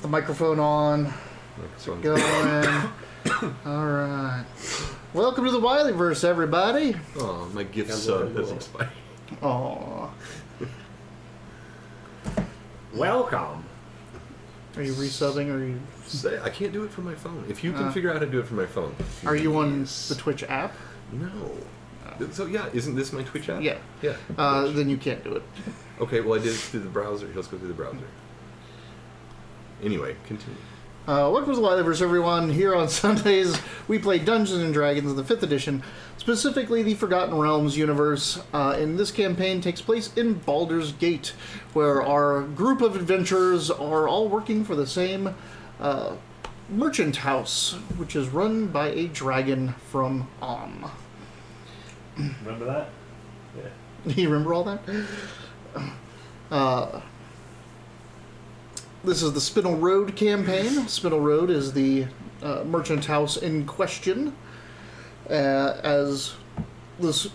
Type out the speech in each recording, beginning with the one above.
the microphone on. Going. All right. Welcome to the Wileyverse, everybody. Oh, my gift sub has expired. Aw. Welcome. Are you resubbing or are you... I can't do it from my phone. If you can figure out how to do it from my phone. Are you on the Twitch app? No. So yeah, isn't this my Twitch app? Yeah. Yeah. Then you can't do it. Okay, well I did it through the browser. Let's go through the browser. Anyway, continue. Welcome to the Wileyverse, everyone. Here on Sundays, we play Dungeons & Dragons in the 5th edition, specifically the Forgotten Realms universe. And this campaign takes place in Baldur's Gate, where our group of adventurers are all working for the same merchant house, which is run by a dragon from Remember that? Yeah. You remember all that? This is the Spinel Road campaign. Spinel Road is the merchant house in question. As this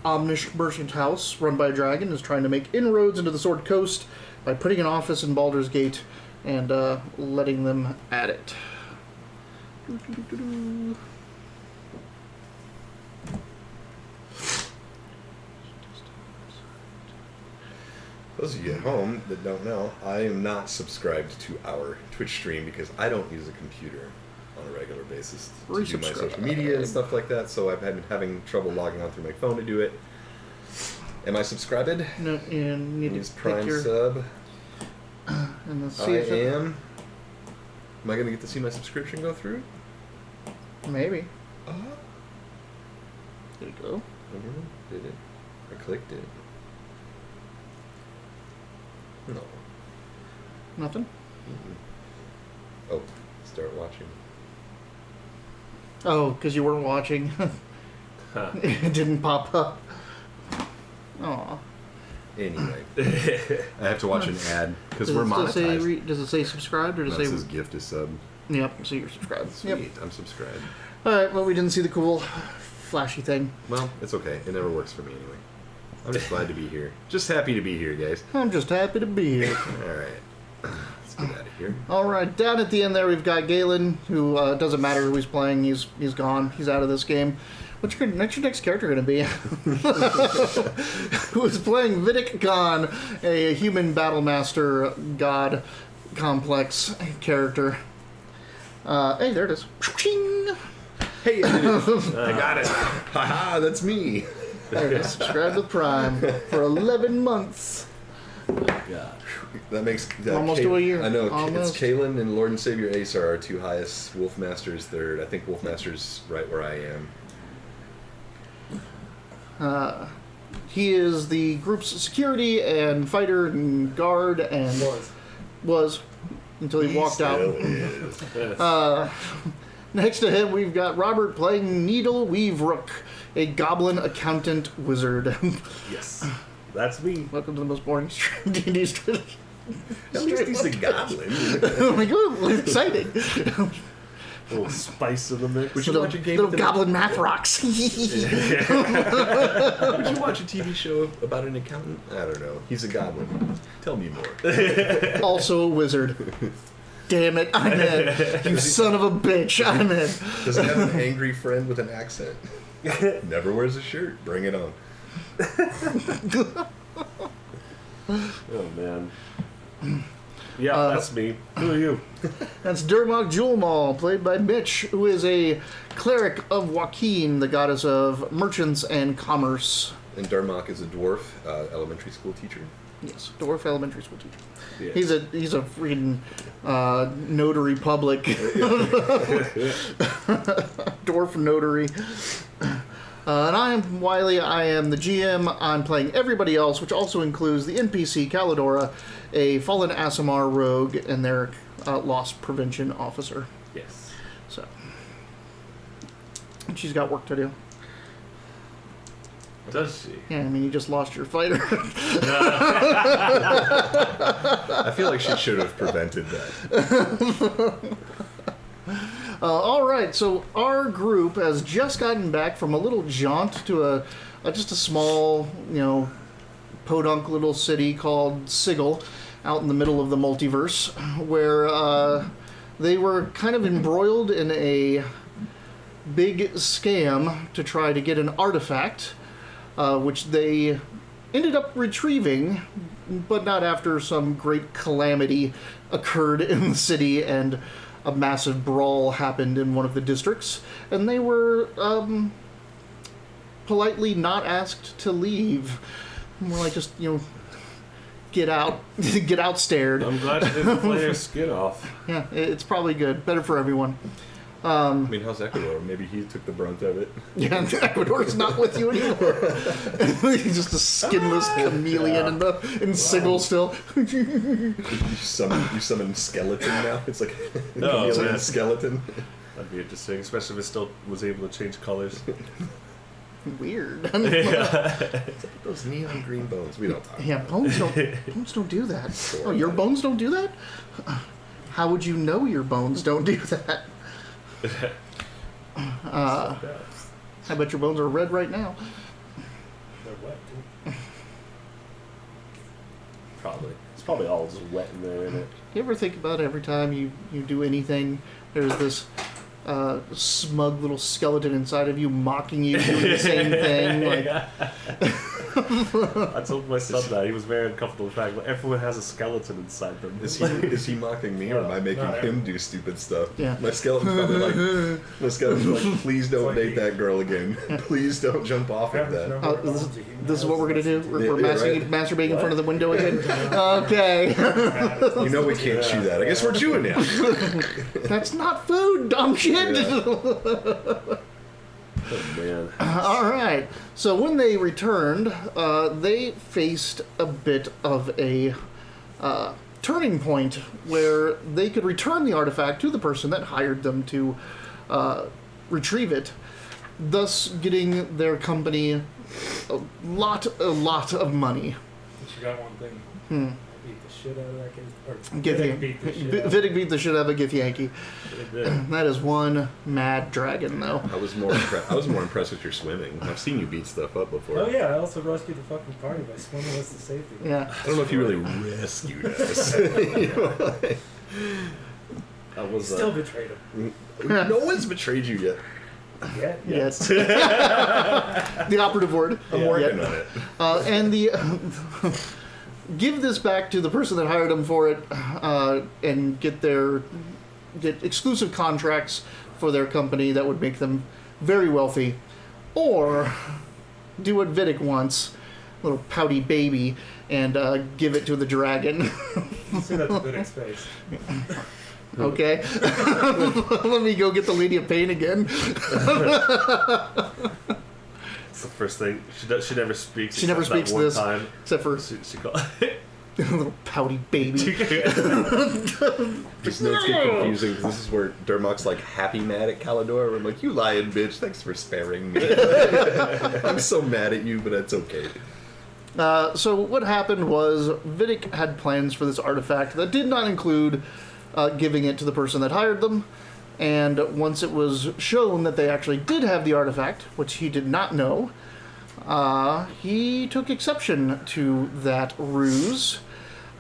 Omnish merchant house, run by a dragon, is trying to make inroads into the Sword Coast by putting an office in Baldur's Gate and letting them at it. Those of you at home that don't know, I am not subscribed to our Twitch stream because I don't use a computer on a regular basis to do my social media and stuff like that, so I've been having trouble logging on through my phone to do it. Am I subscribed? No, you need Use to Prime your, sub. And let's I see if am. Am I going to get to see my subscription go through? Maybe. There you go. Did it? I clicked it. No. Nothing? Mm-hmm. Oh, start watching. Oh, because you weren't watching. It didn't pop up. Aw. Anyway, I have to watch an ad because we're monetized. Does it say subscribed or does No, it it say... says gift a sub. Yep, so you're subscribed. Sweet, Yep. I'm subscribed. Alright, well, we didn't see the cool, flashy thing. Well, it's okay. It never works for me anyway. I'm just glad to be here. Just happy to be here, guys. I'm just happy to be here. Alright. Let's get out of here. Alright, down at the end there we've got Galen, who doesn't matter who he's playing, he's gone. He's out of this game. What's your next character going to be? Who is playing Vidic Khan, a human battle master god complex character. Hey, there it is. Hey, I got it. Haha, that's me. There it is. Subscribe to Prime for 11 months. Yeah. That makes almost to a year. I know. Almost. It's Kalen and Lord and Savior Ace are our two highest. Wolfmaster's third. I think Wolfmaster's right where I am. He is the group's security and fighter and guard and was until he walked out. Next to him, we've got Robert playing Needle Weaverook, a goblin accountant wizard. Yes, that's me. Welcome to the most boring D&D strategy. At least he's a goblin. I'm like, oh, exciting. A little spice in the mix. Would you watch a game? Little goblin math rocks. Would you watch a TV show about an accountant? I don't know. He's a goblin. Tell me more. Also a wizard. Damn it, I'm in. You son of a bitch, I'm in. Does he have an angry friend with an accent? Never wears a shirt. Bring it on. Oh, man. Yeah, that's me. Who are you? That's Dermok Julmal, played by Mitch, who is a cleric of Joaquin, the goddess of merchants and commerce. And Darmok is a dwarf elementary school teacher. Yes, dwarf elementary school teacher. Yeah. He's a freaking notary public. Dwarf notary. And I am Wiley, I am the GM. I'm playing everybody else, which also includes the NPC Calidora, a fallen Aasimar rogue, and their loss prevention officer. Yes. So, and she's got work to do. Does she? Yeah, I mean, you just lost your fighter. I feel like she should have prevented that. All right, so our group has just gotten back from a little jaunt to just a small, podunk little city called Sigil. out in the middle of the multiverse, where they were kind of embroiled in a big scam to try to get an artifact, which they ended up retrieving, but not after some great calamity occurred in the city and a massive brawl happened in one of the districts, and they were politely not asked to leave. More like just, get out, get out stared. I'm glad you didn't play their skin off. Yeah, it's probably good. Better for everyone. I mean, how's Ecuador? Maybe he took the brunt of it. Yeah, Ecuador's not with you anymore. He's just a skinless chameleon in Sigil still. You summon skeleton now? It's like a No, chameleon man. skeleton. That'd be interesting, especially if it still was able to change colors. Weird. Yeah. Those neon green bones. We don't talk Yeah, about bones don't do that. Oh, your bones don't do that? How would you know your bones don't do that? I bet your bones are red right now. They're wet, too. Probably. It's probably all just wet in there, isn't it? You ever think about every time you do anything, there's this smug little skeleton inside of you mocking you doing the same thing? Like, I told my son that. He was very uncomfortable with the fact that everyone has a skeleton inside them. Is he mocking me or am I making him do stupid stuff? Yeah. My skeleton's probably like, please don't date that girl again. Please don't jump off of that. this is what we're gonna do? We're Yeah, right. masturbating in front of the window again? Okay. You know we can't chew that. I guess we're chewing now. That's not food, dumb shit! Yeah. Oh, man. All right. So when they returned, they faced a bit of a turning point where they could return the artifact to the person that hired them to retrieve it, thus getting their company a lot of money. I forgot one thing. I beat the shit out of that kid. Or Gith beat the shit out of Vidic beat the shit out of a Gith Yankee. It did. That is one mad dragon, though. I was more impressed with your swimming. I've seen you beat stuff up before. Oh yeah, I also rescued the fucking party by swimming us to safety. Yeah. I don't know if you really rescued us. That was Still betrayed him. No one's betrayed you yet. Yeah. Yes. The operative word. I'm working on it. And the give this back to the person that hired them for it, and get exclusive contracts for their company that would make them very wealthy, or do what Vidic wants, little pouty baby, and give it to the dragon. You see that's Vidic's face. Okay. Let me go get the Lady of Pain again. It's the first thing. She never speaks. She never except speaks that one this, time. except for She called. little pouty baby. These notes get confusing because this is where Durmok's like happy mad at Kalidor. I'm like, you lying bitch, thanks for sparing me. I'm so mad at you, but it's okay. So what happened was Vidic had plans for this artifact that did not include giving it to the person that hired them. And once it was shown that they actually did have the artifact, which he did not know, he took exception to that ruse.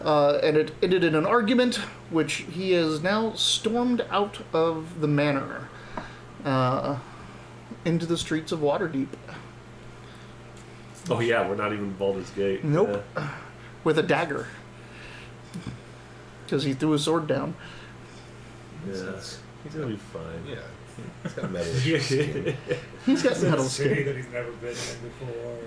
And it ended in an argument, which he has now stormed out of the manor into the streets of Waterdeep. Oh yeah, we're not even Baldur's Gate. Nope. With a dagger. Because he threw his sword down. Yeah. He's gonna be fine. Yeah. He's got a metal skin. He's got It's a metal city skin. that he's never been in before.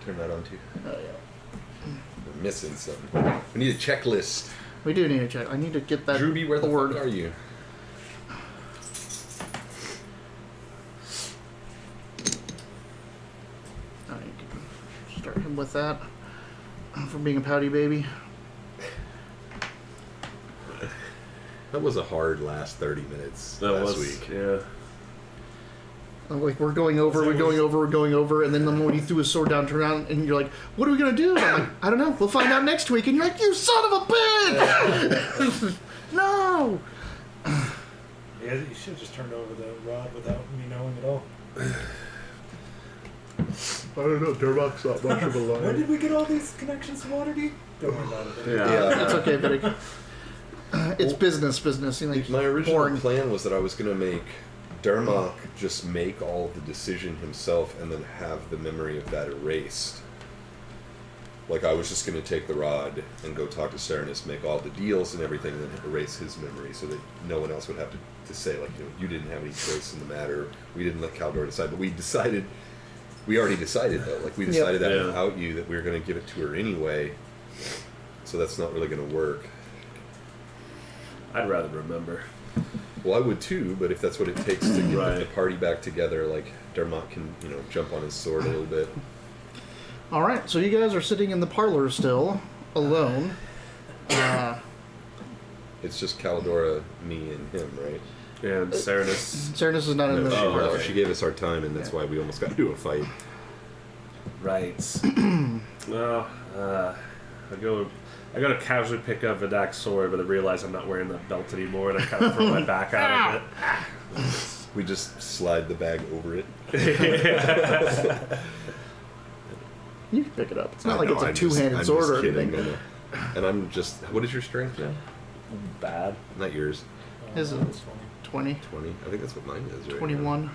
Turn that on too. Oh, yeah. We're missing something. We need a checklist. We do need to check. I need to get that Drewby, where the word. fuck are you? I start him with that. For being a pouty baby. That was a hard last 30 minutes That last was week. yeah. Like, we're going over, and then when he threw his sword down, turn around, and you're like, what are we going to do? I'm like, I don't know, we'll find out next week. And you're like, you son of a bitch! No! Yeah, you should have just turned over the rod without me knowing at all. I don't know, Durmok's not much of a When did we get all these connections to Waterdeep? Don't worry about it. Yeah. It's okay, Vidic. It's business. You know, My original boring. plan was that I was going to make Darmok just make all of the decision himself and then have the memory of that erased. Like, I was just going to take the rod and go talk to Serenus, make all the deals and everything, and then erase his memory so that no one else would have to say, like, you didn't have any choice in the matter. We didn't let Caldor decide. But we already decided, though. Like, we decided that without you, that we were going to give it to her anyway. So that's not really going to work. I'd rather remember. Well, I would too, but if that's what it takes to get the party back together, like, Darmok can, jump on his sword a little bit. All right, so you guys are sitting in the parlor still, alone. It's just Caldora, me, and him, right? And Serenus. Serenus is not in the She gave us our time, and that's why we almost got into a fight. Right. Well, I go to casually pick up Vidak's sword, but I realize I'm not wearing that belt anymore, and I kind of throw my back out of it. We just slide the bag over it. You can pick it up. It's not like it's a two-handed sword or anything. And I'm just... What is your strength now? Bad. Not yours. Is it 20? 20? I think that's what mine is, right? 21.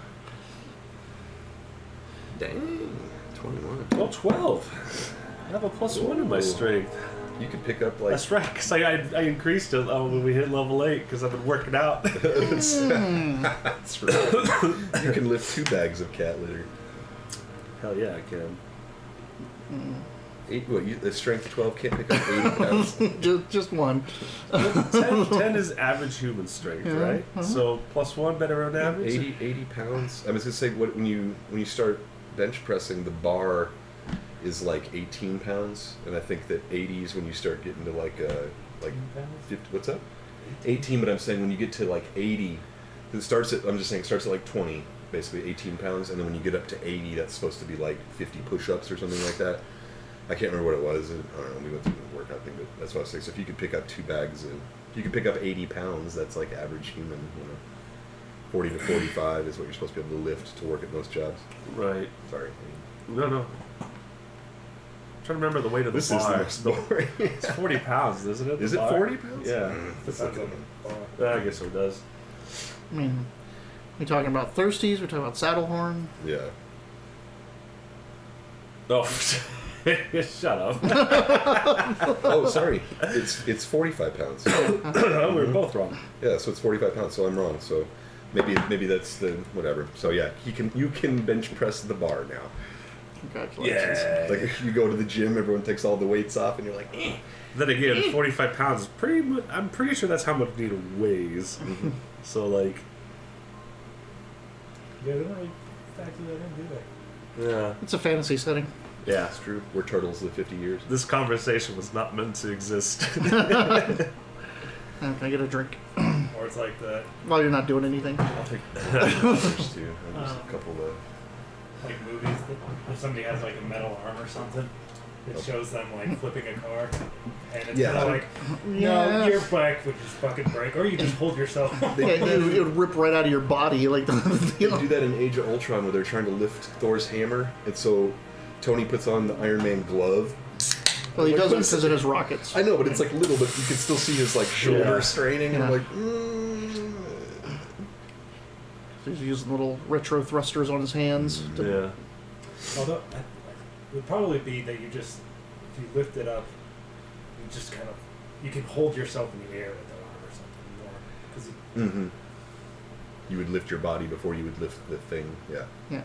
Dang. 21. Well, 12. I have a +1 in my strength. You could pick up, like... That's right, because I increased it when we hit level 8, because I've been working out. That's right. You can lift 2 bags of cat litter. Hell yeah, I can. The strength 12 can't pick up 80 pounds? just one. 10 is average human strength, right? So +1 better on average? 80 pounds? I was going to say, when you start bench pressing, the bar is like 18 pounds, and I think that 80 is when you start getting to like 50, what's up? 18, but I'm saying when you get to like 80, it starts at like 20, basically 18 pounds, and then when you get up to 80, that's supposed to be like 50 push-ups or something like that. I can't remember what it was. I don't know, we went through the workout thing, but that's what I was saying. So if you could pick up 2 bags, and you could pick up 80 pounds, that's like average human, 40 to 45 is what you're supposed to be able to lift to work at most jobs. Right. Sorry. No. I'm trying to remember the weight of the bar. This is the most boring. It's 40 pounds, isn't it? Is it 40 pounds? Yeah. Depends on the bar. I guess it does. I mean, we talking about thirsties, we're talking about saddlehorn. Yeah. Oh, shut up. Oh, sorry. It's 45 pounds. Oh, we were both wrong. Yeah, so it's 45 pounds, so I'm wrong. So maybe that's the whatever. So yeah, you can bench press the bar now. Congratulations. Yeah. Like if you go to the gym, everyone takes all the weights off, and you're like, eh. Then again, 45 pounds is pretty much, I'm pretty sure that's how much Nita weighs. So, like... Yeah, they don't really factor that in, do they? Yeah. It's a fantasy setting. Yeah. It's true. We're turtles live 50 years. This conversation was not meant to exist. Can I get a drink? Or it's like the While you're not doing anything. I'll take first too. Just a couple of... like movies that if somebody has like a metal arm or something, it shows them like flipping a car, and it's Yeah. kinda like, no, your back would just fucking break, or you just hold yourself. Yeah, it would rip right out of your body. Like They do that in Age of Ultron where they're trying to lift Thor's hammer, and so Tony puts on the Iron Man glove. Well, he Like, doesn't what is because it? it has rockets. I know, but it's like little, but you can still see his like shoulder straining, and I'm Yeah. like, So he's using little retro thrusters on his hands. Yeah. Although it would probably be that you just, if you lift it up, you just kind of, you can hold yourself in the air with the arm or something more, because You would lift your body before you would lift the thing. Yeah. Yeah.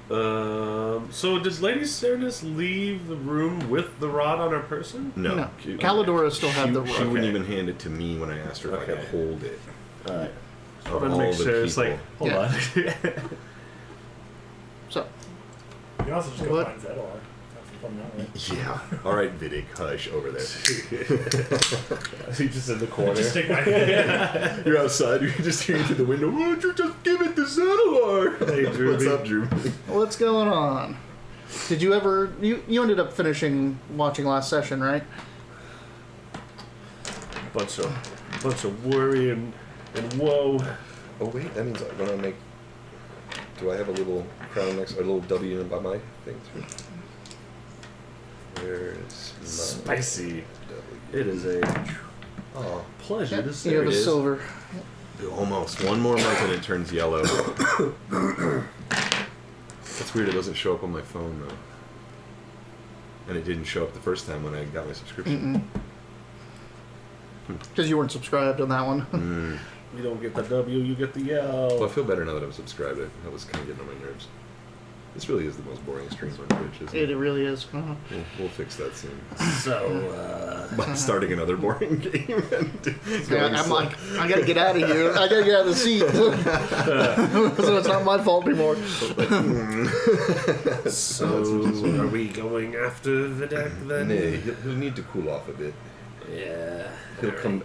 So does Lady Serenus leave the room with the rod on her person? No. Calidora still had the She rod. wouldn't even hand it to me when I asked her if I Okay. could hold it. Alright. Of I'm gonna all make the sure it's like, people. hold Yeah. on. So, you can also just go What? find Zedlar. That's from that way. Yeah. All right, Vidic, hush over there. He's just in the corner. Just stick my head. You're outside. You can just hear through the window. Why don't you just give it to Zedlar? Hey, Drew. What's up, Drew? what's going on? Did you ever... You ended up finishing watching last session, right? Bunch of worry and woe. Oh wait, that means when I make. Do I have a little crown next, a little W by my thing too? Where's Spicy. It is a pleasure to see. You have a silver. Almost. One more month and it turns yellow. That's weird. It doesn't show up on my phone though. And it didn't show up the first time when I got my subscription. Because you weren't subscribed on that one. You don't get the W, you get the L. Well, I feel better now that I'm subscribed. That was kind of getting on my nerves. This really is the most boring stream on Twitch, isn't it? It really is. We'll fix that soon. So, By starting another boring game. I'm like, I gotta get out of here. I gotta get out of the seat. So it's not my fault anymore. so are we going after Vidak then? Nay, he'll need to cool off a bit. Yeah. He'll come.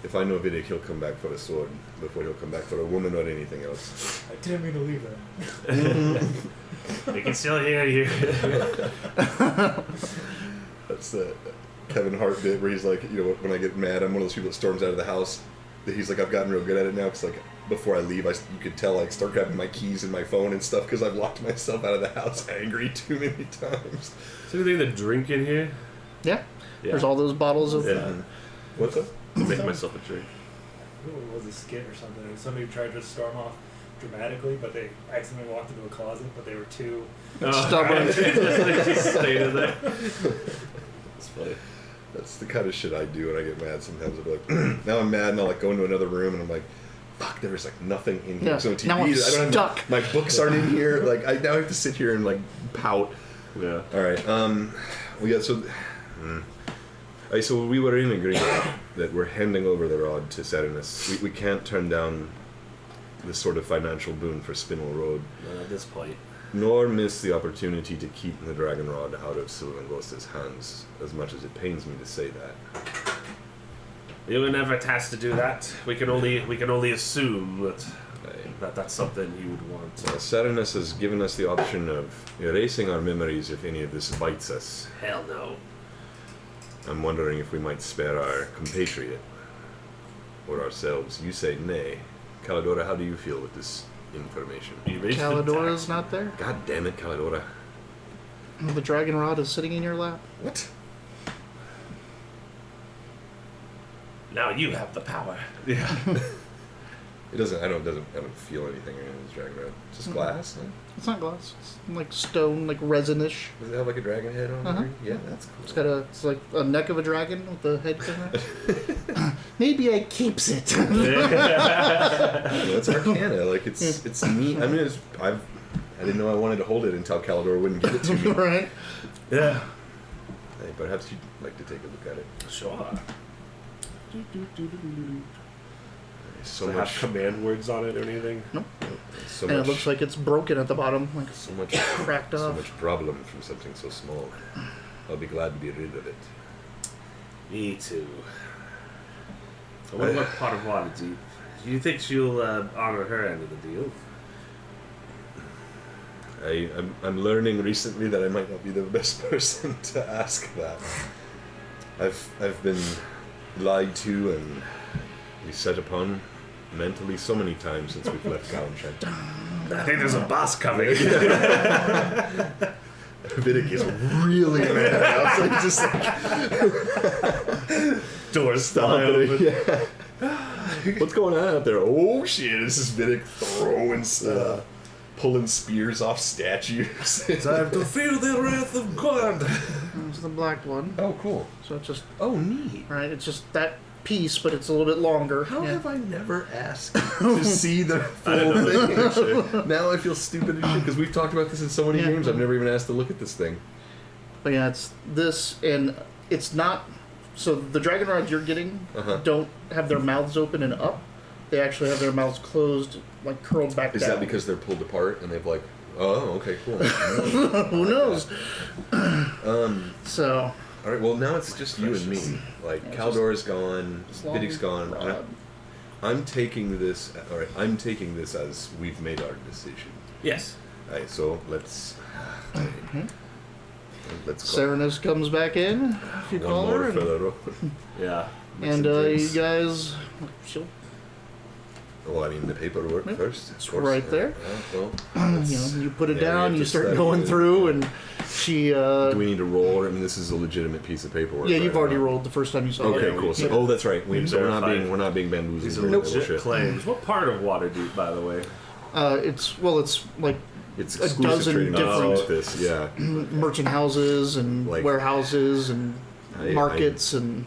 If I know Vidic, he'll come back for a sword before he'll come back for a woman or anything else. I didn't mean to leave that. We can still hear you. That's the Kevin Hart bit where he's like, you know, when I get mad, I'm one of those people that storms out of the house. That he's like, I've gotten real good at it now because like before I leave, you could tell I start grabbing my keys and my phone and stuff because I've locked myself out of the house angry too many times. Is there anything to drink in here? Yeah. There's all those bottles of. Yeah. What's up? Make myself a drink. I think it was a skit or something. Somebody tried to storm off dramatically, but they accidentally walked into a closet, but they were too stubborn. Just stayed in there. It's funny. That's the kind of shit I do when I get mad. Sometimes I'll be like, now I'm mad, and I'll like go into another room, and I'm like, fuck, there's like nothing in here. Yeah. So TV, Now I'm I don't stuck. have my books aren't in here. Like I now have to sit here and like pout. Yeah. All right. We got so. So we were in agreement that we're handing over the rod to Serenus. We can't turn down this sort of financial boon for Spinel Road. Not at this point. Nor miss the opportunity to keep the dragon rod out of Sylvangosta's hands, as much as it pains me to say that. You were never tasked to do that. We can only assume that that's something you would want. Serenus has given us the option of erasing our memories if any of this bites us. Hell no. I'm wondering if we might spare our compatriot or ourselves. You say nay. Caladora, how do you feel with this information? Caladora's not there. God damn it, Caladora. The dragon rod is sitting in your lap. What? Now you have the power. Yeah. It doesn't. I don't feel anything in this dragon rod. It's just glass. Huh? It's not glass. It's like stone, like resinish. Does it have like a dragon head on there? Yeah, that's cool. It's like a neck of a dragon with the head coming out. Maybe I keeps it. It's Arcana. Like it's neat. I mean, I didn't know I wanted to hold it until Calador wouldn't give it to me. Right. Yeah. Hey, perhaps you'd like to take a look at it. Sure. So Does it have command words on it or anything? Nope. So And much, it looks like it's broken at the bottom, like so much cracked so off. much problem from something so small. I'll be glad to be rid of it. Me too. I wonder what part of Waterdeep. Do you think she'll honor her end of the deal? I'm learning recently that I might not be the best person to ask that. I've been lied to and set upon mentally so many times since we've left Gallensheim. I think there's a boss coming. Vidic is really mad now, so he's just like Doors stomping. Yeah. What's going on out there? Oh shit, this is Vidic throwing stuff. Pulling spears off statues. Time to feel the wrath of God. It's the black one. Oh, cool. So it's just, Oh, neat. right, it's just that piece, but it's a little bit longer. How Yeah. have I never asked to see the full thing? Actually? Now I feel stupid as shit because we've talked about this in so many Yeah. games. I've never even asked to look at this thing. But yeah, it's this, and it's not. So the dragon rods you're getting don't have their mouths open and up. They actually have their mouths closed, like curled back Is down. that because they're pulled apart and they've like, oh, okay, cool. Who knows? So. All right, well now it's just you and me. Like Yeah, Caldor's gone, long Vidic's gone. And rod. I'm taking this. All right, I'm taking this as we've made our decision. Yes. All right, so let's call Serenus comes back in, if you one call more her. for the road. Yeah. And some you drinks. guys, she'll Well, I mean, the paperwork Yep, first. it's of course. right there. Yeah, well, You put it yeah, we down, have you to start study going it. through, and she. do we need to roll? I mean, this is a legitimate piece of paperwork. Yeah, you've right? already rolled the first time you saw it. Okay, cool. So, Yep. that's right. So verified. we're not being bamboozled. These are here by legit bullshit. claims. What part of Waterdeep, by the way? It's like It's a exclusive dozen trading different- like this. Yeah. merchant houses and Like- warehouses and markets and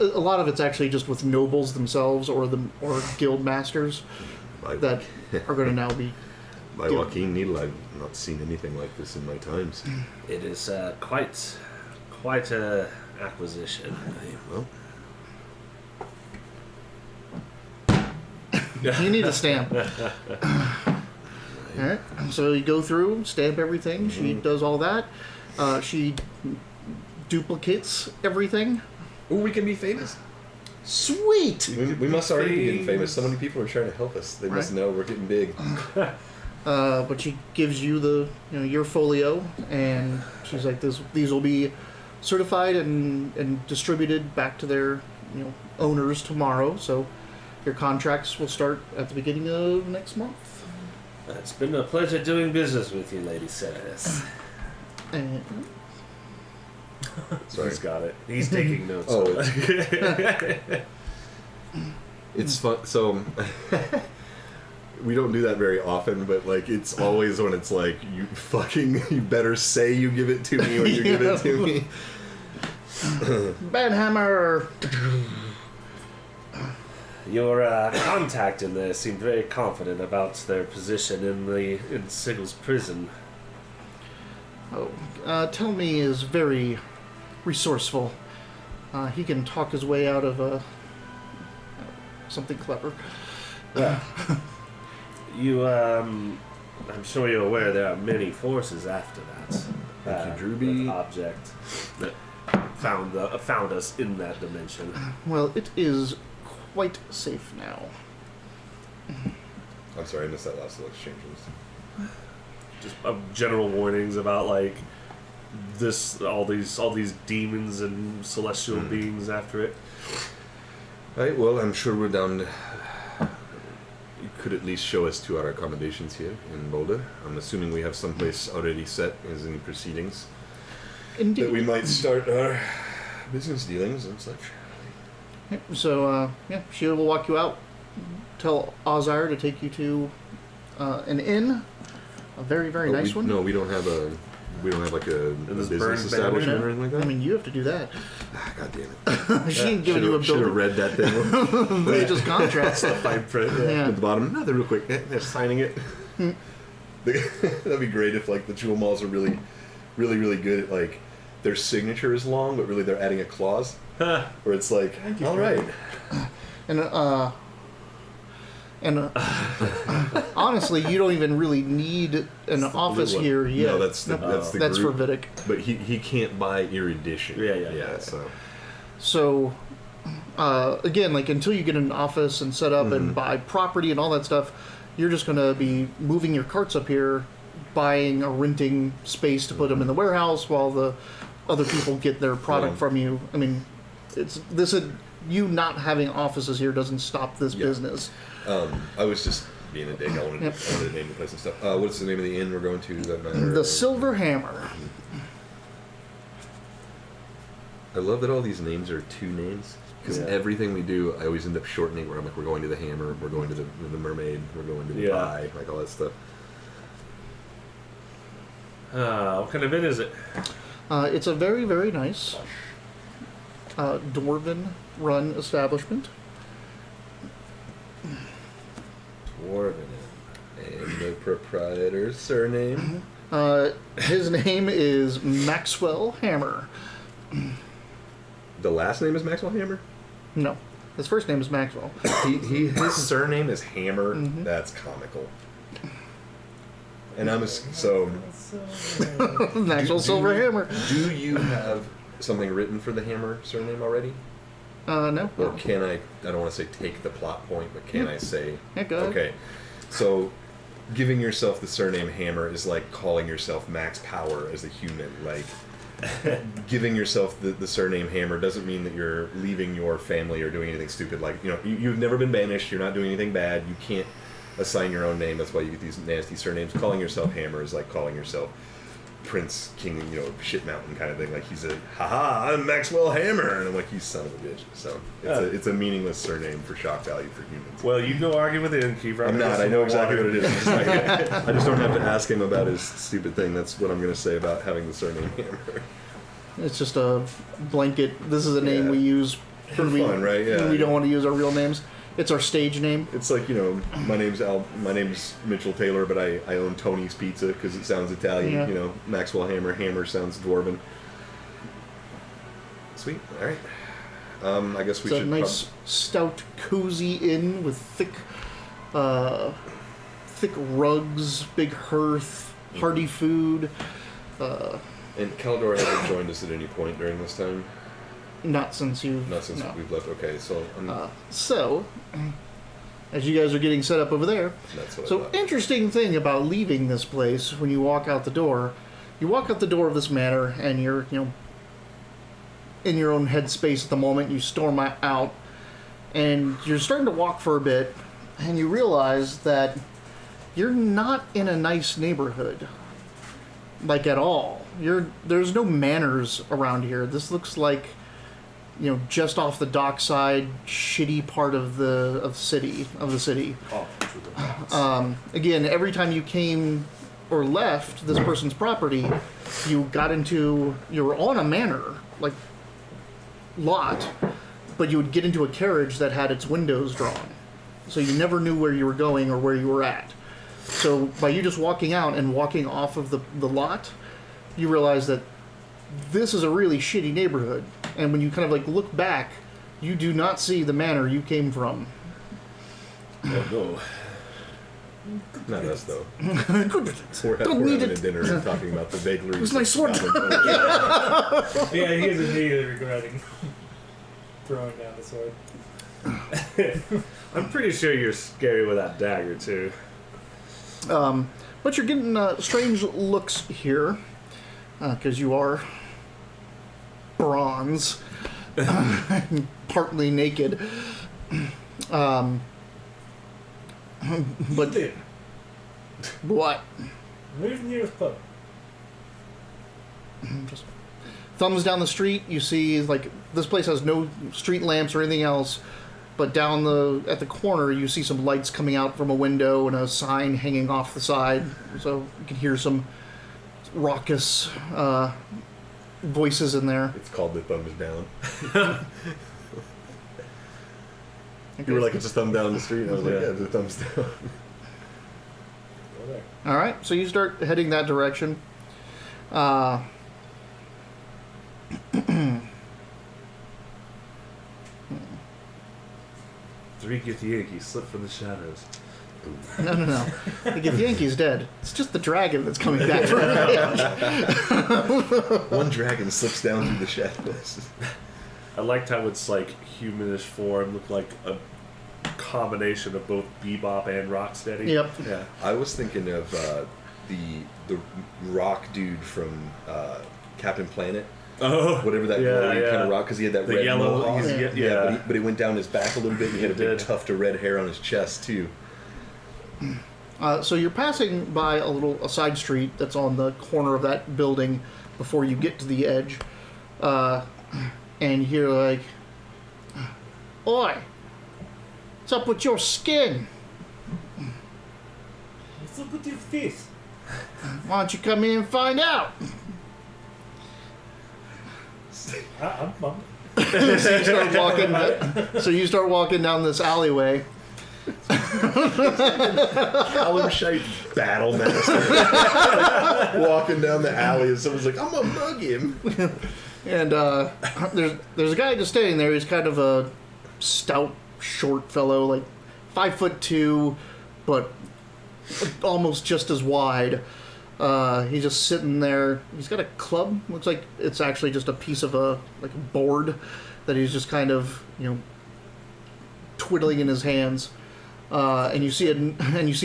a lot of it's actually just with nobles themselves or guild masters By, that are going to now be. by Joaquin Needle, I've not seen anything like this in my times. It is quite a acquisition. Well, You need a stamp. All right. So you go through, stamp everything. She does all that. She duplicates everything. ooh, we can be famous. Sweet. We must already be getting famous. So many people are trying to help us. They must Right. know we're getting big. But she gives you your folio, and she's like, these will be certified and distributed back to their owners tomorrow. So your contracts will start at the beginning of next month. It's been a pleasure doing business with you, Lady Ceres. And Sorry. He's got it. He's taking notes. Oh, on it. It's fun. So we don't do that very often, but like it's always when it's like you better say you give it to me or you give it to me. Banhammer. Your contact in there seemed very confident about their position in Sigel's prison. Tell me is very resourceful. He can talk his way out of something clever. You, I'm sure you're aware there are many forces after that. Thank you, Drewby. That object that found us in that dimension. Well, it is quite safe now. I'm sorry, I missed that last little exchange. Just general warnings about like all these demons and celestial beings after it. Right, well, I'm sure we're down to... You could at least show us to our accommodations here in Boulder. I'm assuming we have someplace already set as any proceedings. Indeed. That we might start our business dealings and such. So, she will walk you out. Tell Ozire to take you to an inn. A very, very nice one. No, we don't have like a this business burned establishment banner? or anything like that. I mean, you have to do that. God damn it. She ain't giving you a Should have building. read that thing. They just contracts. Fine print. Yeah. At the bottom, nothing real quick. They're signing it. That'd be great if like the jewel malls are really, really, really good at like their signature is long, but really they're adding a clause where it's like, you, all right. And honestly, you don't even really need an office one. here yet. No, that's the That's for group. Vidic. But he can't buy erudition. Yeah. So So, again, like until you get an office and set up and buy property and all that stuff, you're just going to be moving your carts up here, buying or renting space to put them in the warehouse while the other people get their product from you. I mean, you not having offices here doesn't stop this business. I was just being a dick. I wanted to name the place and stuff. What's the name of the inn we're going to? Does that matter? The Silver Hammer. I love that all these names are two names. Because everything we do, I always end up shortening. Where I'm like, we're going to the Hammer, we're going to the Mermaid, we're going to the Pie, like all that stuff. What kind of inn is it? It's a very, very nice dwarven-run establishment. Dwarven inn. And the proprietor's surname? His name is Maxwell Hammer. The last name is Maxwell Hammer? No, his first name is Maxwell. His surname is Hammer. That's comical. And so Maxwell Silver Hammer. do you have something written for the Hammer surname already? No. Or can I don't want to say take the plot point, but can I say... Yeah, go ahead. Okay, so giving yourself the surname Hammer is like calling yourself Max Power as a human. Like, giving yourself the surname Hammer doesn't mean that you're leaving your family or doing anything stupid. Like, you've never been banished. You're not doing anything bad. You can't assign your own name. That's why you get these nasty surnames. Calling yourself Hammer is like calling yourself Prince King, Shit Mountain kind of thing. Like, he's haha, I'm Maxwell Hammer, and I'm like, you son of a bitch. So it's a meaningless surname for shock value for humans. Well, you go argue with the innkeeper. I'm not. I know exactly what it is. I just don't have to ask him about his stupid thing. That's what I'm going to say about having the surname Hammer. It's just a blanket. This is a name we use for fun, right? Yeah. We don't want to use our real names. It's our stage name. It's like, my name's Mitchell Taylor, but I own Tony's Pizza because it sounds Italian. Yeah. Maxwell Hammer sounds dwarven. Sweet. All right. I guess we should. It's a nice, stout, cozy inn with thick rugs, big hearth, hearty food. And Caldor hasn't joined us at any point during this time. Not since we've left. Okay, so so as you guys are getting set up over there, that's what so interesting thing about leaving this place when you walk out the door. You walk out the door of this manor, and you're in your own headspace at the moment. You storm out, and you're starting to walk for a bit, and you realize that you're not in a nice neighborhood, like at all. There's no manners around here. This looks like just off the dockside, shitty part of the city. Again, every time you came or left this person's property, you were on a manor lot, but you would get into a carriage that had its windows drawn, so you never knew where you were going or where you were at. So by you just walking out and walking off of the lot, you realize that this is a really shitty neighborhood. And when you kind of look back, you do not see the manor you came from. Oh no. Not us, though. We're Don't need having it. a dinner and talking about the vagaries. Where's my sword? Yeah, he is immediately regretting throwing down the sword. I'm pretty sure you're scary with that dagger, too. But you're getting strange looks here, because you are bronze, partly naked. But what? Where's the nearest pub? Just thumbs down the street. You see, this place has no street lamps or anything else. But down at the corner, you see some lights coming out from a window and a sign hanging off the side. So you can hear some raucous voices in there. It's called the thumbs down. You were like, it's a thumb down the street. And I was like, yeah, it's a thumbs down. All right, so you start heading that direction. Three Githyanki slip from the shadows. No. The Githyanki's dead. It's just the dragon that's coming back from revenge. One dragon slips down through the shadows. I liked how it's humanish form, looked like a combination of both Bebop and Rocksteady. Yep. Yeah. I was thinking of the rock dude from Captain Planet. Oh, whatever that glowy kind of rock, because he had that the red yellow. mohawk. But he went down his back a little bit, and he had a big tuft of red hair on his chest too. So you're passing by a side street that's on the corner of that building before you get to the edge, and you're like, "Oi, what's up with your skin? What's up with your face? Why don't you come in and find out?" I'm So you start walking down this alleyway. Collar-shaped battle master walking down the alley, and someone's like, "I'm gonna mug him." And there's a guy just standing there. He's kind of a stout, short fellow, 5'2", but almost just as wide. He's just sitting there. He's got a club. Looks like it's actually just a piece of a board that he's just kind of twiddling in his hands. And you see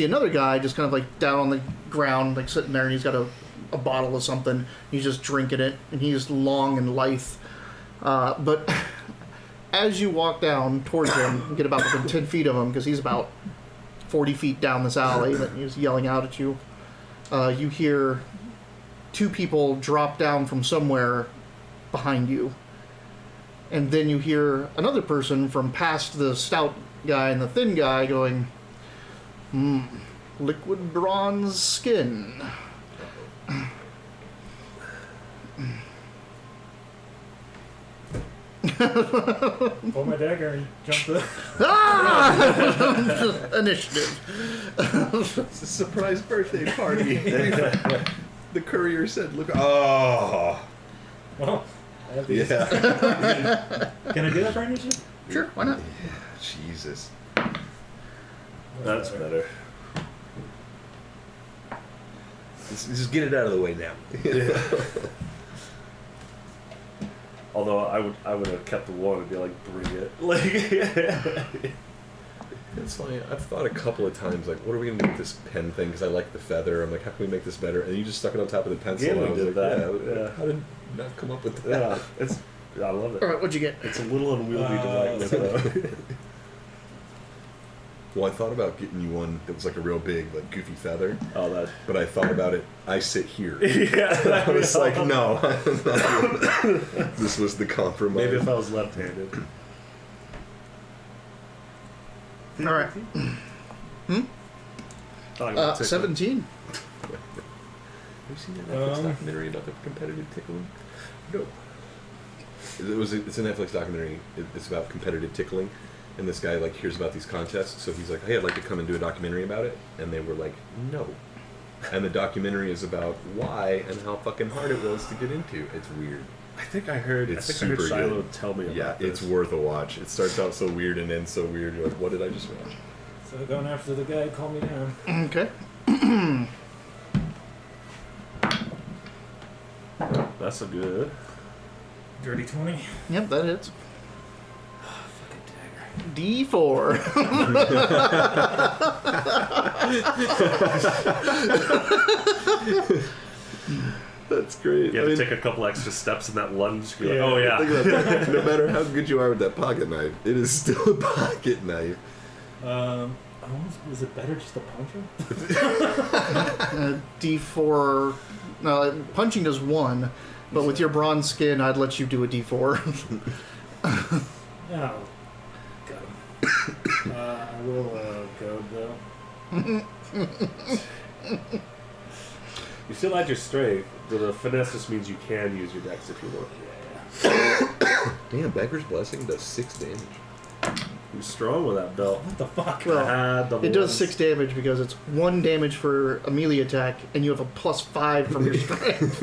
another guy just kind of down on the ground, sitting there, and he's got a a bottle of something. He's just drinking it, and he's long and lithe. But as you walk down towards him, you get about within 10 feet of him, because he's about 40 feet down this alley that he's yelling out at you. You hear two people drop down from somewhere behind you. And then you hear another person from past the stout guy and the thin guy going, liquid bronze skin. Pull my dagger and jump the... Initiative. It's a surprise birthday party. The courier said, "Look, oh, Well, I have these. yeah, Can I do that for initiative? Sure, why not? Jesus." That's better. Just get it out of the way now. Although I would have kept the one and be like, bring it. Like, It's funny. I've thought a couple of times, like, what are we gonna do with this pen thing? Because I like the feather. I'm like, how can we make this better? And you just stuck it on top of the pencil. Gimli and I was did like, that. Yeah. How did not come up with that? yeah, I love it. Alright, what'd you get? It's a little unwieldy to like with though. Well, I thought about getting you one that was like a real big, like goofy feather. Oh, that. But I thought about it. I sit here. Yeah, I was like, no. This was the compromise. Maybe if I was left-handed. Alright. Talking about tickling. 17. Have you seen that Netflix documentary about the competitive tickling? No. It's a Netflix documentary. It's about competitive tickling, and this guy like hears about these contests, so he's like, "Hey, I'd like to come and do a documentary about it." And they were like, "No." And the documentary is about why and how fucking hard it was to get into. It's weird. I think I heard Super Shiloh good. tell me about Yeah, this. it's worth a watch. It starts out so weird and ends so weird. You're like, what did I just watch? So going after the guy who called me down. Okay. That's a good. Dirty 20. Yep, that hits. Fucking D4. That's great. You have to take a couple extra steps in that lunge. You're like, Yeah. oh yeah. Think about that. No matter how good you are with that pocket knife, it is still a pocket knife. Was it better just to punch him? D4. No, punching does 1, but with your bronze skin, I'd let you do a D4. Oh, got him. I will go though. You still add your strength. The finesse just means you can use your dex if you want. Damn, Beggar's Blessing does 6 damage. You're strong with that belt. What the fuck? Well, Double it does ones. 6 damage because it's 1 damage for a melee attack, and you have a +5 from your strength.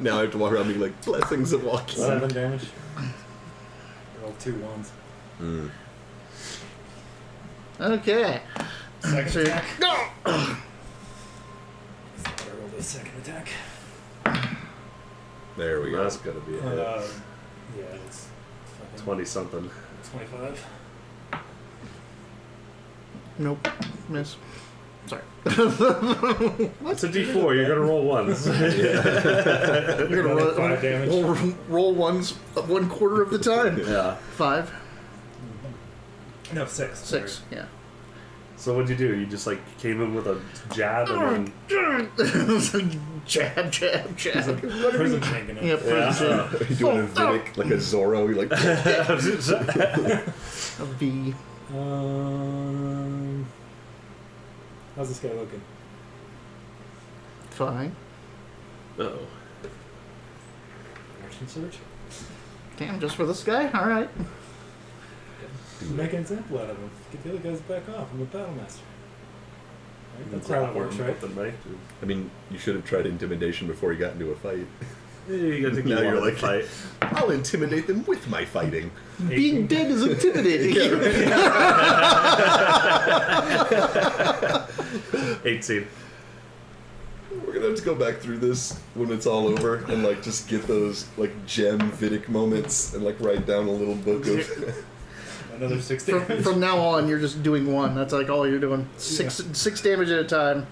Now I have to walk around being like, blessings of walking. 7 damage. Roll 2 ones. Okay. Second So- attack. Go! I roll the second attack. There we go. That's gonna be a hit. Yeah, it's fucking 20 something. 25. Nope. Miss. Sorry. It's a D4. You're gonna roll ones. You're gonna Another 5 damage. roll ones 1/4 of the time. Yeah. 5, No, 6. 6. Yeah. So what'd you do? You just like came in with a jab and then Jab, jab, jab. Prison shanking it. Yeah, prison. Are you doing a Vidic, like a Zorro? You're like, A V. How's this guy looking? Fine. oh. Action search? Damn, just for this guy? Alright. Make an example out of him. Get the other guys back off. I'm a battle master. Right? That's how it works, right? The knife. I mean, you should have tried intimidation before you got into a fight. You gotta think Now you you're want like, to fight. I'll intimidate them with my fighting. Being dead is intimidating. 18. We're gonna have to go back through this when it's all over and like just get those like gem Vidic moments and like write down a little book of. Another 6 damage. From now on, you're just doing 1. That's like all you're doing. 6 damage at a time.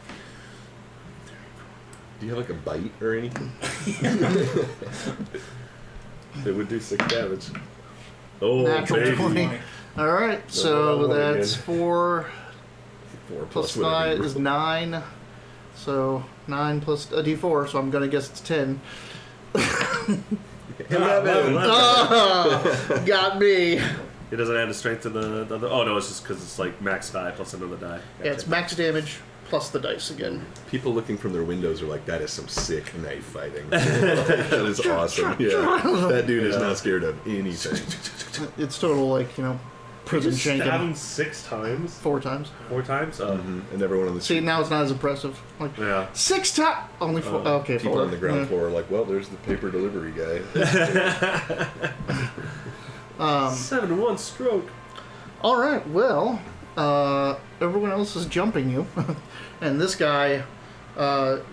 Do you have like a bite or anything? It would do 6 damage. Oh, Natural baby. 20. All right, so that's 4 4 plus whatever 5 you is roll. 9. So 9 plus a d4, so I'm going to guess it's 10. 11. Oh, got me. It doesn't add a strength to the other. Oh no, it's just because it's like max die plus another die. Yeah, it's max damage plus the dice again. People looking from their windows are like, that is some sick knife fighting. That is awesome. Yeah. That dude is not scared of anything. It's total, like, prison You stab shanking. him 6 times. 4 times. 4 times. Oh. And everyone on the See, now it's not as impressive. Like, Yeah. 6 times. Only 4. Okay, people 4. on the ground Yeah. floor are like, well, there's the paper delivery guy. 7 in 1 stroke. All right, well, everyone else is jumping you. And this guy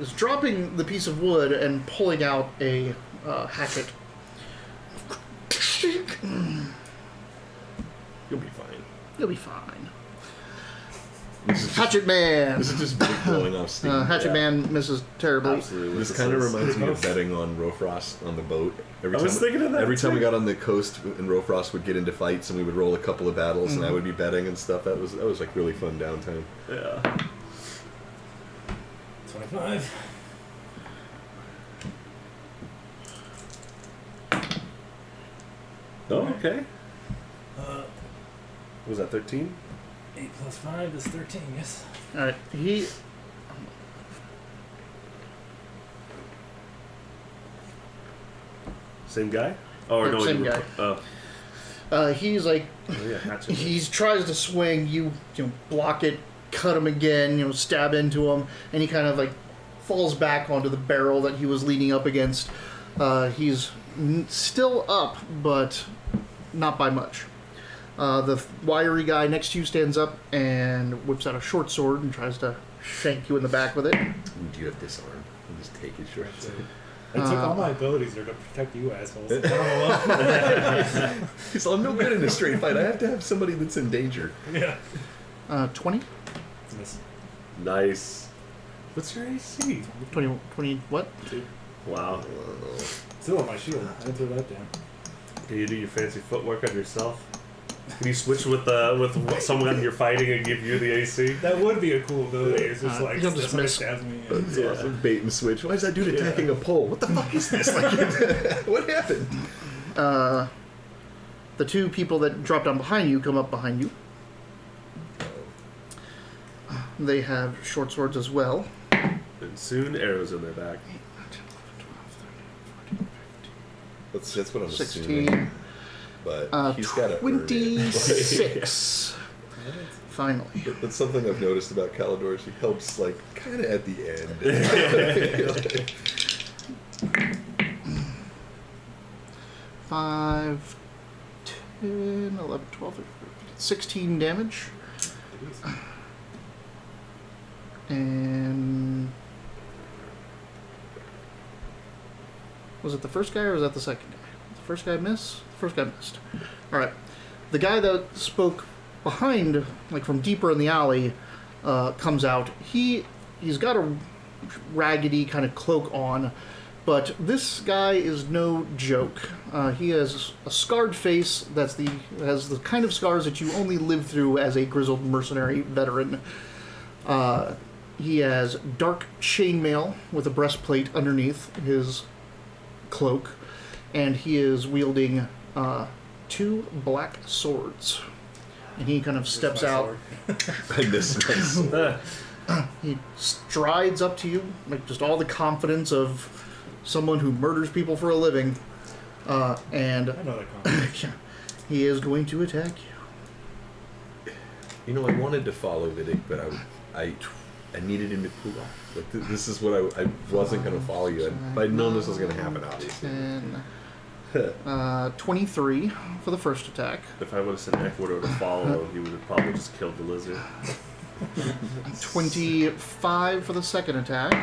is dropping the piece of wood and pulling out a hatchet. You'll be fine. You'll be fine. This is just, Hatchet Man! this is just big blowing off steam. Hatchet Man misses terribly. Absolutely. This kind of reminds me of betting on Rofrost on the boat. I was thinking of that, Every time too. we got on the coast and Rofrost would get into fights and we would roll a couple of battles and I would be betting and stuff. That was like really fun downtime. Yeah. 25. Oh, okay. Uh, Was that 13? 8 plus 5 is 13, yes. All right, he. Same guy? Oh, Yeah, no, same you were- guy. Oh, He's like, yeah, hatchet. he tries to swing, you block it, cut him again, stab into him, and he kind of like falls back onto the barrel that he was leaning up against. He's still up, but not by much. The wiry guy next to you stands up and whips out a short sword and tries to shank you in the back with it. Do you have disarm? I'll just take his short sword. I took all my abilities there to protect you assholes. Leave them alone. He's I'm no good in a straight fight. I have to have somebody that's in danger. Yeah. 20? Miss. Nice. What's your AC? 20 what? Wow. Still on my shield. I didn't throw that down. Can you do your fancy footwork on yourself? Can you switch with someone you're fighting and give you the AC? That would be a cool ability. It's just like, you'll just somebody miss. stabs me. That's Yeah. awesome. Bait and switch. Why is that dude attacking a pole? What the fuck is this? Like, what happened? The two people that drop down behind you come up behind you. They have short swords as well. And soon arrows in their back. That's what I'm 16. assuming. But he's got to 26. Finally. That's something I've noticed about Calidor. She helps, like, kind of at the end. 5, 10, 11, 12, 13, 16 damage. And was it the first guy or was that the second guy? The first guy miss? The first guy missed. Alright. The guy that spoke behind, like from deeper in the alley, comes out. He's got a raggedy kind of cloak on, but this guy is no joke. He has a scarred face has the kind of scars that you only live through as a grizzled mercenary veteran. He has dark chainmail with a breastplate underneath his cloak, and he is wielding 2 black swords. And he kind of steps out. I miss my sword. He strides up to you, like just all the confidence of someone who murders people for a living, and I know that comment. he is going to attack you. You know, I wanted to follow Vidic, but I needed him to cool off. Like, this is what I wasn't going to follow you. If I'd known this was going to happen, obviously. 23 for the first attack. If I would have sent Ecuador to follow, he would have probably just killed the lizard. 25 for the second attack.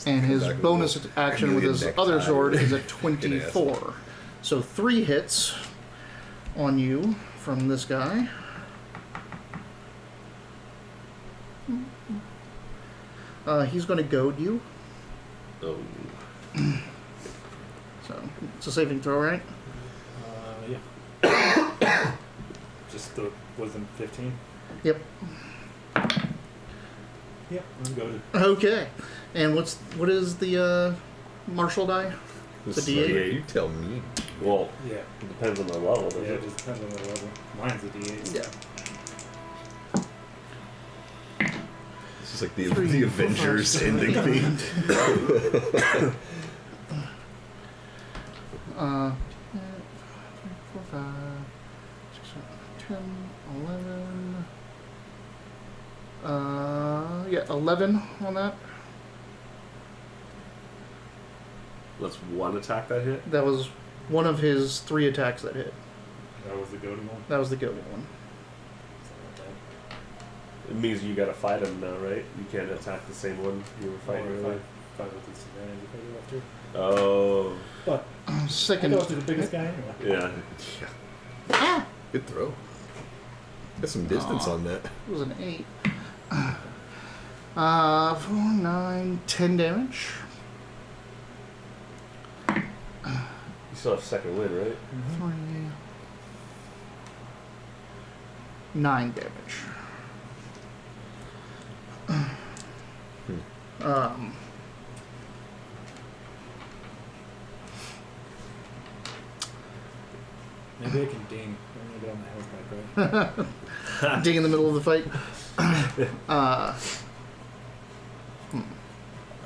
And his Back with bonus the action with his chameleon other necktie. sword is at Fucking 24. So 3 hits on you from this guy. He's going to goad you. Oh. So it's a saving throw, right? Yeah. Just the wasn't 15. Yep. Yep, I'm goaded. Okay. And what is the martial die? This The D8? You tell me. Well, Yeah. it depends on the level, doesn't Yeah, it? it just depends on the level. Mine's a D8. Yeah. This is like the 3, the 4, 5, Avengers 7, ending 8, theme. 4, 5, 6, 7, 10, 11. Yeah, 11 on that. That's one attack that hit. That was one of his 3 attacks that hit. That was the goaded one. That was the goaded one. It means you gotta fight him now, right? You can't attack the same one you were fighting earlier. Fight with disadvantage if I go after. Oh. But I Second. go after the biggest guy anyway. Yeah. Ah! Good throw. Got some distance Aw. on that. It was an 8. 4, 9, 10 damage. You still have second wind, right? 3, 9 damage. Maybe I can ding. I'm gonna get on my health back, right? Ding in the middle of the fight.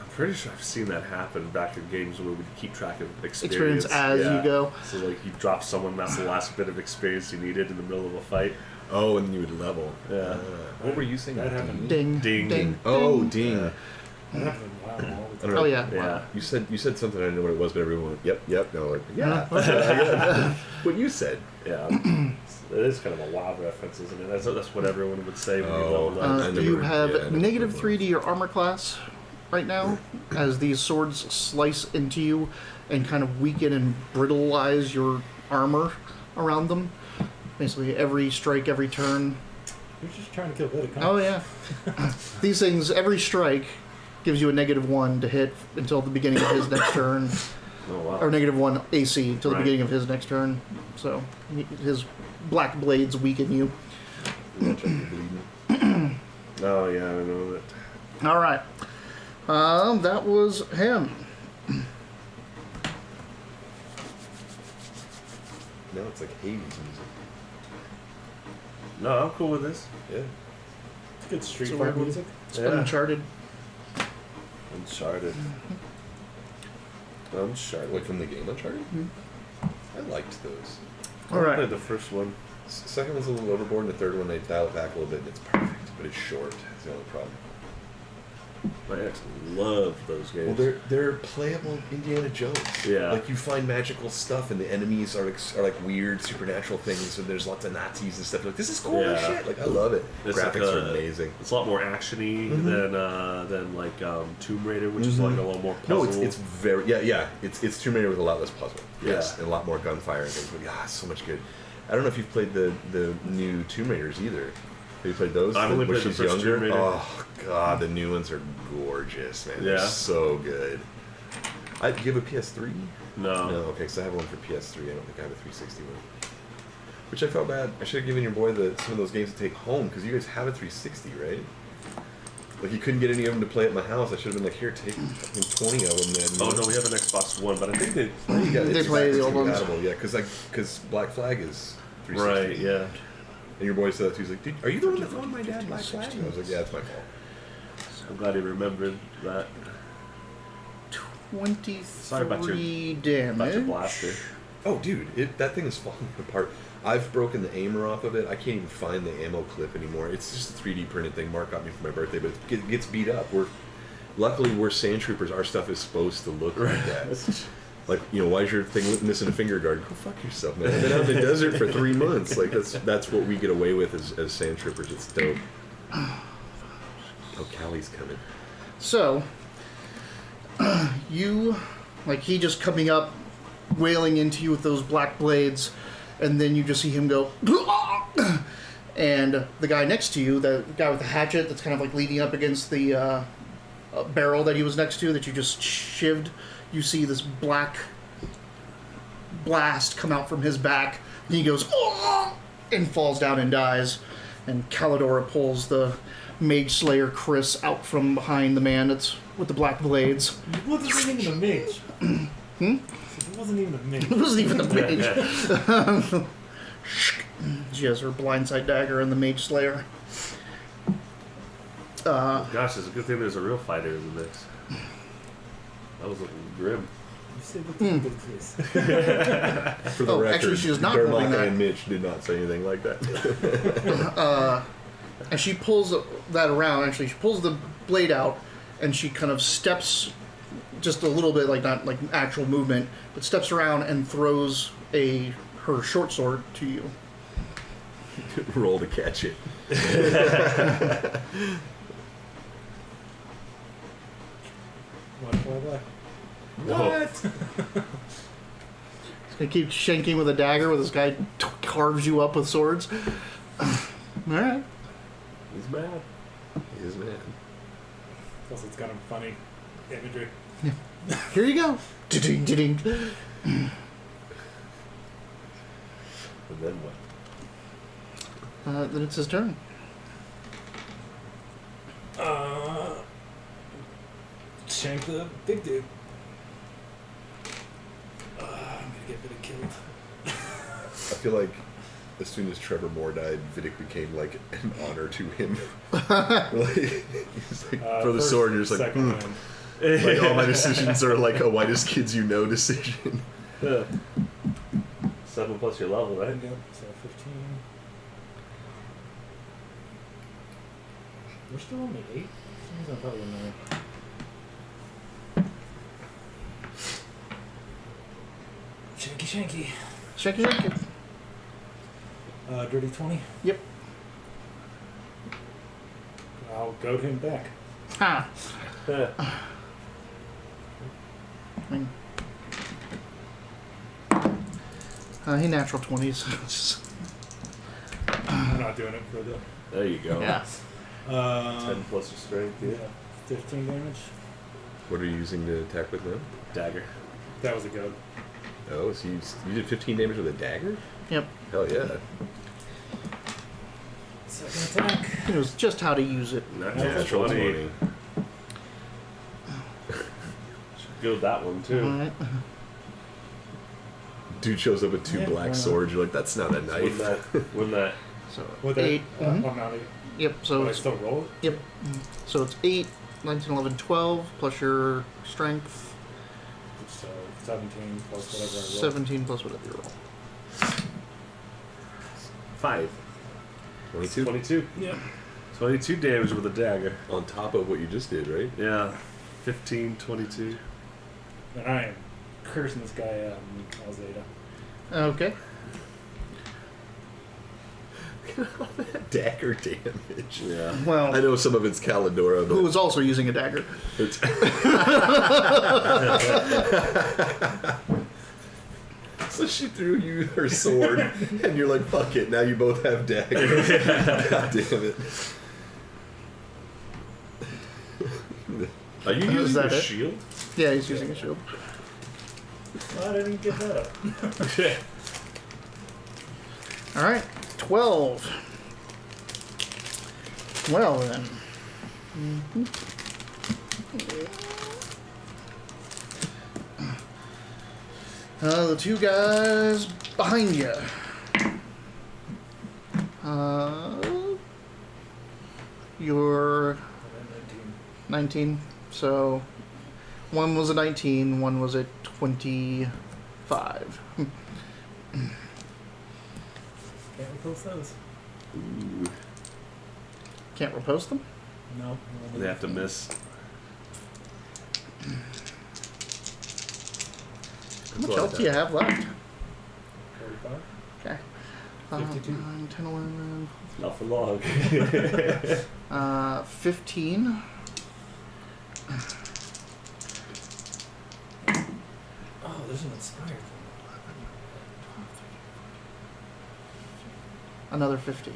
I'm pretty sure I've seen that happen back in games where we keep track of Experience as Yeah. you go. So like you drop someone, that's the last bit of experience you needed in the middle of a fight. Oh, and then you would level. Yeah. What were you saying? That happened. Ding. Ding. Ding. Oh, ding. ding. Yeah. That happened in WoW all the I time. don't know. Oh, yeah. Yeah. You said something. I didn't know what it was, but everyone went, yep. No, like, yeah. Uh-huh. What you said. Yeah. It is kind of a WoW reference, isn't it? That's what everyone would say when you Oh. leveled up. I never- You have yeah, I never negative remember. 3 to your armor class right now, as these swords slice into you and kind of weaken and brittleize your armor around them. Basically, every strike, every turn. You're just trying to kill Lytic, huh? Oh, yeah. These things, every strike gives you a -1 to hit until the beginning of his next turn, Oh wow. or -1 AC until the Right. beginning of his next turn. So his black blades weaken you. Oh yeah, I know that. All right. That was him. No, it's like Hades music. No, I'm cool with this. Yeah. It's good Street So Fighter we're- music. It's Yeah. Uncharted. Uncharted. Uncharted. Like from the game Uncharted? I liked those. All I right. played the first one. Second one's a little overboard, and the third one they dial it back a little bit, and it's perfect, but it's short. That's the only problem. My ex loved those games. Well, they're playable Indiana Jones. Yeah. Like you find magical stuff, and the enemies are like weird supernatural things, and there's lots of Nazis and stuff. Like this is cool as Yeah. shit. Like I love it. It's Graphics like are amazing. It's a lot more actiony than like Tomb Raider, which is Mhm. like a little more No, puzzle. it's very yeah. It's Tomb Raider with a lot less puzzle. Yes, Yeah. and a lot more gunfire and things. But yeah, it's so much good. I don't know if you've played the new Tomb Raiders either. Have you played those? I've only Where played the she's first younger? Tomb Raider. Oh god, the new ones are gorgeous, man. They're Yeah. so good. Do you have a PS3? no. No, okay, because I have one for PS3. I don't think I have a 360 one. Which I felt bad. I should have given your boy some of those games to take home, because you guys have a 360, right? Like, you couldn't get any of them to play at my house. I should have been like, here, take fucking 20 of them then. Oh no, we have an Xbox One, but I think they Yeah, They it's play the backwards old ones. compatible, yeah, because Black Flag is 360. right. Yeah. And your boy said that too. He's like, are you the one that loaned my dad Black Flag? I was like, yeah, it's my fault. I'm glad he remembered that. 23 About your damage. blaster. Oh, dude, that thing is falling apart. I've broken the aimer off of it. I can't even find the ammo clip anymore. It's just a 3D printed thing Mark got me for my birthday, but it gets beat up. Luckily, we're sand troopers. Our stuff is supposed to look like that. Like, why is your thing missing a finger guard? Go fuck yourself, man. I've been out in the desert for 3 months. Like, that's what we get away with as sand troopers. It's dope. Oh, Callie's coming. So, he just coming up, wailing into you with those black blades, and then you just see him go, and the guy next to you, the guy with the hatchet that's kind of like leaning up against the barrel that he was next to that you just shivved, you see this black blast come out from his back, and he goes, "Oh!" and falls down and dies. And Calidora pulls the Mage Slayer Chris out from behind the man that's with the black blades. It wasn't even a mage. It wasn't even a mage. It wasn't even the mage. She has her blindside dagger and the Mage Slayer. Gosh, it's a good thing there's a real fighter in the mix. That was looking grim. You said with the good face. For the record, actually, she was not holding Darmaka that. and Mitch did not say anything like that. And she pulls that around. Actually, she pulls the blade out, and she kind of steps just a little bit, like not like actual movement, but steps around and throws her short sword to you. Roll to catch it. What? He's gonna keep shanking with a dagger where this guy carves you up with swords. All right. He's mad. He is mad. Plus, it's kind of funny imagery. Here you go. Da-ding, da-ding. And then what? Then it's his turn. Shank the big dude. I'm gonna get Vidic killed. I feel like as soon as Trevor Moore died, Vidic became like an honor to him. Like, he's like, for the First, sword, you're just like, second one. like all my decisions are like a whitest kids you know decision. 7 plus your level, right? Yep, so 15. We're still only 8? For some reason I thought we were 9. Shanky. Shake it. Dirty 20. Yep. I'll goad him back. Ha. Yeah. He natural 20s. I'm not doing it for the... There you go. Yeah. 10 plus your strength, yeah. 15 damage. What are you using to attack with now? Dagger. That was a goad. Oh, so you did 15 damage with a dagger? Yep. Hell yeah. Second attack. He knows just how to use it. Natural 20. Should go with that one, too. All right. Dude shows up with two Yeah, black why not? swords. You're like, that's not a knife. Wouldn't that So With 8. that, I'm not... Yep. So Do I it's, still roll it? yep. So it's 8, 19, 11, 12 plus your strength. So 17 plus whatever I roll. 17 plus whatever you roll. 5? 22? 22. Yeah. 22 damage with a dagger. On top of what you just did, right? Yeah. 15, 22. And I am cursing this guy out in Alzada. Okay. Dagger damage. Yeah. Well, I know some of it's Calidora, who but was also using a dagger. it's so she threw you her sword, and you're like, fuck it, now you both have daggers. God damn it. Are you Is using that a it? shield? Yeah, he's using a shield. Well, I didn't get that up. All right, 12. Well then. The two guys behind you. You're 19. So one was a 19, one was a 25. Can't repost those. Ooh. Can't repost them? No. They have to miss. How much health do you have left? 45. Okay. 52. 9, 10, 11, Not for long. 15. Oh, there's an inspired Another 15.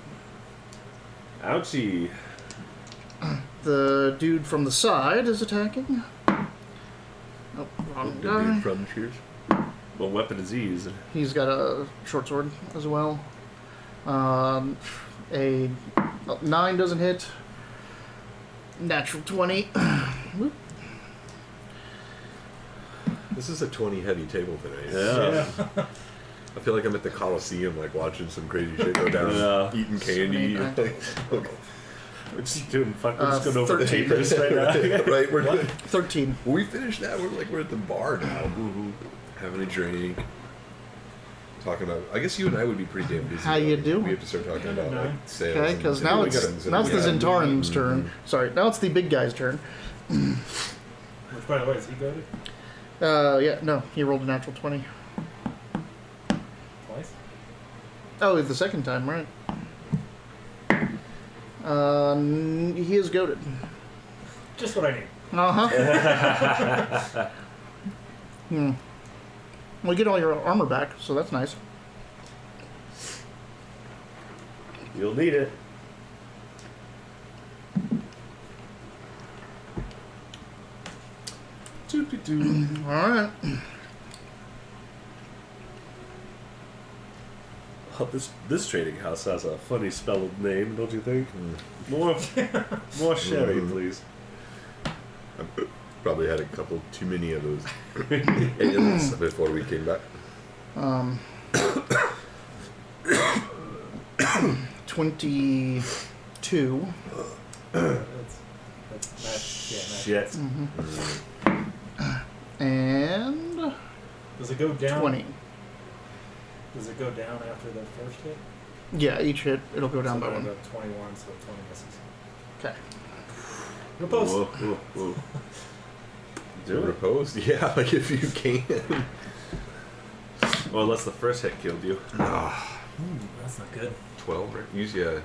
Ouchie. The dude from the side is attacking. Oh, wrong The guy. dude from Cheers. What weapon is he using? He's got a short sword as well. A 9 doesn't hit. Natural 20. Whoop. This is a 20 heavy table tonight. Yeah. I feel like I'm at the Coliseum, like watching some crazy shit go down, Yeah. eating candy. 7, 8, 9. Like, We're just doing fuck. We're just going over the 13. papers right now. right, we're good. 13. When we finish that, we're at the bar now, Mm-hmm. having a drink, talking about. I guess you and I would be pretty damn busy. How though. you doing? We have to start talking about like sales. Okay, and because now it's things and- the yeah. Zentaran's turn. Sorry, now it's the big guy's turn. Which, by the way, is he goaded? Yeah, no, he rolled a natural 20. Twice? Oh, the second time, right? He is goaded. Just what I need. Uh huh. Well, you get all your armor back, so that's nice. You'll need it. Doopy-doo. All right. Oh, this trading house has a funny spelled name, don't you think? More sherry, please. Probably had a couple too many of those aliens before we came back. 22. That's match. Yeah, match. Shit. And Does it go down? 20. Does it go down after the first hit? Yeah, each hit, it'll go down so by then 1. the 21, so 20 misses. Okay. Repose. Whoa, whoa, whoa. Do it. Repose? Yeah, like if you can. Well, unless the first hit killed you. That's not good. 12, right? Usually,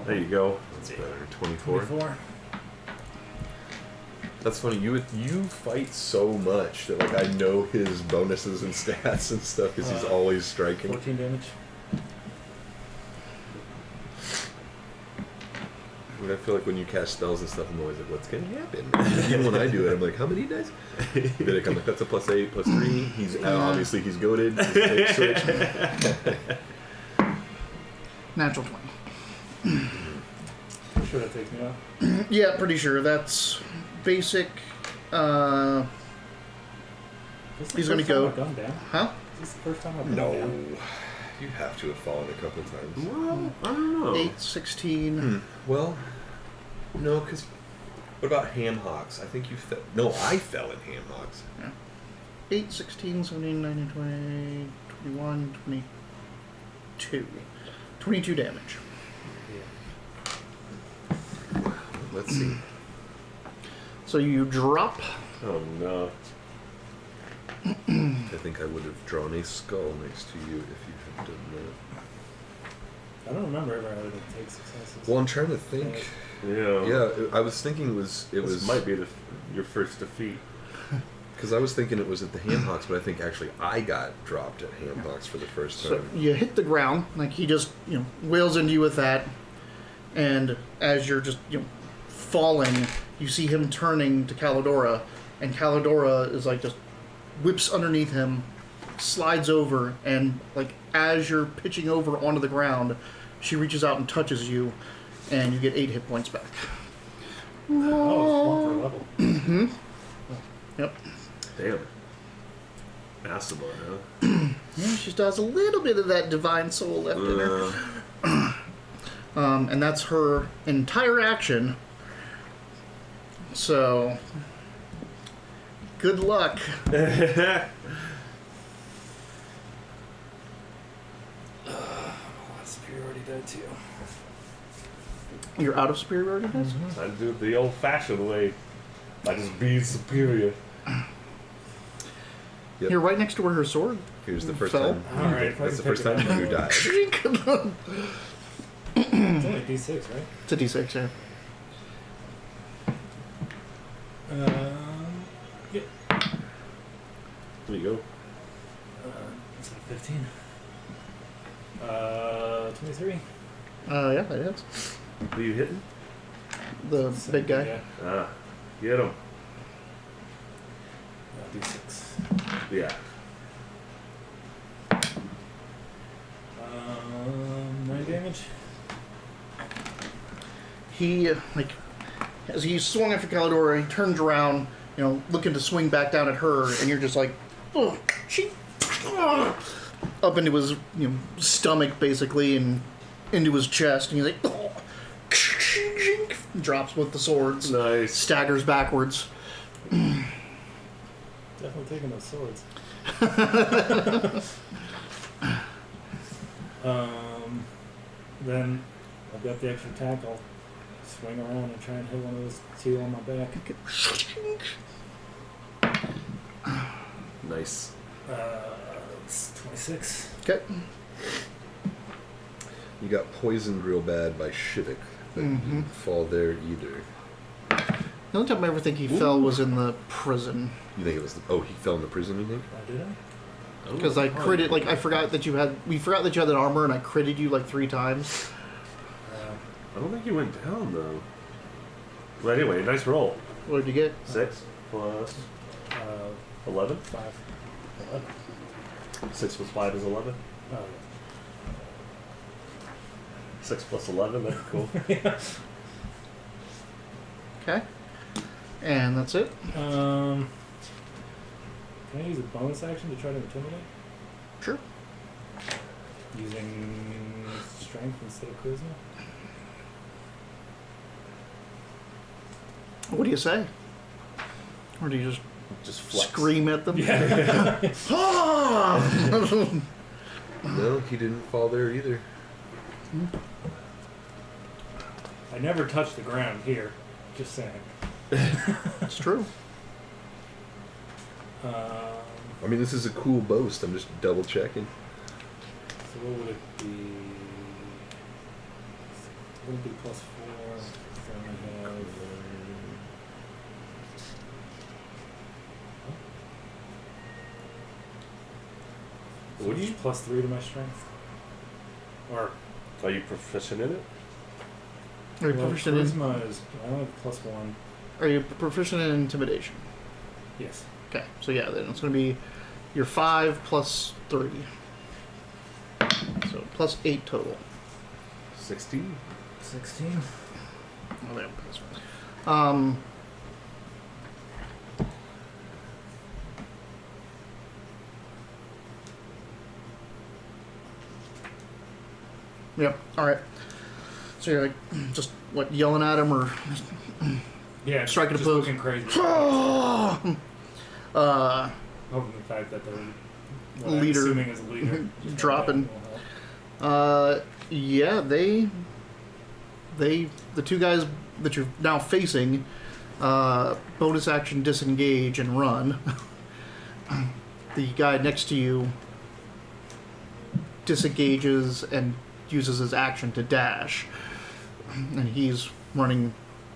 There you go. that's better. 24. 24. That's funny. You fight so much that like I know his bonuses and stats and stuff because he's always striking. 14 damage. I feel like when you cast spells and stuff, I'm always like, what's gonna happen? Even when I do it, I'm like, how many dice? Vivek, I'm like, that's a +8, +3. He's obviously he's goaded. He's a big switch. Natural 20. I'm sure that takes me out. Yeah, pretty sure. That's basic. He's gonna go. I've gone down. Huh? Is this the first time I've gone No, down? you have to have fallen a couple times. Well, I don't know. 8, 16. Well, no, because what about ham hocks? I think you fell. No, I fell in ham hocks. 8, 16, 17, 19, 20, 21, 22. 22 damage. Let's see. So you drop. Oh no. I think I would have drawn a skull next to you if you had done that. I don't remember ever having to take successes. Well, I'm trying to think. Yeah. Yeah, I was thinking it was This might be your first defeat. because I was thinking it was at the ham hocks, but I think actually I got dropped at ham hocks for the first So time. you hit the ground, like he just, wails into you with that, and as you're just, falling, you see him turning to Calidora, and Calidora is like just whips underneath him, slides over, and like as you're pitching over onto the ground, she reaches out and touches you, and you get 8 hit points back. Oh, it's 1 per level. Yep. Damn. Mastermind, huh? Yeah, she still has a little bit of that divine soul left in her. And that's her entire action. So, good luck. Superiority die too. You're out of superiority dice? I do it the old-fashioned way. I just be superior. Yep. You're right next to where her sword. Here's the first Fell. time. Alright, That's the first time you died. It's only D6, right? It's a d6, yeah. Yeah. There you go. Is that 15? 23. Yeah, it is. Who are you hitting? The big guy. Yeah. Get him. D6. Yeah. 9 damage. He, as he swung after Calidora, he turns around, looking to swing back down at her, and you're just like, oh, up into his, stomach, basically, and into his chest, and he's like, oh, drops with the swords. Nice. Staggers backwards. Definitely taking those swords. Then I've got the extra attack. I'll swing around and try and hit one of those two on my back. Nice. It's 26. Okay. You got poisoned real bad by Shivik, but you didn't fall there either. The only time I ever think he fell was in the prison. You think it was he fell in the prison, you think? Did I? Because I critted, I forgot that you had an armor, and I critted you 3 times. I don't think you went down, though. Well, anyway, nice roll. What did you get? 6 plus 11? 5. 11. 6 plus 5 is 11. Oh, 6 plus 11, that's cool. yeah. Okay. And that's it? Can I use a bonus action to try to intimidate? Sure. Using strength instead of charisma? What do you say? Or do you Just flex. scream at them? Yeah. Ah! No, he didn't fall there either. I never touched the ground here. Just saying. It's true. I mean, this is a cool boast. I'm just double checking. So what would it be? It would be +4. So I have... Would you? +3 to my strength? Or... Are you proficient in it? Are you proficient in? charisma is... I only have +1. Are you proficient in intimidation? Yes. Okay, so yeah, then it's going to be your 5 plus 3. So plus 8 total. 16? 16. Oh, there it goes. Yep. All right. So you're just yelling at him or Yeah, striking a just pose. looking crazy. Hoping Hoping the fact that the leader I'm assuming is a leader dropping. Yeah, the 2 guys that you're now facing, bonus action disengage and run. The guy next to you disengages and uses his action to dash, and he's running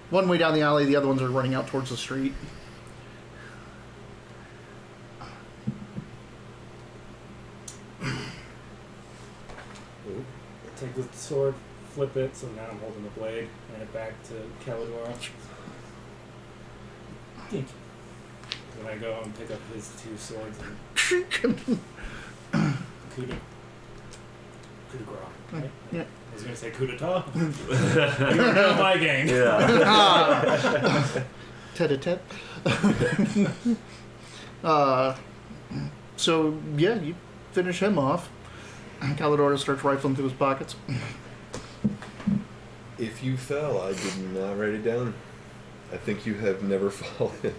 one way down the alley. The other ones are running out towards the street. Take the sword, flip it, so now I'm holding the blade, and it back to Calidora. Thank you. Then I go and pick up his 2 swords and coup de grace, right? Yeah. I was going to say coup d'etat. You know my game. Yeah. Tete-a-tete. So, yeah, you finish him off. Calidora starts rifling through his pockets. If you fell, I did not write it down. I think you have never fallen.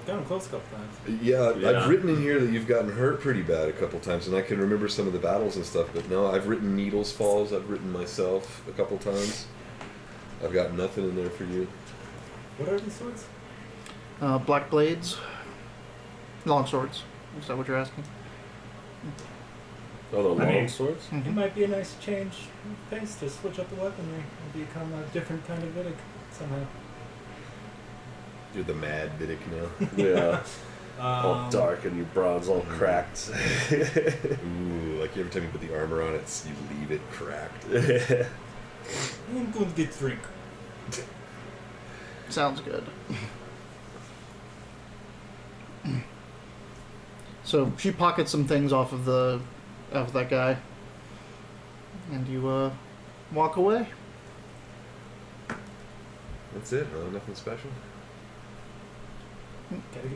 Got him close a couple times. Yeah, Yeah. I've written in here that you've gotten hurt pretty bad a couple times, and I can remember some of the battles and stuff, but no, I've written Needles Falls, I've written myself a couple times. I've got nothing in there for you. What are these swords? Black blades. Long swords. Is that what you're asking? Oh, the long I mean- swords? Mm-hmm. It might be a nice change of pace to switch up the weaponry and become a different kind of Vidic somehow. You're the mad Vidic now. Yeah. All dark and your bronze all cracked. Ooh, like like every time you put the armor on it, you leave it cracked. I'm going to get drink. Sounds good. So she pockets some things off of that guy, and you walk away. That's it, huh? Nothing special. Get a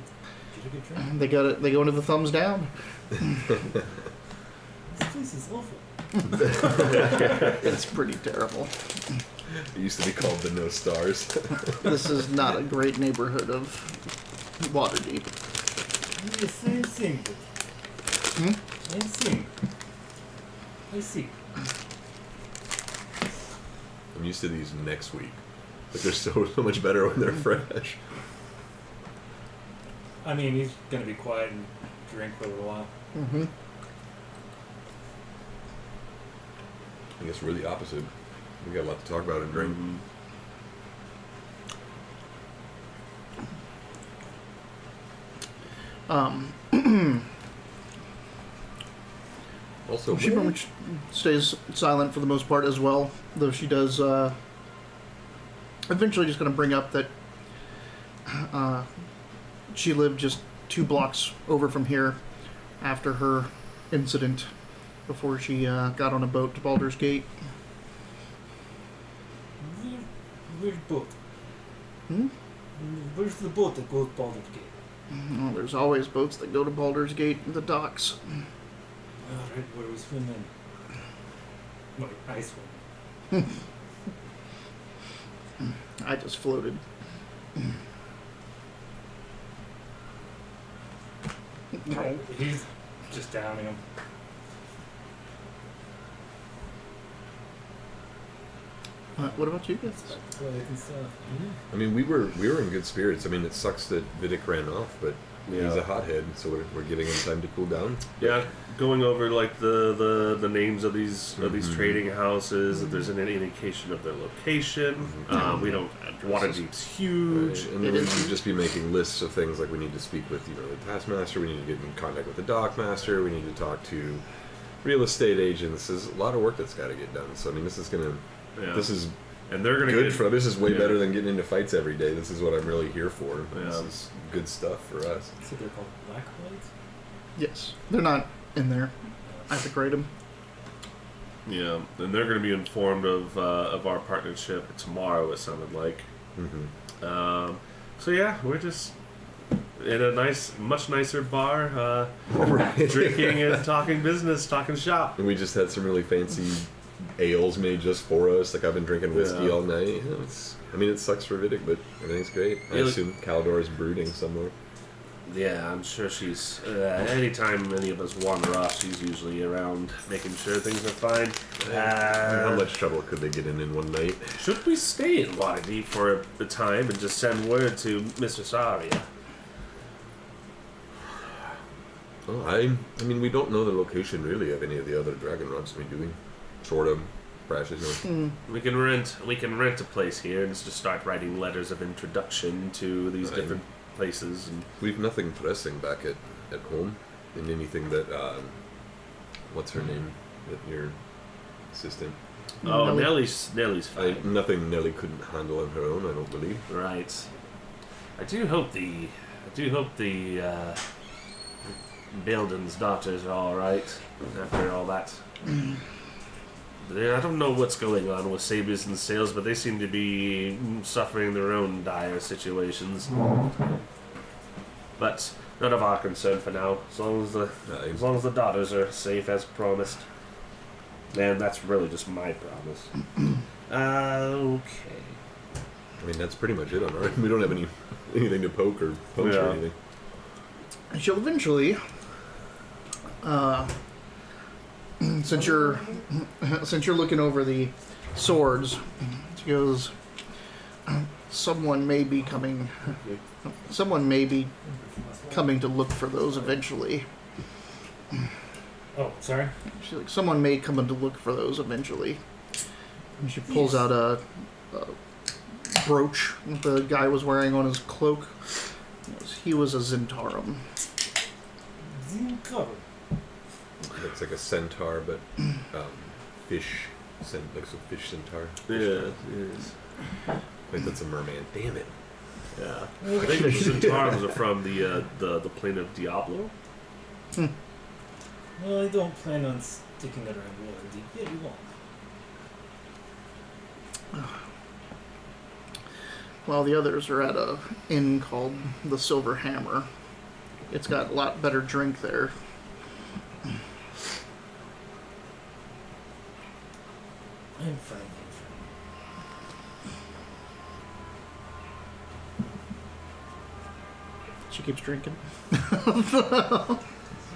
good drink. They got it. They go into the thumbs down. This place is awful. It's pretty terrible. It used to be called the No Stars. This is not a great neighborhood of Waterdeep. Yes, I see. I see. I see. I'm used to these next week, but they're so much better when they're fresh. I mean, he's gonna be quiet and drink for a little while. Mm-hmm. I guess we're the opposite. We got a lot to talk about and drink. Mm-hmm. Also, She pretty much stays silent for the most part as well, though she does eventually just going to bring up that she lived just 2 blocks over from here after her incident before she got on a boat to Baldur's Gate. Where's the boat? Hmm? Where's the boat that goes to Baldur's Gate? Well, there's always boats that go to Baldur's Gate in the docks. Alright, where we swim in? Well, I swim. I just floated. He's just downing him. What about you guys? I mean, we were in good spirits. I mean, it sucks that Vidic ran off, but he's a hothead, so we're giving him time to cool down. Yeah, going over like the names of these trading houses. If there's any indication of their location, we don't. Waterdeep's huge. Right. And then we'd just be making lists of things like we need to speak with the taskmaster. We need to get in contact with the dockmaster. We need to talk to real estate agents. There's a lot of work that's got to get done. So I mean, this is gonna. Yeah. This is and they're gonna good get, for. This is way better than getting into fights every day. This is what I'm really here for. Yeah. This is good stuff for us. So they're called black blades? Yes. They're not in there. I have to grade them. Yeah, and they're going to be informed of our partnership tomorrow. It sounded like. Mm-hmm. So yeah, we're just in a much nicer bar, Right. drinking and talking business, talking shop. And we just had some really fancy ales made just for us. Like I've been drinking whiskey all night. You know, it sucks for Vidic, but everything's great. I assume Caldor is brooding somewhere. Yeah, I'm sure she's. Anytime any of us wander off, she's usually around making sure things are fine. How much trouble could they get in one night? Should we stay in Waterdeep for a time and just send word to Mr. Saria? Oh, I mean, we don't know the location really of any of the other dragon rods. I mean, do we? Sort of. Precious. We can rent a place here and just start writing letters of introduction to these different places. And We've nothing pressing back at home, and anything that what's her name? That your assistant. oh, Nelly. Nelly's fine. Nothing Nelly couldn't handle on her own. I don't believe. Right. I do hope the Belden's daughters are all right after all that. I don't know what's going on with Sabers and Sales, but they seem to be suffering their own dire situations. But none of our concern for now, as long as the daughters are safe as promised. And that's really just my promise. Okay. I mean, that's pretty much it on our end. We don't have anything to poke or punch or anything. She'll eventually, since you're looking over the swords, she goes, someone may be coming to look for those eventually. Oh, sorry? She's like, someone may come in to look for those eventually. And she pulls out a brooch that the guy was wearing on his cloak. He was a Zentarum. Zincover. Looks like a centaur, but fish. Like a fish centaur. Yeah, it is. Wait, that's a merman. Damn it. Yeah. I think the centaurs are from the plane of Diablo. Well, I don't plan on sticking around water deep very long. While the others are at a inn called the Silver Hammer. It's got a lot better drink there. I'm fine. She keeps drinking. Not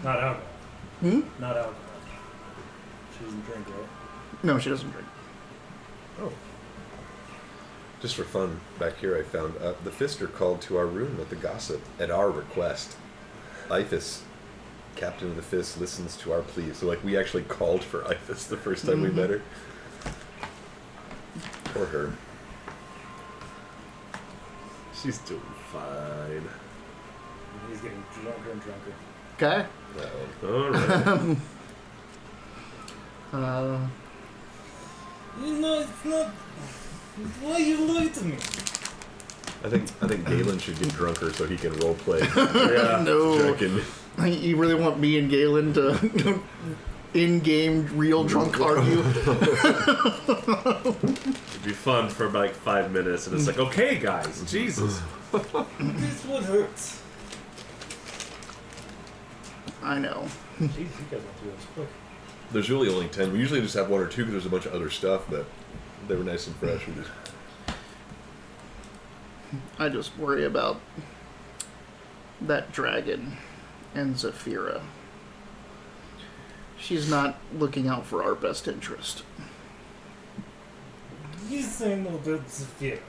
alcohol. Not alcohol. She doesn't drink, right? No, she doesn't drink. Oh. Just for fun, back here I found the Fister called to our room with the gossip at our request. Ifis, captain of the Fist, listens to our pleas. So, like, we actually called for Ifis the first time we met her. Or her. She's doing fine. He's getting drunker and drunker. Okay. Alright. You know, it's not... Why you lie to me? I think Galen should get drunker so he can roleplay. Yeah. No. Drinking. You really want me and Galen to in-game real drunk argue? It'd be fun for like 5 minutes, and it's like, okay, guys, Jesus. This what hurts. I know. Jeez, you guys went through this quick. There's really only 10. We usually just have 1 or 2 because there's a bunch of other stuff, but they were nice and fresh. We just... I just worry about that dragon and Zafira. She's not looking out for our best interest. You say no, that's fear.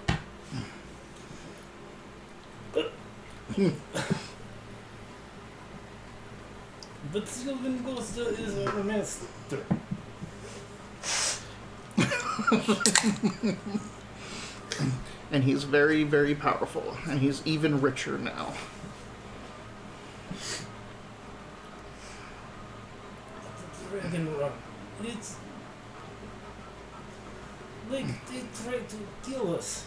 But Sylvan Ghost is a master. And he's very, very powerful. And he's even richer now. The dragon run. It's like they tried to kill us.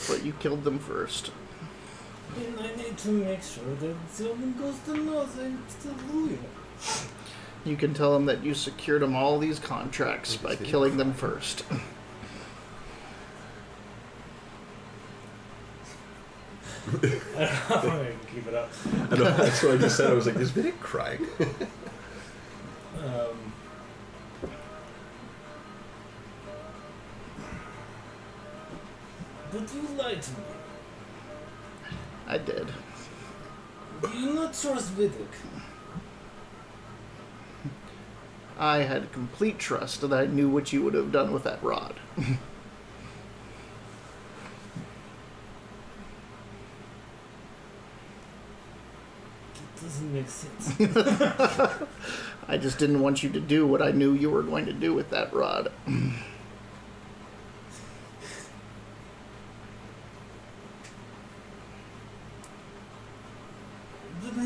But you killed them first. And I need to make sure that Sylvan Ghost knows I'm still loyal. You can tell them that you secured them all these contracts by killing them first. I don't know if I can keep it up. I know, that's what I just said. I was like, is Vidic crying? But you lied to me. I did. Do you not trust Vidic? I had complete trust that I knew what you would have done with that rod. It doesn't make sense. I just didn't want you to do what I knew you were going to do with that rod. Then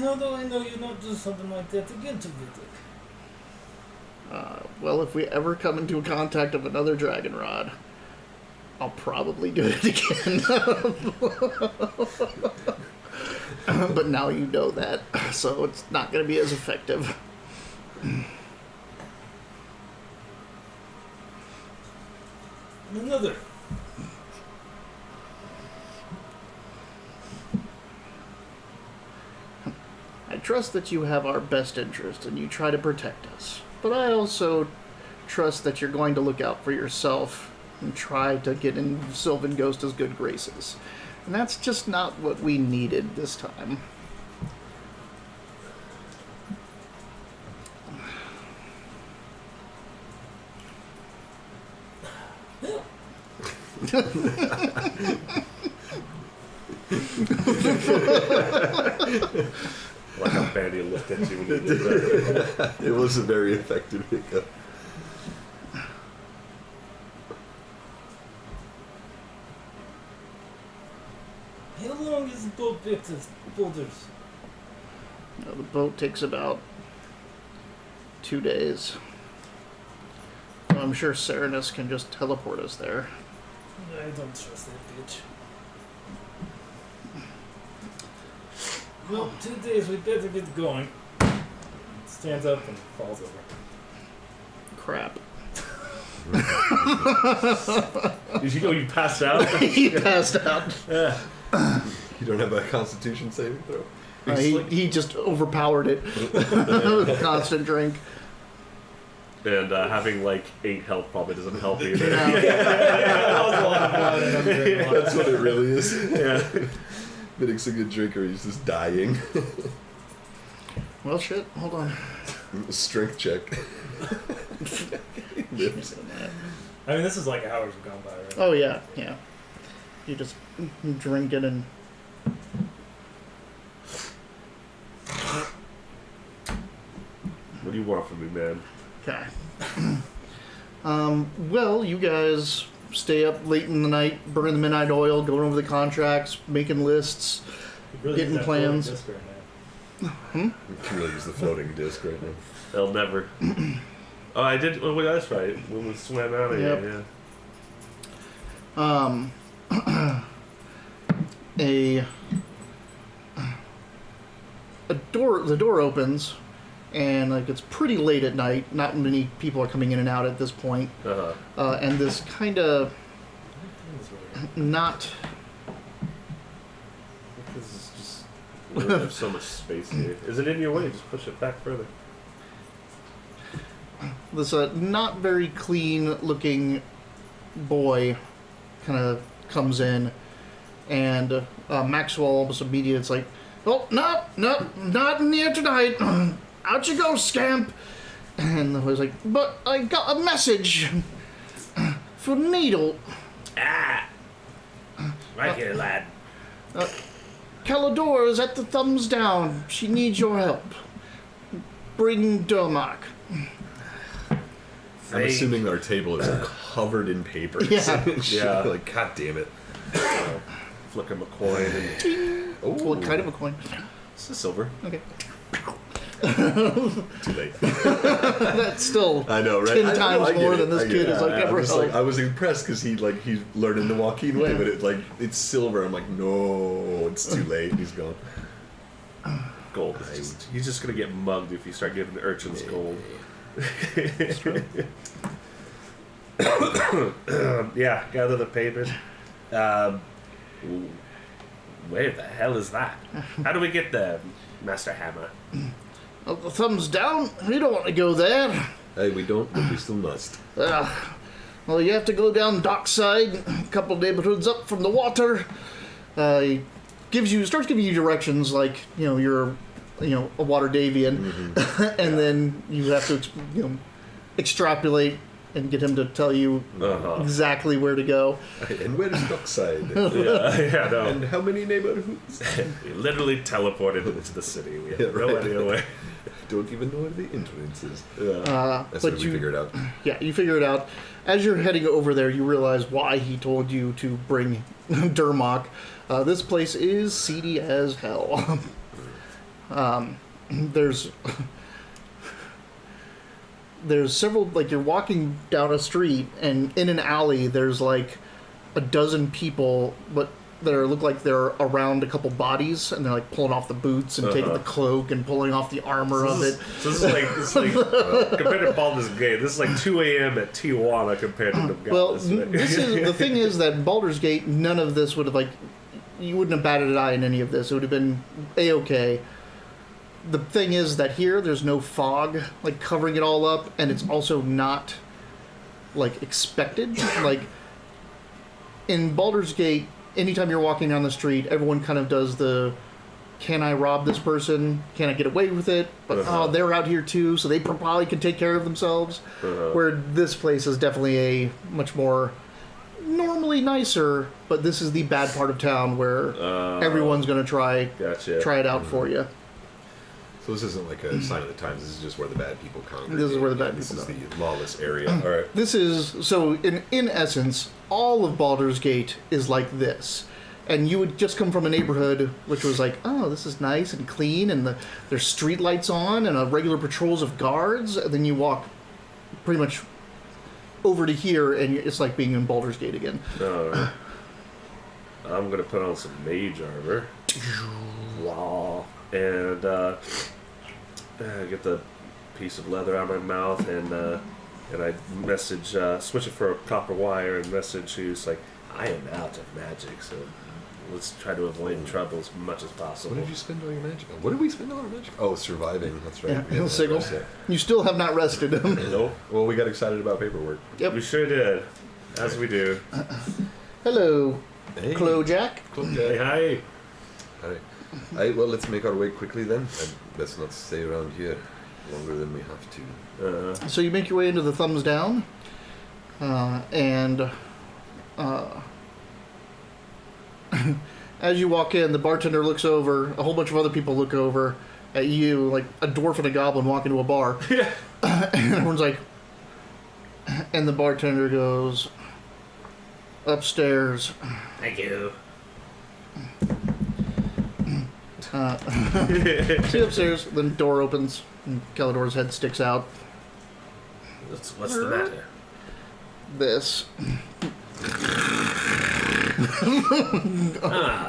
how do I know you not do something like that again to Vidic? Well, if we ever come into contact of another dragon rod, I'll probably do it again. But now you know that, so it's not going to be as effective. Another. I trust that you have our best interest and you try to protect us. But I also trust that you're going to look out for yourself and try to get in Sylvan Ghost's good graces. And that's just not what we needed this time. Like how Bandy looked at you when you did that. It was a very effective hiccup. How long is the boat back to Boulders? The boat takes about 2 days. So I'm sure Serenus can just teleport us there. I don't trust that bitch. Well, 2 days, we better get going. Stands up and falls over. Crap. Did you know you passed out? He passed out. Yeah. You don't have a Constitution saving throw? He just overpowered it with constant drink. And having like 8 health probably doesn't help either. That was a lot of blood and I'm drinking a lot. That's what it really is. Yeah. Middic's a good drinker, he's just dying. Well, shit. Hold on. Strength check. Lives. I mean, this is like hours have gone by, right? Oh, yeah. Yeah. You just drink it and... What do you want from me, man? Okay. Well, you guys stay up late in the night, burning the midnight oil, going over the contracts, making lists, Really getting use that floating plans. disc right now. You can really use the floating disc right now. They'll never. Oh, I did. Oh, that's right. When we swam out of Yep. here, The door opens, and like it's pretty late at night. Not many people are coming in and out at this point. yeah. Uh-huh. And this kind of not. This is just. We don't have so much space here. Is it in your way? Just push it back further. This not very clean looking boy kind of comes in, and Maxwell almost immediately it's like, oh, no, not in here tonight. Out you go, scamp. And the boy's like, but I got a message for Needle. Ah! Right here, lad. Calador is at the thumbs down. She needs your help. Bring Dermark. I'm assuming our table is covered in papers. Yeah. Yeah. Like, god damn it. Flick him a coin and. Oh, What kind of a coin? It's a silver. Okay. too late. That's still I know, right? 10 I know, times I get more it, than this I get kid it. has like ever held. I was impressed because he's learning the Joaquin way, but it's silver. I'm like, no, it's too late. He's gone. Gold. He's just gonna get mugged if you start giving the urchins gold. Yeah, gather the papers. Where the hell is that? How do we get there, Master Hammer? Oh, the thumbs down? We don't want to go there. Hey, we don't, but we still must. Well, you have to go down dockside, a couple neighborhoods up from the water. He starts giving you directions like, you're, a water Davian. And then you have to, extrapolate and get him to tell you exactly where to go. And where is Dockside? Yeah, no. And how many neighborhoods? We literally teleported into the city. We have no idea where. Don't even know where the entrance is. That's But what we figured out. Yeah, you figure it out. As you're heading over there, you realize why he told you to bring Dermok. This place is seedy as hell. There's several, like, you're walking down a street, and in an alley, there's like a dozen people, but look like they're around a couple bodies, and they're like pulling off the boots and taking the cloak and pulling off the armor of it. So this is like compared to Baldur's Gate, this is like 2 a.m. at Tijuana compared to Nogales. Well, the thing is that Baldur's Gate, none of this would have you wouldn't have batted an eye in any of this. It would have been A-okay. The thing is that here, there's no fog, like, covering it all up, and it's also not, like, expected. Like, in Baldur's Gate, anytime you're walking down the street, everyone kind of does the, can I rob this person? Can I get away with it? But, they're out here too, so they probably can take care of themselves. Where this place is definitely a much more normally nicer, but this is the bad part of town where everyone's going to try it out for you. So this isn't like a sign of the times. This is just where the bad people congregate. This is where the bad This people is the lawless area. All right. This is, so in essence, all of Baldur's Gate is like this. and you would just come from a neighborhood which was like, oh, this is nice and clean, and there's street lights on and a regular patrols of guards, and then you walk pretty much over to here, and it's like being in Baldur's Gate again. I'm gonna put on some mage armor. Wow. And get the piece of leather out of my mouth, and I message, switch it for a copper wire, and message who's like, I am out of magic, so let's try to avoid trouble as much as possible. What did you spend all your magic on? What did we spend all our magic on? Oh, surviving. That's right. Yeah, Sigil. You still have not rested him. Nope. Well, we got excited about paperwork. Yep. We sure did. As we do. Hello, Hey. Clojack. Hey, hi. Alright, well, let's make our way quickly then. And let's not stay around here longer than we have to. So you make your way into the Thumbs Down, and as you walk in, the bartender looks over, a whole bunch of other people look over at you, like a dwarf and a goblin walk into a bar. Yeah. And everyone's like, and the bartender goes, upstairs. Thank you. See upstairs, then the door opens, and Calador's head sticks out. What's the matter? This.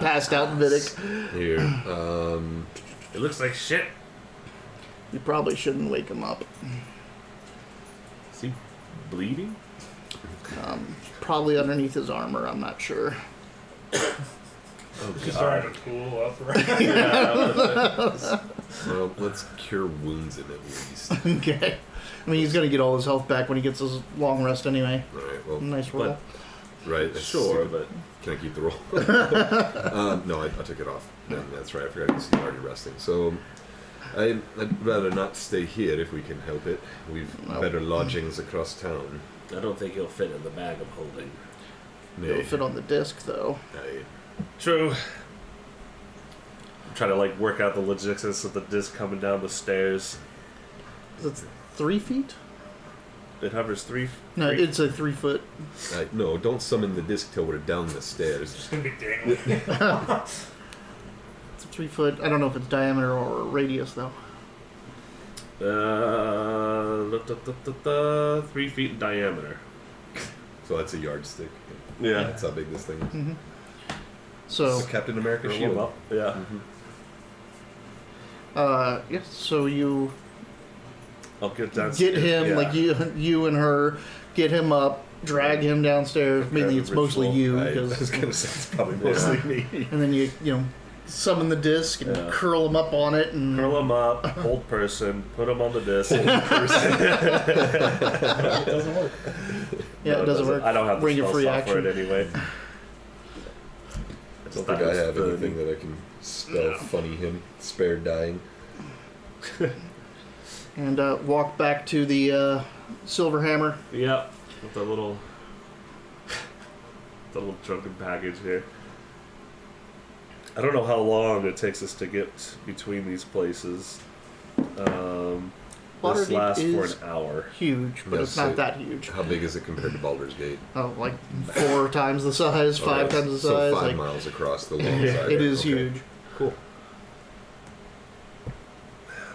Passed out Vidic. Here. It looks like shit. You probably shouldn't wake him up. Is he bleeding? Probably underneath his armor, I'm not sure. Oh, Just God. trying to cool up, right? Well, let's cure wounds in at least. Okay. I mean, he's gonna get all his health back when he gets his long rest anyway. Alright, well, Nice roll. right. that's Sure, stupid. but Can I keep the roll? No, I took it off. Yeah, that's right. I forgot he's already resting. So, I'd rather not stay here if we can help it. We've better lodgings across town. I don't think he'll fit in the bag of holding. It'll fit on the disc, though. Aye. True. I'm trying to like work out the logistics of the disc coming down the stairs. Is it 3 feet? It hovers three. No, it's a 3 foot. No, don't summon the disc till we're down the stairs. It's gonna be dangling. It's a 3 foot. I don't know if it's diameter or radius, though. 3 feet in diameter. So that's a yardstick. Yeah. That's how big this thing is. So, It's Captain America Roll shield. him up. Yeah. yeah, so you I'll get down. get him, Yeah. like you and her, get him up, drag him downstairs. Mainly it's mostly you, I was because, gonna say it's probably mostly me. and then you summon the disc and Yeah. curl him up on it, and Curl him up, hold person, put him on the disc. It doesn't work. yeah, No, it doesn't work. I don't have the Ring of spell free slot for action. it anyway. I don't think I have anything that I can spell funny him. Spare dying. And walk back to the Silver Hammer. Yep, with the little drunken package here. I don't know how long it takes us to get between these places. This Waterdeep lasts for is an hour. huge, but Yeah, it's not so that huge. How big is it compared to Baldur's Gate? Oh, like 4 times the size, 5 Okay, times the so size. 5 Like, miles across the long Yeah, side. it is Okay. huge. Cool.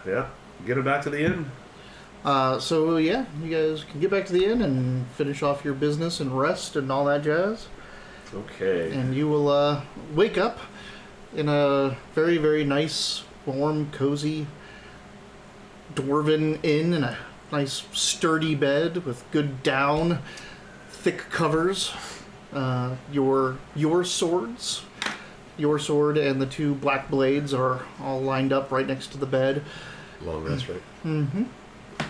Yeah, get it back to the inn. So yeah, you guys can get back to the inn and finish off your business and rest and all that jazz. Okay. And you will wake up in a very, very nice, warm, cozy dwarven inn in a nice, sturdy bed with good down, thick covers. Your swords, your sword and the 2 black blades are all lined up right next to the bed. Long rest, right? Mm-hmm.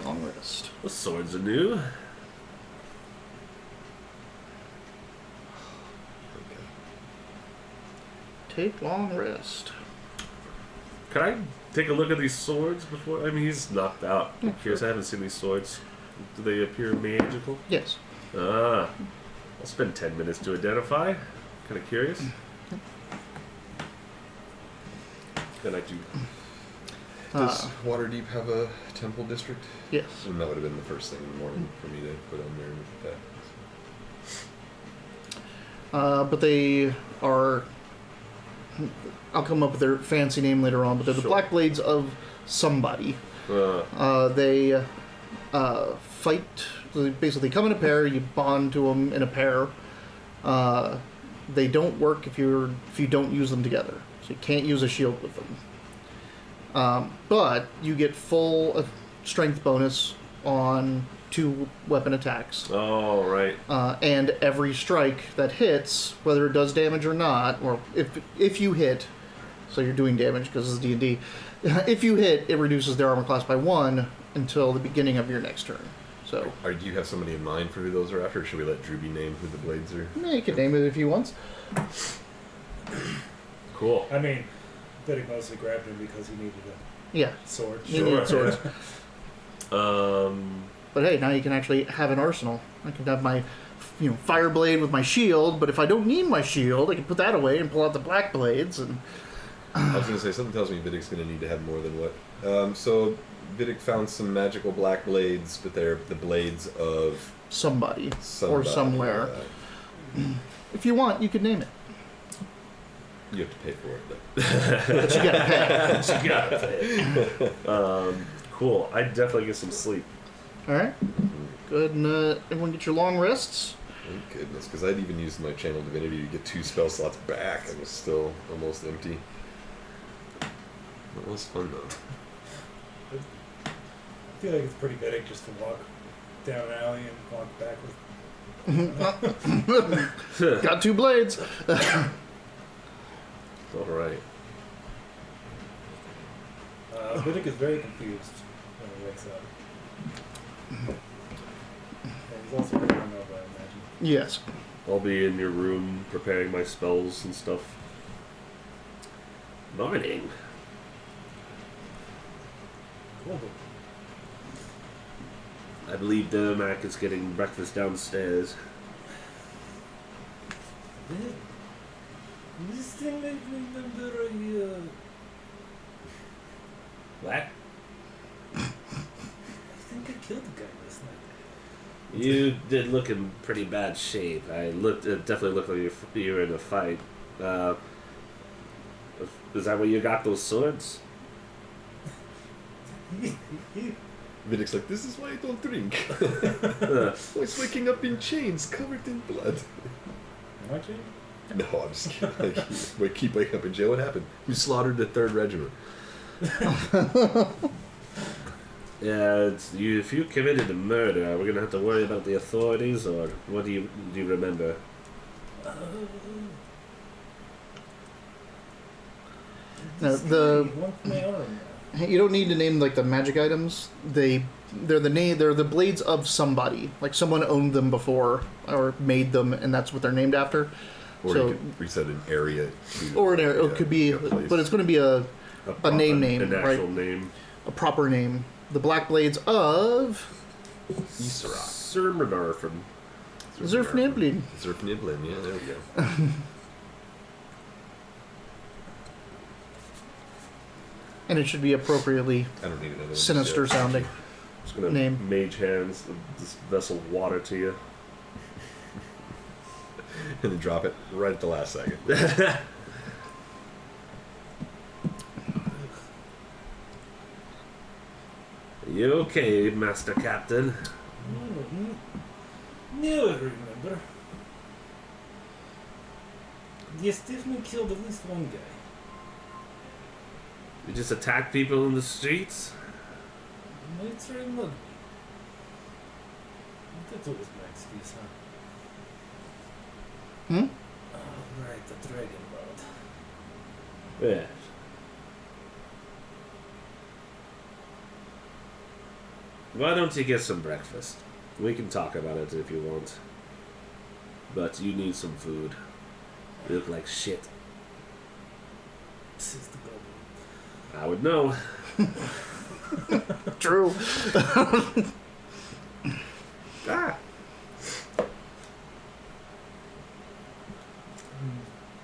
Long rest. The swords are new. Okay. Take long rest. Can I take a look at these swords before? I mean, he's knocked out. I'm curious. I haven't seen these swords. Do they appear magical? Yes. I'll spend 10 minutes to identify. Kind of curious. Then I do. Does Waterdeep have a temple district? Yes. And that would have been the first thing in the morning for me to put on there with that. But they are I'll come up with their fancy name later on, but they're the Sure. Black Blades of somebody. They fight. They basically come in a pair. You bond to them in a pair. They don't work if you don't use them together. So you can't use a shield with them. But you get full strength bonus on 2 weapon attacks. Oh, right. And every strike that hits, whether it does damage or not, or if you hit, so you're doing damage because it's D&D, if you hit, it reduces their armor class by 1 until the beginning of your next turn. So, Do you have somebody in mind for who those are after, or should we let Drewby name who the blades are? yeah, you can name it if he wants. Cool. I mean, Vidic mostly grabbed him because he needed Yeah, a sword. you need swords. Um, But hey, now you can actually have an arsenal. I can have my, fire blade with my shield. But if I don't need my shield, I can put that away and pull out the black blades. And I was going to say, something tells me Vidic's going to need to have more than what. So Vidic found some magical black blades, but they're the blades of somebody or somebody. somewhere. If you want, you can name it. You have to pay for it, though. But you gotta pay. cool. I definitely get some sleep. All right. Good. And everyone get your long rests. Thank goodness, because I'd even used my Channel Divinity to get 2 spell slots back and was still almost empty. That was fun, though. I feel like it's pretty Vidic just to walk down an alley and walk back with. Got 2 blades. All right. Vidic is very confused when he wakes up. And he's also pretty hungover, I imagine. Yes. I'll be in your room preparing my spells and stuff. Morning. Cool. I believe Dermac is getting breakfast downstairs. This thing makes me remember What? I think I killed the guy last night. You did look in pretty bad shape. It definitely looked like you were in a fight. Is that where you got those swords? Vidic's like, this is why I don't drink. Always waking up in chains covered in blood. Am I cheating? No, I'm just kidding. We keep waking up in jail. What happened? We slaughtered the 3rd Regiment. Yeah, if you committed a murder, we're gonna have to worry about the authorities, or what do you remember? You don't need to name like the magic items. They're the blades of somebody. Like someone owned them before or made them, and that's what they're named after. Or So- you could reset an area to... Or an area. It could be, a place. but it's going to be a name, an right? actual name. A proper name. The Black Blades of Isra. Serminar from. Zerfniblin. Zerfniblin, yeah, there we go. And it should be appropriately I don't need another one. sinister Yeah. sounding. Just gonna Name. mage hands this vessel of water to you. And then drop it right at the last second. You okay, Master Captain? No, I remember. Yes, definitely killed at least one guy. You just attack people in the streets? It's very muddy. That's always my excuse, huh? Hmm? Oh, right, the dragon world. Yes. Why don't you get some breakfast? We can talk about it if you want. But you need some food. You look like shit. This is the goal. I would know. True. Ah.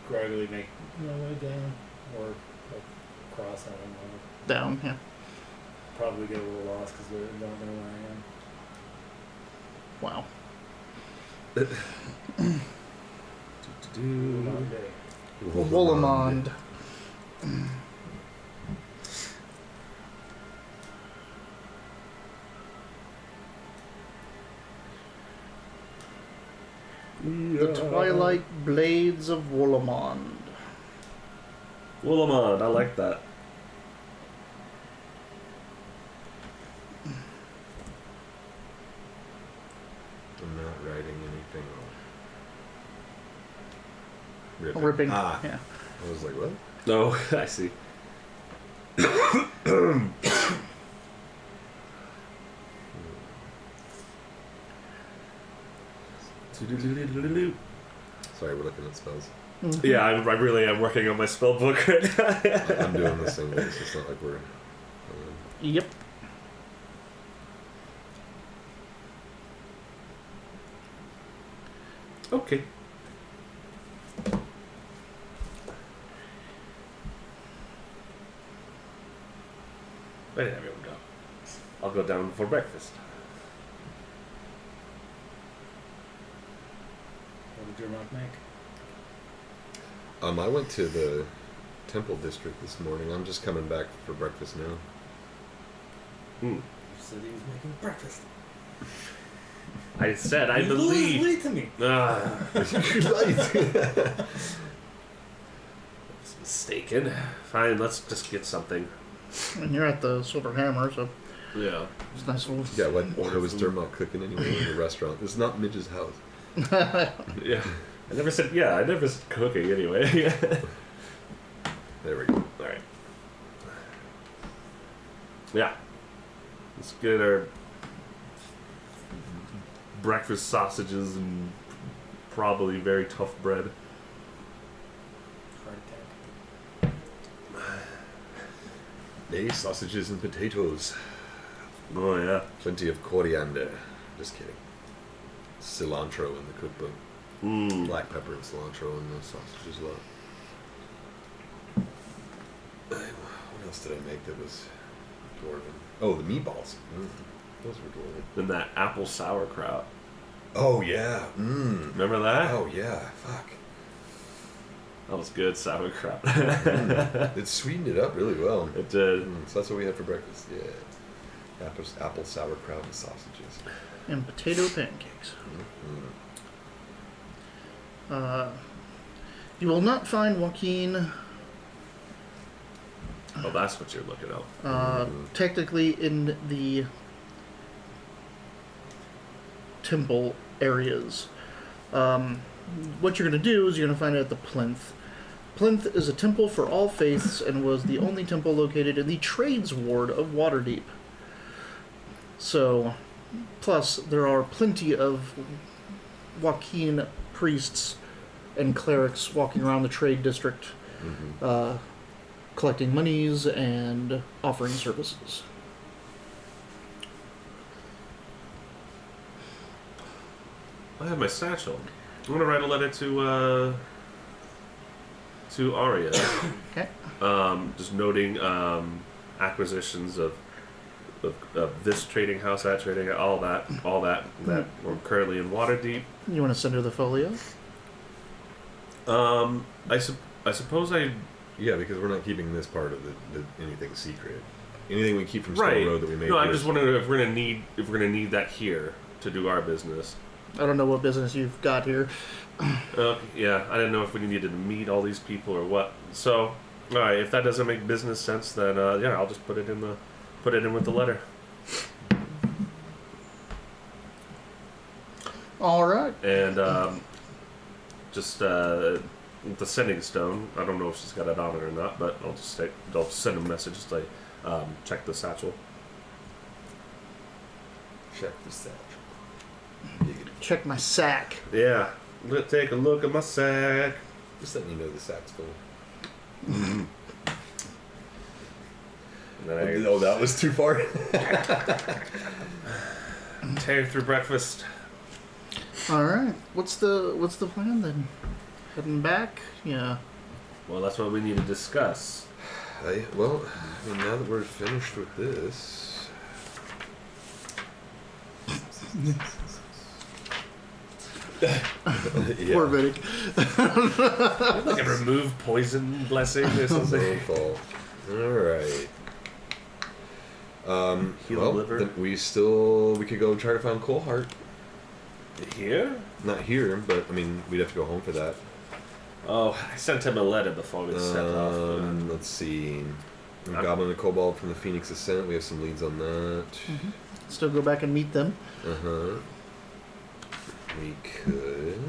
Gradually make my way down, or like cross, I don't know. Down, yeah. Probably get a little lost because they don't know where I am. Wow. Long day. Woolamond. The Twilight Blades of Woolamond. Woolamond, I like that. I'm not writing anything off. Ripping. Ah. Yeah. I was like, what? No, I see. Sorry, we're looking at spells. Yeah, I really am working on my spell book right now. I'm doing the same thing. It's not like we're. Yep. Okay. Where did everyone go? I'll go down for breakfast. What did your mom make? I went to the Temple District this morning. I'm just coming back for breakfast now. Hmm. You said he was making breakfast. I said I You believe. lose to me. Ah, You're right. I was mistaken. Fine, let's just get something. And you're at the Silver Hammer, so Yeah. it's a nice little. Yeah, what was Dermot cooking anyway in the restaurant? It's not Midge's house. Yeah. I never said cooking anyway. There we go. Alright. Yeah. Let's get our breakfast sausages and probably very tough bread. Heart attack. Hey, sausages and potatoes. Oh yeah. Plenty of coriander. Just kidding. Cilantro in the cookbook. Mm. Black pepper and cilantro in the sausages a lot. What else did I make that was dwarven? Oh, the meatballs. Those were dwarven. Then that apple sauerkraut. Oh, yeah. Remember that? Oh, yeah. Fuck. That was good sauerkraut. It sweetened it up really well. It did. So that's what we had for breakfast. Yeah. Apple sauerkraut and sausages. And potato pancakes. You will not find Joaquin Oh, that's what you're looking at. technically in the temple areas. What you're going to do is you're going to find it at the Plinth. Plinth is a temple for all faiths and was the only temple located in the Trades Ward of Waterdeep. So, plus there are plenty of Joaquin priests and clerics walking around the trade district, collecting monies and offering services. I have my satchel. I'm gonna write a letter to Arya. Okay. Just noting acquisitions of this trading house, that trading, all that we're currently in Waterdeep. You want to send her the folio? I suppose I. Yeah, because we're not keeping this part of the anything secret. Anything we keep from Stone Right. Road that we made. No, I'm here just wondering if we're gonna need that here to do our business. I don't know what business you've got here. Yeah, I didn't know if we needed to meet all these people or what. So, all right, if that doesn't make business sense, then yeah, I'll just put it in with the letter. All right. And just the sending stone. I don't know if she's got it on it or not, but I'll send a message to say, check the satchel. Check the satchel. Check my sack. Yeah, let's take a look at my sack. Just letting you know the sack's full. And then Oh, that was too far. I tear through breakfast. All right. What's the plan then? Heading back? Yeah. Well, that's what we need to discuss. Well, I mean, now that we're finished with this. Yeah. Poor Vidic. Like a remove poison blessing or something. Fall. Alright. Heal liver. Then we could go try to find Coalheart. Here? Not here, but I mean, we'd have to go home for that. Oh, I sent him a letter before we set off. Let's see. Goblin and Kobold from the Phoenix Ascent. We have some leads on that. Still go back and meet them. We could.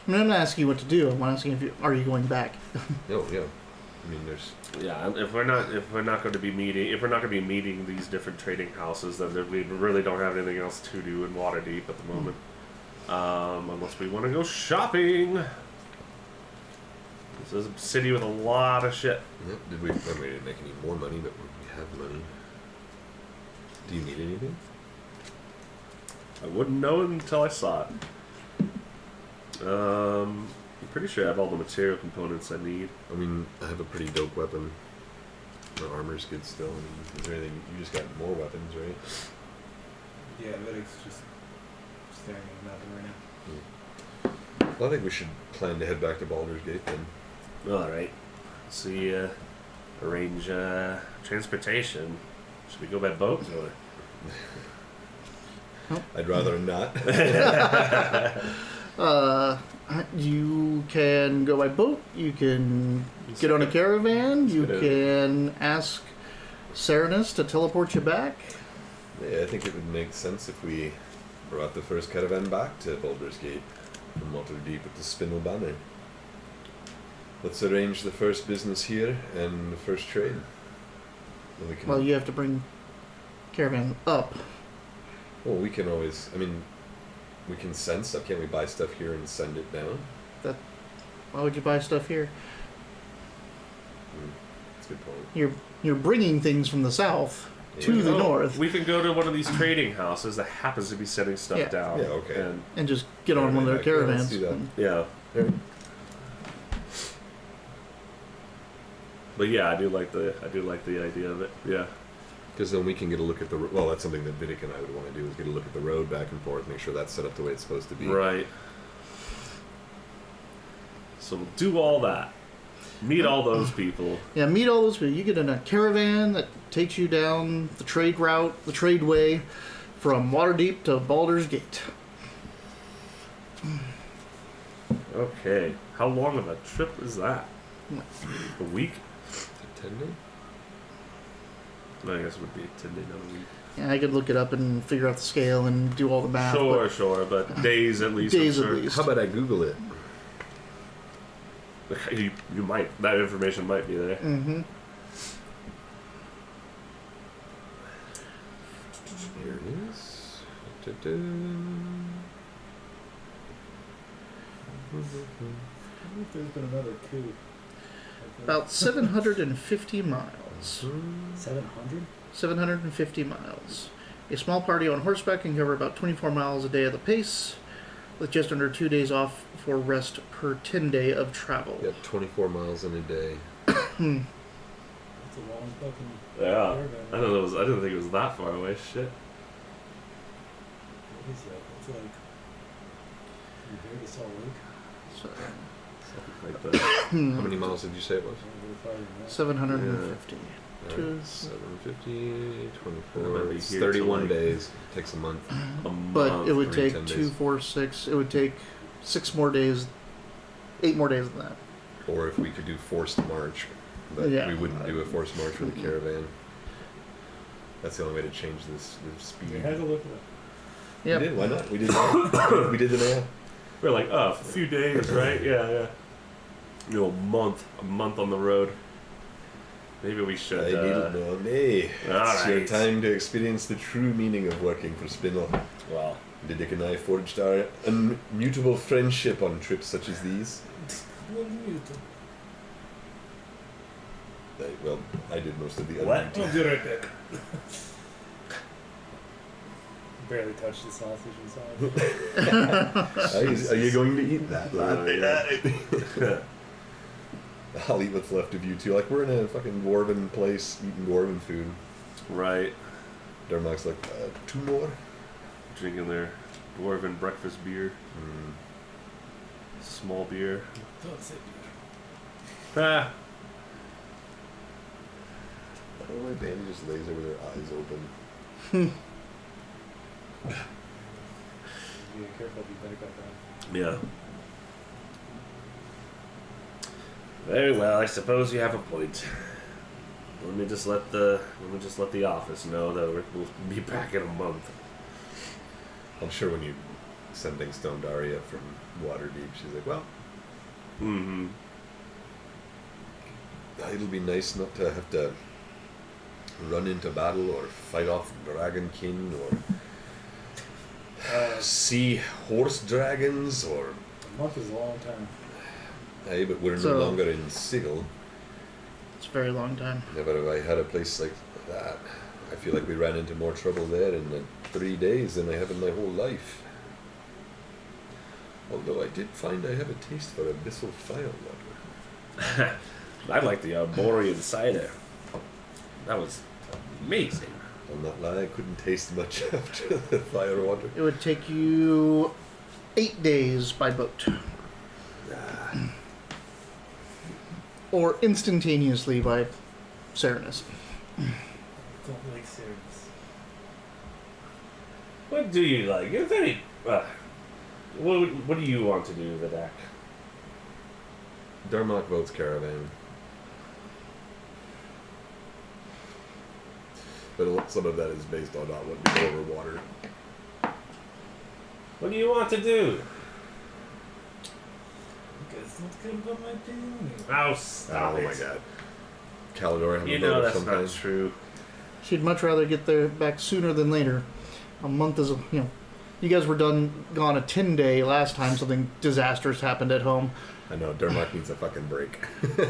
I'm not asking you what to do. I'm asking are you going back? Oh yeah. I mean, there's. Yeah, if we're not going to be meeting these different trading houses, then we really don't have anything else to do in Waterdeep at the moment, unless we want to go shopping. This is a city with a lot of shit. Yeah, we didn't make any more money, but we have money. Do you need anything? I wouldn't know until I saw it. I'm pretty sure I have all the material components I need. I mean, I have a pretty dope weapon. My armor's good still. I mean, is there anything? You just got more weapons, right? Yeah, Vidic's just staring at nothing right now. Well, I think we should plan to head back to Baldur's Gate then. Alright. See, arrange transportation. Should we go by boat or? I'd rather not. You can go by boat. You can get on a caravan. You can ask Serenus to teleport you back. Yeah, I think it would make sense if we brought the first caravan back to Baldur's Gate from Waterdeep with the Spinel banner. Let's arrange the first business here and the first trade. Then we can. Well, you have to bring caravan up. Well, we can always. I mean, we can send stuff. Can't we buy stuff here and send it down? Why would you buy stuff here? That's a good point. You're bringing things from the south to the north. We can go to one of these trading houses that happens to be setting stuff down. Yeah, okay. And just get on one of their caravans. Let's do that. Yeah. But yeah, I do like the idea of it. Yeah. Because then we can get a look at the. Well, that's something that Vidic and I would want to do is get a look at the road back and forth, make sure that's set up the way it's supposed to be. Right. So we'll do all that. Meet all those people. Yeah, meet all those people. You get in a caravan that takes you down the trade route, the trade way, from Waterdeep to Baldur's Gate. Okay. How long of a trip is that? A week? 10 days? I guess it would be 10 days, not a week. Yeah, I could look it up and figure out the scale and do all the math. Sure, but days at least. Days I'm at sure. least. How about I Google it? You might. That information might be there. Mm-hmm. Here it is. Da-da. I wonder if there's been another coup. About 750 miles. 700? 750 miles. A small party on horseback can cover about 24 miles a day at the pace, with just under 2 days off for rest per 10 day of travel. Yep, 24 miles in a day. That's a long fucking Yeah. caravan. I didn't think it was that far away. Shit. What is that? It's like from here to Salt Lake. So, Like that. How many miles did you say it was? 750. All Two- right, 750, That might 24. be It's here 31 till, like- days. Takes a month. But it would or take 10 days. 2, 4, 6. It would take 6 more days, 8 more days than that. Or if we could do forced march. But Yeah. we wouldn't do a forced march for the caravan. That's the only way to change this speed. We had to look at it. Yep. We did, why not? We did that. We did the math. We're like, a few days, right? Yeah. You know, a month on the road. Maybe we should. I needed no nay. It's your Alright. time to experience the true meaning of working for Spinel. Well, Didic and I forged our immutable friendship on trips such as these. I did most of the What? unmute. I'll be right back. Barely touched the sausage inside. Are you going to eat that? yeah. I'll eat what's left of you too. Like we're in a fucking dwarven place eating dwarven food. Right. Darmok's like, 2 more? Drinking their dwarven breakfast beer. Small beer. Don't say beer. Ah. I don't know why Danny just lays there with her eyes open. Be careful, be back up on. Yeah. Very well. I suppose you have a point. Let me just let the office know that we'll be back in a month. I'm sure when you sending Stone Daria from Waterdeep, she's like, well, it'll be nice not to have to run into battle or fight off Dragonkin or see horse dragons or... A month is a long time. Aye, but we're So- no longer in Sigil. It's a very long time. Yeah, but if I had a place like that, I feel like we ran into more trouble there in the 3 days than I have in my whole life. Although I did find I have a taste for abyssal firewater. I like the Arborean cider. That was amazing. I'll not lie, I couldn't taste much after the firewater. It would take you 8 days by boat. Or instantaneously by Serenus. Don't like serious. What do you like? You're very. What do you want to do, Vidak? Darmok votes caravan. But some of that is based on not wanting to go over water. What do you want to do? Because that's good about my doing. Oh, stop Oh it. my god. Calidor have You a know vote of that's some not kind. true. She'd much rather get there back sooner than later. A month is, you guys were gone a 10-day last time something disastrous happened at home. I know, Darmok needs a fucking break.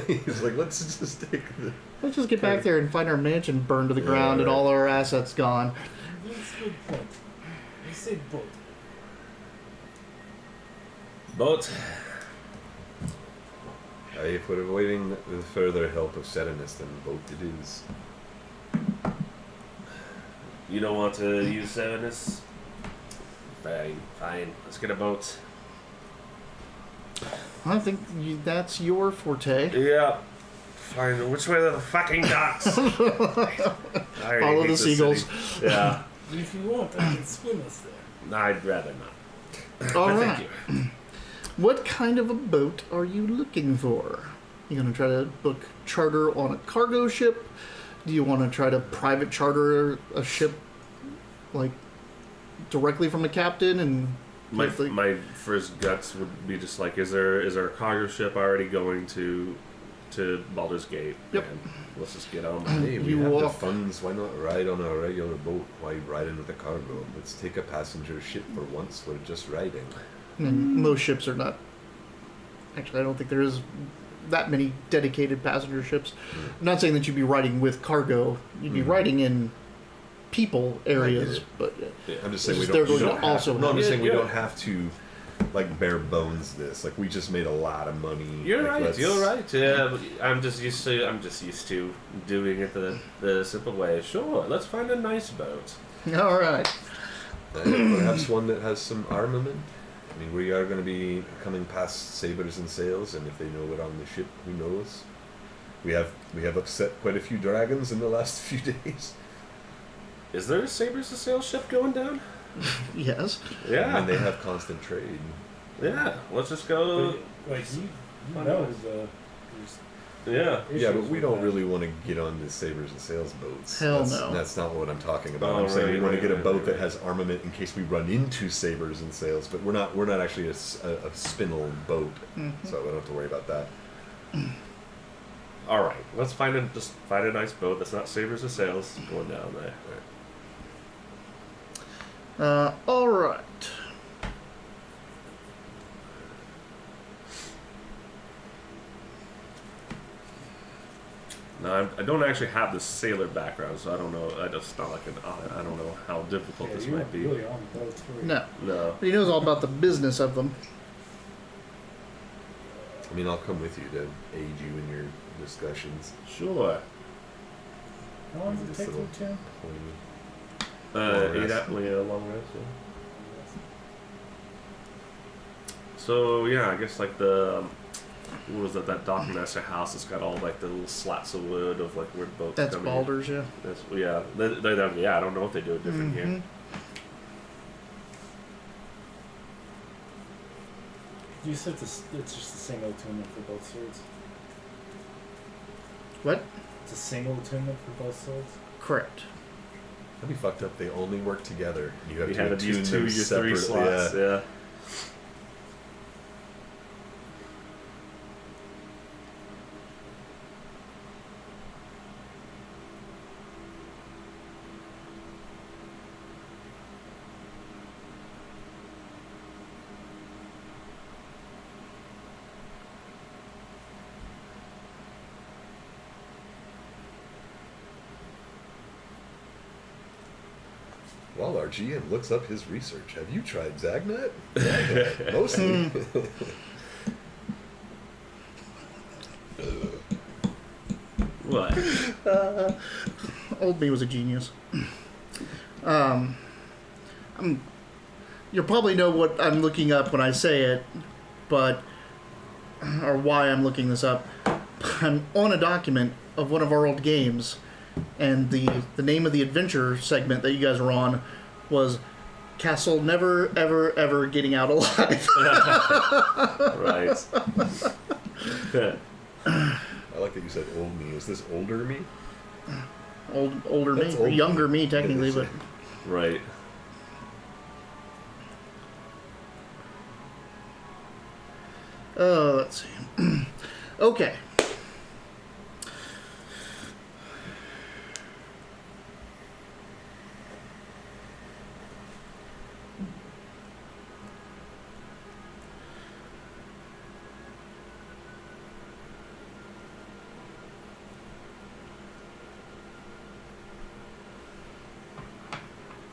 He's like, let's just take the... Let's just get back there and find our mansion burned to the Yeah, ground and right. all our assets gone. That's a good point. I say boat. Boat. If we're avoiding the further help of Serenus, then vote it is. You don't want to use Serenus? Fine, fine. Let's get a boat. I think that's your forte. Yeah. Fine. Which way are the fucking docks? Follow the seagulls. City. Yeah. If you want, I can swim us there. I'd rather not. All But right. thank you. What kind of a boat are you looking for? You gonna try to book charter on a cargo ship? Do you want to try to private charter a ship, like directly from the captain and My get the- my first guts would be just like, is there a cargo ship already going to Baldur's Gate? Yep. And let's just get on. Hey, we You have the walk- funds. Why not ride on a regular boat? Why ride in with a cargo? Let's take a passenger ship for once. We're just riding. And most ships are not. Actually, I don't think there is that many dedicated passenger ships. I'm not saying that you'd be riding with cargo. You'd be riding in people areas, it. but yeah. I'm just saying we It's just don't. they're We going don't to have, also no, I'm just Yeah, saying we yeah. don't have to, like, bare bones this. Like, we just made a lot of money. You're like, right. let's- You're right. Yeah, but I'm just used to doing it the simple way. Sure, let's find a nice boat. All right. Perhaps one that has some armament. I mean, we are going to be coming past sabers and sails, and if they know we're on the ship, who knows? We have upset quite a few dragons in the last few days. Is there a Sabers to Sail ship going down? Yes. Yeah. And they have constant trade. Yeah. Let's just go. But, like, you Find know out. there's Yeah. Yeah, but issues we with don't that. really want to get on the sabers and sails boats. Hell that's, no. That's not what I'm talking about. Oh, I'm saying we right, want right, to get a right, boat right, that right. has armament in case we run into sabers and sails. But we're not actually a Spinel boat, so we don't have to worry about that. All right. Let's find a nice boat that's not Sabers to Sails going down there. All right. No, I don't actually have the sailor background, so I don't know. It's not like I don't know how difficult Yeah, this you might weren't be. really on boats, were you? No. No. But he knows all about the business of them. I mean, I'll come with you to aid you in your discussions. Sure. How long does it This take little to Tim? Long 8 rest. yeah, long rest. So yeah, I guess like the what was it? That dockmaster house. It's got all like the little slats of wood of like where the boats. That's come Baldur's, in. yeah. That's, yeah, yeah. I don't know if they do it different here. You said it's just a single attunement for both swords. What? It's a single attunement for both swords. Correct. That'd be fucked up. They only work together. You have You to had to attune use them your 3 separately. slots. Yeah. While our GM looks up his research, have you tried Zagnut? Zagnut, mostly. What? Old me was a genius. You'll probably know what I'm looking up when I say it, but or why I'm looking this up. I'm on a document of one of our old games, and the name of the adventure segment that you guys were on was Castle Never Ever Ever Getting Out Alive. Right. I like that you said old me. Is this older me? Older me, That's or old younger me. me technically, but Right. let's see. Okay.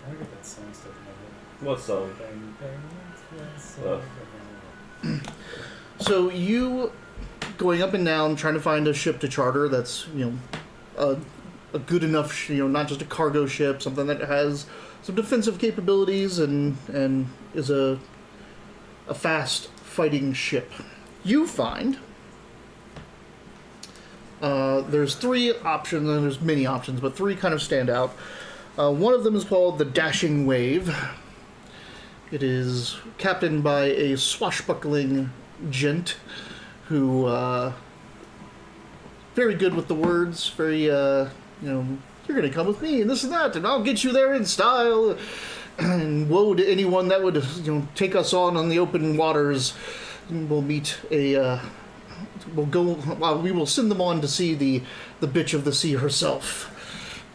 I get that sound stuck in my head. What song? Bang, bang, that's Oh. So you going up and down trying to find a ship to charter that's a good enough not just a cargo ship, something that has some defensive capabilities and is a fast fighting ship. You find there's 3 options, and there's many options, but 3 kind of stand out. One of them is called the Dashing Wave. It is captained by a swashbuckling gent who very good with the words, very you're gonna come with me and this and that, and I'll get you there in style. And woe to anyone that would take us on the open waters. We'll meet a we will send them on to see the bitch of the sea herself.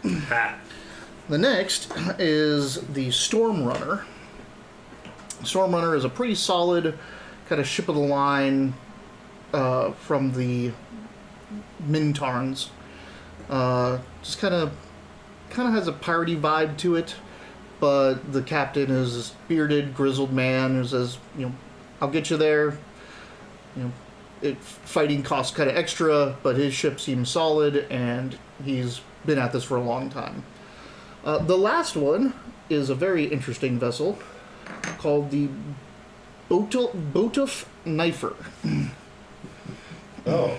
The next is the Storm Runner. Storm Runner is a pretty solid kind of ship of the line from the Mintarns. Just kind of has a piratey vibe to it, but the captain is this bearded, grizzled man who says, I'll get you there. Fighting costs kind of extra, but his ship seems solid, and he's been at this for a long time. The last one is a very interesting vessel called the Botulf Knifer. Oh.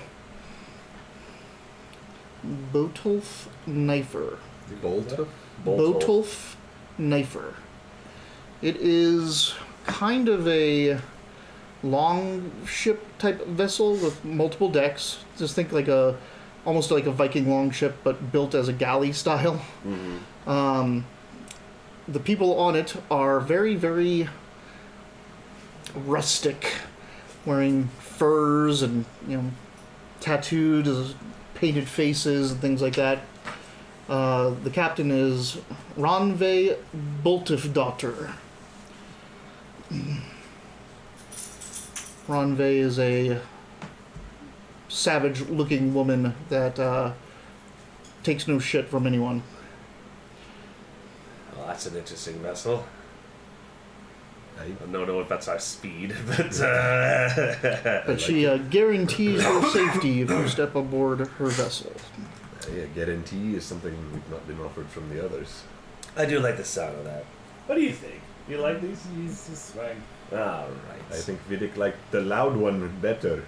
Botulf Knifer. Bolta? Botulf Knifer. It is kind of a long ship type vessel with multiple decks. Just think almost like a Viking longship, but built as a galley style. Mm-hmm. The people on it are very, very rustic, wearing furs and tattooed, painted faces and things like that. The captain is Ranve Boltifdottir. Ranve is a savage-looking woman that takes no shit from anyone. Well, that's an interesting vessel. I I don't know if that's our speed, but But she guarantees your safety if you step aboard her vessel. Yeah, guarantee is something we've not been offered from the others. I do like the sound of that. What do you think? You like these? He's just swag. All I right. think Vidic liked the loud one better.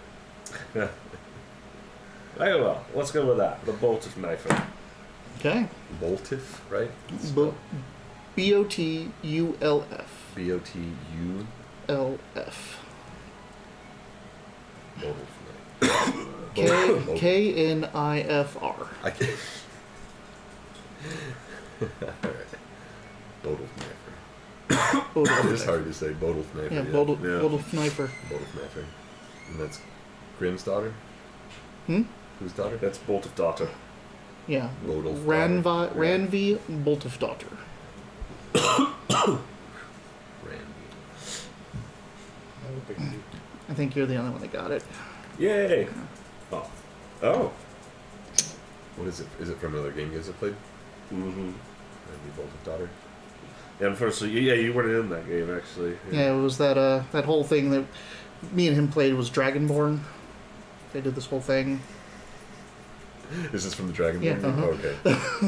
Very well. Let's go with that. The bolt of knife. Okay. Boltif, right? B-O-T-U-L-F. B-O-T-U. L-F. Boltif K-N-I-F-R. I can't. Alright. Bodolf Knifer. It is hard to say Bodolf Knifer. Yeah, Yeah, Bodolf Knifer. Bodolf Knifer. And that's Grimm's daughter? Hmm? Whose daughter? That's bolt of daughter. Yeah. Bodolf Ranvi Boltifdottir. Randy. No big deal. I think you're the only one that got it. Yay! Oh. Oh. What is it? Is it from another game you guys have played? Mm-hmm. Randy Boltif daughter? Yeah, unfortunately, yeah, you weren't in that game actually. Yeah, it was that that whole thing that me and him played was Dragonborn. They did this whole thing. Is this from the Dragon Yeah, Ball game? uh-huh. Oh,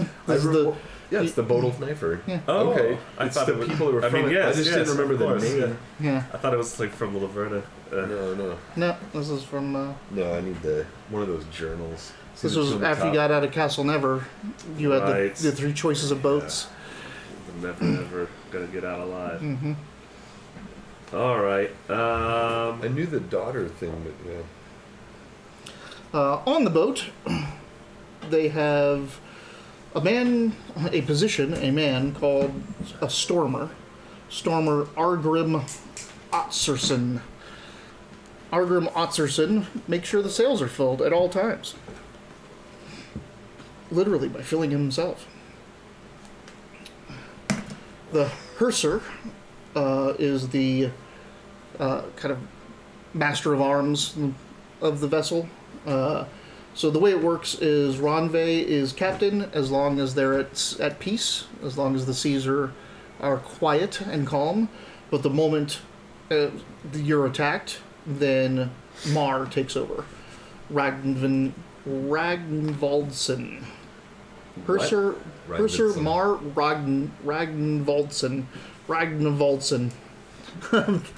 okay. This is the Yeah, it's the Bodolf Knifer. Yeah. Oh, Okay. I It's thought the it was, people who were I from mean, it. yes, I just yes, didn't remember of the course, name. yeah. I thought it was like from the Laverna. No. No, this is from. No, I need one of those journals. This was after you got out of Castle Never. You had Right. the three choices of boats. I'm never gonna get out alive. Mm-hmm. All right. I knew the daughter thing, but yeah. On the boat, they have a man called a Stormer. Stormer Argrim Otserson. Argrim Otserson makes sure the sails are filled at all times. Literally by filling himself. The Herser is the kind of master of arms of the vessel. So the way it works is Ranve is captain as long as they're at peace, as long as the seas are quiet and calm. But the moment you're attacked, then Mar takes over. Ragnvaldsen. Herser Ragnvaldsen. Mar Ragnvaldsen. Ragnvaldsen.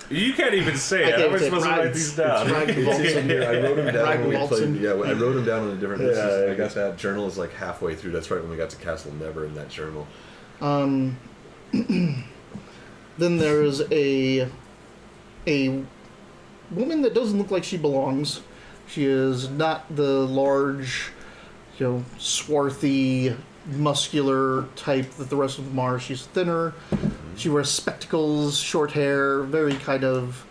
You can't even say it. I How can't am I say supposed to write these down? It's in here. I wrote them down when we Ragnvaldsen. played. Yeah, I wrote them down on a different. Yeah, I got that journal is like halfway through. That's right when we got to Castle Never in that journal. Then there is a woman that doesn't look like she belongs. She is not the large, swarthy, muscular type that the rest of them are. She's thinner. She wears spectacles, short hair, very kind of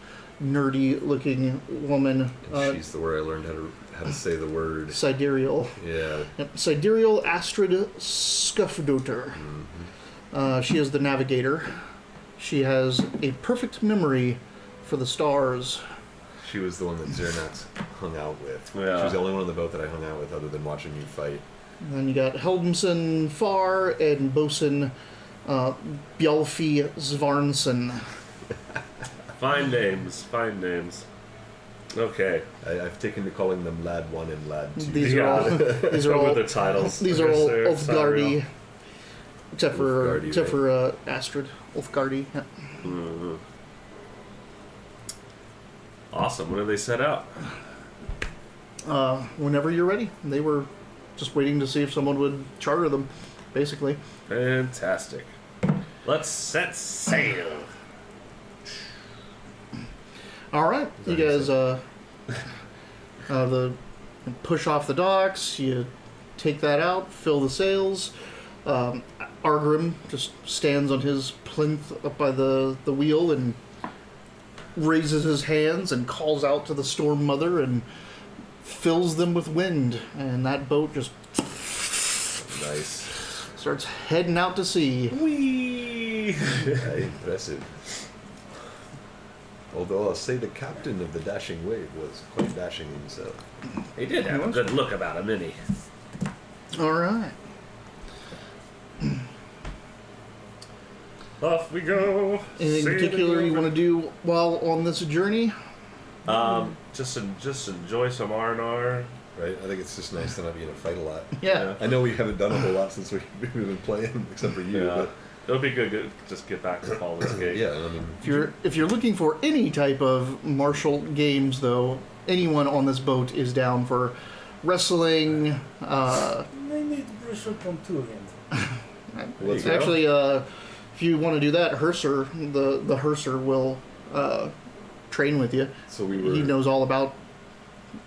nerdy-looking woman. She's the word I learned how to say the word. Sidereal. Yeah. Yep. Sidereal Astrid Skufdoter. She is the navigator. She has a perfect memory for the stars. She was the one that Zernax hung out with. Yeah. She was the only one on the boat that I hung out with other than watching you fight. And then you got Helmsen Far and Bosun Bjalfi Svarnsen. Fine names. Okay. I've taken to calling them Lad 1 and Lad 2. These Yeah. are all With their titles. these are all Sir, Ulfgardi, except for Ulfgardi, Astrid Ulfgardi. Yeah. Mhm. Awesome. When did they set out? Whenever you're ready, they were just waiting to see if someone would charter them, basically. Fantastic. Let's set sail. All right, you guys push off the docks. You take that out, fill the sails. Argrim just stands on his plinth up by the wheel and raises his hands and calls out to the Storm Mother and fills them with wind. And that boat just Nice. starts heading out to sea. Whee! Impressive. Although I'll say the captain of the Dashing Wave was quite dashing himself. He did have a good look about him, didn't he? All right. Off we go. Anything Sailing particular you over. want to do while on this journey? Just enjoy some R&R. Right? I think it's just nice to not be in a fight a lot. Yeah. I know we haven't done a whole lot since we've been playing, except for you, Yeah. but It'll be good to just get back to Baldur's Gate. Yeah, I mean, If you're looking for any type of martial games, though, anyone on this boat is down for wrestling. They need to brush up on two again. Let's go. Actually, if you want to do that, Herser, the Herser will train with you. So we were He knows all about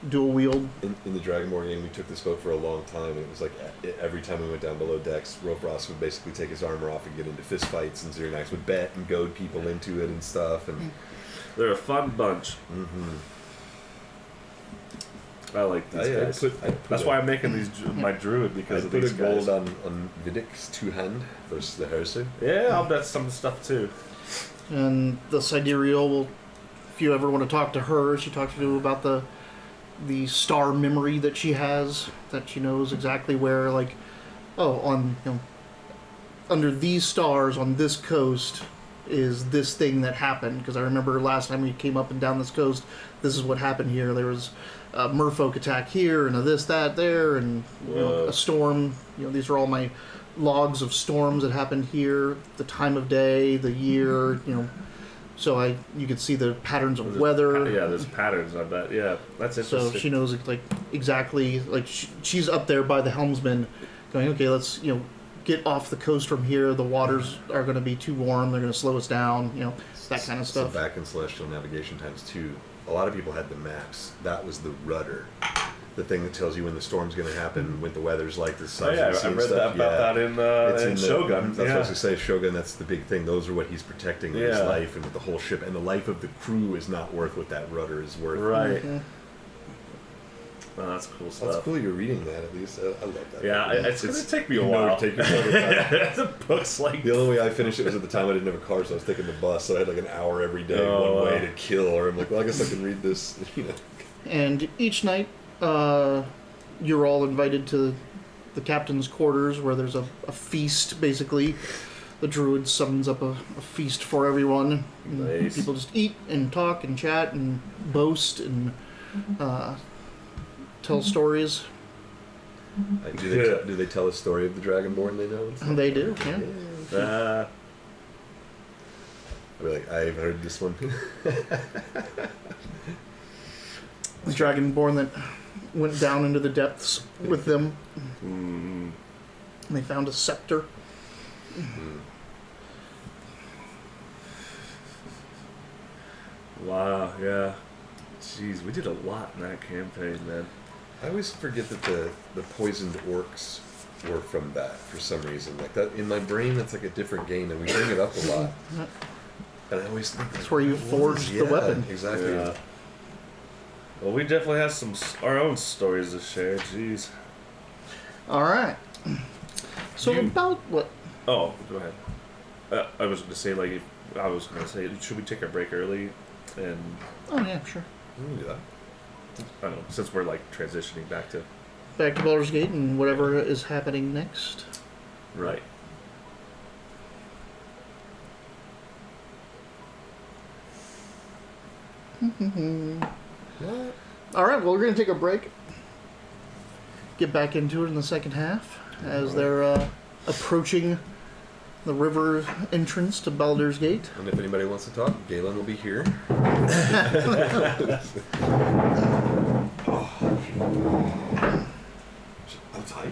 dual wield. in the Dragonborn game. We took this boat for a long time. It was like every time we went down below decks, Rope-Ross would basically take his armor off and get into fist fights, and Xernax would bet and goad people into it and stuff. And They're a fun bunch. I like these guys. That's why I'm making my druid, because I of put a these guys. gold on Vidic's two-hand versus the Herser. Yeah, I'll bet some stuff too. And the Sidereal will, if you ever want to talk to her, she talks to you about the star memory that she has, that she knows exactly where, like, under these stars on this coast is this thing that happened, because I remember last time we came up and down this coast, this is what happened here. There was a merfolk attack here, and a this, that, there, and a storm. These are all my logs of storms that happened here, the time of day, the year, so you could see the patterns of weather. Yeah, there's patterns, I bet. Yeah, that's interesting. So she knows exactly, she's up there by the helmsman going, okay, let's get off the coast from here. The waters are going to be too warm. They're going to slow us down. That kind of stuff. So back in Celestial Navigation times 2, a lot of people had the maps. That was the rudder, the thing that tells you when the storm's going to happen, when the weather's like the sun. I read that about that in Shogun. That's what I was going to say. Shogun. That's the big thing. Those are what he's protecting in his life and with the whole ship. And the life of the crew is not worth what that rudder is worth. Right. Mm-hmm. Oh, that's cool stuff. That's cool you're reading that, at least. I love that. Yeah, it's going to take me a while. Take your time. The book's like... The only way I finished it was at the time I didn't have a car, so I was taking the bus, so I had like an hour every day one way to kill, or I'm like, well, I guess I can read this, And each night, you're all invited to the captain's quarters, where there's a feast, basically. The druid summons up a feast for everyone. Nice. People just eat and talk and chat and boast and... tell stories. Do they tell a story of the Dragonborn they know? They do, yeah. I'll be like, I've heard this one. The Dragonborn that went down into the depths with them. And they found a scepter. Wow, yeah. Jeez, we did a lot in that campaign, man. I always forget that the poisoned orcs were from that for some reason. Like that in my brain, that's like a different game, and we bring it up a lot. And I always think that's where you forged the weapon. Exactly. Yeah. Well, we definitely have our own stories to share. Jeez. All right. So about what? Oh, go ahead. I was going to say, should we take our break early? And Oh yeah, sure. We can do that. I don't know, since we're transitioning back to Baldur's Gate and whatever is happening next. right. All right. Well, we're gonna take a break. Get back into it in the second half as they're approaching the river entrance to Baldur's Gate. And if anybody wants to talk, Galen will be here. I'm tired.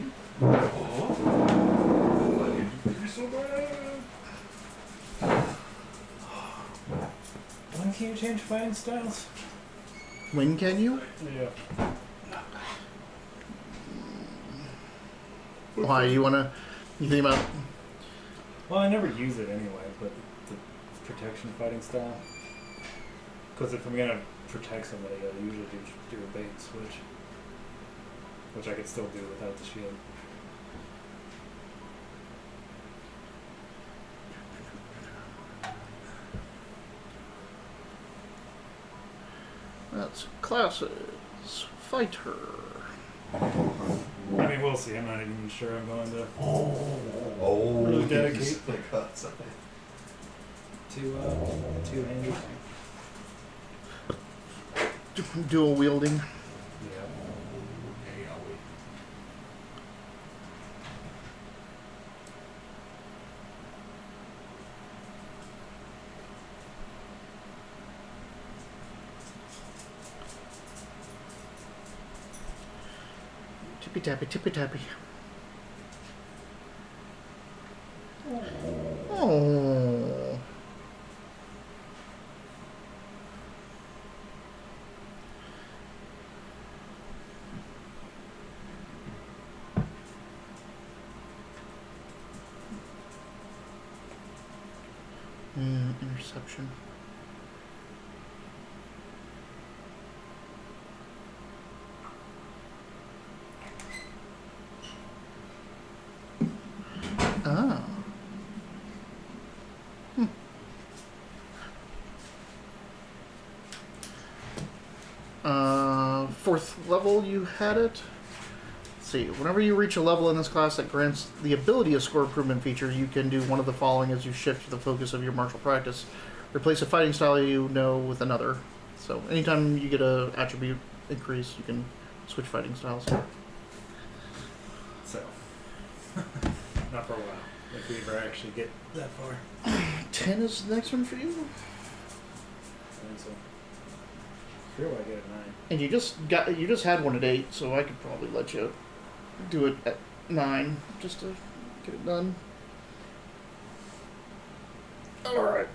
When can you change fighting styles? When can you? Yeah. Why you think about? Well, I never use it anyway, but the protection fighting style. Because if I'm gonna protect somebody, I usually do a bait switch, which I could still do without the shield. That's classes. Fighter. I mean, we'll see. I'm not even sure I'm going to Oh, really dedicate he's got something. to two-handers. Dual wielding. Yeah. Tippy tappy, tippy tappy. Oh. Interception. Oh. Fourth level, you had it. Let's see. Whenever you reach a level in this class that grants the ability of score improvement feature, you can do one of the following as you shift the focus of your martial practice. Replace a fighting style you know with another. So anytime you get a attribute increase, you can switch fighting styles. So, not for a while. If we ever actually get that far. 10 is the next one for you. I think so. Sure, I get it 9. And you just had one at 8, so I could probably let you do it at 9 just to get it done. All right.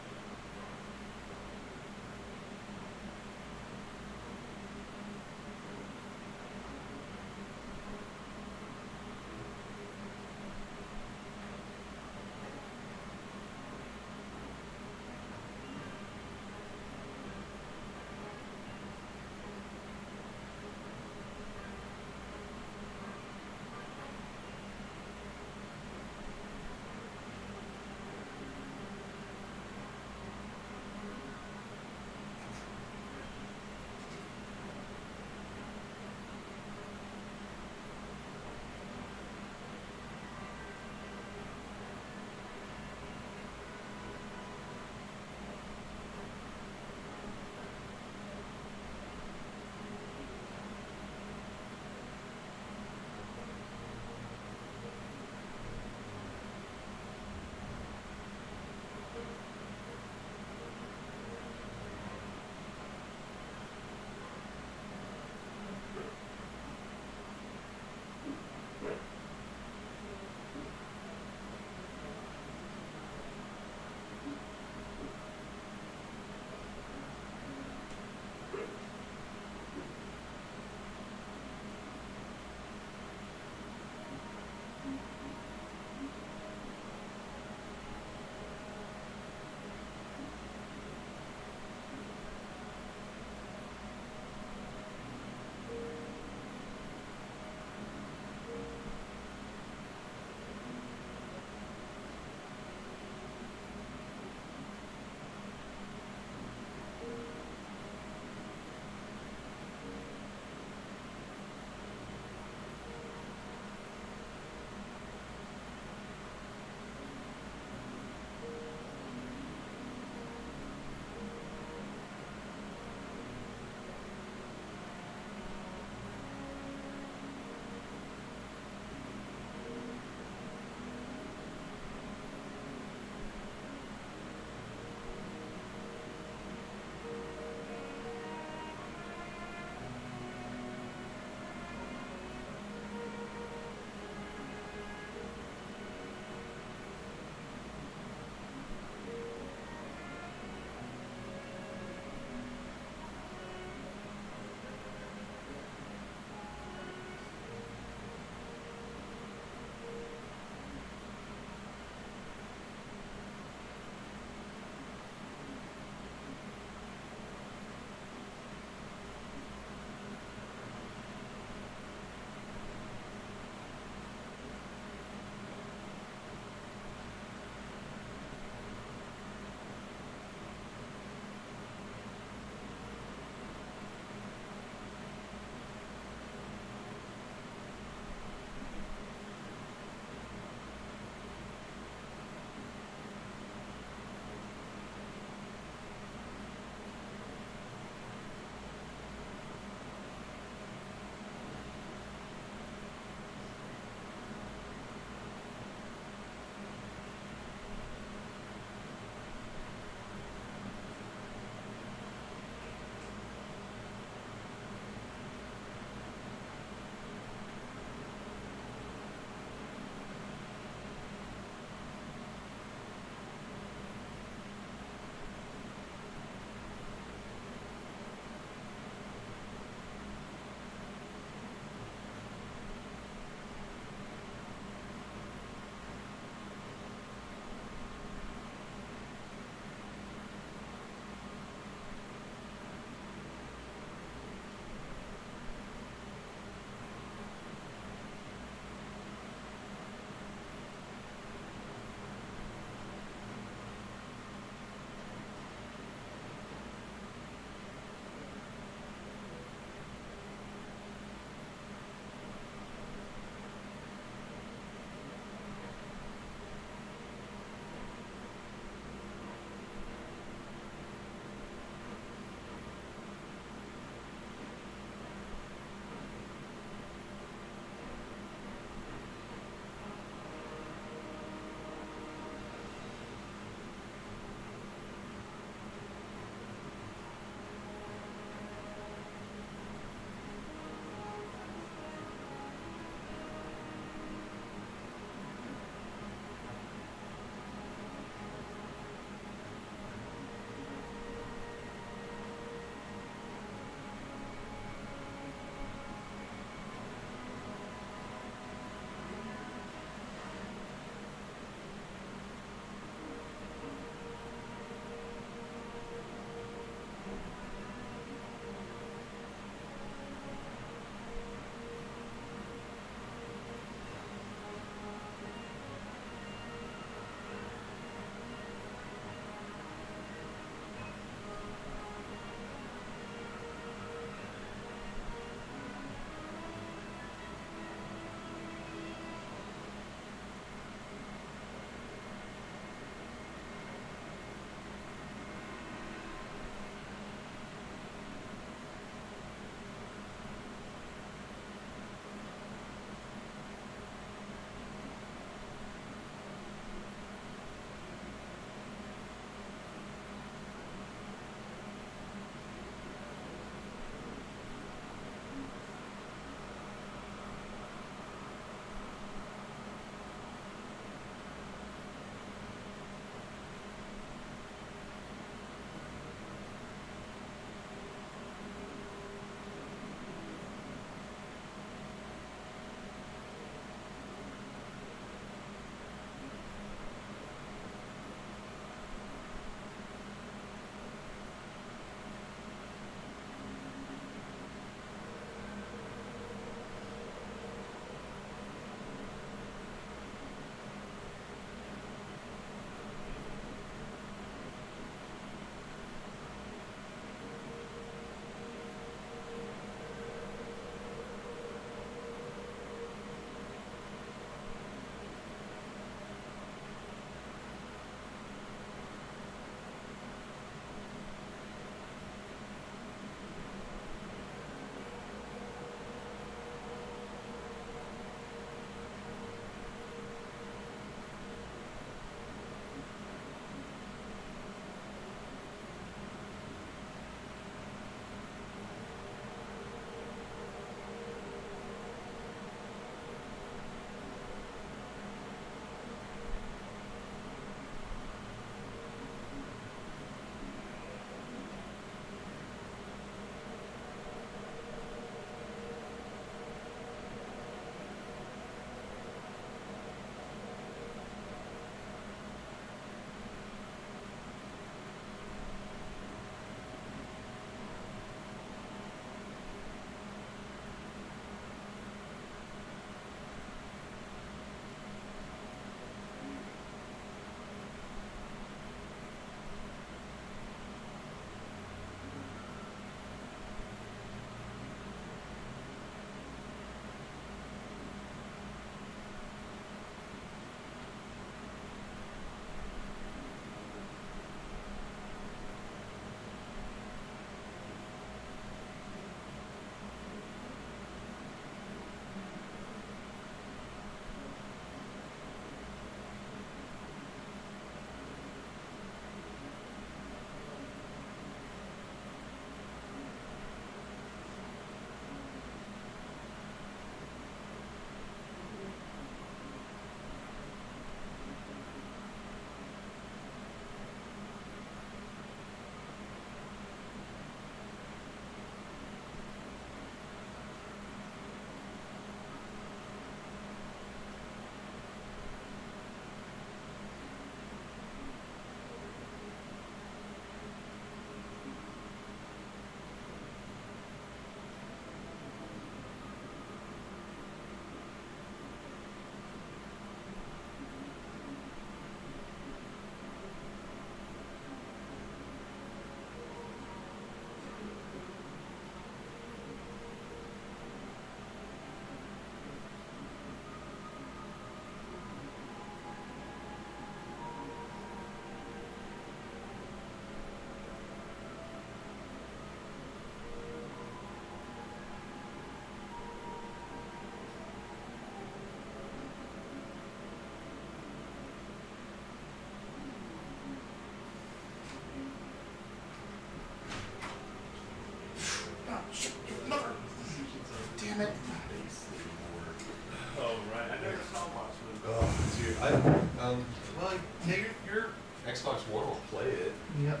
Xbox One, I'll play it. Yep.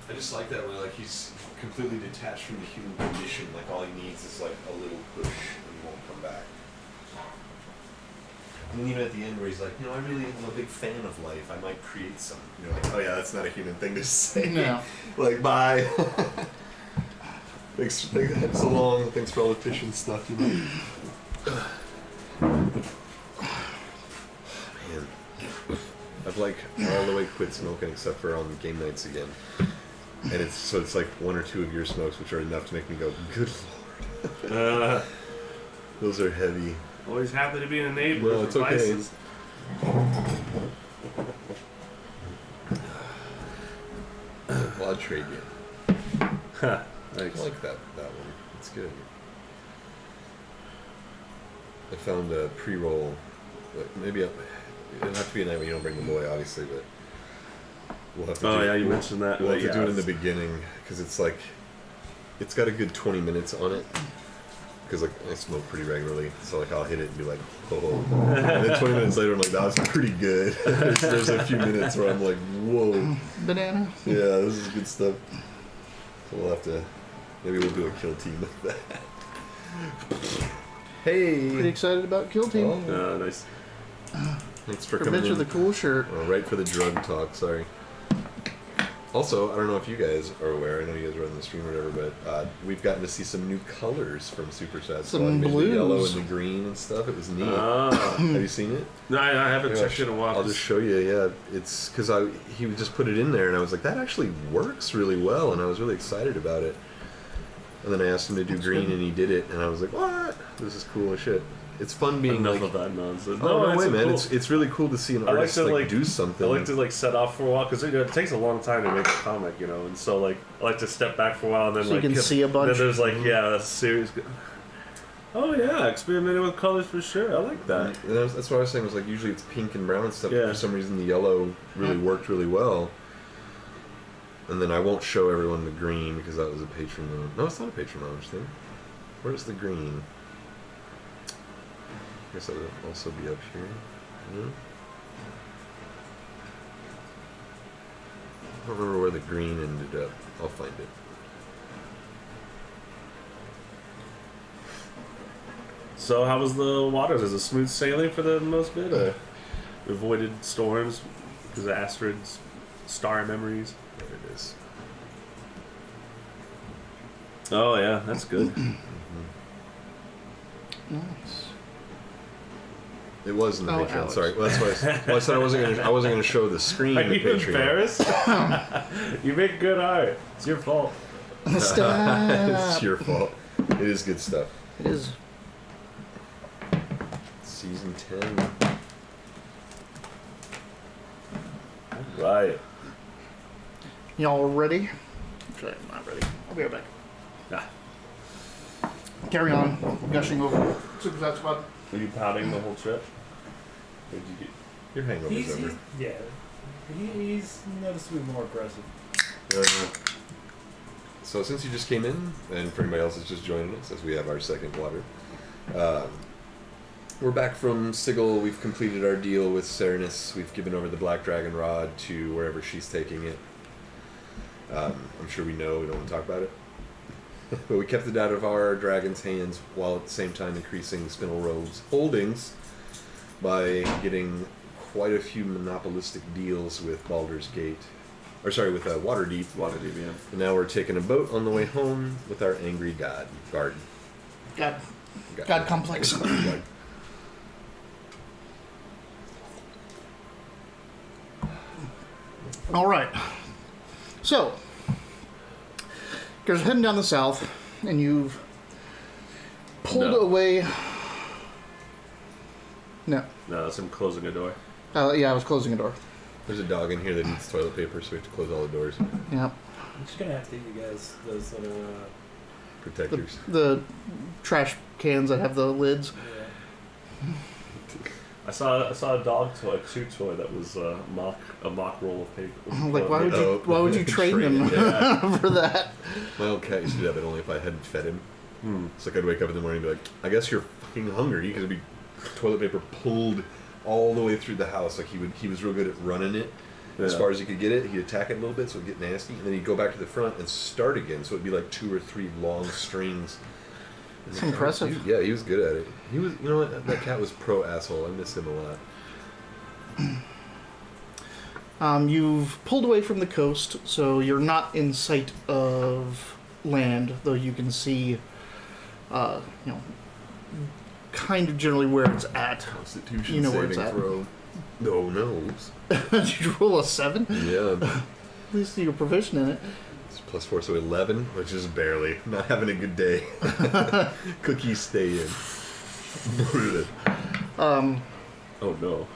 I just like that when like he's completely detached from the human condition. Like all he needs is like a little push, and he won't come back. And then even at the end where he's like, I really am a big fan of life. I might create some. You're like, oh yeah, that's not a human thing to say. No. Like, bye. Thanks so long. Thanks for all the fish and stuff. Man. I've like all the way quit smoking except for on game nights again. And it's like one or two of your smokes which are enough to make me go, good lord. Those are heavy. Always happy to be in a neighborhood. No, it's okay. Vices. Well, I'll trade you. Thanks. I like that one. It's good. I found a pre-roll. Maybe it'll have to be a night when you don't bring the boy, obviously, but we'll have to. Oh yeah, you mentioned that. We'll have to do it in the beginning because it's like it's got a good 20 minutes on it. Because like I smoke pretty regularly, so like I'll hit it and be like, oh, and then 20 minutes later I'm like, that was pretty good. There's a few minutes where I'm like, whoa, Banana. yeah, this is good stuff. So we'll have to, maybe we'll do a kill team with that. Hey, Pretty excited about Kill Team. Oh, Nice. thanks for For coming Mitch in. with a cool shirt. Oh, right for the drug talk. Sorry. Also, I don't know if you guys are aware. I know you guys are on the stream or whatever, but we've gotten to see some new colors from Super Chat. Some The yellow blues. and the green and stuff. It was neat. Ah. Have you seen it? No, I haven't checked it in a while. I'll just show you. Yeah, it's because he would just put it in there, and I was like, that actually works really well, and I was really excited about it. And then I asked him to do green, and he did it, and I was like, what? This is cool as shit. It's fun being Enough like. of that nonsense. Oh, no way, man! Cool. It's really cool to see an I like artist to, like, do something. I like to set off for a while because it takes a long time to make a comic, and so like I like to step back for a while and then So you can see a bunch. Then there's like a series. Oh yeah, experimenting with colors for sure. I like that. And that's what I was saying. Was like usually it's pink and brown and stuff. Yeah. But for some reason, the yellow really worked really well. And then I won't show everyone the green because that was a patron mode. No, it's not a patron mode thing. Where's the green? I guess that would also be up here. No? I don't remember where the green ended up. I'll find it. So how was the waters? Is it smooth sailing for the most bit? Or avoided storms, disasters, star memories? There it is. Oh yeah, that's good. Nice. It was in the Oh, Patreon. Alex. Sorry. Well, that's why I said I wasn't gonna show the screen Are in the you Patreon. embarrassed? You make good art. It's your fault. Stop. It's your fault. It is good stuff. It is. Season 10. Right. Y'all ready? Actually, I'm not ready. I'll be right back. Yeah. Carry on. Gushing over Super Chat Squad. Were you pouting the whole trip? Or did you Your hangover's over. He's noticeably more aggressive. So since you just came in, and for anybody else that's just joining us, as we have our second water, we're back from Sigil. We've completed our deal with Serenus. We've given over the Black Dragon Rod to wherever she's taking it. I'm sure we know, we don't want to talk about it. But we kept it out of our dragon's hands while at the same time increasing Spinel Rogue's holdings by getting quite a few monopolistic deals with Baldur's Gate. Or sorry, with Waterdeep. Waterdeep, yeah. And now we're taking a boat on the way home with our angry guard. God complex. God. All right. So, you're heading down the south, and you've pulled away. No. No, that's him closing a door. Yeah, I was closing a door. There's a dog in here that needs toilet paper, so we have to close all the doors. Yeah. I'm just gonna have to get you guys those little. Protectors. The trash cans that have the lids. Yeah. I saw a dog toy, a chew toy that was a mock roll of paper. Like, why would you train him Yeah. for that? My old cat used to do that, but only if I hadn't fed him. It's like I'd wake up in the morning and be like, I guess you're fucking hungry, because it'd be toilet paper pulled all the way through the house. Like he was real good at running it, as far as he could get it. He'd attack it a little bit so it'd get nasty, and then he'd go back to the front and start again, so it'd be like 2 or 3 long strings. It's impressive. He was good at it. He was, you know what? That cat was pro asshole. I miss him a lot. You've pulled away from the coast, so you're not in sight of land, though you can see, kind of generally where it's at. Constitution You know where saving it's at. throw. No, no. Oops. Did you roll a 7? Yeah. At least you're proficient in it. It's +4, so 11, which is barely. Not having a good day. Cookies stay in. Oh no.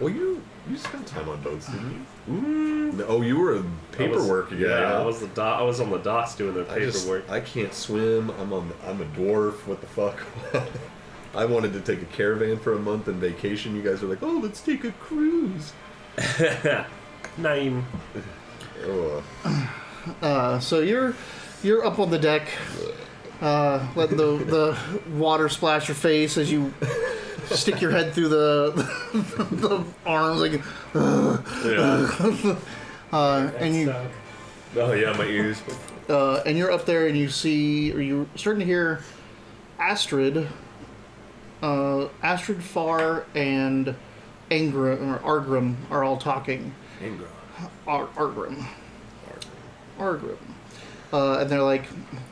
Well, you spent time on boats, didn't you? Oh, you were a paperwork guy. Yeah, huh? I was on the docks doing the paperwork. I can't swim. I'm a dwarf. What the fuck? I wanted to take a caravan for a month and vacation. You guys were like, oh, let's take a cruise. 9. Oh. So you're up on the deck, letting the water splash your face as you stick your head through the arms, like, and you. Stuck. Oh yeah, my ears. And you're up there, and you see, or you're starting to hear Astrid, Farr, and Argrim are all talking. Argrim. And they're like,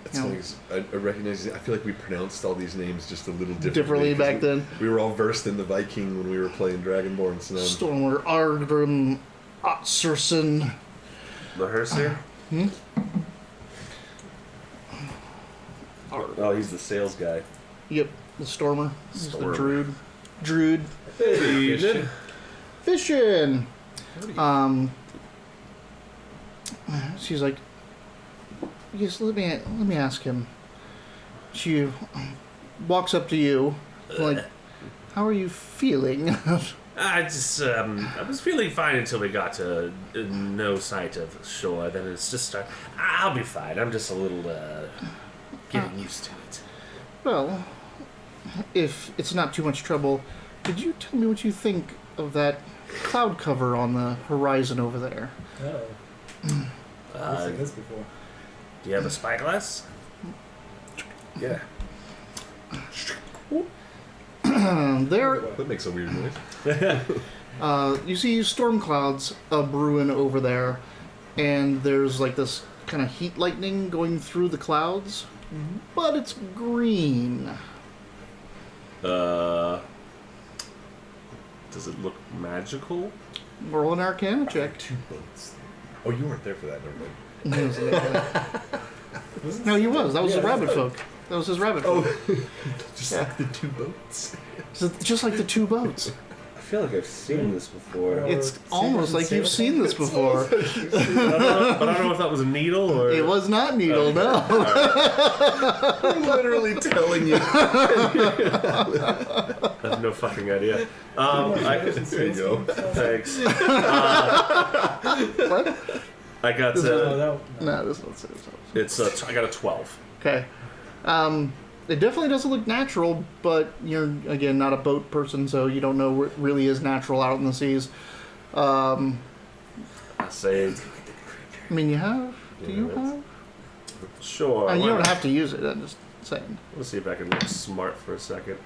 It's funny 'cause I recognize. I feel like we pronounced all these names just a little differently back then. We were all versed in the Viking when we were playing Dragonborn. So Stormlord Argrim Otserson. The Herser? Oh, he's the sales guy. Yep, the Stormer. He's the Stormer. Druid. Hey, Fishing. She's like, yes, let me ask him. She walks up to you, like, how are you feeling? I was feeling fine until we got to no sight of shore. Then it's just, I'll be fine. I'm just a little, getting used to it. Well, if it's not too much trouble, could you tell me what you think of that cloud cover on the horizon over there? Oh. I've seen this before. Do you have a spyglass? Yeah. There, that makes a weird noise. you see storm clouds brewing over there, and there's like this kind of heat lightning going through the clouds, but it's green. Does it look magical? Roll an Arcana check. 2 boats. Oh, you weren't there for that, never mind. He wasn't there for that. No, he was. That was the rabbit folk. That was his rabbit folk. Just Yeah. like the 2 boats. Just like the 2 boats. I feel like I've seen this before. It's almost like you've seen this before. But I don't know if that was a needle or... It was not Needle, no. I'm literally telling you. I have no fucking idea. There you go. Thanks. What? I got No, this one's it's I got a 12. Okay. It definitely doesn't look natural, but you're, again, not a boat person, so you don't know what really is natural out in the seas. I say I mean, you have? Do you have? sure. You why don't not? have to use it, I'm just saying. Let's see if I can look smart for a second.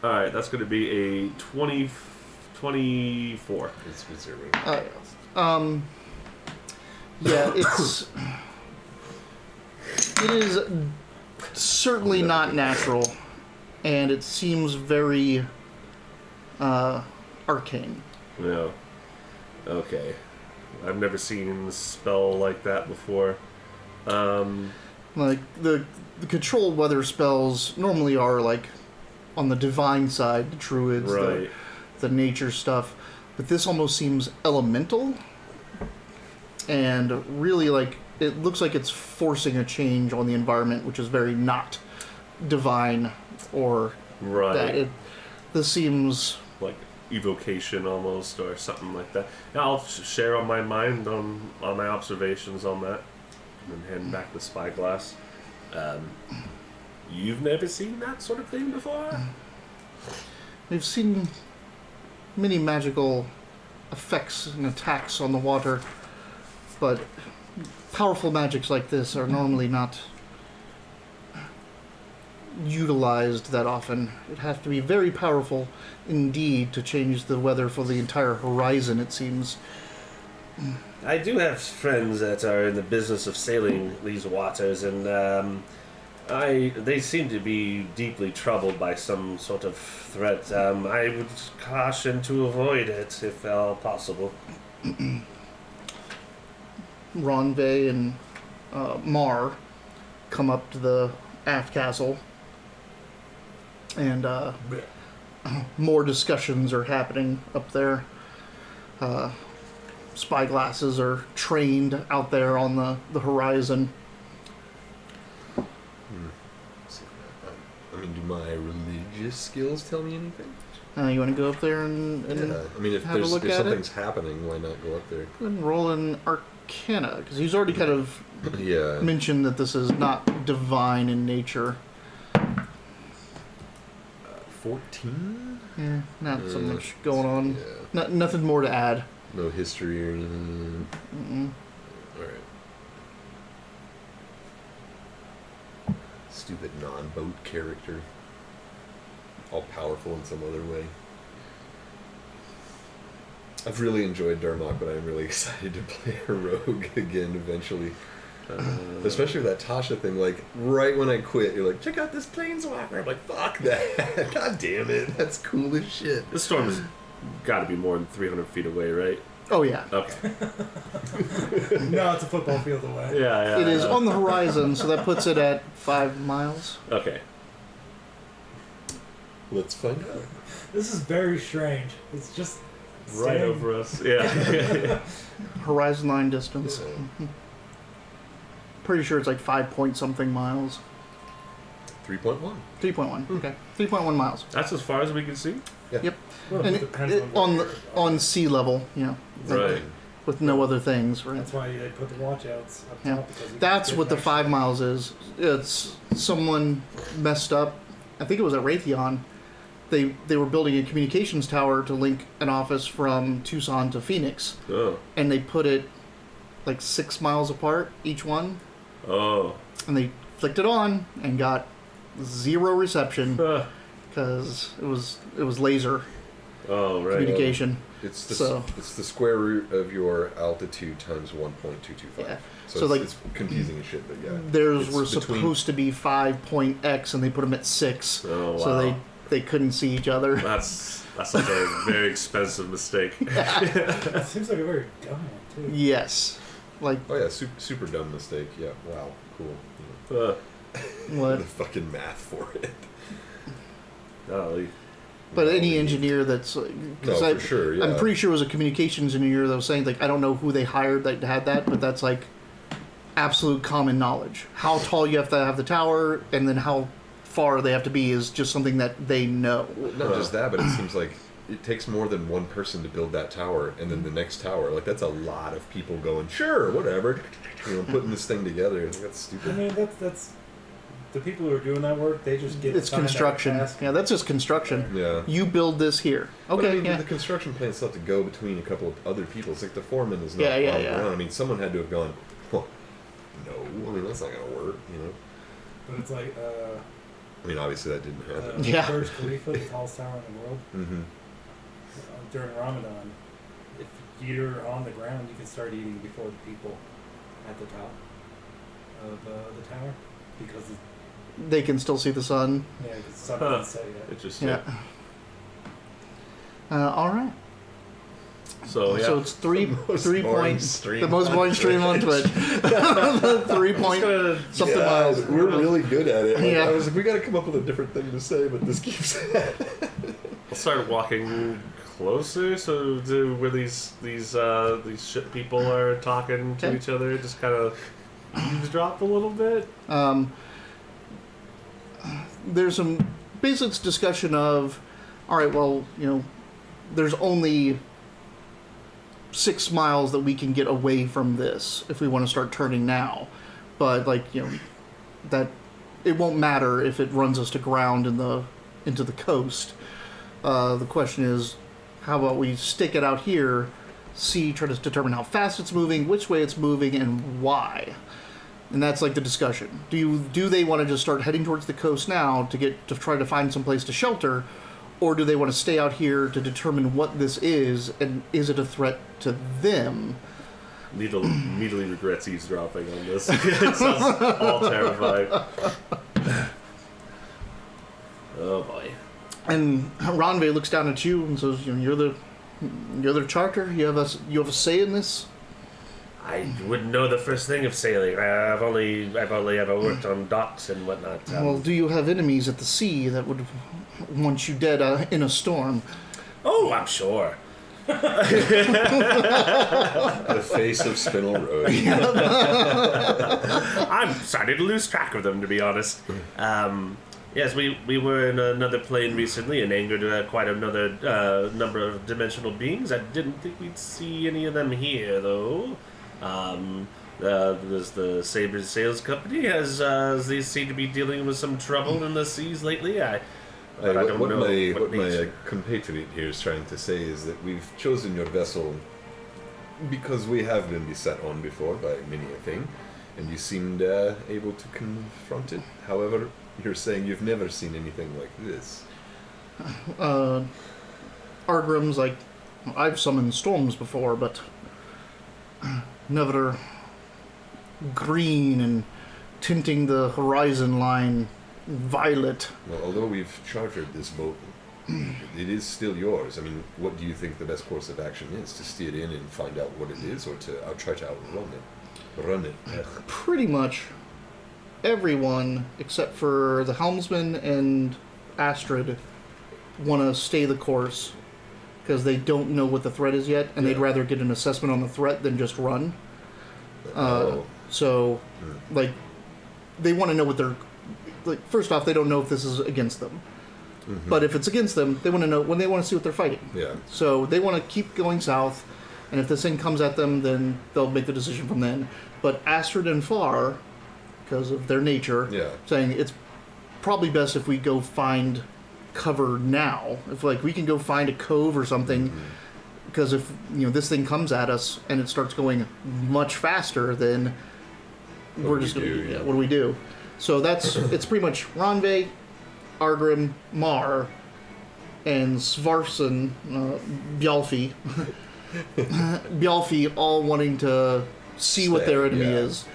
Alright, that's going to be a 24. It's zero. Yeah, it is certainly not natural, and it seems very arcane. Yeah. Okay. I've never seen a spell like that before. Like the controlled weather spells normally are like on the divine side, the druids, Right. the nature stuff, but this almost seems elemental, and really like it looks like it's forcing a change on the environment, which is very not divine or Right. that. This seems Like evocation almost or something like that. Now I'll share on my mind on my observations on that. And then heading back to Spyglass. You've never seen that sort of thing before? we've seen many magical effects and attacks on the water, but powerful magics like this are normally not utilized that often. It has to be very powerful indeed to change the weather for the entire horizon, it seems. I do have friends that are in the business of sailing these waters, and they seem to be deeply troubled by some sort of threat. I would caution to avoid it if possible. Ronve and Mar come up to the aft castle, and more discussions are happening up there. Spyglasses are trained out there on the horizon. I mean, do my religious skills tell me anything? You want to go up there and Yeah. I mean, if have a look if at something's happening, why not go up there? go ahead and roll an Arcana, because he's already kind of Yeah. mentioned that this is not divine in nature. 14? Yeah, not so much going on. Yeah. Nothing more to add. No history or anything. Alright. Stupid non-boat character. All powerful in some other way. I've really enjoyed Darmok, but I'm really excited to play a rogue again eventually. Especially with that Tasha thing, like, right when I quit, you're like, check out this planeswalker. I'm like, fuck that. God damn it. That's cool as shit. This storm has got to be more than 300 feet away, right? Oh yeah, Okay. No, it's a football field away. Yeah. it is on the horizon, so that puts it at 5 miles. Okay. Let's find out. This is very strange. It's just Right staying- over us. Yeah. Horizon line distance. Pretty sure it's like 5 point something miles. 3.1. 3.1. Okay, 3.1 miles. That's as far as we can see? Yep. Well, And it depends on sea level, you know, Right. with no other things, right? That's why they put the watchouts up Yeah. top. Because you That's can what the get 5 next miles is. It's someone messed up. I think it was at Raytheon. They were building a communications tower to link an office from Tucson to Phoenix, Oh. and they put it like 6 miles apart each one, Oh. and they flicked it on and got 0 reception Huh. because it was laser Oh, right. communication. It's the, So- it's the square root of your altitude times 1.225. Yeah. So, So, it's, like, it's confusing as shit, but yeah. Theirs It's were between- supposed to be 5.x, and they put them at 6, Oh, wow. so they couldn't see each other. That's like a very expensive mistake. It seems like a very dumb one too. Yes, like Oh yeah, super dumb mistake. Yeah, wow, cool. what? The fucking math for it. Golly. But any engineer that's for sure, yeah. I'm pretty sure it was a communications engineer that was saying, like, I don't know who they hired that had that, but that's like absolute common knowledge. How tall you have to have the tower, and then how far they have to be is just something that they know. Not just that, but it seems like it takes more than one person to build that tower, and then the next tower. Like, that's a lot of people going, sure, whatever, putting this thing together. That's I stupid. mean, that's the people who are doing that work. They just get It's assigned that construction. task. Yeah, that's just construction. Yeah. You build this here. But Okay, I mean, yeah. the construction plans still have to go between a couple of other people. It's like the foreman is not Yeah, yeah, on the yeah. ground. I mean, someone had to have gone, well, no, I mean, that's not going to work, you know? But it's like I mean, obviously that didn't happen. Yeah. Burj Khalifa, the tallest tower in the world. Mm-hmm. During Ramadan, if you're on the ground, you can start eating before the people at the top of the tower because They can still see the sun. the sun hasn't set yet. Interesting. Yeah. All right. So, yeah. So it's three most three boring points. stream The most on boring stream on Twitch. 3 point something miles. We're really good at it. Like, Yeah. I was like, we got to come up with a different thing to say, but this keeps. I'll start walking closer so to where these ship people are talking to Okay. each other, just kind of eavesdrop a little bit. There's some basic discussion of, all right, well, you know, there's only 6 miles that we can get away from this if we want to start turning now, but like, you know, that it won't matter if it runs us to ground into the coast. The question is, how about we stick it out here see, try to determine how fast it's moving, which way it's moving, and why. And that's like the discussion. Do they want to just start heading towards the coast now to try to find some place to shelter, or do they want to stay out here to determine what this is, and is it a threat to them? Immediately regrets eavesdropping on this. It sounds all terrifying. Oh boy. And Ranve looks down at you and says, "You're the charter. You have a say in this." I wouldn't know the first thing of sailing. I've only ever worked on docks and whatnot. Well, do you have enemies at the sea that would want you dead in a storm? Oh, I'm sure. The face of Spinel Road. I'm starting to lose track of them, to be honest. Yes, we were in another plane recently and angered quite another number of dimensional beings. I didn't think we'd see any of them here, though. The Saber Sales Company they seem to be dealing with some trouble in the seas lately. I don't know what my compatriot here is trying to say is that we've chosen your vessel because we have been beset on before by many a thing, and you seemed able to confront it. However, you're saying you've never seen anything like this. Argrim's like, I've summoned storms before, but never green and tinting the horizon line violet. Well, although we've chartered this boat, it is still yours. I mean, what do you think the best course of action is? To steer in and find out what it is, or to try to outrun it? Run it. Pretty much everyone, except for the helmsman and Astrid, want to stay the course because they don't know what the threat is yet, and they'd rather get an assessment on the threat than just run. So, like, they want to know what they're... Like, first off, they don't know if this is against them. Mm-hmm. But if it's against them, they want to know when they want to see what they're fighting. Yeah. So they want to keep going south, and if this thing comes at them, then they'll make the decision from then. But Astrid and Far, because of their nature, saying it's probably best if we go find cover now. If we can go find a cove or something, because if this thing comes at us and it starts going much faster, then we're just going to what do we do? So it's pretty much Ranve, Argrim, Mar, and Svarsen, Bjalfi, Bjalfi all wanting to see what their enemy is,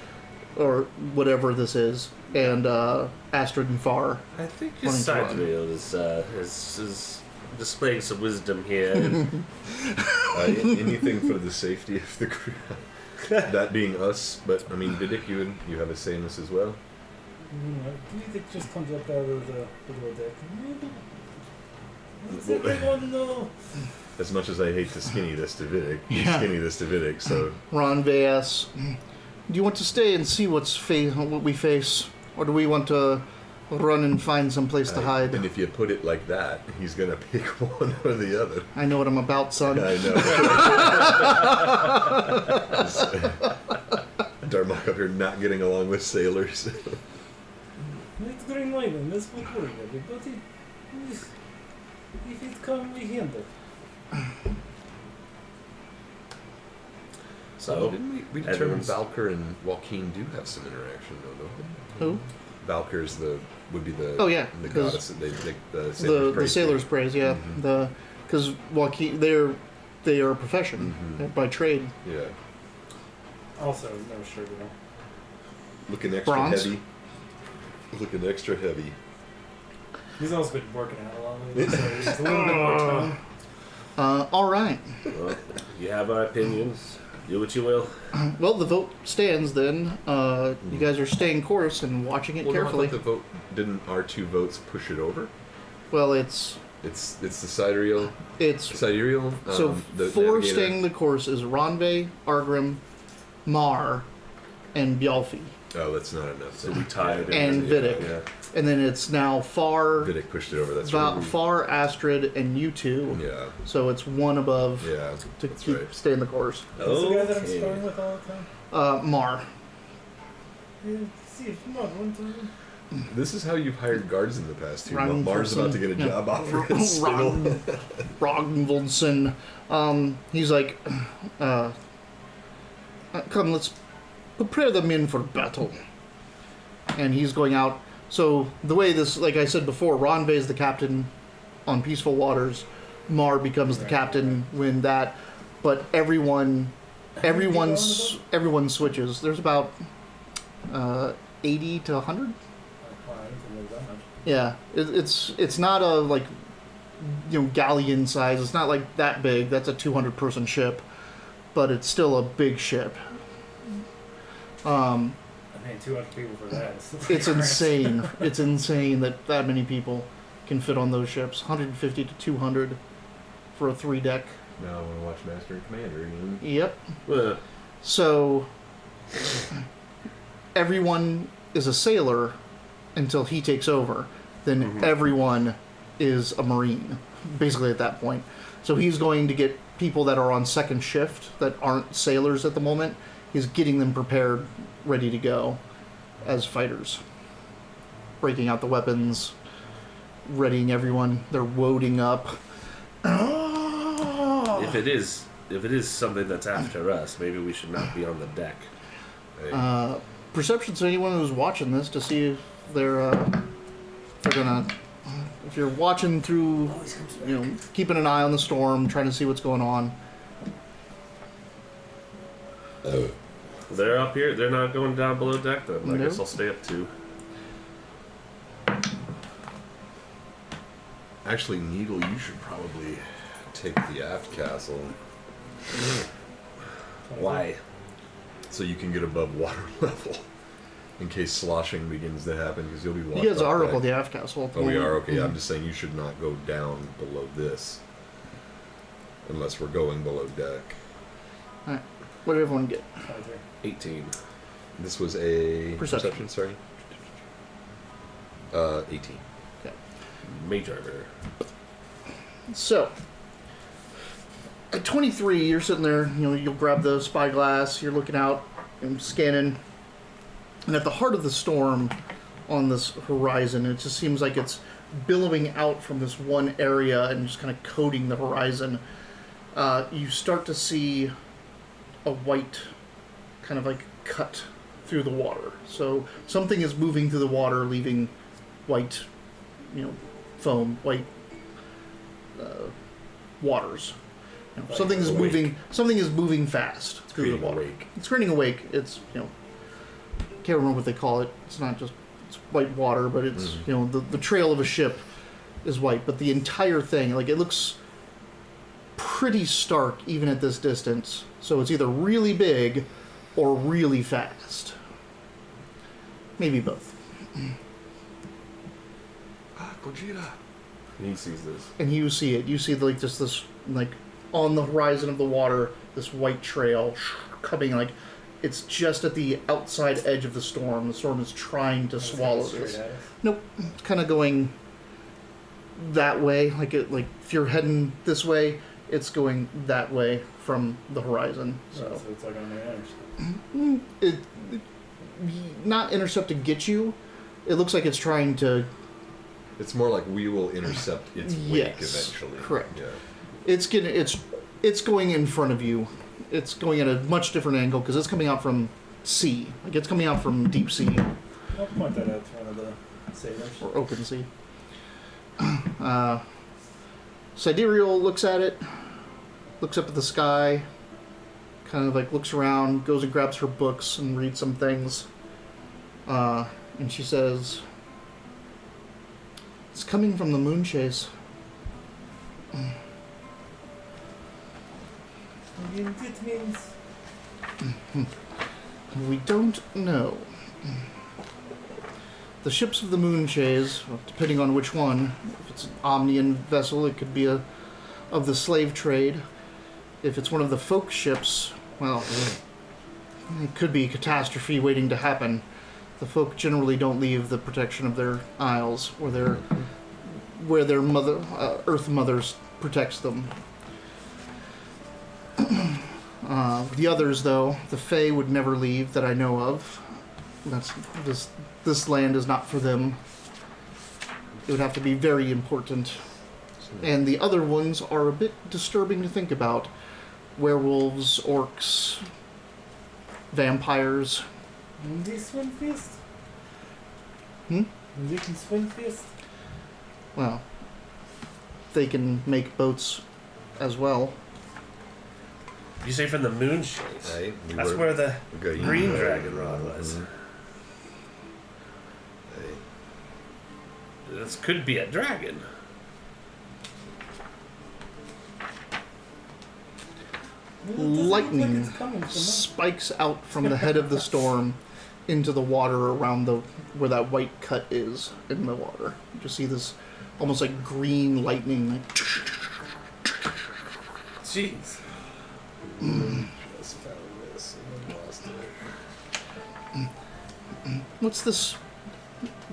or whatever this is, and Astrid and Far. I think your Sidewheel is displaying some wisdom here. Anything for the safety of the crew. That being us, but I mean, Vidic, you have a say in this as well. Vidic just comes up out of the below deck. What's everyone know? As much as I hate to skinny this to Vidic, so Ranve asks, do you want to stay and see what we face, or do we want to run and find some place to hide? And if you put it like that, he's gonna pick one or the other. I know what I'm about, son. I know. Darmok up here not getting along with sailors. It's Green Island, that's what we're ready, but if it come, we handle. So, didn't we determine Valkyr and Joaquin do have some interaction, though, don't they? Who? Valkyr's would be the the goddess that the sailors praise, yeah. Mm-hmm. Because Joaquin, they are a profession by trade. Yeah. Also, no sugar. Looking extra Bronze. heavy. Looking extra heavy. He's also been working out a lot lately, so he's a little bit more tone. All right. Well, you have our opinions. Do what you will. Well, the vote stands then. You guys are staying course and watching it carefully. No, I thought didn't our two votes push it over? Well, it's the sidereal. Sidereal. So four staying the course is Ranve, Argrim, Mar, and Bjalfi. Oh, that's not enough. So we tied. And Vidic. Yeah. And then it's now Far. Vidic pushed it over. That's Far, Astrid, and you two. Yeah. So it's one above. Yeah. To stay in the course. Who's the guy that I'm sparring with all the time? Mar. Yeah, see if Mar went to. This is how you've hired guards in the past, too. Ragnvaldsen, Mars about to get a job offer at Spinel. Ragnvaldsen. He's like, come, let's prepare the men for battle. And he's going out. So the way this, like I said before, Ronve is the captain on Peaceful Waters. Mar becomes the captain when that, but everyone switches. There's about 80 to 100. Yeah, it's not a like galleon size. It's not like that big. That's a 200-person ship, but it's still a big ship. I mean, 200 people for that. It's insane. It's insane that many people can fit on those ships. 150 to 200 for a 3-deck. Now I want to watch Master and Commander again. Yep. Ugh. So everyone is a sailor until he takes over. Then everyone is a Marine, basically at that point. So he's going to get people that are on second shift that aren't sailors at the moment. He's getting them prepared, ready to go as fighters. Breaking out the weapons, readying everyone. They're loading up. If it is something that's after us, maybe we should not be on the deck. Hey. Perception to anyone who's watching this to see if they're gonna. If you're watching through, keeping an eye on the storm, trying to see what's going on. They're up here. They're not going down below deck. Then I guess I'll stay up too. Actually, Needle, you should probably take the aft castle Why? so you can get above water level in case sloshing begins to happen, because you'll be walking. You guys are up on the aft castle. Oh, we are? Okay, I'm just saying you should not go down below this unless we're going below deck. Alright. What did everyone get? 18. This was a Perception. sorry. 18. Okay. Major error. So, at 23, you're sitting there, you'll grab the spyglass, you're looking out and scanning, and at the heart of the storm on this horizon, it just seems like it's billowing out from this one area and just kind of coating the horizon. You start to see a white kind of like cut through the water. So something is moving through the water, leaving white, foam, white waters. Something is moving. Something is moving fast through the water. It's creating a wake. It's can't remember what they call it. It's not just white water, but it's the trail of a ship is white, but the entire thing, like, it looks pretty stark even at this distance. So it's either really big or really fast. Maybe both. Gojira. He sees this. And you see it. You see like just this like on the horizon of the water, this white trail coming, like it's just at the outside edge of the storm. The storm is trying to swallow this. Nope, it's kind of going that way. Like if you're heading this way, it's going that way from the horizon. So it's like on the edge. It not intercept to get you. It looks like it's trying to. It's more like we will intercept its wake eventually. Correct. Yeah. It's going in front of you. It's going at a much different angle because it's coming out from sea. Like it's coming out from deep sea. I'll point that out to one of the sailors. Or open sea. Sidereal looks at it, looks up at the sky, kind of like looks around, goes and grabs her books and reads some things. And she says, "It's coming from the moon chase." It means We don't know. The ships of the moon chase, depending on which one, if it's an Omnian vessel, it could be of the slave trade. If it's one of the folk ships, well, it could be a catastrophe waiting to happen. The folk generally don't leave the protection of their isles, where their mother, Earth Mothers protects them. The others, though, the Fae would never leave that I know of. That's this land is not for them. It would have to be very important. And the other ones are a bit disturbing to think about. Werewolves, orcs, vampires. They swim fist. Hmm? They can swim fist. Well, they can make boats as well. You say from the moon shades? Right? That's where the green dragon rod was. Right. This could be a dragon. Lightning spikes out from the head of the storm into the water around where that white cut is in the water. You just see this almost like green lightning. Like, Jeez. Just found this and then lost it. what's this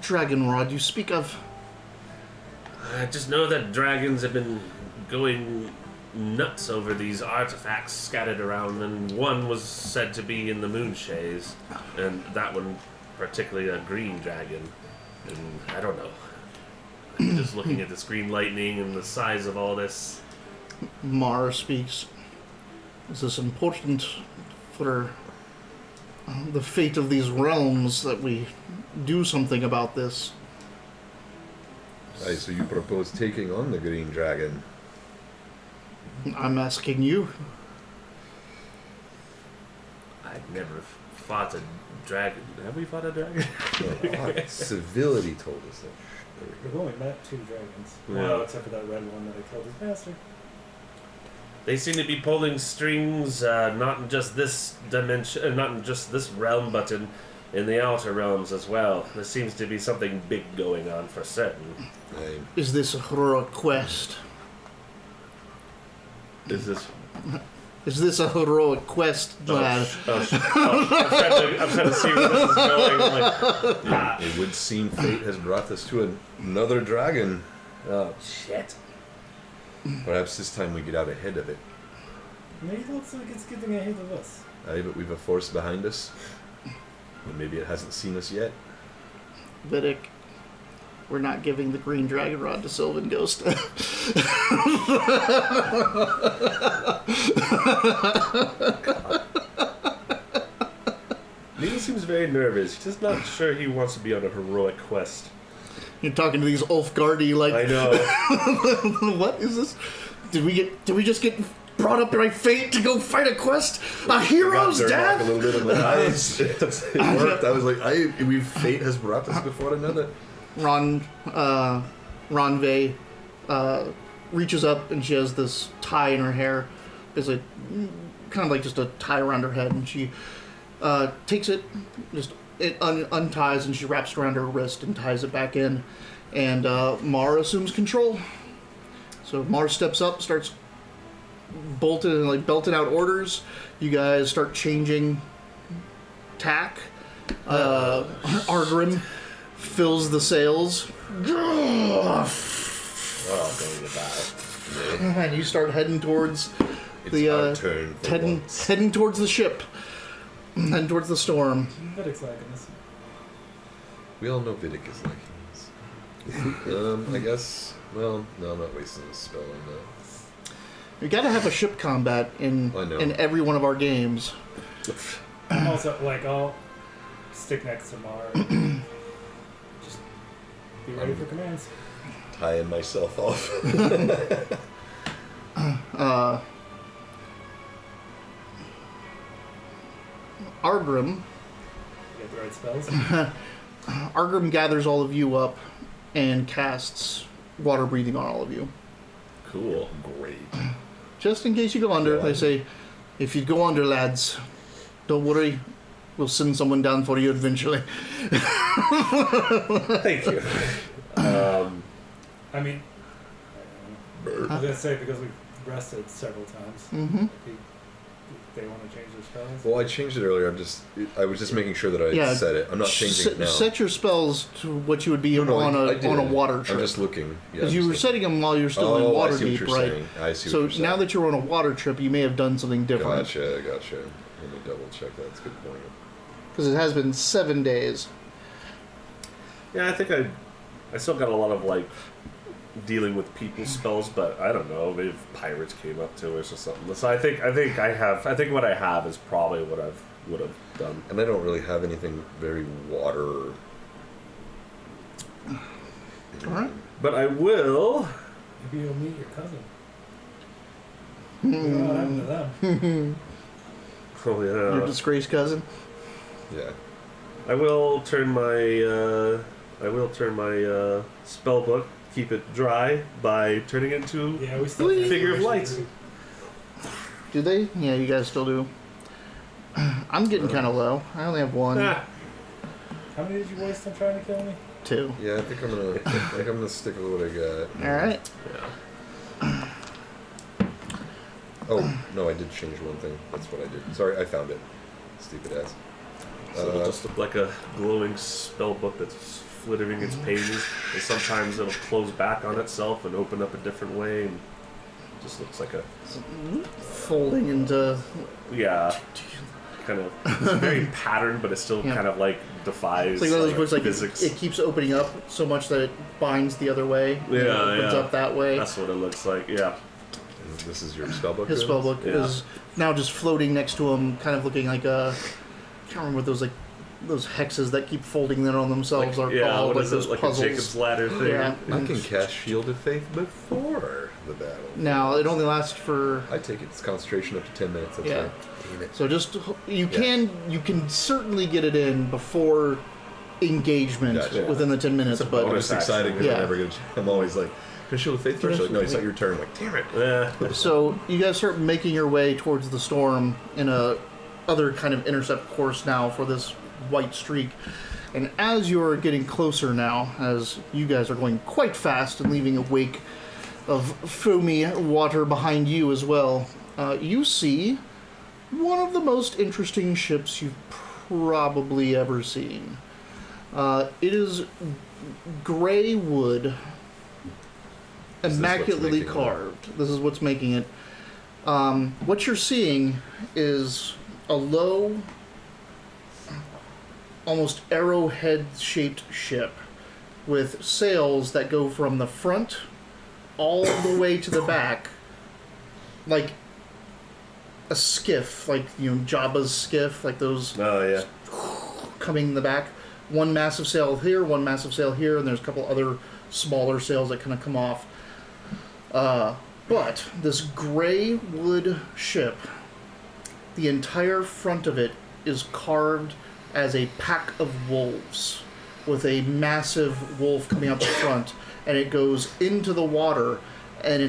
dragon rod you speak of? I just know that dragons have been going nuts over these artifacts scattered around, and one was said to be in the Moonshays, and that one particularly a green dragon. And I don't know. Just looking at this green lightning and the size of all this. Mara speaks. Is this important for the fate of these realms that we do something about this? Right, so you propose taking on the green dragon. I'm asking you. I've never fought a dragon. Have we fought a dragon? Civility told us that. There we We've go. only met 2 dragons. Yeah. Well, except for that red one that I killed his master. They seem to be pulling strings, not in just this dimension, not in just this realm, but in the outer realms as well. There seems to be something big going on for certain. Right. Is this a heroic quest? Is this? Is this a heroic quest, lad? I'm trying to see where this is going. I'm like, It would seem fate has brought us to another dragon. oh shit! Perhaps this time we get out ahead of it. Maybe it looks like it's getting ahead of us. Aye, but we've a force behind us. And maybe it hasn't seen us yet. Vidic, we're not giving the green dragon rod to Sylvan Ghost. Neil seems very nervous. He's just not sure he wants to be on a heroic quest. You're talking to these Ulfgardi like, I know. what is this? Did we just get brought up by fate to go fight a quest? A hero's Got death? a little bit of my eyes. It worked. I was like, fate has brought us before another. Ronve reaches up and she has this tie in her hair. It's like kind of like just a tie around her head, and she takes it, it unties, and she wraps it around her wrist and ties it back in. And Mara assumes control. So Mara steps up, starts belting out orders. You guys start changing tack. Argrim fills the sails. Oh, going to die. And you start heading towards It's our turn for once. heading towards the ship. Heading towards the storm. Vidic's liking this. We all know Vidic is like I guess. Well, no, I'm not wasting a spell on that. You gotta have a ship combat in I know. every one of our games. Also, like, I'll stick next to Mara. And just be ready for commands. Tying myself off. Argrim Get the right spells. Argrim gathers all of you up and casts water breathing on all of you. Cool. Great. Just in case you go under, they say, if you go under, lads, don't worry, we'll send someone down for you eventually. Thank you. I mean, I was gonna say because we've rested several times. Mm-hmm. If they want to change their spells. Well, I changed it earlier. I was just making sure that I Yeah, said it. I'm not changing it now. Set your spells to what you would be No, on I did. a water trip. I'm just looking. Because you were setting them while you're still in I water see what deep, you're right? saying. I see what So you're saying. now that you're on a water trip, you may have done something different. Gotcha. Let me double check that. That's a good point. because it has been 7 days. Yeah, I think I still got a lot of like dealing with people spells, but I don't know. Maybe if pirates came up to us or something. So I think what I have is probably what I would have done. And I don't really have anything very water. All right. But I will. Maybe you'll meet your cousin. What happened to them? Oh yeah. Your disgraced cousin. Yeah. I will turn my spell book, keep it dry by turning it into Yeah, we still Figure of Light. Do they? Yeah, you guys still do. I'm getting kind of low. I only have one, Ah, How many did you waste on trying to kill me? 2. Yeah, I think I'm gonna stick with what I got. All right. yeah. Oh no, I did change one thing. That's what I did. Sorry, I found it. Stupid ass. So it'll just look like a glowing spell book that's flittering its pages, and sometimes it'll close back on itself and open up a different way, and it just looks like a Folding into. kind of it's very patterned, but it still Yeah. kind of like defies It's like one of those books, like physics. it keeps opening up so much that it binds the other way. Yeah, it opens yeah. up that way. That's what it looks like. Yeah. And this is your spellbook. His then? spellbook Yeah. is now just floating next to him, kind of looking like a. I can't remember what those hexes that keep folding in on themselves are Yeah, called. what Like is those it? Like puzzles. a Jacob's Ladder thing? Yeah. I can cast Shield of Faith before the battle. Now it only lasts for. I take its concentration up to 10 minutes. That's Yeah. right. Damn it. So just you can certainly get it in before engagement Gotcha. within the 10 minutes, It's but bonus exciting because Yeah. I'm never gonna. I'm always like, can I Shield of Faith first? Like, no, it's not your turn. I'm like, damn it. Yeah. so you guys start making your way towards the storm in a other kind of intercept course now for this white streak. And as you're getting closer now, as you guys are going quite fast and leaving a wake of foamy water behind you as well, you see one of the most interesting ships you've probably ever seen. It is gray wood, Is this what's immaculately making it? carved. This is what's making it. What you're seeing is a low, almost arrowhead-shaped ship with sails that go from the front all the way to the back, like a skiff, like Jabba's skiff, like those Oh yeah. coming in the back. One massive sail here, one massive sail here, and there's a couple other smaller sails that kind of come off. But this gray wood ship, the entire front of it is carved as a pack of wolves, with a massive wolf coming out the front, and it goes into the water, and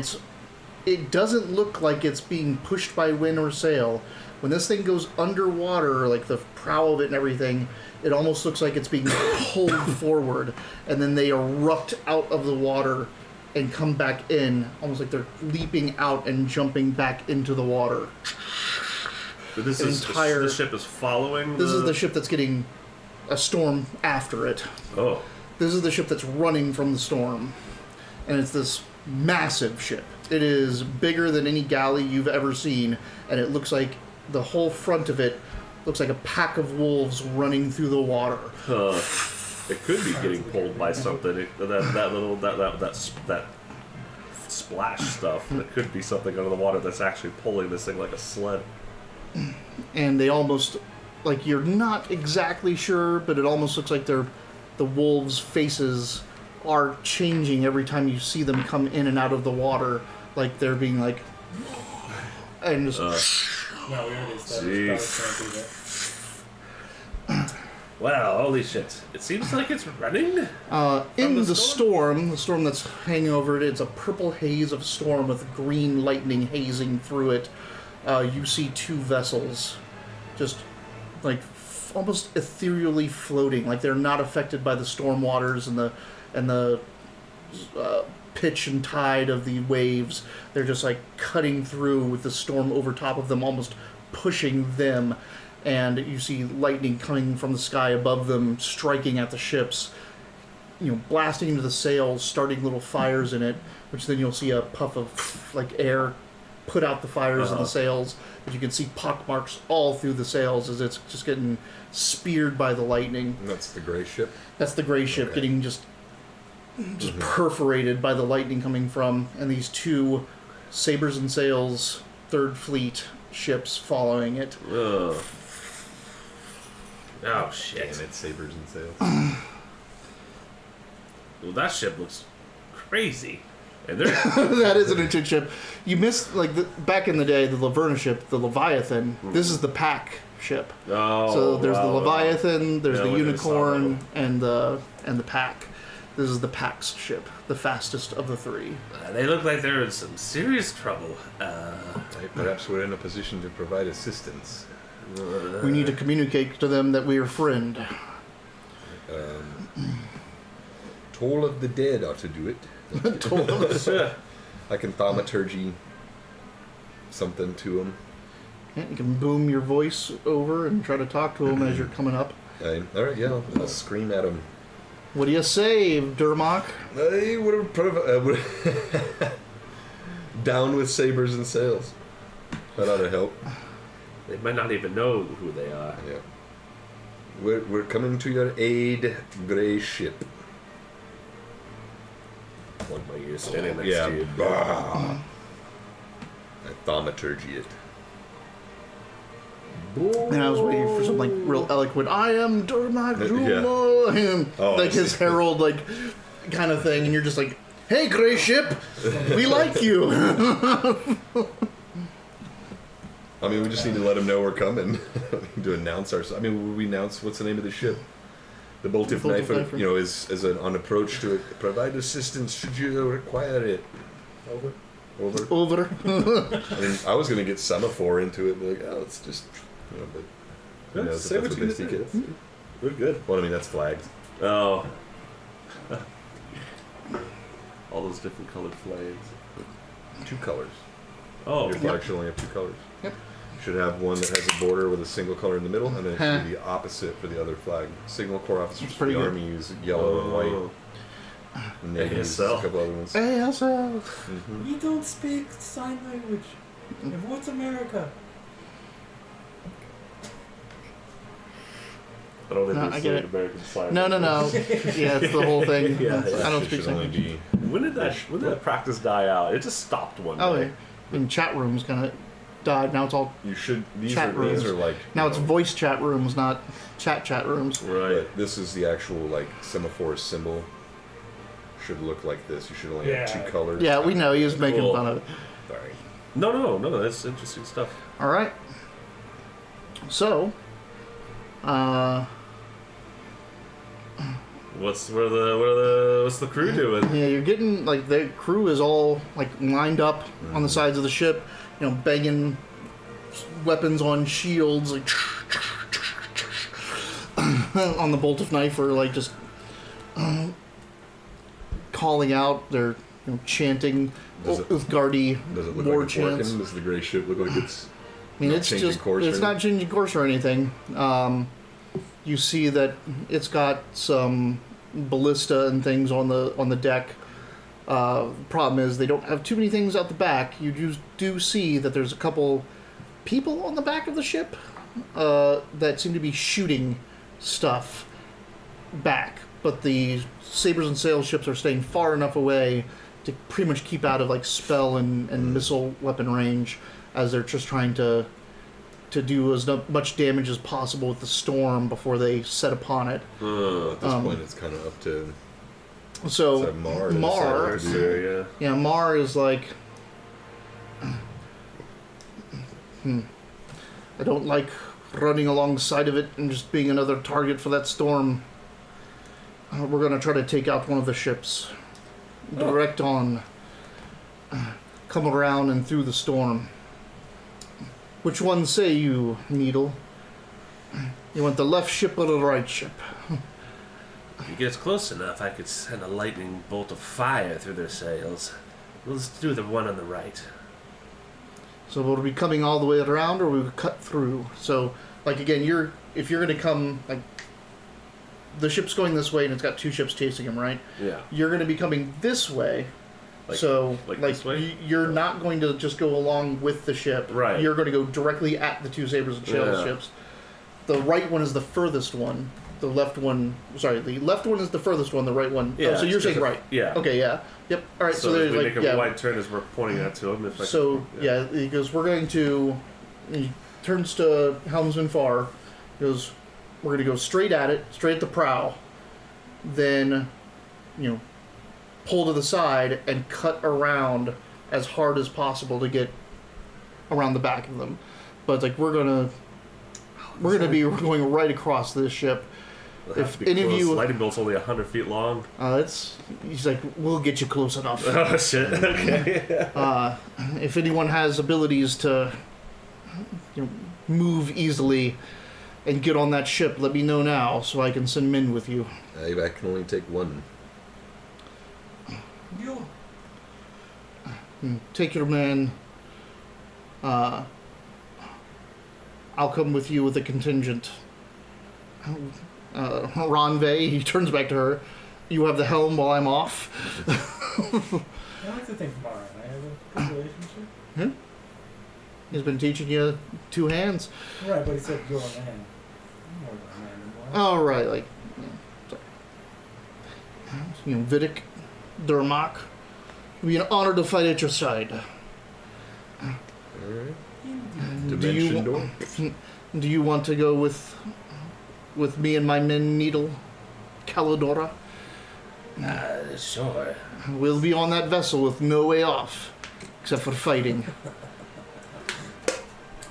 it doesn't look like it's being pushed by wind or sail. When this thing goes underwater, like the prow of it and everything, it almost looks like it's being pulled forward, and then they erupt out of the water and come back in, almost like they're leaping out and jumping back into the water. But this An is entire- the ship is following. This is the ship that's getting a storm after it. Oh. This is the ship that's running from the storm. And it's this massive ship. It is bigger than any galley you've ever seen, and it looks like the whole front of it looks like a pack of wolves running through the water. It could be getting pulled by something. That splash stuff. It could be something under the water that's actually pulling this thing like a sled. And they almost, like, you're not exactly sure, but it almost looks like the wolves' faces are changing every time you see them come in and out of the water. Like they're being like, and just No, we already Jeez. established Wow, holy shit. It seems like it's running. in the the storm that's hanging over it. It's a purple haze of storm with green lightning hazing through it. You see 2 vessels, just like almost ethereally floating, like they're not affected by the storm waters and the pitch and tide of the waves. They're just like cutting through with the storm over top of them, almost pushing them. And you see lightning coming from the sky above them, striking at the ships, blasting into the sails, starting little fires in it, which then you'll see a puff of like air put out the fires of the sails. But you can see pock marks all through the sails as it's just getting speared by the lightning. And that's the gray ship? That's the gray ship getting just perforated by the lightning coming from, and these 2 Sabers and Sails 3rd Fleet ships following it. Ugh. Oh, shit. Damn it, Sabers and Sails. Well, that ship looks crazy. And that is an ancient ship. You missed, like, back in the day, the Laverna ship, the Leviathan. This is the pack ship. Oh, so there's the wow. Leviathan, there's the Yeah, Unicorn, and the pack. This is the pack's ship, the fastest of the 3. They look like they're in some serious trouble. Perhaps we're in a position to provide assistance. We need to communicate to them that we are friend. Toll of the Dead ought to do it. I can thaumaturgy something to him. Yeah, you can boom your voice over and try to talk to him as you're coming up. Alright, yeah, I'll scream at him. What do you say, Durmok? I would have down with Sabers and Sails. That ought to help. They might not even know who they are. Yeah. We're coming to your aid, Grey Ship. One by you standing next Yeah. to you. I thaumaturgy it. And I was waiting for some like real eloquent, I am Durmok Juma, and like his herald like kind of thing, and you're just like, hey, Grey Ship, we like you. I mean, we just need to let him know we're coming to announce ourselves. I mean, we announce what's the name of the ship? The Boltive Knife, you know, is an approach to it. Provide assistance should you require it. Over. I mean, I was gonna get Semaphore into it, but like, oh, it's just, you know, but who knows if that's what they speak it. We're good. Well, I mean, that's flagged. Oh. All those different colored flags. 2 colors. Oh, Your flag should only have 2 colors. Yep. You should have one that has a border with a single color in the middle, and then it should be the opposite for the other flag. Signal Corps officers for the Army use yellow and white. And Navy uses a couple other ones. ASL. We don't speak sign language. And what's America? I don't think No, I we get say it. American Sign. No. Yeah, it's the whole thing. Yeah, I don't It speak should only English. be. When did that practice die out? It just stopped one Oh, day. yeah. In chat rooms kind of died. Now it's all You should. These Chat are these rooms. are like. now you it's know, voice chat rooms, not chat rooms. Right. But this is the actual like semaphore symbol. Should look like this. You should only have 2 colors. Yeah, we know he was making Cool. fun of it. Sorry. No, that's interesting stuff. All right. So, What's the crew doing? yeah, you're getting like the crew is all like lined up on the sides of the ship, you know, banging weapons on shields, like on the bolt of knife, or like just calling out. They're chanting Does it- Uthgardi Does it look war like it's chants. working? Does the gray ship look like it's? I mean, not it's changing just course or it's not changing course or anything. You see that it's got some ballista and things on the deck. Problem is they don't have too many things out the back. You do see that there's a couple people on the back of the ship that seem to be shooting stuff back, but the Sabers and Sails ships are staying far enough away to pretty much keep out of like spell and missile weapon range, as they're just trying to do as much damage as possible with the storm before they set upon it. At this point, it's kind of up to. So Mar. Mar, Yeah. yeah, Mar is like, I don't like running alongside of it and just being another target for that storm. We're gonna try to take out one of the ships, direct on, come around and through the storm. Which one say you, Needle? You want the left ship or the right ship? If you get close enough, I could send a lightning bolt of fire through their sails. Let's do the one on the right. So will we be coming all the way around, or will we cut through? So, like again, if you're going to come, like, the ship's going this way, and it's got 2 ships chasing him, right? Yeah. You're going to be coming this way, Like this way? You're not going to just go along with the ship. Right. You're going to go directly at the two sabers and shell ships. The right one is the furthest one. The left one is the furthest one. The right one. Yeah. So you're saying right. Yeah. Okay. Yeah. Yep. All right. So if there's we like make a wide turn as we're pointing that to him. He goes, we're going to. He turns to Helmsman Farr. He goes, we're going to go straight at it, straight at the prow. Then, pull to the side and cut around as hard as possible to get around the back of them. But like we're going right across this ship. If any of you, lightning bolt's only 100 feet long. He's like, we'll get you close enough. Oh shit! Okay. If anyone has abilities to, move easily and get on that ship, let me know now so I can send men with you. I can only take one. Take your man. I'll come with you with a contingent. Ranve, he turns back to her. You have the helm while I'm off. I like to think Mara and I have a good relationship. He's been teaching you two hands. Right, but he said you're a man. I'm more than a man anymore. Oh, right, like... Vidic, Durmak. It'd be an honor to fight at your side. Alright. Do you want to go with me and my men, Needle, Calidora? Sure. We'll be on that vessel with no way off, except for fighting.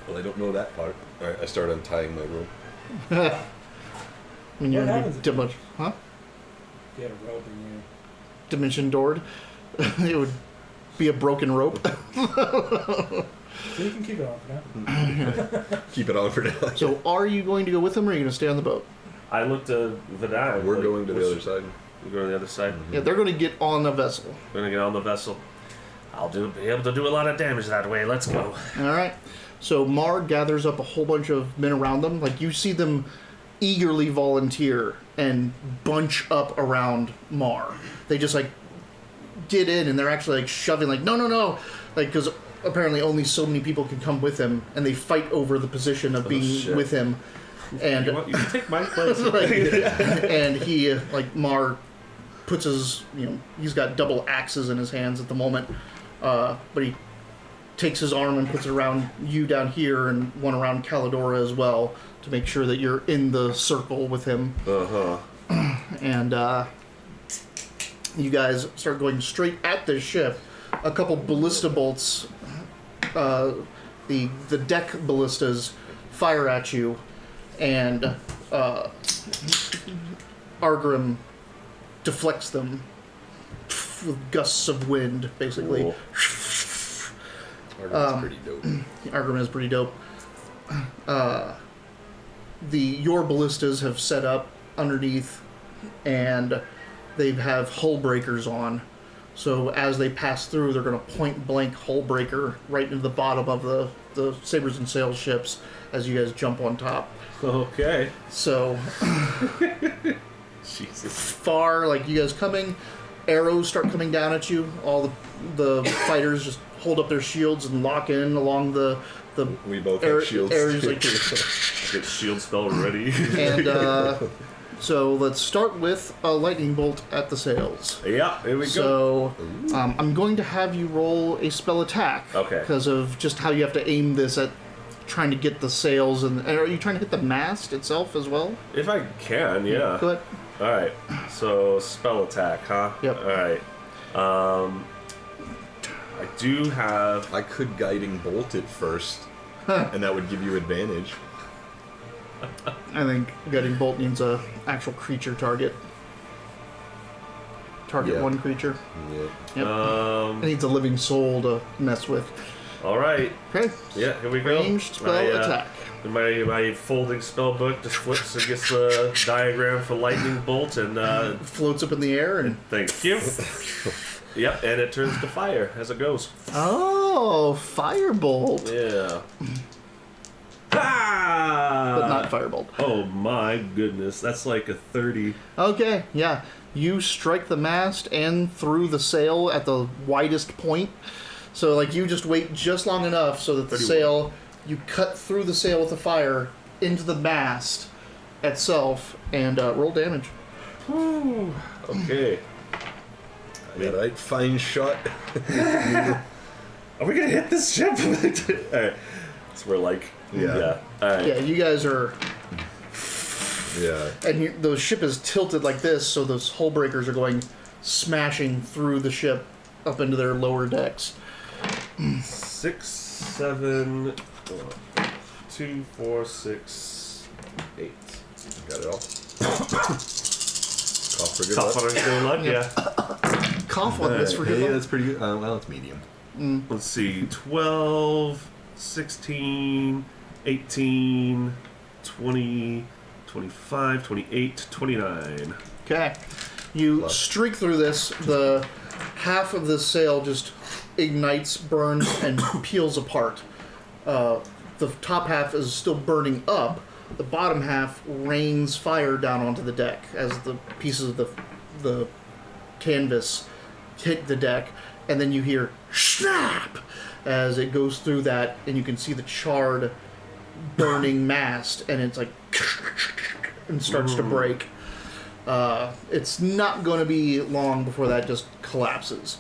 Well, I don't know that part. Alright, I start untying my rope. When you're What happens if in huh? If you had a rope and you... Dimension doored, it would be a broken rope. So you can keep it on for now. Keep it on for now. So, are you going to go with them, or are you going to stay on the boat? I looked at Vidal. We're going to the other side. We're going to the other side. Yeah, they're going to get on the vessel. We're going to get on the vessel. Be able to do a lot of damage that way. Let's go. All right. So Mar gathers up a whole bunch of men around them. Like, you see them eagerly volunteer and bunch up around Mar. They just like get in, and they're actually like shoving, like no, like because apparently only so many people can come with him, and they fight over the position of being with him. And you can take my place. And he like Mar puts his he's got double axes in his hands at the moment, but he takes his arm and puts it around you down here and one around Calidora as well to make sure that you're in the circle with him. And you guys start going straight at this ship. A couple ballista bolts, the deck ballistas, fire at you, and Argrim deflects them with gusts of wind, basically. Cool. Argrim's pretty dope. Argrim is pretty dope. Your ballistas have set up underneath, and they have hull breakers on. So as they pass through, they're going to point blank hull breaker right into the bottom of the Sabers and Sails ships as you guys jump on top. Okay. So Jesus. far, like you guys coming, arrows start coming down at you. All the fighters just hold up their shields and lock in along the We both have shields. areas like Get shield spell ready. and so let's start with a lightning bolt at the sails. Yeah, here we go. So I'm going to have you roll a spell attack. Okay. Because of just how you have to aim this at trying to get the sails, and are you trying to hit the mast itself as well? If I can, yeah. Go ahead. All right. So spell attack, huh? Yep. All right. I do have. I could guiding bolt it first, and that would give you advantage. I think guiding bolt needs a actual creature target. Target one creature. Yeah. Yep. It needs a living soul to mess with. All right. Okay. Yeah, here we go. Ranged spell attack. My folding spell book just flips and gets the diagram for lightning bolt and Floats up in the air and. thank you. Yep, and it turns to fire as it goes. Oh, firebolt. Yeah. But not that firebolt. Oh my goodness, that's like a 30. Okay, yeah. You strike the mast and through the sail at the widest point. So, like, you just wait just long enough so that the 31. sail, you cut through the sail with the fire into the mast itself and roll damage. Whew. Okay. Alright, fine shot. Are we gonna hit this ship? Alright. So we're like, Yeah. Alright. Yeah, you guys are... Yeah. And the ship is tilted like this, so those hull breakers are going smashing through the ship up into their lower decks. 6, 7, 2, 4, 6, 8. Got it all. Cough for good Tough luck. on our good luck, Yeah. yeah. Cough on this for good Yeah, luck. that's pretty good. Well, it's medium. Let's see, 12, 16, 18, 20, 25, 28, 29. Okay. You Love. streak through this. The half of the sail just ignites, burns, and peels apart. The top half is still burning up. The bottom half rains fire down onto the deck as the pieces of the canvas hit the deck. And then you hear snap as it goes through that, and you can see the charred, burning mast, and it's like and starts to break. It's not going to be long before that just collapses.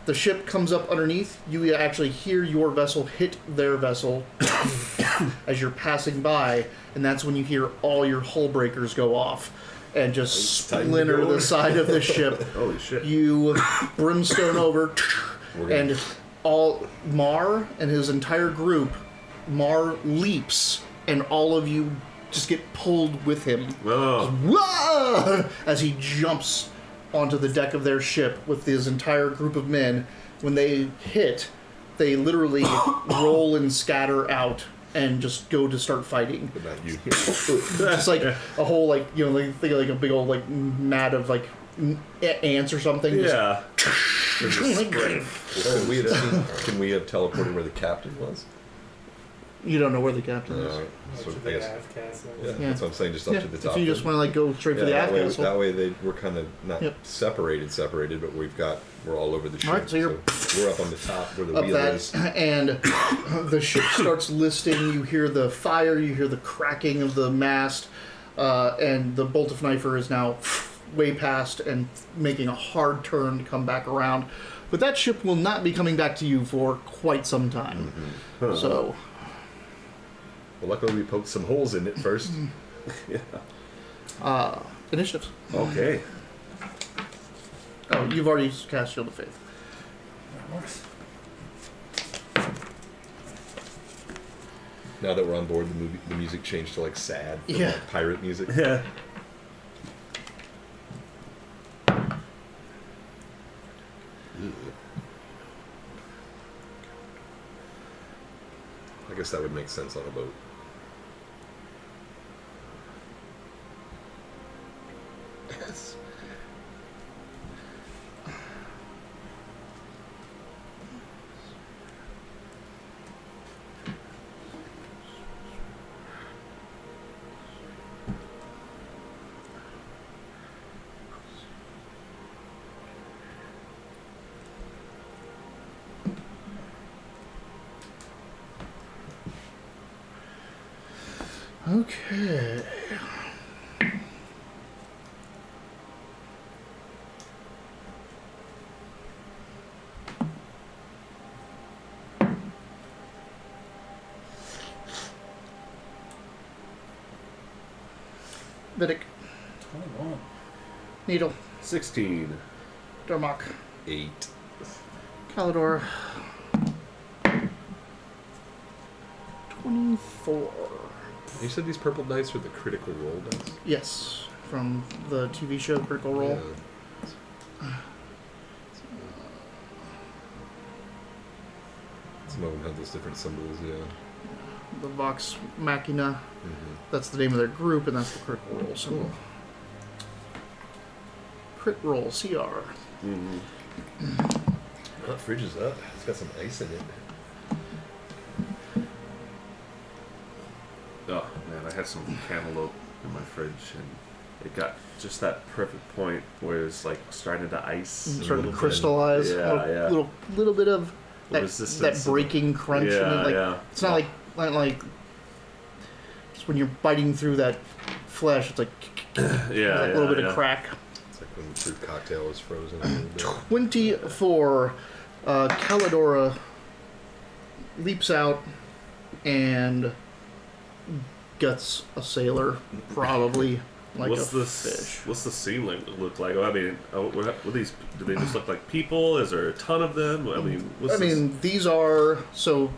The ship comes up underneath. You actually hear your vessel hit their vessel as you're passing by, and that's when you hear all your hull breakers go off and just Time to splinter go. the side of the ship. Holy shit. You brimstone over, and all Mar and his entire group, Mar leaps, and all of you just get pulled with him. Oh. Whoa! As he jumps onto the deck of their ship with his entire group of men. When they hit, they literally roll and scatter out and just go to start fighting. But not you. Just like a whole, like, you know, like, think of like a big old, like, mat of, like, ants or something. Yeah. Can we have teleported where the captain was? You don't know where the captain is. So to I the guess, aft castle. yeah, Yeah. that's what I'm saying, just up Yeah, to the if top. you just want to, like, go straight for the aft castle. that way we're kind of not Yep. separated, but we're all over the ship. Alright, so you're we're up on the top where the up wheel that, is. and the ship starts listing. You hear the fire, you hear the cracking of the mast, and the bolt of knifer is now way past and making a hard turn to come back around. But that ship will not be coming back to you for quite some time. Huh. So, Well, luckily we poked some holes in it first. initiatives. Okay. Oh, you've already cast Shield of Faith. That works. Now that we're on board, the music changed to like sad, from, Yeah. like, pirate music. Yeah. I guess that would make sense on a boat. Yes. Okay. Vidic, 21. Needle, 16. Darmok, 8. Calidor, 24. You said these purple dice are the critical roll dice? Yes, from the TV show Critical Role. Yeah. Some of them have those different symbols, yeah. The Vox Machina. Mm-hmm. That's the name of their group, and that's the Critical Role symbol. Crit Roll, CR. Mm-hmm. Oh, that fridge is up. It's got some ice in it. Oh, man, I had some cantaloupe in my fridge, and it got just that perfect point where it's like starting to ice, starting to crystallize. Yeah, Little bit of that breaking crunch. Yeah, It's not like it's when you're biting through that flesh. It's like a little bit of crack. It's like when the fruit cocktail is frozen. A little bit. 24. Calidora leaps out and guts a sailor, probably like fish. What's the ceiling look like? I mean, what these? Do they just look like people? Is there a ton of them? I mean, these are so.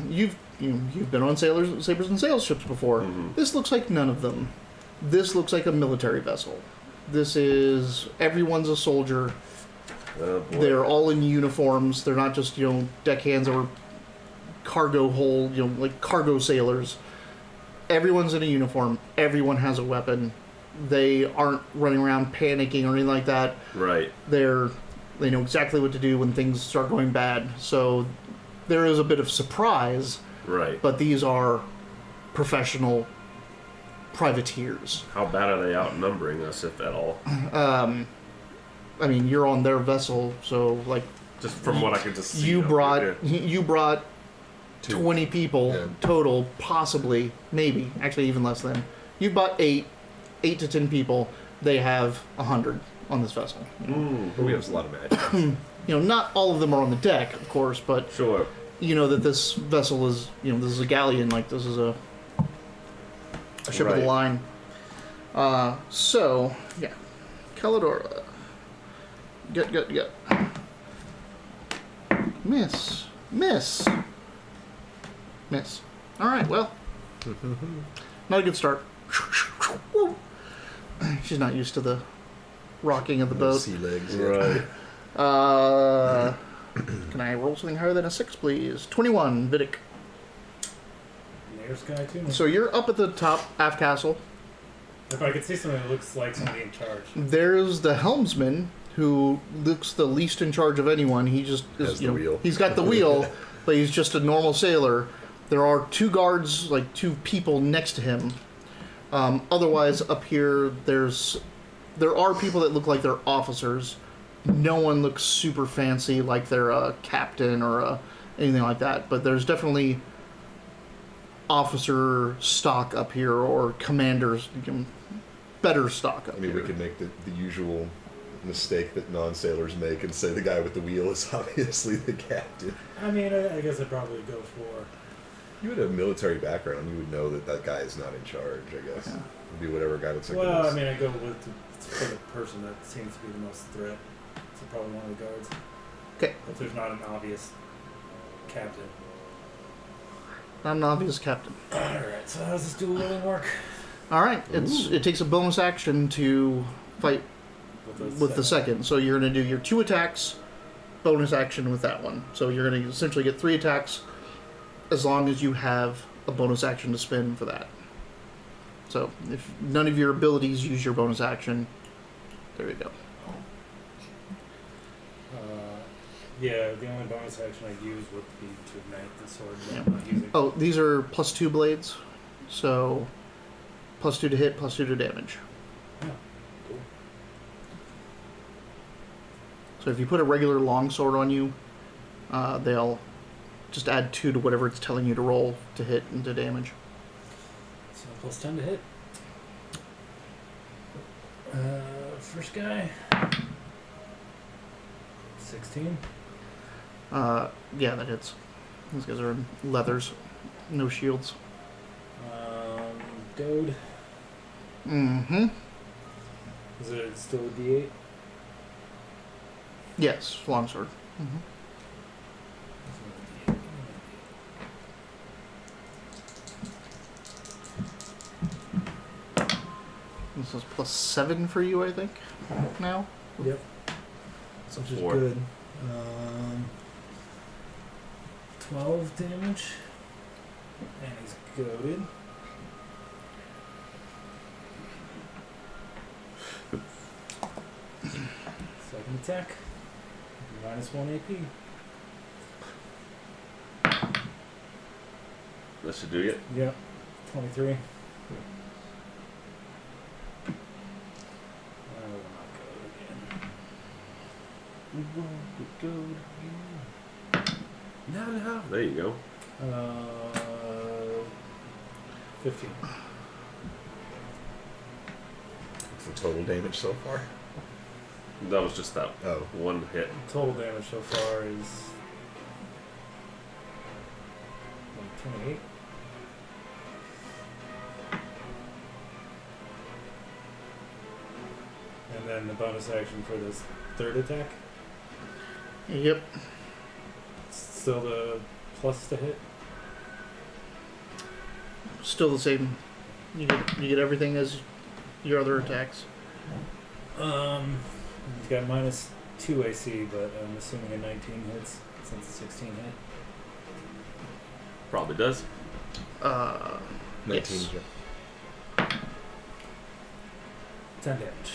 You've been on Sabers and Sails ships before. Mm-hmm. This looks like none of them. This looks like a military vessel. This is everyone's a soldier. Oh, boy. They're all in uniforms. They're not just deckhands or cargo hold, like cargo sailors. Everyone's in a uniform. Everyone has a weapon. They aren't running around panicking or anything like that. Right. They know exactly what to do when things start going bad. So there is a bit of surprise. Right. But these are professional privateers. How bad are they outnumbering us, if at all? I mean, you're on their vessel, so like. Just from what I could just see. You brought 20 people total, possibly, maybe, actually even less than. You bought 8 to 10 people. They have 100 on this vessel. But we have a lot of magic. Not all of them are on the deck, of course, but sure. You know that this vessel is, this is a galleon, like this is a ship of the line. So, yeah. Calidora. Get. Miss. Alright, well. Not a good start. She's not used to the rocking of the boat. Sea legs. Right. Can I roll something higher than a 6, please? 21, Vidic. There's guy too. So you're up at the top aft castle. If I could see something that looks like somebody in charge. There's the helmsman, who looks the least in charge of anyone. He just is, the wheel. He's got the wheel, but he's just a normal sailor. There are 2 guards, like 2 people next to him. Otherwise, up here, there are people that look like they're officers. No one looks super fancy, like they're a captain or anything like that. But there's definitely officer stock up here, or commanders, better stock up here. I mean, we could make the usual mistake that non-sailors make and say the guy with the wheel is obviously the captain. I mean, I guess I'd probably go for... You would have a military background. You would know that guy is not in charge, I guess. Yeah. It'd be whatever guy looks like Well, this. I mean, I go for the person that seems to be the most threat. So probably one of the guards. Okay. If there's not an obvious captain. Not an obvious captain. Alright, so how does this duel really work? Alright, it takes a bonus action to fight with the second. So you're going to do your 2 attacks, bonus action with that one. So you're going to essentially get 3 attacks as long as you have a bonus action to spend for that. So if none of your abilities use your bonus action, there you go. Yeah, the only bonus action I'd use would be to ignite the sword that I'm not using. Oh, these are +2 blades. So +2 to hit, +2 to damage. Yeah, cool. So if you put a regular longsword on you, they'll just add 2 to whatever it's telling you to roll to hit and to damage. So +10 to hit. First guy. 16. Yeah, that hits. These guys are in leathers, no shields. Dode. Mm-hmm. Is it still a D8? Yes, longsword. Mm-hmm. This is +7 for you, I think, now. Yep. So Which is 4. good. 12 damage. And he's goaded. Second attack. -1 AP. That should do it. Yep. 23. I will not go again. No. There you go. 15. What's the total damage so far? That was just that one hit. Total damage so far is 28. And then the bonus action for this third attack. Yep. Still the plus to hit. Still the same. You get everything as your other attacks. He's got -2 AC, but I'm assuming a 19 hits since a 16 hit. Probably does. 19. Yes. Yeah. 10 damage.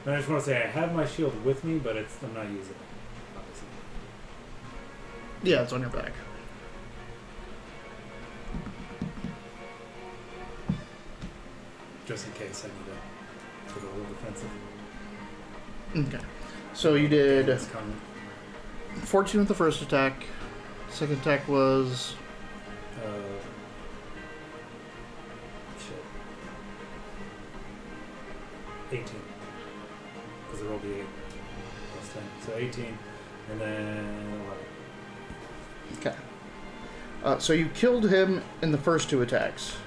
And I just want to say I have my shield with me, but I'm not using it, obviously. Yeah, it's on your back. Just in case I need to put a little defensive. Okay. So you did It's coming. 14 with the first attack. Second attack was Shit. 18. Because I rolled the 8 plus 10. So 18, and then 11. okay. So you killed him in the first 2 attacks,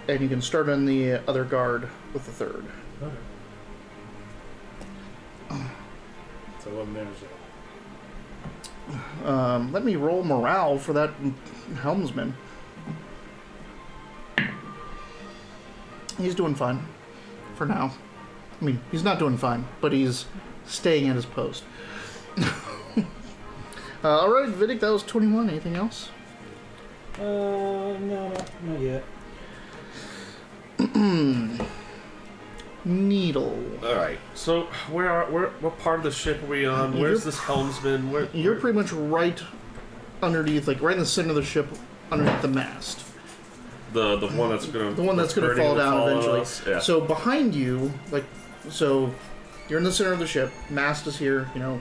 and you can start on the other guard with the third. Okay. So 11 damage there. Let me roll morale for that helmsman. He's doing fine for now. I mean, he's not doing fine, but he's staying at his post. All right, Vidic, that was 21. Anything else? No, not yet. Needle. All right. So what part of the ship are we on? Where's this helmsman? You're pretty much right underneath, like right in the center of the ship, underneath the mast. The one that's gonna fall down eventually. Yeah. So behind you, so you're in the center of the ship. Mast is here. You know,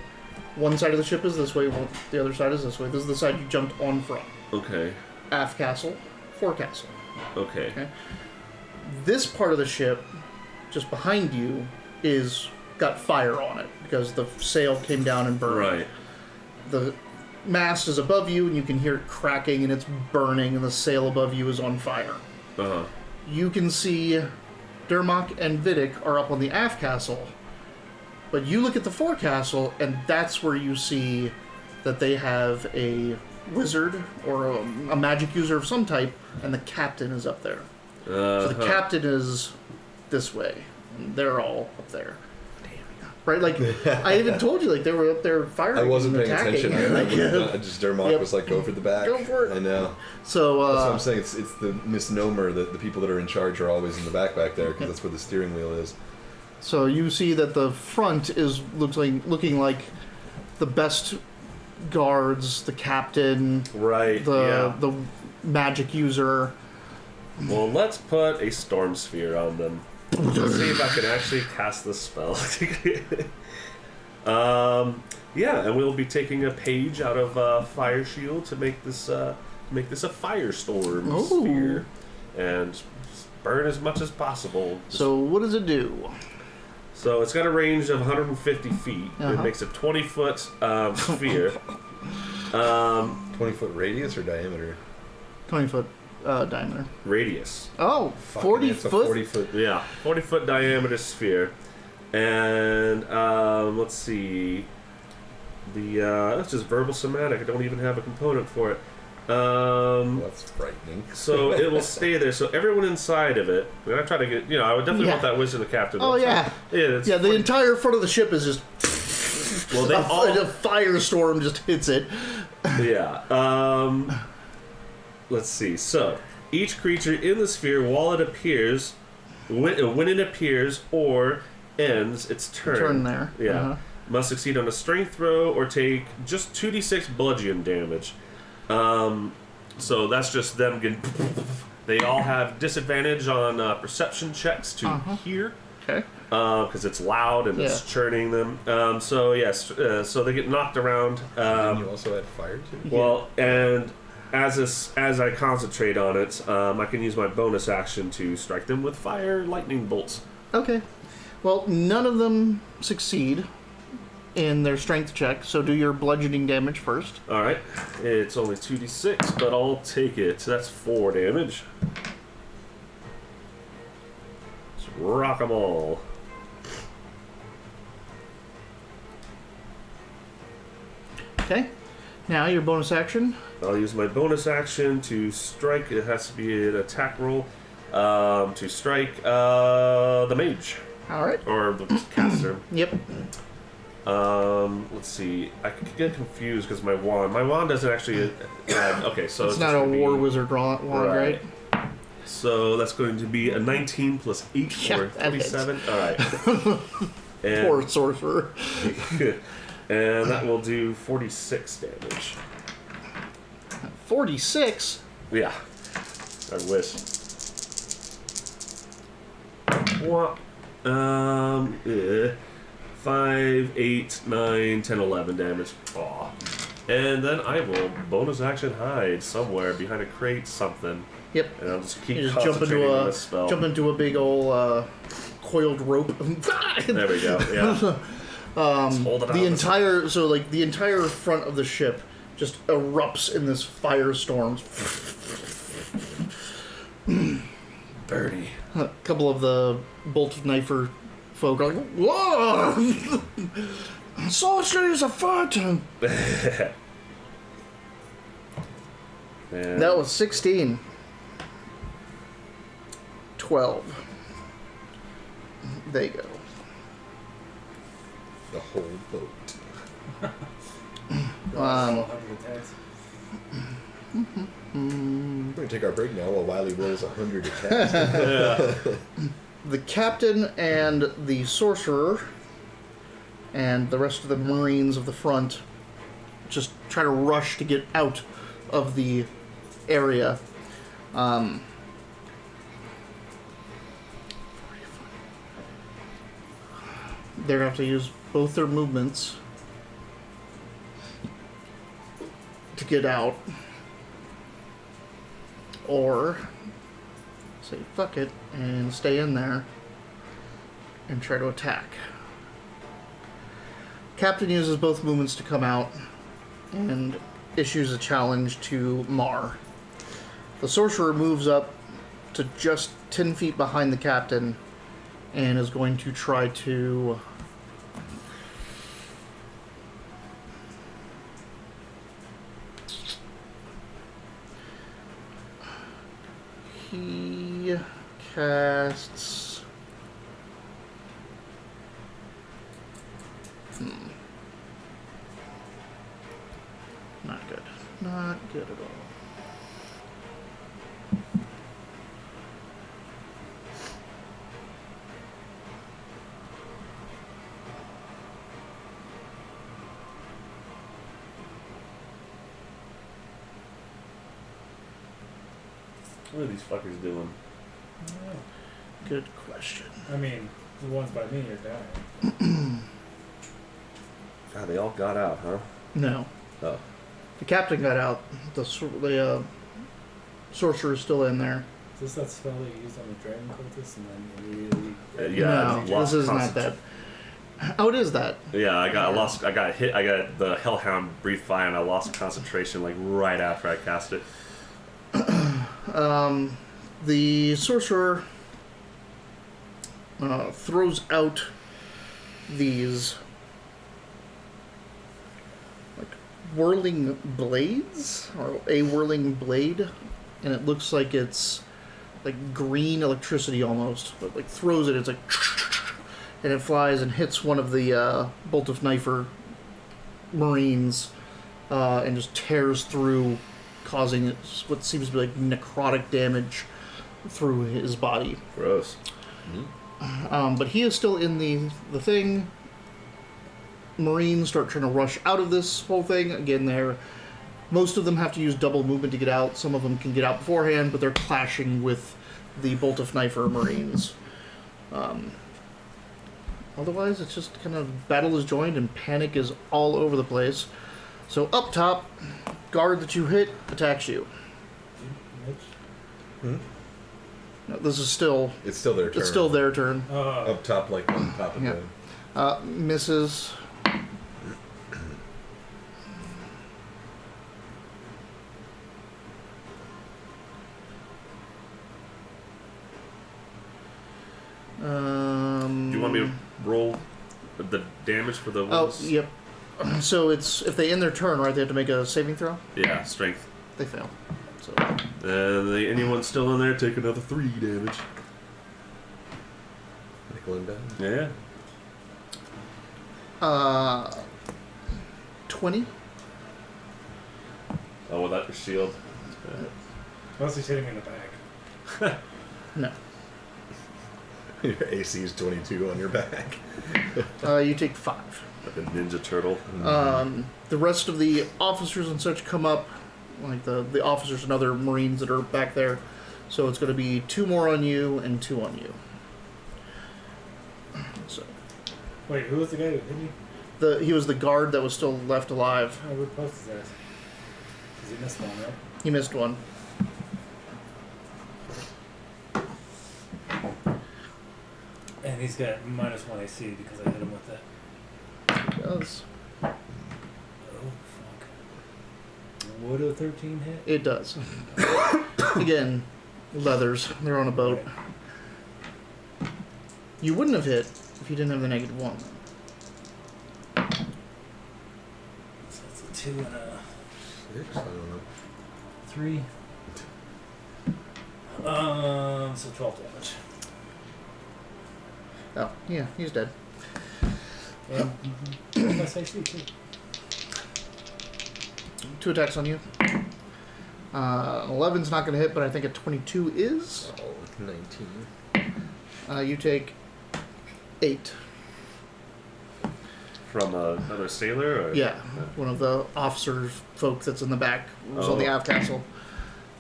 one side of the ship is this way. The other side is this way. This is the side you jumped on from. Okay. Aft castle, forecastle. Okay. Okay. This part of the ship, just behind you, is got fire on it because the sail came down and burned. Right. The mast is above you, and you can hear it cracking, and it's burning, and the sail above you is on fire. Uh-huh. You can see Dermok and Vidic are up on the aft castle, but you look at the forecastle, and that's where you see that they have a wizard or a magic user of some type, and the captain is up there. So the captain is this way, and they're all up there. Right, like I even told you, like they were up there firing. I wasn't and paying attacking. attention. I just Dermok Yep. was like, go for the back. Go for it. I know. So That's what I'm saying. It's the misnomer that the people that are in charge are always in the back there because that's where the steering wheel is. So you see that the front is looking like the best guards, the captain, Right. the magic user. Well, let's put a storm sphere on them. Let's see if I can actually cast this spell. And we'll be taking a page out of Fire Shield to make this a firestorm sphere and burn as much as possible. So what does it do? So it's got a range of 150 feet. It makes a 20-foot sphere. 20-foot radius or diameter? 20-foot diameter. Radius. Oh, 40 It's a foot? 40-foot. Yeah, 40-foot diameter sphere. And let's see. That's just verbal somatic. I don't even have a component for it. That's frightening. So it will stay there. So everyone inside of it. I try to get. I would definitely want that wizard, the captain. Oh yeah. Yeah. The entire front of the ship is just. Well, they all. A firestorm just hits it. Yeah. Let's see. So each creature in the sphere, while it appears, when it appears or ends its turn. Turn there. Yeah. must succeed on a strength throw or take just 2d6 bludgeon damage. So that's just them getting... They all have disadvantage on perception checks to hear. Okay. Because it's loud and it's churning them. So yes, so they get knocked around. And you also had fire too? Well, and as I concentrate on it, I can use my bonus action to strike them with fire lightning bolts. Okay. Well, none of them succeed in their strength check, so do your bludgeoning damage first. All right, it's only 2d6, but I'll take it. So that's 4 damage. Let's rock 'em all. Okay. Now your bonus action. I'll use my bonus action to strike. It has to be an attack roll to strike the mage All right. or the caster. Yep. Let's see. I could get confused because my wand doesn't actually add. Okay, so It's not a war wizard wand, right? So that's going to be a 19 plus 8 or 27. All right. And, Poor sorcerer. and that will do 46 damage. 46? Yeah. I wish. What? 5, 8, 9, 10, 11 damage. Aw. And then I will bonus action hide somewhere behind a crate, something. Yep. And I'll just keep You just concentrating on this spell. jump into a big old coiled rope. There we go. Yeah. Hold it The entire front of the ship just erupts in this firestorm. Birdie. A couple of the bolt knifer folk are like, "Whoa! Sorcery is afoot!" And That was 16. 12. There you go. The whole boat. We're going to take our break now while Wiley rolls 100 attacks. The captain and the sorcerer and the rest of the Marines of the front just try to rush to get out of the area. They're going to have to use both their movements to get out. Or say fuck it and stay in there and try to attack. Captain uses both movements to come out and issues a challenge to Mar. The sorcerer moves up to just 10 feet behind the captain and is going to try to he casts not good. Not good at all. what are these fuckers doing? Good question. I mean, the ones by me are dying. God, they all got out, huh? No. Oh. The captain got out. The sorcerer is still in there. Is this that spell that you used on the dragon cultist and then immediately... Yeah, No, this is not that. Oh, it is that. Yeah, I got hit. I got the Hellhound breathed fire, and I lost concentration like right after I cast it. The sorcerer throws out these like whirling blades, or a whirling blade, and it looks like it's like green electricity almost, but like throws it, it's like, and it flies and hits one of the bolt of knifer Marines and just tears through, causing what seems to be like necrotic damage through his body. Gross. But he is still in the thing. Marines start trying to rush out of this whole thing. Again, most of them have to use double movement to get out. Some of them can get out beforehand, but they're clashing with the Bolt of Knifer Marines. Otherwise, it's just kind of battle is joined and panic is all over the place. So up top, guard that you hit attacks you. No, this is still... It's still their turn. It's still their turn. Up top, like on top of yeah. Misses. Do you want me to roll the damage for the wounds? Oh, yep. So it's if they end their turn, right? They have to make a saving throw. Yeah, strength. They fail. So. Anyone still in there, take another 3 damage. Nickel and dime. Yeah. 20. Oh, without your shield. Unless he's hitting me in the back. No. Your AC is 22 on your back. You take 5. Like a ninja turtle. The rest of the officers and such come up, like the officers and other Marines that are back there. So it's going to be 2 more on you and 2 on you. So. Wait, who was the guy who hit me? He was the guard that was still left alive. Oh, what post is that? Because he missed one, right? He missed one. And he's got -1 AC because I hit him with it. He does. Oh, fuck. Would a 13 hit? It does. Again, leathers. They're on a boat. You wouldn't have hit if you didn't have the -1. So it's a 2 and a 6? I don't know. 3. So 12 damage. Oh, yeah, he's dead. Yeah. That's AC too. 2 attacks on you. 11's not going to hit, but I think a 22 is. Oh, 19. You take 8. From another sailor? Or? Yeah, one of the officers, folk that's in the back, who's on the aft castle.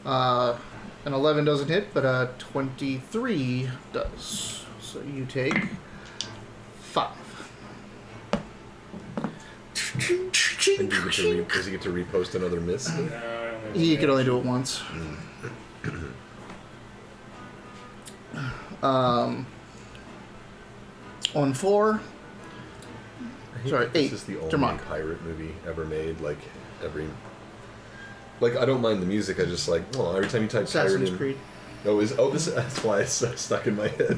An 11 doesn't hit, but a 23 does. So you take 5. And does he get to repost another miss? He can only do it once. On 4. Sorry, 8. This is the Dermot. only pirate movie ever made. Like I don't mind the music. I just like, well, every time you type pirate Assassin's in, Creed. that's why it's stuck in my head.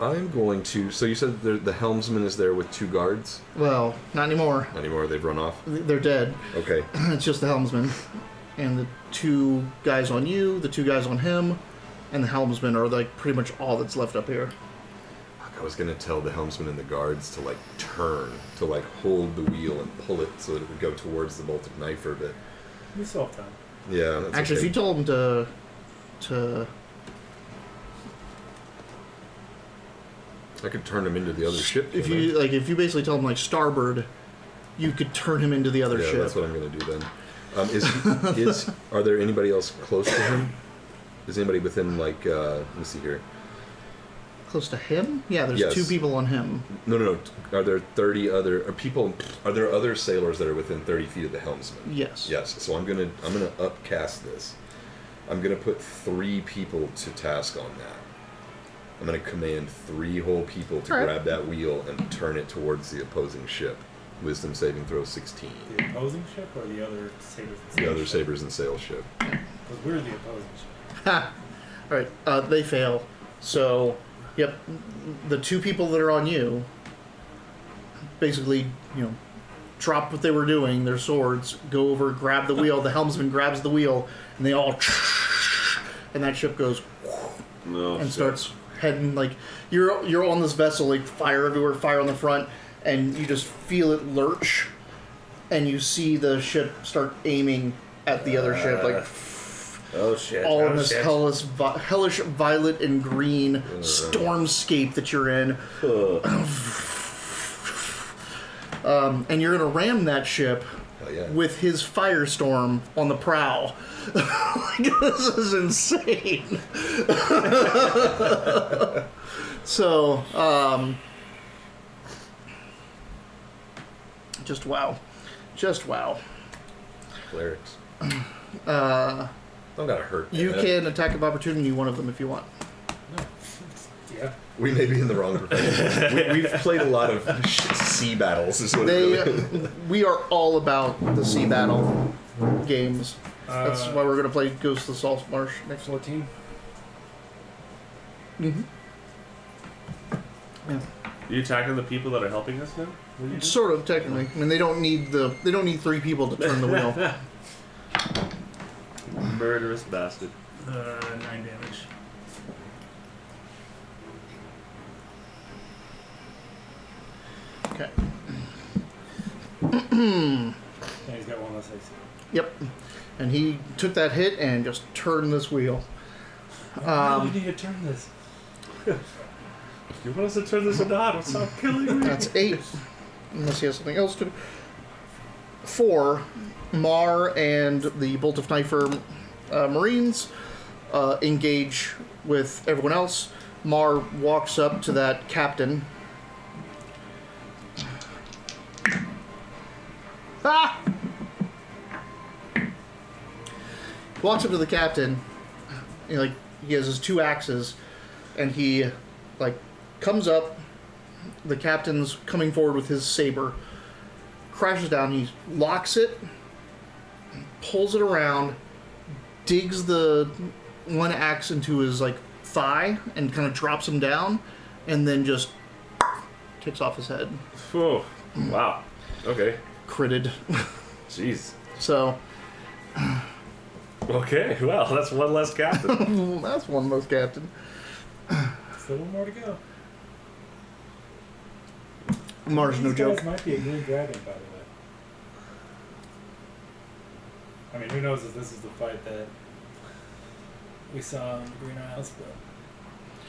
I'm going to. So you said the helmsman is there with 2 guards. Well, not anymore. Not anymore. They've run off. They're dead. Okay. It's just the helmsman. And the 2 guys on you, the 2 guys on him, and the helmsman are like pretty much all that's left up here. I was gonna tell the helmsman and the guards to like turn, to like hold the wheel and pull it so that it would go towards the Baltic Knifer, but We still have time. yeah. That's Actually, okay. if you told them to I could turn him into the other ship. if couldn't you if you basically tell them like starboard, you could turn him into the other I? Yeah, ship. that's what I'm gonna do then. Are there anybody else close to him? Is anybody within like? Let me see here. Close to him? Yeah, there's Yes. 2 people on him. No. Are there 30 other people? Are there other sailors that are within 30 feet of the helmsman? Yes. Yes. So I'm gonna upcast this. I'm gonna put 3 people to task on that. I'm gonna command 3 whole people to All right. grab that wheel and turn it towards the opposing ship. Wisdom saving throw 16. The opposing ship or the other sabers? The other sabers and sail ship. Because we're the opposing ship. Ha! Alright, they fail. So, yep, the 2 people that are on you basically, drop what they were doing, their swords, go over, grab the wheel, the helmsman grabs the wheel, and they all and that ship goes and starts heading like you're on this vessel, like fire everywhere, fire on the front, and you just feel it lurch, and you see the ship start aiming at the other ship, like Oh shit. all in this shit. hellish violet and green stormscape that you're in. and you're going to ram that ship with his firestorm on the prow. This is insane. So, just wow. Just wow. Clerics. Don't gotta hurt. You can attack of opportunity one of them if you want. No. Yeah. We may be in the wrong profession. We've played a lot of sea battles. Is what we are all about the sea battle games. That's why we're going to play Ghost of the Salt Marsh next 14. Mm-hmm. Yeah. Are you attacking the people that are helping us now? Sort of, technically. I mean, they don't need 3 people to turn the wheel. Murderous bastard. 9 damage. Okay. And he's got one less AC. Yep. And he took that hit and just turned this wheel. You need to turn this. You want us to turn this or not? Stop killing me. That's 8. Unless he has something else to do. 4. Mar and the Bolt of Knifer Marines engage with everyone else. Mar walks up to that captain. Ah! Walks up to the captain. And, he has his 2 axes, and he comes up. The captain's coming forward with his saber. Crashes down. He locks it, pulls it around, digs the one axe into his thigh, and kind of drops him down, and then just kicks off his head. Oh, wow. Okay. Critted. Jeez. So. Okay, well, that's one less captain. That's one less captain. Still one more to go. Mars, no joke. These guys might be a green dragon, by the way. I mean, who knows if this is the fight that we saw in the Green Isles, but...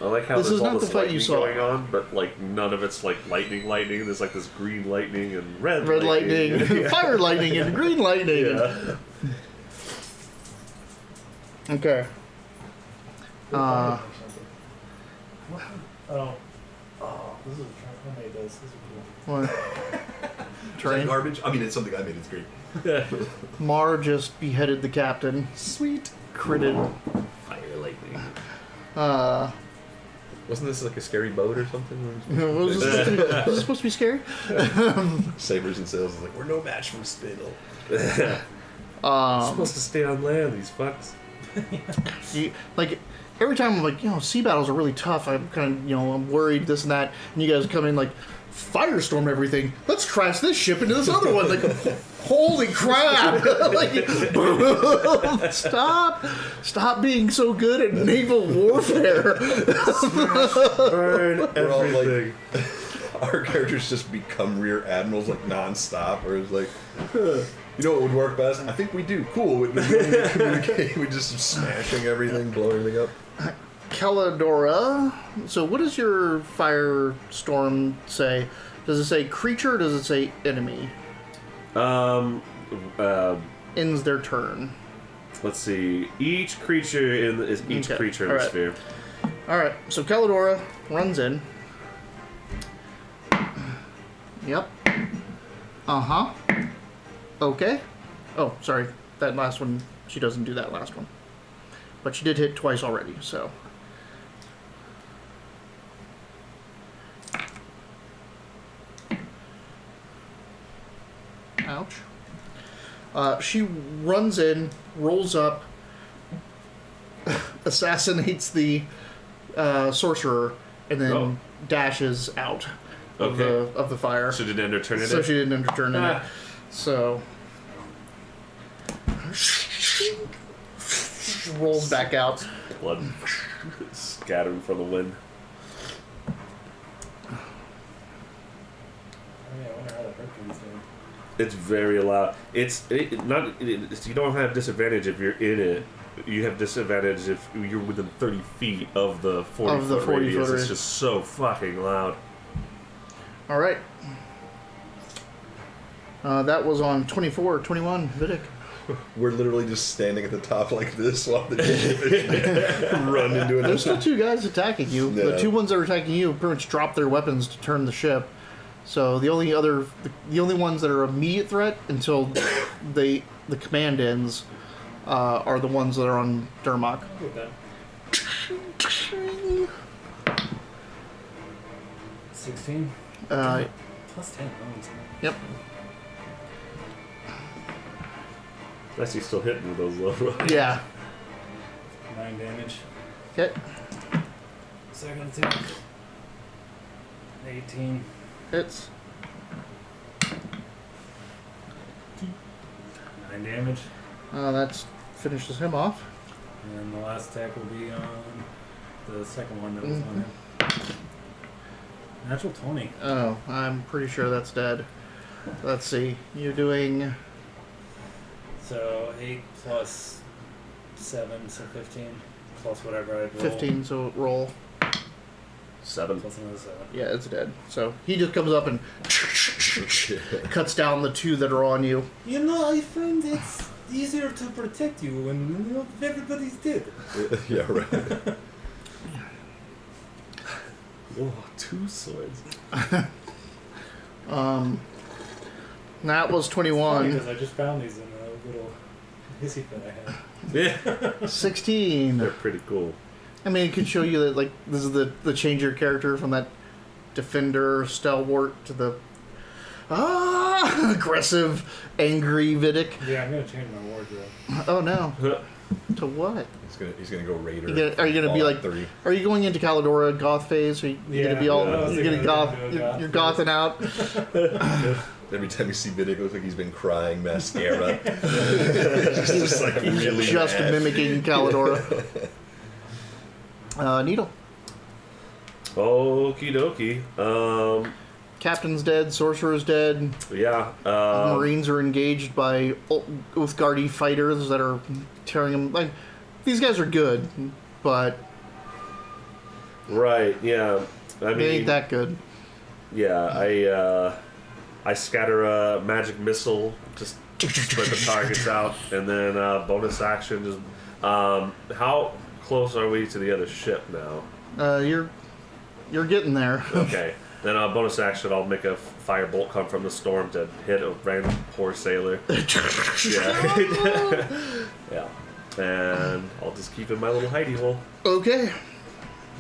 I like how this there's is all not this the fight you lightning saw. going on, but none of it's lightning. There's this green lightning and red lightning, Yeah. fire lightning, and green lightning. Yeah. Okay. Oh, this is a how many does? This is cool. What? Is Train. that garbage? I mean, it's something I made. It's great. Mar just beheaded the captain. Sweet. Critted. Fire lightning. Wasn't this a scary boat or something? Was this supposed to be scary? Sabers and sails is we're no match from Spinel. Supposed to stay on land, these fucks. Every time I'm sea battles are really tough. I'm kind of, I'm worried this and that. And you guys come in firestorm everything. Let's crash this ship into this other one. Holy crap! Stop being so good at naval warfare. Burn everything. Our characters just become rear admirals nonstop, or it's you know what would work best? I think we do. Cool. We communicate. We just smashing everything, blowing everything up. Caladora. So what does your firestorm say? Does it say creature or does it say enemy? Ends their turn. Let's see. Each creature in the sphere. Alright, so Caladora runs in. Yep. Uh-huh. Okay. Oh, sorry. That last one, she doesn't do that last one. But she did hit twice already, so. Ouch. She runs in, rolls up, assassinates the sorcerer, and then dashes out of the fire. So didn't end her turn in it? So she didn't end her turn in it. So rolls back out. Blood scattering from the wind. I wonder how that Hercules thing. It's very loud. You don't have disadvantage if you're in it. You have disadvantage if you're within 30 feet of the 40-foot radius. It's just so fucking loud. All right. That was on 24, 21, Vidic. We're literally just standing at the top like this while the jellyfish run into another. There's still two guys attacking you. Yeah. The two ones that are attacking you pretty much drop their weapons to turn the ship. So the only ones that are immediate threat until the command ends are the ones that are on Dermok. With that. 16? Plus 10. Yep. Unless he's still hitting with those low rolls. Yeah. 9 damage. Okay. Second attack. 18. Hits. 9 damage. That finishes him off. And the last attack will be on the second one that was on him. Natural 20. Oh, I'm pretty sure that's dead. Let's see. You're doing... So 8 plus 7, so 15. Plus whatever I roll. 15, so roll. 7. Plus another 7. Yeah, it's dead. So he just comes up and cuts down the two that are on you. You know, I find it's easier to protect you when everybody's dead. Yeah, right. Oh, 2 swords. That was 21. Because I just found these in a little hissy fit I had. Yeah. 16. They're pretty cool. I mean, it could show you that, like, this is the change your character from that defender, stalwart to the aggressive, angry Vidic. Yeah, I'm gonna change my wardrobe. Oh no. To what? He's gonna go Raider. Are you gonna be like? 3. Are you going into Caladora goth phase? Are you gonna be all? I was You're gonna thinking goth. I You're was gonna gothing out. Every time you see Vidic, it looks like he's been crying mascara. just like really Just mad. mimicking Caladora. Needle. Okie dokie. Captain's dead. Sorcerer's dead. Yeah. Marines are engaged by Uthgardi fighters that are tearing them. Like, these guys are good, but Right. Yeah. I mean, they ain't that good. Yeah. I scatter a magic missile, just spread the targets out, and then bonus action. Just how close are we to the other ship now? You're getting there. Okay. Then bonus action, I'll make a firebolt come from the storm to hit a random poor sailor. Yeah. Yeah. And I'll just keep in my little hidey hole. Okay.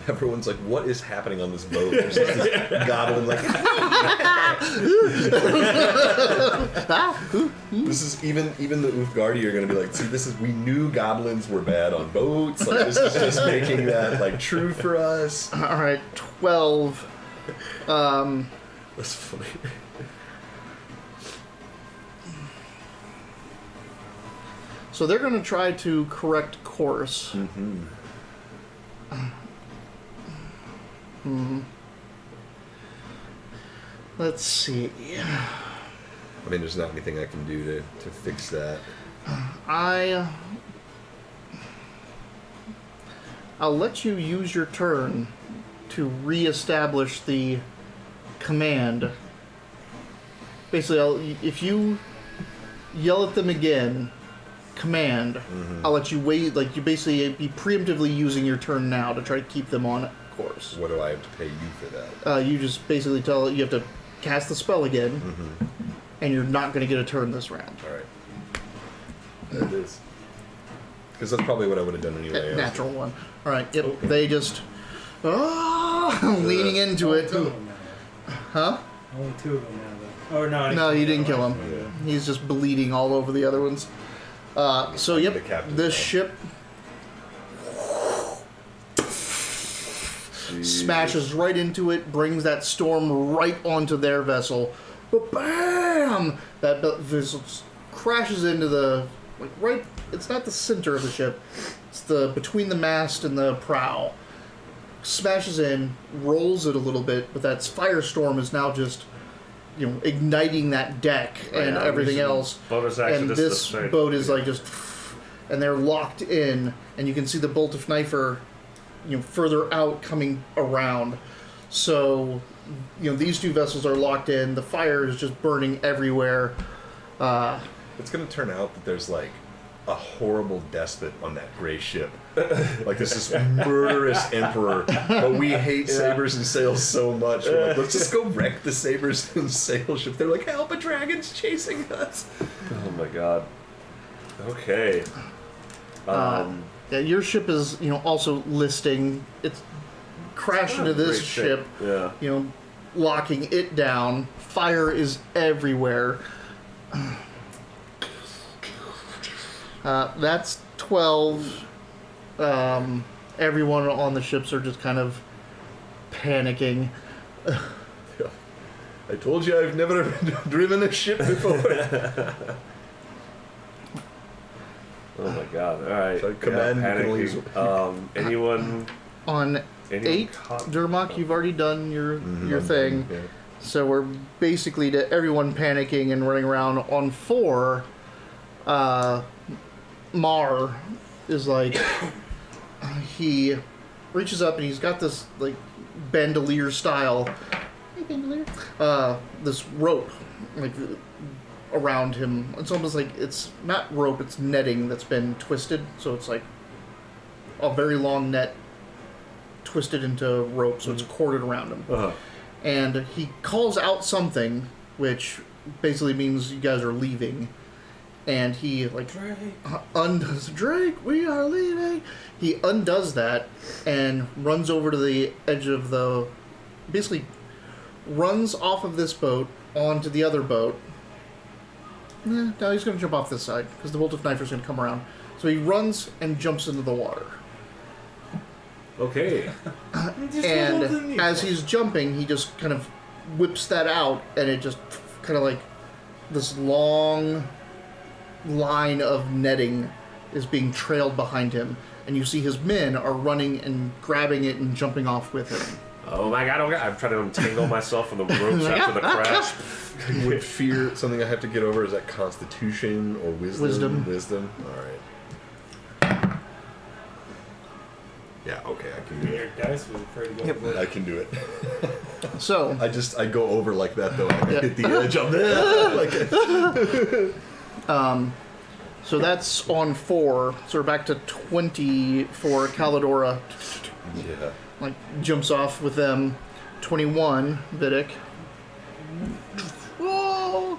Everyone's like, "What is happening on this boat?" There's just this goblin like. This is even the Uthgardi are gonna be like, "See, this is we knew goblins were bad on boats. Like this is just making that like true for us." All right, 12. That's funny. So they're going to try to correct course. Let's see. I mean, there's not anything I can do to fix that. I'll let you use your turn to reestablish the command. Basically, if you yell at them again, command, I'll let you wait. Like, you basically be preemptively using your turn now to try to keep them on course. What do I have to pay you for that? You just basically tell you have to cast the spell again, and you're not going to get a turn this round. All right. There it is. Because that's probably what I would have done anyway. Natural one. All right. Yep. Okay. They just leaning into it. 2 of them now. Huh? Only 2 of them now, though. Oh no! No, you didn't kill him. Yeah. He's just bleeding all over the other ones. So yep, The captain this now. ship smashes right into it, brings that storm right onto their vessel. But bam! That vessel crashes into the right. It's not the center of the ship. It's the between the mast and the prow. Smashes in, rolls it a little bit, but that firestorm is now just igniting that deck and everything else. Bonus action. And this boat is like just, and they're locked in, and you can see the bolt of knifer, further out coming around. So these two vessels are locked in. The fire is just burning everywhere. It's going to turn out that there's like a horrible despot on that gray ship. Like this murderous emperor, but we hate sabers and sails so much. We're like, let's just go wreck the sabers and sail ship. They're like, help, a dragon's chasing us. Oh my god. Okay. Yeah, your ship is also listing. It's crashed into this Great ship. Yeah. Locking it down. Fire is everywhere. That's 12. Everyone on the ships are just kind of panicking. Yeah. I told you I've never driven a ship before. Oh my god. Alright. So command panicking. Anyone On 8, Durmok, you've already done your thing. Yeah. So we're basically to everyone panicking and running around. On 4, Mar is like, he reaches up and he's got this like bandolier style, this rope like around him. It's almost like it's not rope, it's netting that's been twisted. So it's like a very long net twisted into rope, so it's corded around him. Uh-huh. And he calls out something, which basically means you guys are leaving. And he like undoes Drake, we are leaving. He undoes that and runs over to the edge of the, basically runs off of this boat onto the other boat. Now he's going to jump off this side because the bolt of knife is going to come around. So he runs and jumps into the water. Okay. And as he's jumping, he just kind of whips that out, and it just kind of like this long line of netting is being trailed behind him, and you see his men are running and grabbing it and jumping off with him. Oh my god, I'm trying to untangle myself from the ropes after the crash. Would fear something I have to get over? Is that Constitution or Wisdom? Wisdom. All right. Yeah, okay, I can do Your it. dice was afraid to go over I can do it. So I go over like that though. I hit the edge of like so that's on 4. So we're back to 20 for Calidora. yeah. Like jumps off with them. 21, Vidic. Whoa.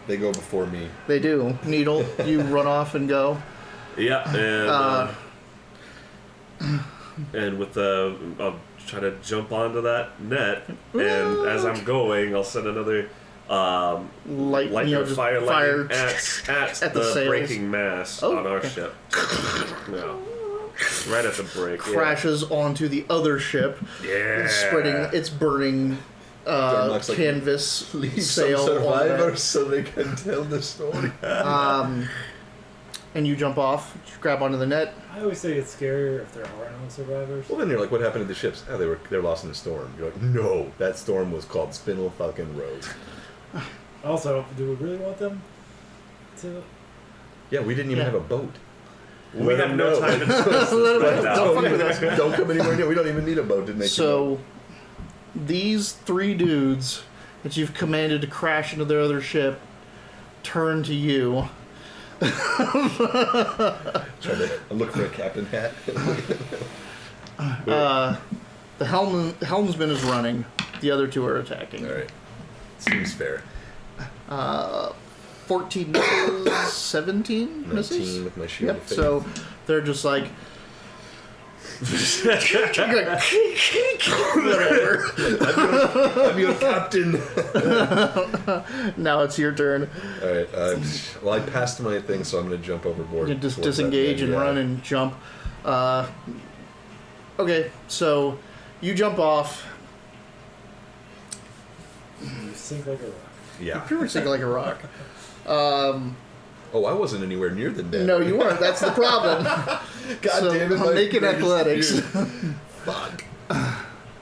They go before me. They do. Needle, you run off and go. Yeah, and with the I'll try to jump onto that net, and as I'm going, I'll send another lightning just fire fire at at the the sails. breaking mast Oh, on our okay. ship. Yeah. Right at the break. Crashes onto the other ship. Yeah. It's spreading. It's burning Looks like canvas Leave sail. some on survivors so they can tell the story. that. And you jump off. You grab onto the net. I always say it's scarier if there are no survivors. Well, then you're like, what happened to the ships? Oh, they're lost in a storm. You're like, no, that storm was called Spinel fucking Rose. Also, do we really want them to? Yeah, we didn't even Yeah. have a boat. We Let have them no know. time to discuss this right Don't now. fuck with us. Don't come anywhere near. We don't even need a boat to make. So, these 3 dudes that you've commanded to crash into their other ship turn to you. I'm looking for a captain hat. The helmsman is running. The other 2 are attacking. All right, seems fair. 14 misses, 17 misses. 19 with my shield Yep. of faith. So they're just like whatever. I'm your captain. Now it's your turn. All right. Well, I passed my thing, so I'm going to jump overboard. You just towards that disengage man, and yeah. run and jump. Okay, so you jump off. You sink like a rock. Yeah. Pretty much like a rock. Oh, I wasn't anywhere near the net. No, you weren't. That's the problem. God So, damn it! I'm my making greatest athletics. fear. Fuck.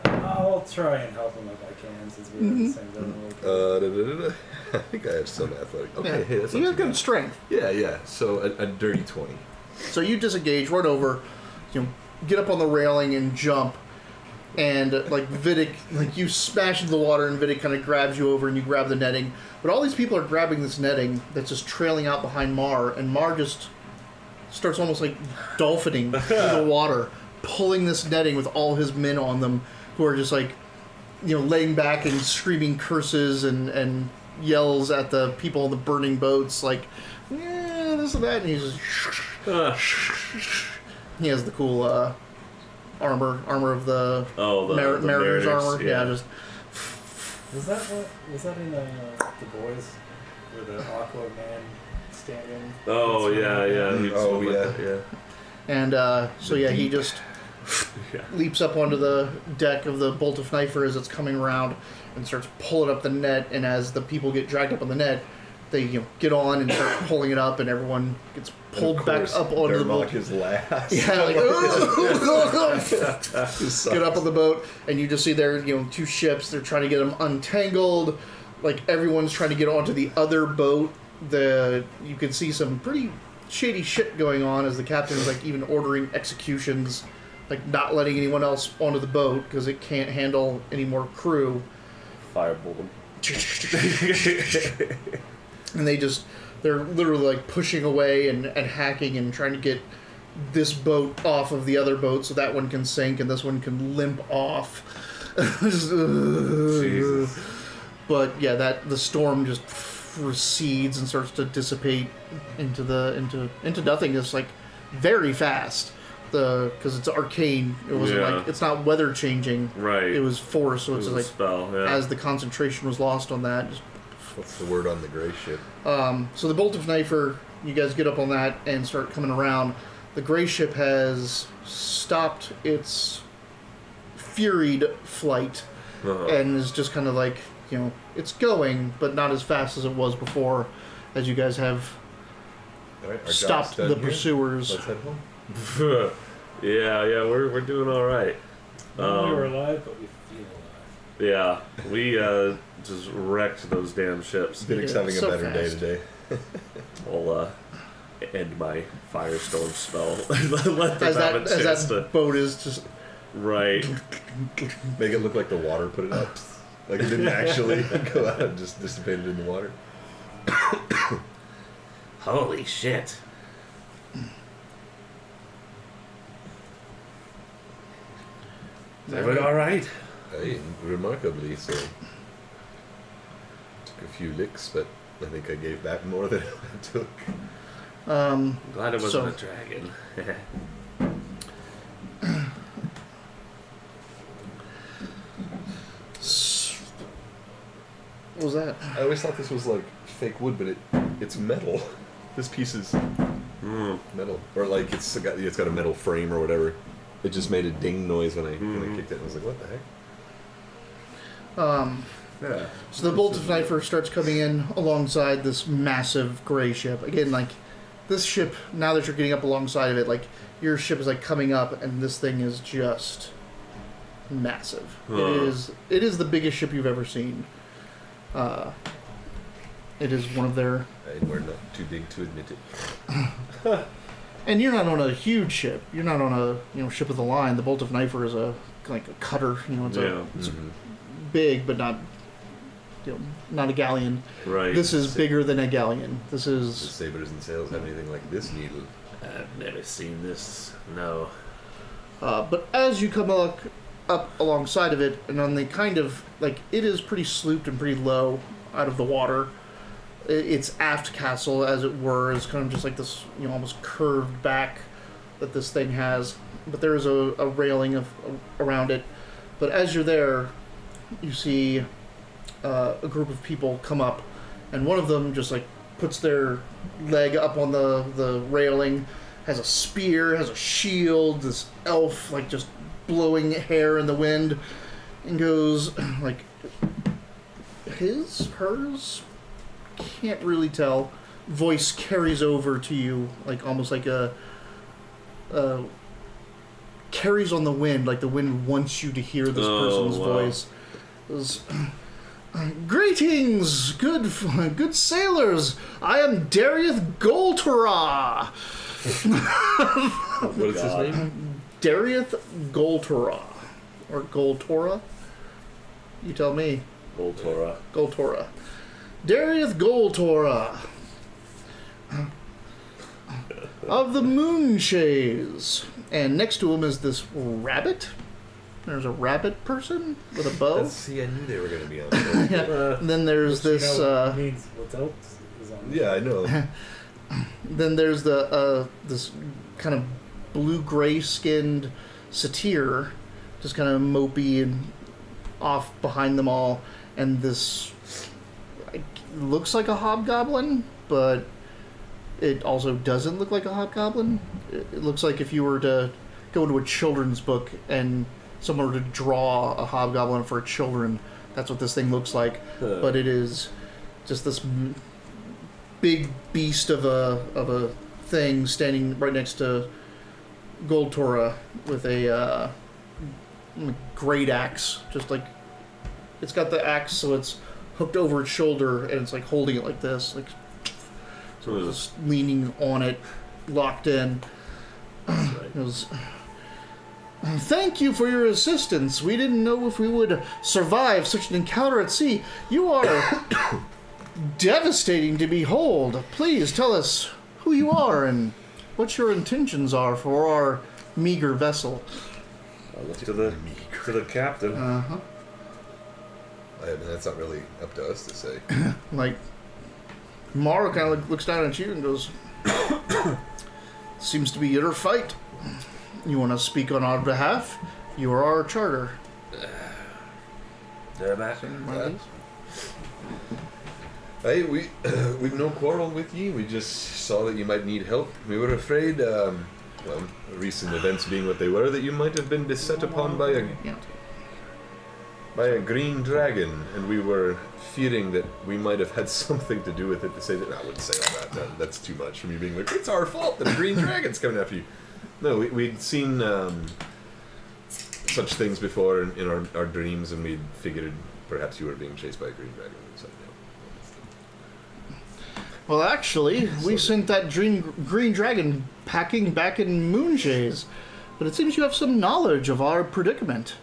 I'll try and help him if I can, since we're in the same zone. I think I have some athletic. Okay, Yeah. hey, that's You not have too good bad. strength. Yeah. So a dirty 20. So you disengage, run over, get up on the railing and jump, and like Vidic, like you smash into the water, and Vidic kind of grabs you over, and you grab the netting. But all these people are grabbing this netting that's just trailing out behind Mar, and Mar just starts almost like dolphining through the water, pulling this netting with all his men on them, who are just like, laying back and screaming curses and yells at the people in the burning boats, like, yeah, this and that, and he's just... He has the cool armor of the, Mariner's armor. Yeah, just... Was that in The Boys, where the Aqua Man stand-in? Oh, yeah. Yeah. And so yeah, he just leaps up onto the deck of the Bolt of Knifer as it's coming around and starts pulling up the net. And as the people get dragged up on the net, they get on and start pulling it up, and everyone gets pulled back up onto the boat. Is last. Yeah, like get up on the boat, and you just see there, two ships. They're trying to get them untangled. Like everyone's trying to get onto the other boat. You can see some pretty shady shit going on as the captain's like even ordering executions, like not letting anyone else onto the boat because it can't handle any more crew. Firebolt them. And they're literally like pushing away and hacking and trying to get this boat off of the other boat so that one can sink and this one can limp off. Jesus. But yeah, the storm just recedes and starts to dissipate into nothingness, like very fast. Because it's arcane, it wasn't like it's not weather changing. Right. It was force, so it's like spell. Yeah. As the concentration was lost on that. What's the word on the gray ship? So the Bolt of Knifer, you guys get up on that and start coming around. The gray ship has stopped its furied flight and is just kind of like, it's going, but not as fast as it was before, as you guys have stopped the pursuers. Let's head home. yeah, we're doing all right. We were alive, but we feel alive. Yeah, we just wrecked those damn ships. Vidic's having a better day today. I'll end my firestorm spell. Let them have a chance as that boat is just right. Make it look like the water put it up. Like it didn't actually go out and just dissipated in the water. Holy shit. Is everyone all right? Hey, remarkably so. Took a few licks, but I think I gave back more than I took. Glad it wasn't a dragon. What was that? I always thought this was like fake wood, but it's metal. This piece is metal, or like it's got a metal frame or whatever. It just made a ding noise when I kicked it. I was like, what the heck? Yeah. So the Bolt of Knifer starts coming in alongside this massive gray ship. Again, like, this ship, now that you're getting up alongside of it, like, your ship is, like, coming up, and this thing is just massive. It is the biggest ship you've ever seen. It is one of their... And we're not too big to admit it. And you're not on a huge ship. You're not on a ship of the line. The Bolt of Knifer is a cutter. It's big, but not not a galleon. Right. This is bigger than a galleon. This is. Does Sabers and Sails have anything like this needle? I've never seen this. No. But as you come up alongside of it, and on the kind of it is pretty slooped and pretty low out of the water. Its aft castle, as it were, is kind of just like this, almost curved back that this thing has. But there is a railing around it. But as you're there, you see a group of people come up, and one of them just puts their leg up on the railing, has a spear, has a shield, this elf just blowing hair in the wind, and goes hers. Can't really tell. Voice carries over to you, almost like a carries on the wind, like the wind wants you to hear this person's voice. Greetings, good sailors. I am Darius Goltara. What is his name? Darieth Goltora. Or Goltora? You tell me. Goltora. Goltora. Darieth Goltora. Of the Moonshades. And next to him is this rabbit. There's a rabbit person with a bow. See, I knew they were going to be on. Yeah. And then there's this. Means what else is on? Yeah, I know. Then there's the this kind of blue-gray skinned satyr, just kind of mopey and off behind them all, and this looks like a hobgoblin, but it also doesn't look like a hobgoblin. It looks like if you were to go into a children's book and someone were to draw a hobgoblin for children, that's what this thing looks like. But it is just this big beast of a thing standing right next to Goltora with a great axe. Just like, it's got the axe so it's hooked over its shoulder and it's like holding it like this, like So it was just leaning on it, locked in. right. It was, thank you for your assistance. We didn't know if we would survive such an encounter at sea. You are devastating to behold. Please tell us who you are and what your intentions are for our meager vessel. I'll look to the captain. Uh-huh. I mean, that's not really up to us to say. Like, Mara kind of looks down at you and goes, seems to be your fight. You want to speak on our behalf? You are our charter. Hey, we've no quarrel with ye. We just saw that you might need help. We were afraid, well, recent events being what they were, that you might have been beset upon by a green dragon, and we were fearing that we might have had something to do with it. To say that, I wouldn't say all that. That's too much from you being like, it's our fault that a green dragon's coming after you. No, we'd seen such things before in our dreams, and we'd figured perhaps you were being chased by a green dragon. So, yeah. Well, actually, we sent that green dragon packing back in Moonshays, but it seems you have some knowledge of our predicament.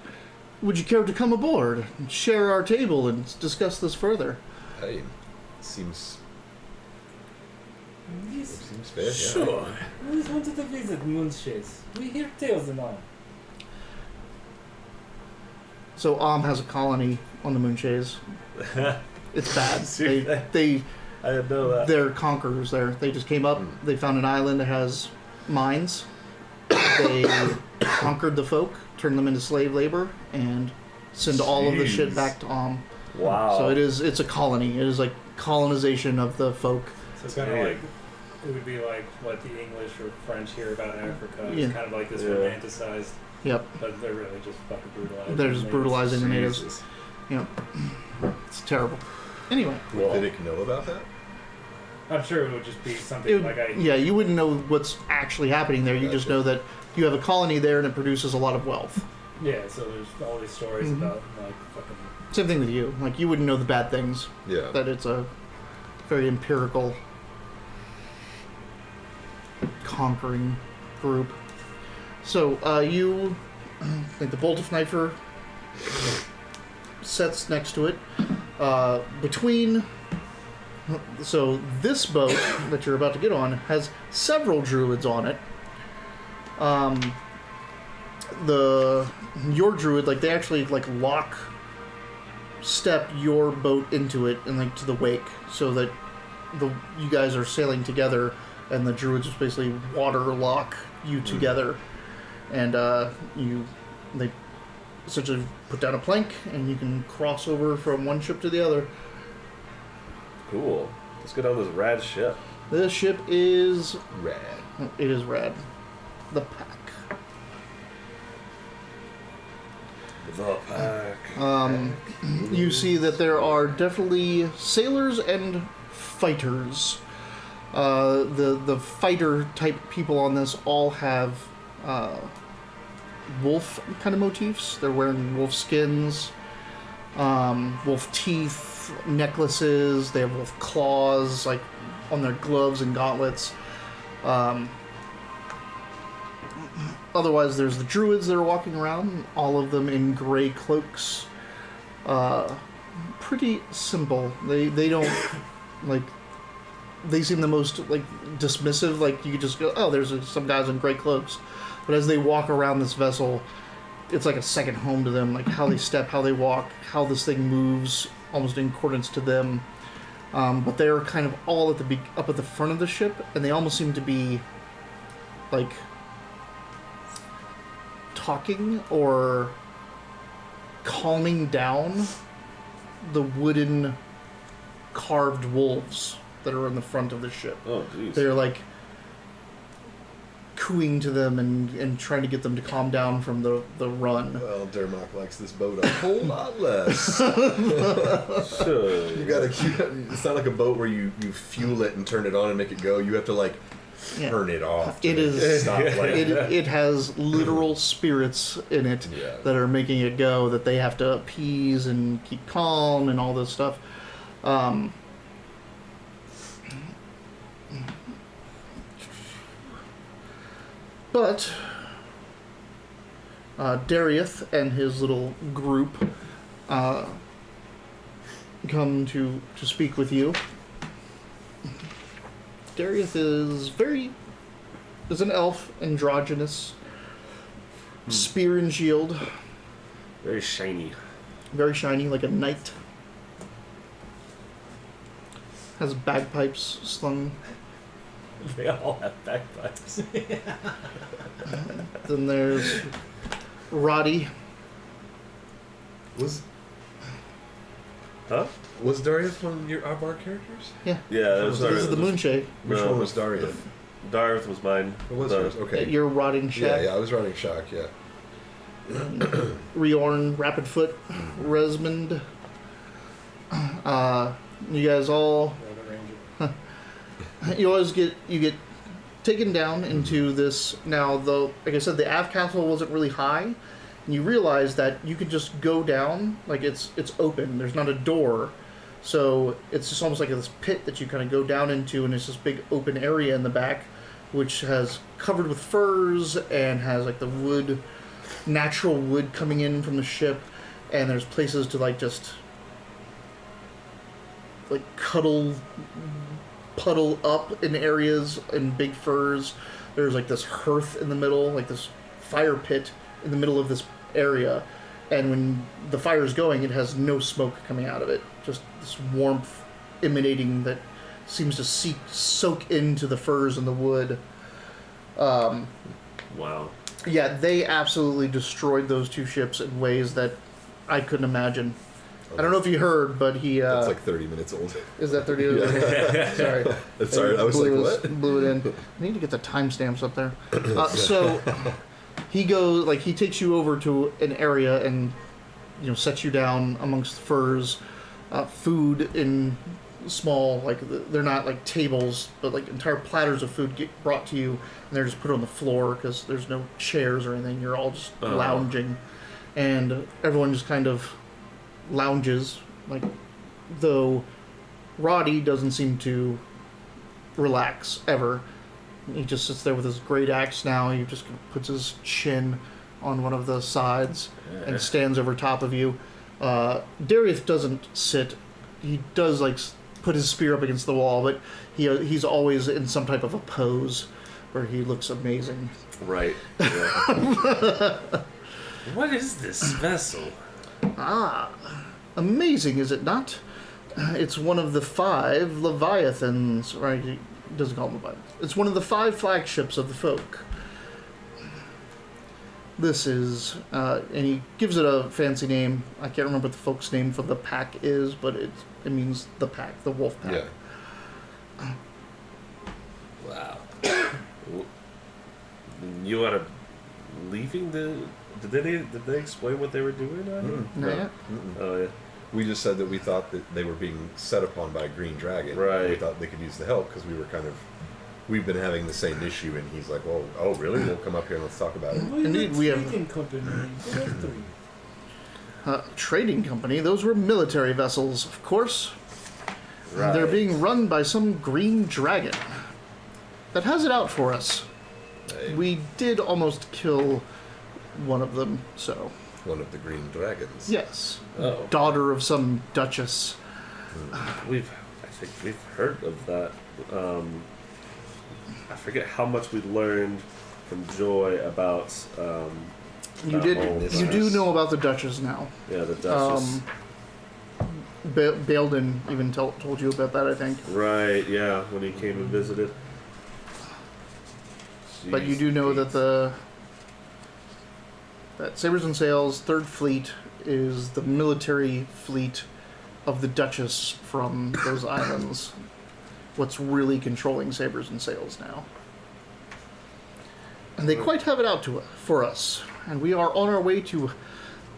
Would you care to come aboard and share our table and discuss this further? Hey, seems fair. Sure. I always wanted to visit Moonshades. We hear tales and all. So has a colony on the Moonshays. It's bad. They I didn't know that. they're conquerors there. They just came up, they found an island that has mines. They conquered the folk, turned them into slave labor, and send all of the shit back to Wow. So it's a colony. It is like colonization of the folk. So it's kind of like, it would be like what the English or French hear about Africa. It's kind of like this romanticized, Yep. but they're really just fucking brutalizing. They're just brutalizing the natives. Jesus. Yep. It's terrible. Anyway. Would Vidic know about that? I'm sure it would just be something Yeah, you wouldn't know what's actually happening there. You just know that you have a colony there and it produces a lot of wealth. Yeah, so there's all these stories about like fucking. Same thing with you. Like, you wouldn't know the bad things. Yeah. That it's a very empirical conquering group. So, you, like, the bolt of knifer sets next to it. Between, so this boat that you're about to get on has several druids on it. Your druid, like, they actually, like, step your boat into it and, like, to the wake, so that you guys are sailing together, and the druids just basically water lock you together, and they essentially put down a plank, and you can cross over from one ship to the other. Cool. Let's get on this rad ship. This ship is Rad. It is rad. The Pack. The pack. You see that there are definitely sailors and fighters. The fighter type people on this all have wolf kind of motifs. They're wearing wolf skins, wolf teeth, necklaces. They have wolf claws, like on their gloves and gauntlets. otherwise, there's the druids that are walking around, all of them in gray cloaks. Pretty simple. They don't, like, they seem the most, like, dismissive. Like, you could just go, oh, there's some guys in gray cloaks. But as they walk around this vessel, it's like a second home to them. Like, how they step, how they walk, how this thing moves, almost in accordance to them. But they're kind of all at up at the front of the ship, and they almost seem to be, like, talking or calming down the wooden carved wolves that are in the front of the ship. Oh, jeez. They're, like, cooing to them and trying to get them to calm down from the run. Well, Dermok likes this boat a whole lot less. Sure. It's not like a boat where you fuel it and turn it on and make it go. You have to, like, turn it off. It is. It has literal spirits in it that are making it go, that they have to appease and keep calm and all this stuff. But Darieth and his little group come to speak with you. Darieth is an elf, androgynous, spear and shield. Very shiny. Very shiny, like a knight. Has bagpipes slung. They all have bagpipes. Then there's Roddy. Was Darius one of our characters? Yeah. Yeah, that was This is the Moonshade. Which one was Darius? Darth was mine. What was yours? Okay. You're rotting shack. Yeah, I was riding Shock, yeah. Riorn, Rapidfoot, Resmond. You guys all. You get taken down into this. Now, like I said, the aft castle wasn't really high, and you realize that you could just go down. Like it's open. There's not a door, so it's just almost like this pit that you kind of go down into, and it's this big open area in the back, which has covered with furs and has like the wood, natural wood coming in from the ship, and there's places to like just like puddle up in areas in big furs. There's like this hearth in the middle, like this fire pit in the middle of this area, and when the fire is going, it has no smoke coming out of it, just this warmth emanating that seems to soak into the furs and the wood. Wow. Yeah, they absolutely destroyed those two ships in ways that I couldn't imagine. I don't know if you heard, but he... That's like 30 minutes old. Is that 30 minutes? Sorry. Sorry, I was like, what? Blew it in. I need to get the timestamps up there. So he goes, like, he takes you over to an area and, sets you down amongst the furs. Food in small, like, they're not like tables, but like entire platters of food get brought to you, and they're just put on the floor because there's no chairs or anything. You're all just lounging. And everyone just kind of lounges, like, though Roddy doesn't seem to relax ever. He just sits there with his great axe now. He just puts his chin on one of the sides and stands over top of you. Darieth doesn't sit. He does, like, put his spear up against the wall, but he's always in some type of a pose where he looks amazing. Right. Yeah. What is this vessel? Amazing, is it not? It's one of the 5 Leviathans, right? He doesn't call them Leviathans. It's one of the 5 flagships of the folk. This is, and he gives it a fancy name. I can't remember what the folk's name for the pack is, but it means the pack, the wolf pack. Yeah. Wow. You are leaving the... Did they explain what they were doing out here? Not yet. Oh, yeah. We just said that we thought that they were being set upon by a green dragon. Right. We thought they could use the help because we've been having the same issue, and he's like, oh, really? We'll come up here and let's talk about it. Indeed, we have trading company. Those were military vessels, of course. Right. They're being run by some green dragon that has it out for us. We did almost kill one of them, so... One of the green dragons. Yes. Oh. Daughter of some duchess. I think we've heard of that. I forget how much we learned from Joy about. You do know about the duchess now. Yeah, the duchess. Baildon even told you about that, I think. Right. Yeah, when he came and visited. But you do know that that Sabers and Sails' Third Fleet is the military fleet of the Duchess from those islands. What's really controlling Sabers and Sails now. And they quite have it out for us. And we are on our way to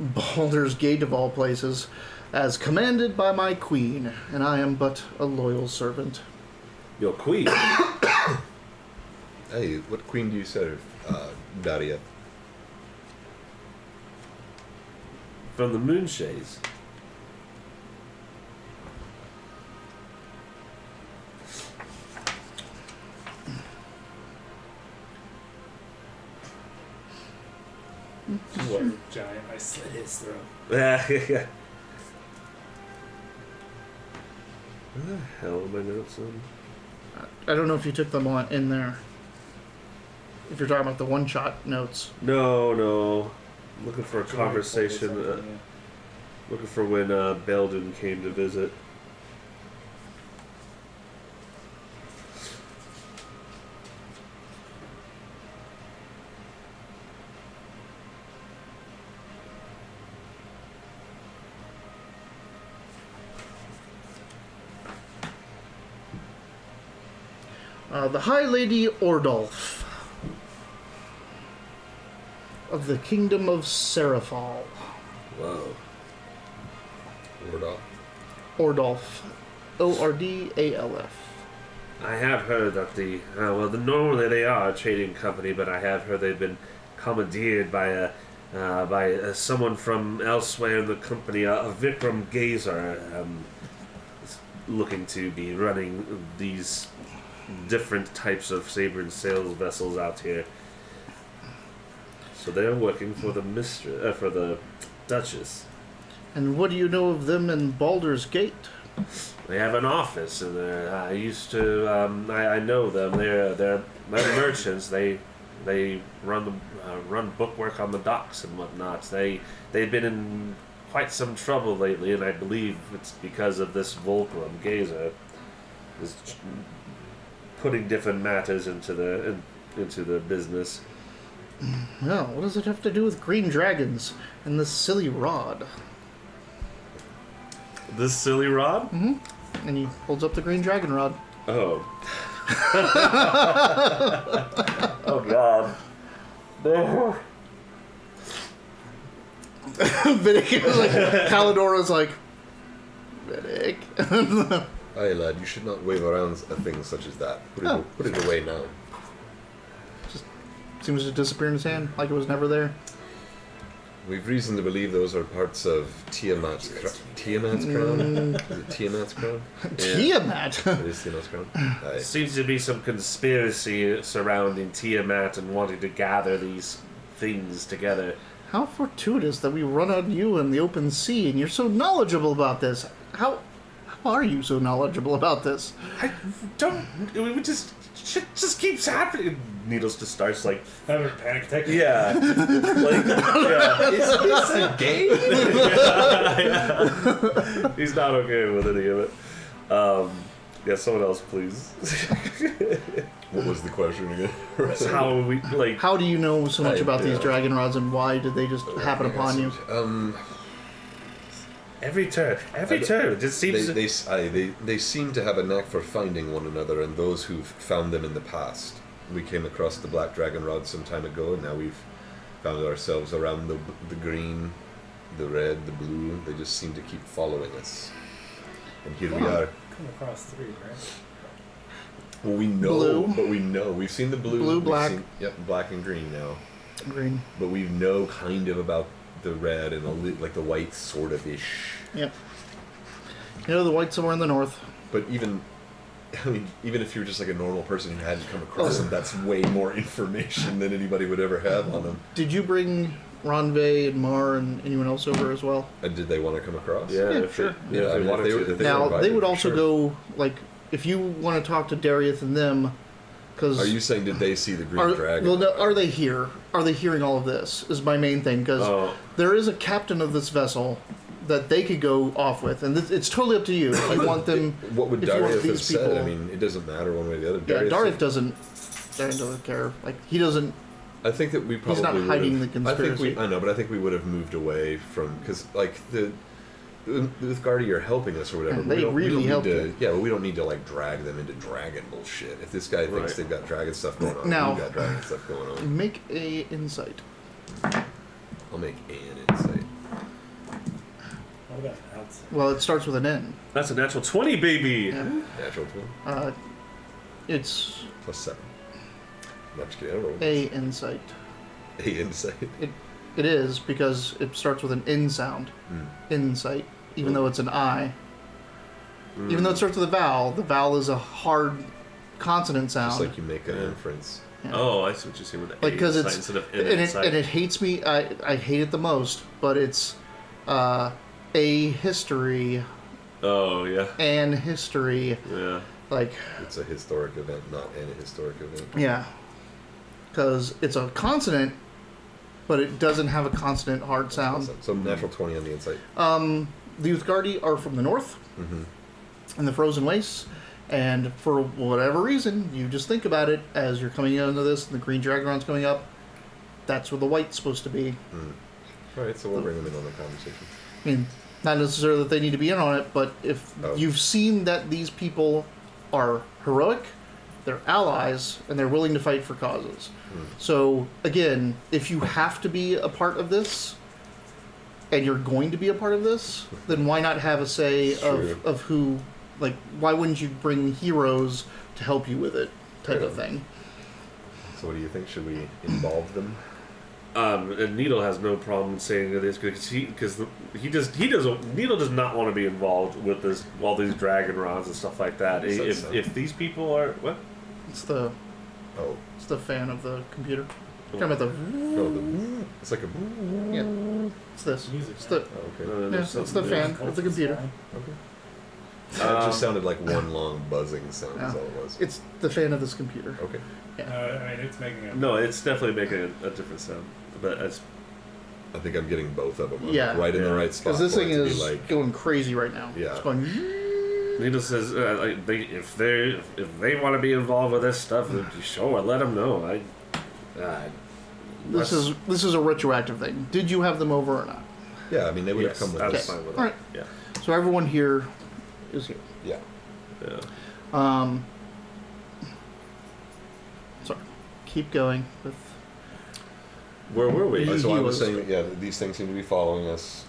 Baldur's Gate of all places, as commanded by my queen, and I am but a loyal servant. Your queen? Hey, what queen do you serve, Daria? From the Moonshades. What giant? I slit his throat. Yeah. Where the hell are my notes on? I don't know if you took them on in there. If you're talking about the one-shot notes. No. Looking for a conversation. Looking for when Baildon came to visit. The High Lady Ordolf of the Kingdom of Serafal. Whoa. Ordolf. O-R-D-A-L-F. I have heard that normally they are a trading company, but I have heard they've been commandeered by someone from elsewhere in the company. Vikram Gazer is looking to be running these different types of saber and sails vessels out here. So they're working for the for the Duchess. And what do you know of them in Baldur's Gate? They have an office, and I used to. I know them. They're merchants. They run bookwork on the docks and whatnot. They've been in quite some trouble lately, and I believe it's because of this Volcrum Gazer is putting different matters into the business. Well, what does it have to do with green dragons and this silly rod? This silly rod? Mm-hmm. And he holds up the green dragon rod. Oh. Oh God. No. Vidic is like, Caladora's like, Vidic. Aye, lad, you should not wave around a thing such as that. Put it away now. Just seems to disappear in his hand, like it was never there. We've reason to believe those are parts of Tiamat's crown. Is it Tiamat's crown? Tiamat? It is Tiamat's crown? Aye. Seems to be some conspiracy surrounding Tiamat and wanting to gather these things together. How fortuitous that we run on you in the open sea and you're so knowledgeable about this. How are you so knowledgeable about this? I don't. We just shit just keeps happening. Needles just starts like Having a panic attack. yeah, like yeah. Is this a game? Yeah. He's not okay with any of it. Yeah, someone else, please. What was the question again? How we like? How do you know so much about these yeah. dragon rods and why did they just happen upon you? Every turn, it just seems. They seem to have a knack for finding one another and those who've found them in the past. We came across the black dragon rod some time ago, and now we've found ourselves around the green, the red, the blue. They just seem to keep following us. And here we are. Come across 3, right? Well, we know, Blue. but we know. We've seen the blue. Blue, we've black. Yep, black and green now. Green. But we know kind of about the red and like the white sort of ish. Yep. You know the white somewhere in the north. But even I mean, even if you're just like a normal person who hadn't come across them, that's way more information than anybody would ever have on them. Did you bring Ronve and Mar and anyone else over as well? And did they want to come across? Yeah, Yeah, sure. If they wanted to. Now, they would also sure. go, like, if you want to talk to Darius and them, because... Are you saying did they see the green dragon? Well, no, are they here? Are they hearing all of this? Is my main thing, because there is a captain of this vessel that they could go off with, and it's totally up to you. If you want them... What would if you want Darius have these said? people- I mean, it doesn't matter one way or the other. Yeah, Darius doesn't care. Like, he doesn't... I think that we probably not hiding would've- the conspiracy. I know, but I think we would have moved away from... Because, like, with Guardy are helping us or whatever. And they really helped need you. to, yeah, but we don't need to, like, drag them into dragon bullshit. If this guy thinks Right. they've got dragon stuff going on, Now- we've got dragon stuff going on. Make a insight. I'll make an insight. What about outside? Well, it starts with an N. That's a natural 20, baby. Yeah. Natural 20. It's Plus 7. No, I'm just kidding. I don't know. a insight. A insight. It is, because it starts with an N sound. Insight. Even though it's an I. Even though it starts with a vowel, the vowel is a hard consonant sound. Just like you make an inference. Yeah. Oh, I see what you're saying with the Like, because A it's instead of and N it, inside. and it hates me. I hate it the most, but it's a history Oh, yeah. and history. Yeah. Like, It's a historic event, not an historic event. yeah, because it's a consonant, but it doesn't have a consonant hard sound. So natural 20 on the insight. The Uthgardi are from the north, in the frozen wastes, and for whatever reason, you just think about it as you're coming into this, and the green dragon's coming up. That's where the white's supposed to be. All right, so we'll bring them in on the conversation. I mean, not necessarily that they need to be in on it, but if you've seen that these people are heroic, they're allies, and they're willing to fight for causes. So, again, if you have to be a part of this, and you're going to be a part of this, then why not have a say True. of who, like, why wouldn't you bring heroes to help you with it, type of thing? So what do you think? Should we involve them? And Needle has no problem saying this because Needle does not want to be involved with this all these dragon rods and stuff like that. If these people are what? It's the Oh, fan of the computer. Talking about the no, it's like a. yeah, it's this. Music. It's the Oh, okay. yeah, it's the fan of the computer. It just sounded like one long buzzing sound. Is all it was. It's the fan of this computer. Okay. I mean, it's making a... No, it's definitely making a different sound. But as I think I'm getting both of them. Yeah. Right in the right spot. Because this for it thing to be is like, going crazy right now. Yeah. It's going. Needle says, if they want to be involved with this stuff, sure, let them know. This is a retroactive thing. Did you have them over or not? Yeah, I mean they would Yes, have come with I was us. fine with All it. right. Yeah. So everyone here is here. Yeah. Yeah. Sorry. Keep going with. Where were we? He- So he I was was- saying, yeah, these things seem to be following us.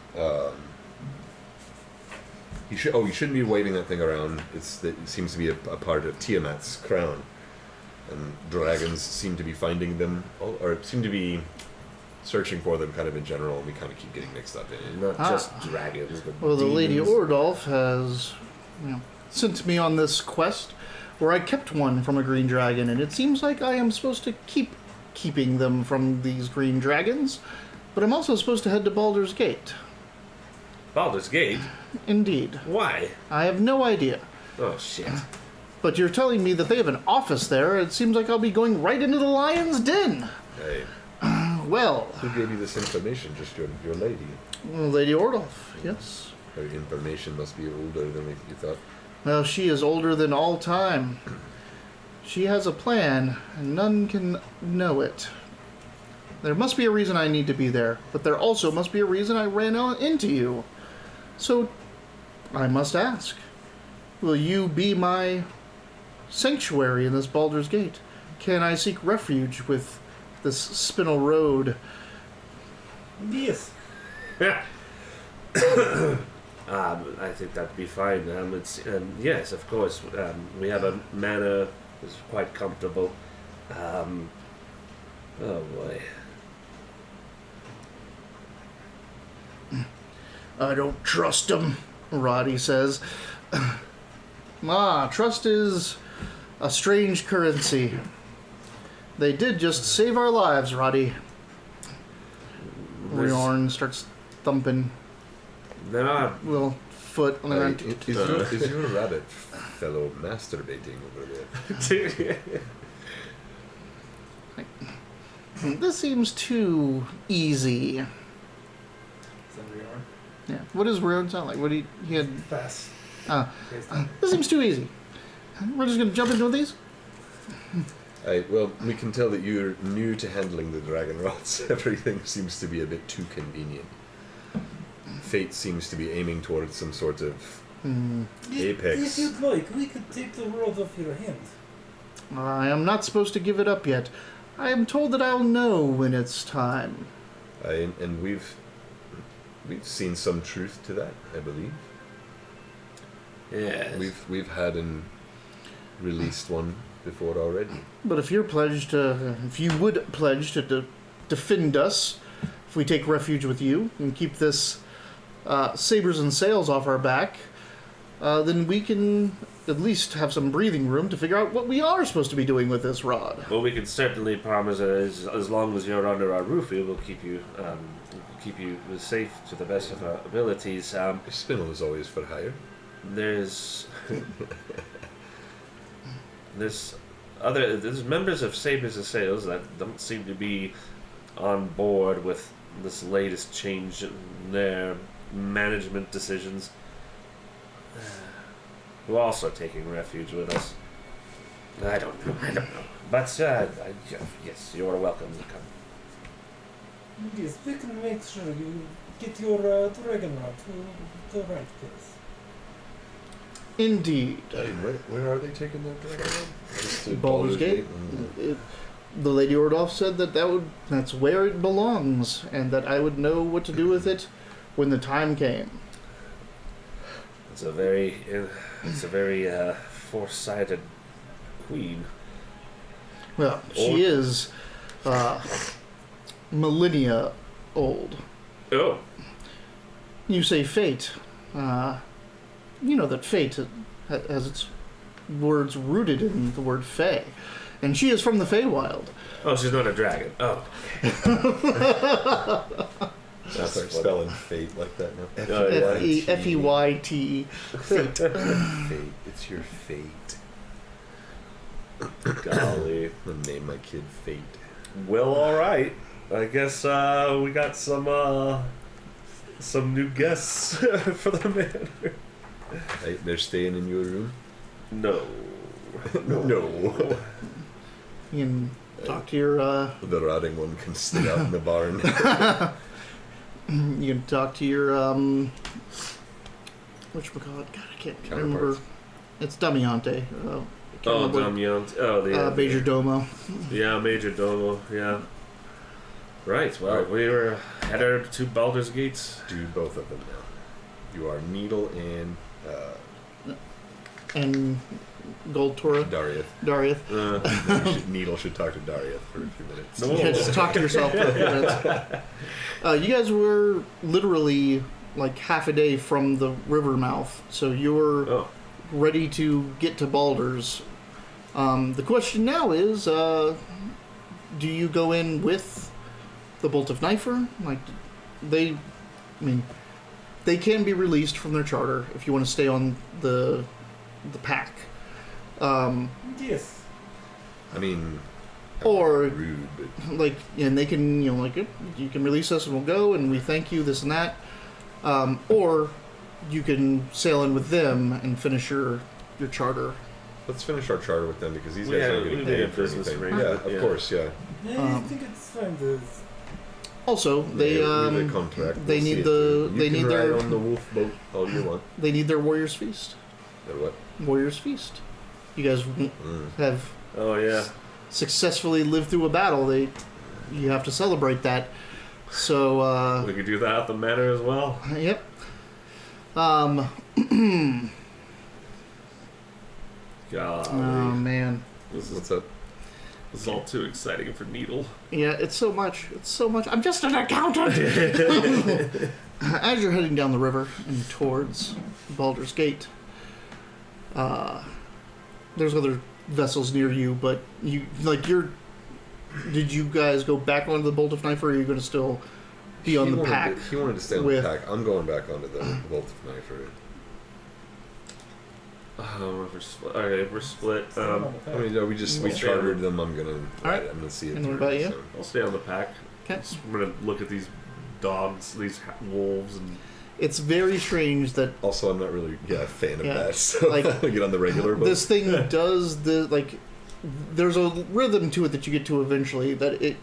You shouldn't be waving that thing around. It seems to be a part of Tiamat's crown, and dragons seem to be finding them, or seem to be searching for them, kind of in general. And we kind of keep getting mixed up in it. Not just dragons, but Well, the Lady demons. Ordolf has, sent me on this quest where I kept one from a green dragon, and it seems like I am supposed to keeping them from these green dragons, but I'm also supposed to head to Baldur's Gate. Baldur's Gate? Indeed. Why? I have no idea. Oh, shit. But you're telling me that they have an office there. It seems like I'll be going right into the lion's den. Hey, Well, who gave you this information? Just your lady. Lady Ordolf, yes. Her information must be older than you thought. Well, she is older than all time. She has a plan, and none can know it. There must be a reason I need to be there, but there also must be a reason I ran into you. So, I must ask, will you be my sanctuary in this Baldur's Gate? Can I seek refuge with this Spinel Road? Yes. Yeah. I think that'd be fine. Yes, of course. We have a manor that's quite comfortable. Oh boy. I don't trust him, Roddy says. Trust is a strange currency. They did just save our lives, Roddy. Riorn starts thumping. They're not. Little foot on the ground. Is your rabbit fellow masturbating over there? This seems too easy. Is that Riorn? Yeah. What does Riorn sound like? What he had? Fast. This seems too easy. We're just gonna jump into these. Well, we can tell that you're new to handling the dragon rods. Everything seems to be a bit too convenient. Fate seems to be aiming towards some sort of apex. If you'd like, we could take the world off your hands. I am not supposed to give it up yet. I am told that I'll know when it's time. And we've seen some truth to that, I believe. Yeah. We've had and released one before already. But if you would pledge to defend us, if we take refuge with you and keep this sabers and sails off our back, then we can at least have some breathing room to figure out what we are supposed to be doing with this rod. Well, we can certainly promise that as long as you're under our roof, we will keep you safe to the best of our abilities. Spinel is always for hire. There's members of Sabers and Sails that don't seem to be on board with this latest change in their management decisions. Who are also taking refuge with us. I don't know. But yes, you are welcome to come. Yes, we can make sure you get your dragon rod to the right place. Indeed. Where are they taking that dragon rod? Just to Baldur's Gate. The Lady Ordolph said that's where it belongs, and that I would know what to do with it when the time came. It's a very foresighted queen. Well, she is millennia old. Oh. You say fate. You know that fate has its words rooted in the word Fey. And she is from the Feywild. Oh, she's not a dragon. Oh. I'll start spelling fate like that now. F-E-Y-T-E. Fate. Fate. It's your fate. Golly. I'll name my kid Fate. Well, all right. I guess we got some new guests for the manor. They're staying in your room? No. No. You can talk to your... The rotting one can stay out in the barn. You can talk to your... whatchamacallit? God, I can't remember. It's Damiante. Damiante. Oh, the... Major Domo. Yeah, Major Domo, yeah. Right, well, we were headed to Baldur's Gate. Do both of them now. You are Needle and... and Gold Tora. Darieth. Needle should talk to Darieth for a few minutes. No. Yeah, just talk to yourself for a few minutes. You guys were literally like half a day from the river mouth, so you're ready to get to Baldur's. The question now is, do you go in with the Bolt of Knifer? Like, they can be released from their charter if you want to stay on the pack. Yes. I mean, or rude, but like, and they can, you can release us and we'll go and we thank you, this and that. Or you can sail in with them and finish your charter. let's finish our charter with them because these guys aren't going to pay for business anything. Yeah, of course, yeah. I think it's fine to... Also, they we have a contract. they We'll need see it the through. they You need can their ride on the wolf boat all you want. they need their Warriors Feast. Their what? Warriors Feast. You guys have Oh, yeah. successfully lived through a battle. You have to celebrate that. So We could do that at the manor as well. yep. Golly. Oh man. What's up? This is all too exciting for Needle. Yeah, it's so much. It's so much. I'm just an accountant. As you're heading down the river and towards Baldur's Gate, There's other vessels near you, but did you guys go back onto the Bolt of Knife, or are you going to still be on the pack? He wanted to stay on the pack. I'm going back onto the Bolt of Knife. We're split. I mean, we chartered them. I'm gonna. All right. I'm gonna see it. And what about you? So. I'll stay on the pack. Okay. I'm gonna look at these dogs, these wolves, and It's very strange that Also, I'm not really a fan of that, so like, I get on the regular boat. this thing does there's a rhythm to it that you get to eventually, that it,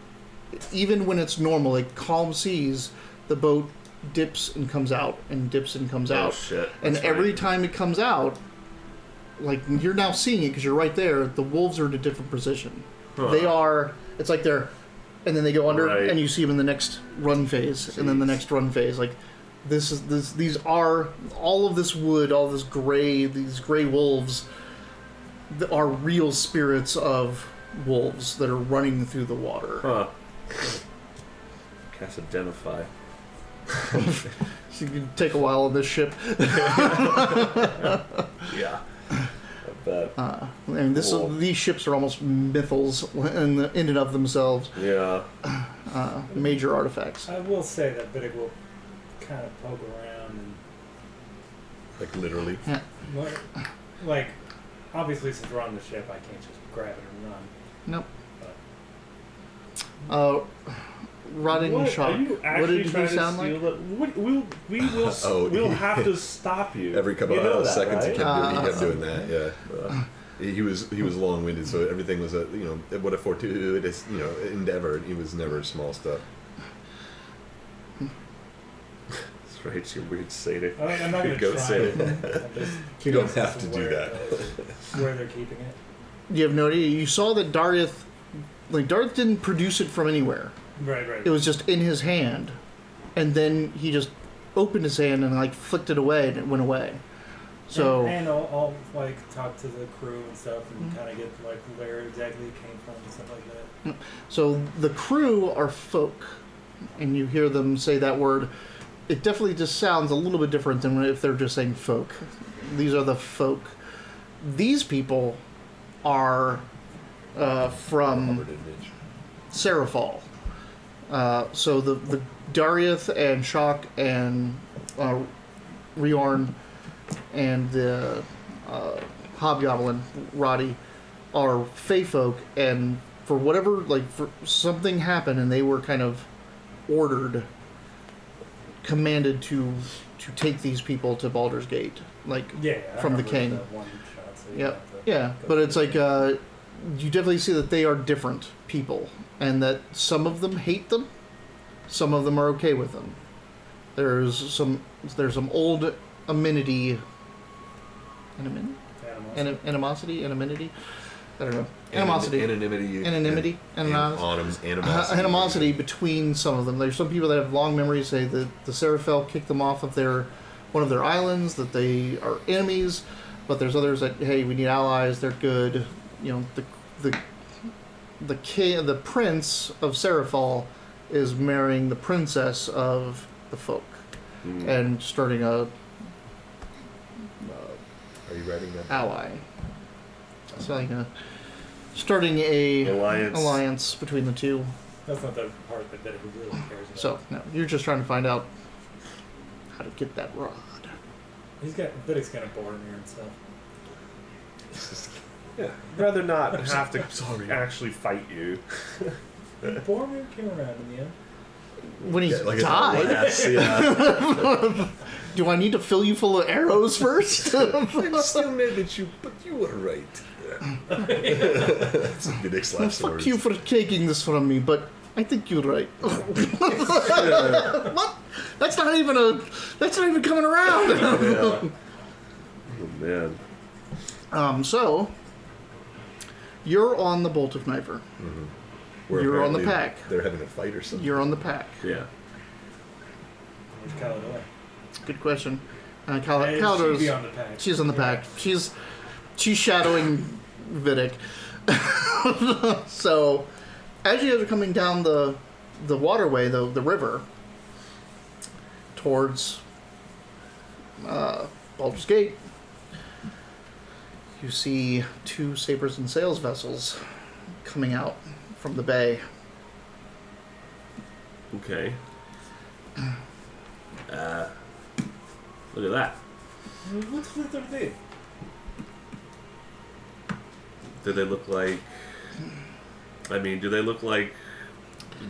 even when it's normal, like calm seas, the boat dips and comes out and dips and comes out. Shit. And That's every right. time it comes out, like, you're now seeing it because you're right there, the wolves are in a different position. Huh. They are, it's like they're, and then they go under, Right. and you see them in the next run phase, and then the next run phase. Like, these are, all of this wood, all this these gray wolves are real spirits of wolves that are running through the water. Huh. Cast Identify. So you can take a while on this ship. Yeah. I bet. And Cool. these ships are almost mythals in and of themselves. Yeah. Major artifacts. I will say that Vidic will kind of poke around and Like literally. Yeah. like obviously since we're on the ship, I can't just grab it and run. Nope. But Rotting What? shock. Are you What actually did he trying sound to like? steal it? We'll have to stop you. Every couple You know of that, seconds, right? he kept doing that. Yeah. He was long-winded, so everything was what a fortuitous endeavor. He was never small stuff. That's right. You're weird Satan. I'm not going to Go try say it. it. I'm just You don't curious have as to do where that. where they're keeping it. You have no idea. You saw that Darth didn't produce it from anywhere. Right. It was just in his hand, and then he just opened his hand and flicked it away, and it went away. So and I'll like talk to the crew and stuff and kind of get where exactly it came from and stuff like that. So the crew are folk, and you hear them say that word. It definitely just sounds a little bit different than if they're just saying folk. These are the folk. These people are from Serafal. So the Dariath and Shock and Riorn and the Hobgoblin Roddy are Fey folk, and for whatever for something happened, and they were kind of commanded to take these people to Baldur's Gate, from the king. One shot, so Yep. Yeah, but it's you definitely see that they are different people, and that some of them hate them, some of them are okay with them. There's some old amenity. Animosity? Anonymity? I don't know. Animosity. Anonymity. Animosity between some of them. There's some people that have long memories, say that the Serafel kicked them off of one of their islands, that they are enemies, but there's others that, hey, we need allies, they're good. The prince of Serafal is marrying the princess of the folk and starting a Are you writing that? ally. So starting a alliance between the two. That's not the part that Vidic really cares about. So no, you're just trying to find out how to get that rod. Vidic's kind of boring here and stuff. Yeah. I'd rather not have to actually fight you. Boromir came around in the end. When he like died, yeah. do I need to fill you full of arrows first? I'm still mad at you, but you were right. That's a good Well, fuck you for taking this from me, but I think you're right. What? That's not even coming around. Yeah. Oh man. So you're on the Bolt of Knifer. Mm-hmm. You're on the pack. They're having a fight or something. You're on the pack. Yeah. Where's Calador? Good question. Should Calador's be on the pack. She's on the pack. She's shadowing Vidic. So, as you guys are coming down the waterway, the river, towards Baldur's Gate, you see 2 Sabers and Sails vessels coming out from the bay. Okay. Look at that. What fleet are they? Do they look like... I mean, do they look like...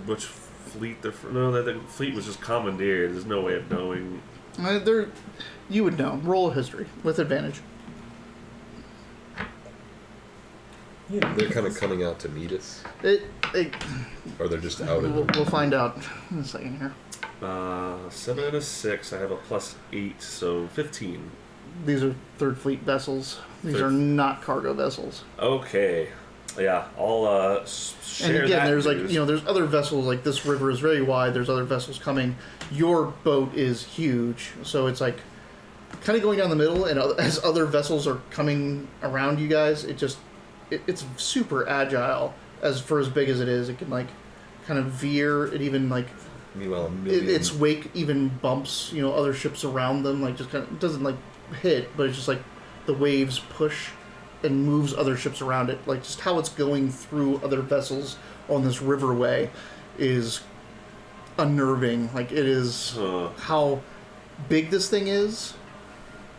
Which fleet they're from? No, the fleet was just commandeered. There's no way of knowing. You would know. Roll history with advantage. Yeah, They're kind of coming out to meet us, or they're just out. We'll find out in a second here. 7 and a 6. I have a +8, so 15. These are Third Fleet vessels. These Third- are not cargo vessels. Okay. Yeah, I'll share And again, that there's news. there's other vessels. Like this river is very wide. There's other vessels coming. Your boat is huge, so it's like kind of going down the middle. And as other vessels are coming around you guys, it's super agile. As big as it is, it can like kind of veer. It even like Meanwhile, its wake even bumps other ships around them. Like just kind of, it doesn't like hit, but it's just like the waves push and moves other ships around it. Like just how it's going through other vessels on this riverway is unnerving. Like it is how big this thing is,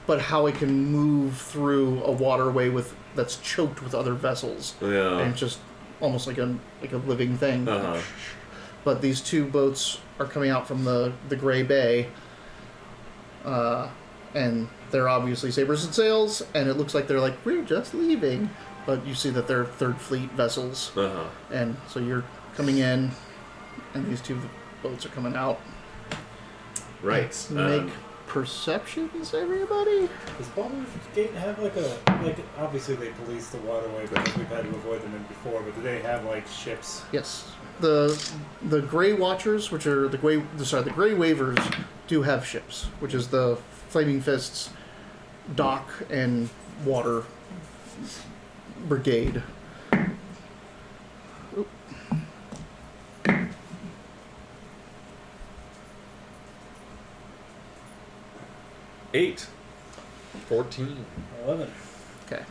but how it can move through a waterway that's choked with other vessels. Yeah. And it's just almost like a living thing. Uh-huh. But these 2 boats are coming out from the Gray Bay, and they're obviously Sabers and Sails, and it looks like they're like, we're just leaving. But you see that they're Third Fleet vessels, Uh-huh. and so you're coming in, and these 2 boats are coming out. Right. Make perceptions, everybody. Does Baldur's Gate have like obviously they police the waterway because we've had to avoid them in before, but do they have like ships? Yes, the Grey Watchers, which are the Grey Waivers, do have ships, which is the Flaming Fists dock and water brigade. Oop. 8. 14. 11. Okay,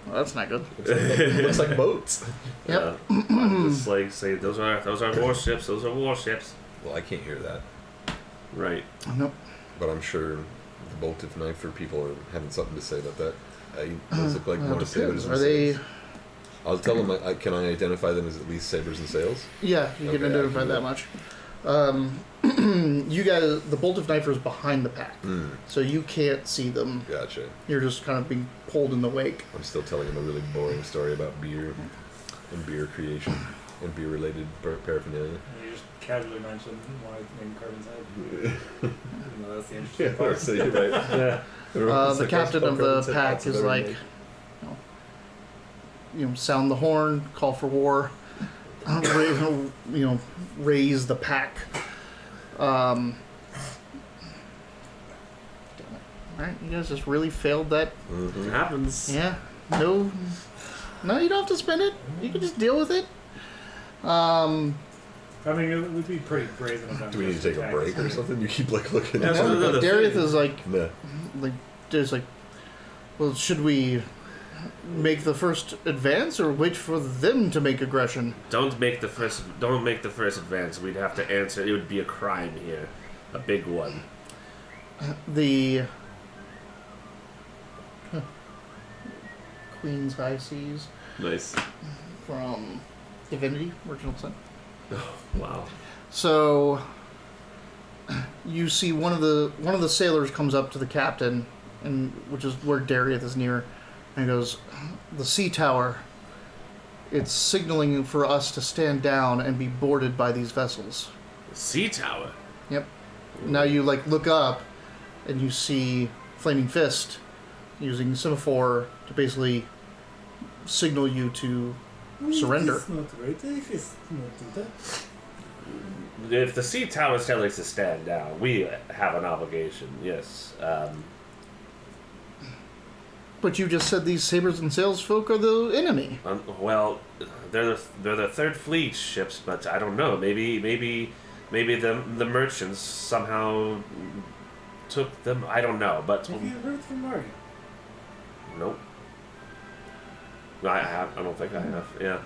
well, that's not good. Looks like boats. Yep. Just like say those are warships. Those are warships. Well, I can't hear that, Right. Nope. but I'm sure the bolted knife people are having something to say about that. Those look like Well, more it sabers depends. and Are they? sails. I'll tell them. Can I identify them as at least sabers and sails? Yeah, you Okay, can I identify can do that that. much. You guys, the Bolt of Knifers behind the pack, so you can't see them. Gotcha. You're just kind of being pulled in the wake. I'm still telling them a really boring story about beer and beer creation and beer-related paraphernalia. And you just casually mentioned why it's named Carbon's Head. Even though that's the interesting Yeah, part. so you're right. Yeah. The captain of the pack is like, sound the horn, call for war, raise the pack. Damn it. Alright, you guys just really failed that. It happens. Yeah, no, you don't have to spend it. You can just deal with it. I mean, it would be pretty brazen of them. Do we need to take a break or something? You keep looking. Yeah, at so me. the Darius thing- is like, Nah. there's like, well, should we make the first advance or wait for them to make aggression? Don't make the first advance. We'd have to answer. It would be a crime here, a big one. The Queen's High Seas Nice. from Divinity, Original Sin. Wow. So you see one of the sailors comes up to the captain, and which is where Darius is near, and he goes, "The sea tower. It's signaling for us to stand down and be boarded by these vessels." The sea tower. Yep. Now you look up, and you see Flaming Fist using semaphore to basically signal you to surrender. It's not right. It's not do that. If the sea tower is telling us to stand down, we have an obligation. Yes. But you just said these sabers and sails folk are the enemy. Well, they're the Third Fleet ships, but I don't know. Maybe the merchants somehow took them. I don't know. But Have you heard from Mario? nope. I don't think I have. Yeah.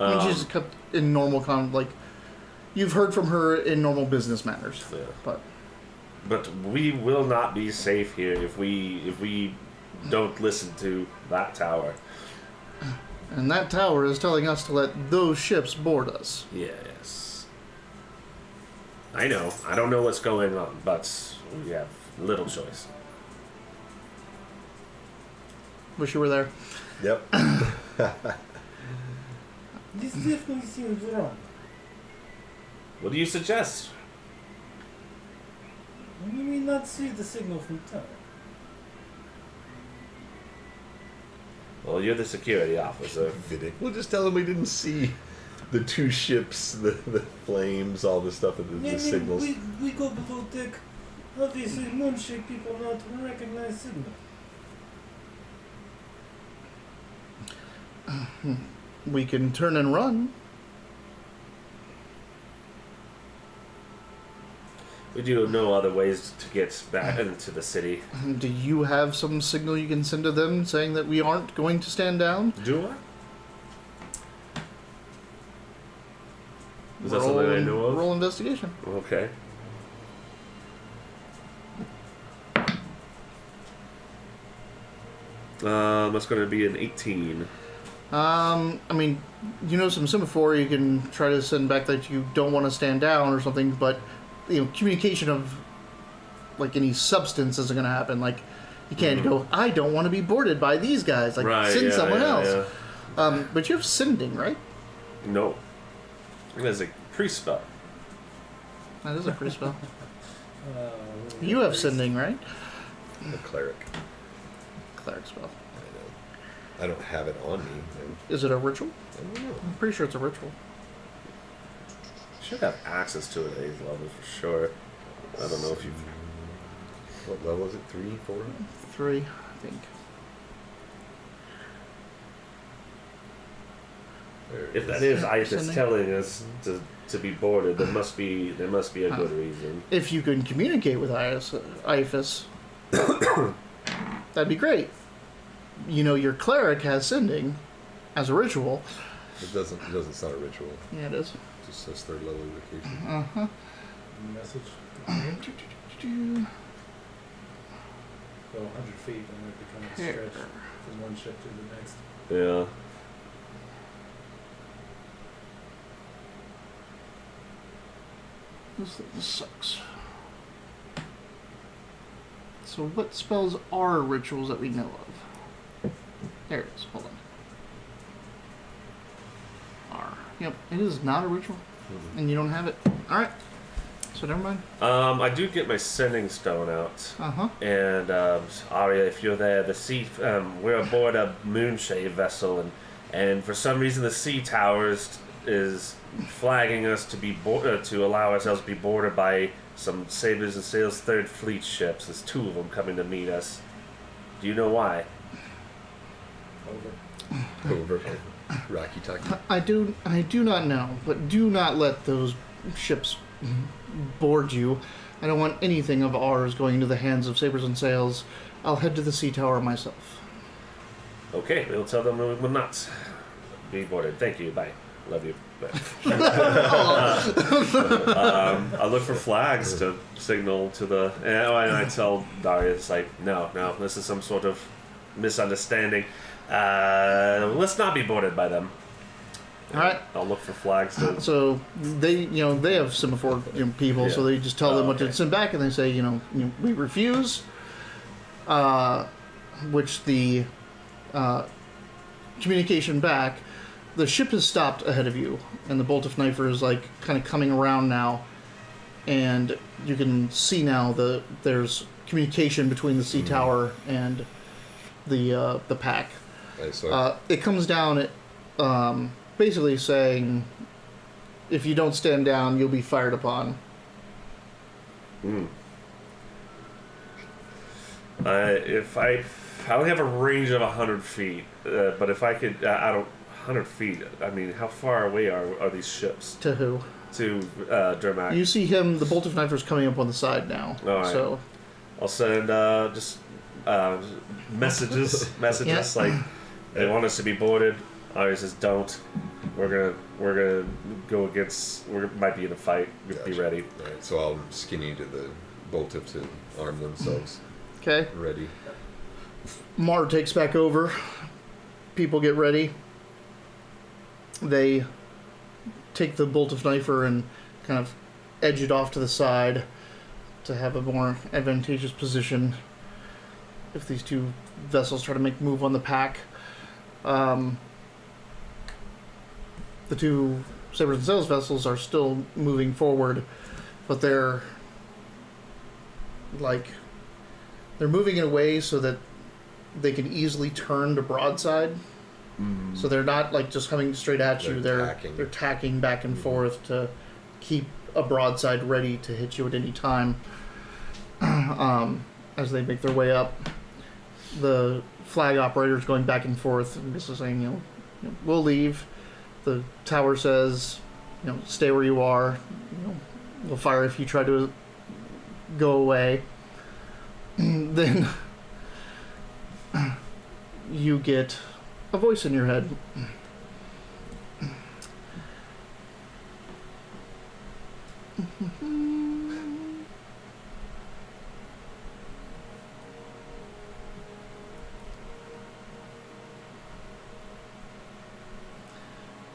I mean, she's kept in normal you've heard from her in normal business manners. Yeah. But we will not be safe here if we don't listen to that tower. And that tower is telling us to let those ships board us. Yes. I know. I don't know what's going on, but we have little choice. Wish you were there. Yep. This definitely seems wrong. What do you suggest? We may not see the signal from tower. Well, you're the security officer. We'll just tell them we didn't see the two ships, the flames, all the stuff, the signals. We go below deck. Obviously, moonship people not recognize signal. We can turn and run. We do know other ways to get back into the city. Do you have some signal you can send to them saying that we aren't going to stand down? Do I? Is that something I know of? Roll investigation. Okay. That's going to be an 18. I mean, you know some semaphore you can try to send back that you don't want to stand down or something, but, communication of, any substance isn't going to happen. You can't go, I don't want to be boarded by these guys. Send someone else. Yeah. But you have sending, right? No. It is a pre-spell. That is a pre-spell. You have sending, right? A cleric. Cleric spell. I don't have it on me. Is it a ritual? I don't know. I'm pretty sure it's a ritual. Should have access to it at 8th level for sure. I don't know if you've... What level is it? 3, 4? 3, I think. If that is Isis telling us to be boarded, there must be a good reason. If you can communicate with Isis, that'd be great. Your cleric has sending as a ritual. It doesn't sound a ritual. Yeah, it is. It just says 3rd level invocation. Uh-huh. Message. So 100 feet, and it becomes a stretch from one ship to the next. Yeah. This sucks. So what spells are rituals that we know of? There it is. Hold on. R. Yep, it is not a ritual. Mm-hmm. And you don't have it. Alright. So never mind. I do get my sending stone out. Uh-huh. And, Arya, if you're there, we're aboard a moonshade vessel, and for some reason the sea tower is flagging us to allow ourselves to be boarded by some Sabres and Sails 3rd Fleet ships. There's 2 of them coming to meet us. Do you know why? Over. Rocky talkie. I do not know, but do not let those ships board you. I don't want anything of ours going into the hands of Sabres and Sails. I'll head to the sea tower myself. Okay, we'll tell them we will not be boarded. Thank you. Bye. Love you. I look for flags to signal to the... And I tell Darius, no, this is some sort of misunderstanding. Let's not be boarded by them. All right. I'll look for flags. So they have semaphore people, so they just tell them what to send back, and they say, we refuse. Which the communication back, the ship has stopped ahead of you, and the bolt of knifer is kind of coming around now, and you can see now there's communication between the sea tower and the pack. It comes down at basically saying, if you don't stand down, you'll be fired upon. If I only have a range of 100 feet, but if I could, 100 feet. I mean, how far away are these ships? To who? To Dermac. You see him. The bolt of knifer's coming up on the side now. All right. So I'll send just messages yeah. They want us to be boarded. Arya says, "Don't. We're gonna go against. We might be in a fight. Gotcha. Be ready." All right, so I'll skinny to the Boltif to arm themselves. Okay. Ready. Mar takes back over. People get ready. They take the bolt of knifer and kind of edge it off to the side to have a more advantageous position if these two vessels try to make a move on the pack. The two Sabres and Sails vessels are still moving forward, but they're moving in a way so that they can easily turn to broadside. So they're not like just coming straight at you. They're tacking back and forth to keep a broadside ready to hit you at any time. As they make their way up, the flag operators going back and forth and just saying, you know, we'll leave. The tower says, stay where you are. We'll fire if you try to go away. Then you get a voice in your head.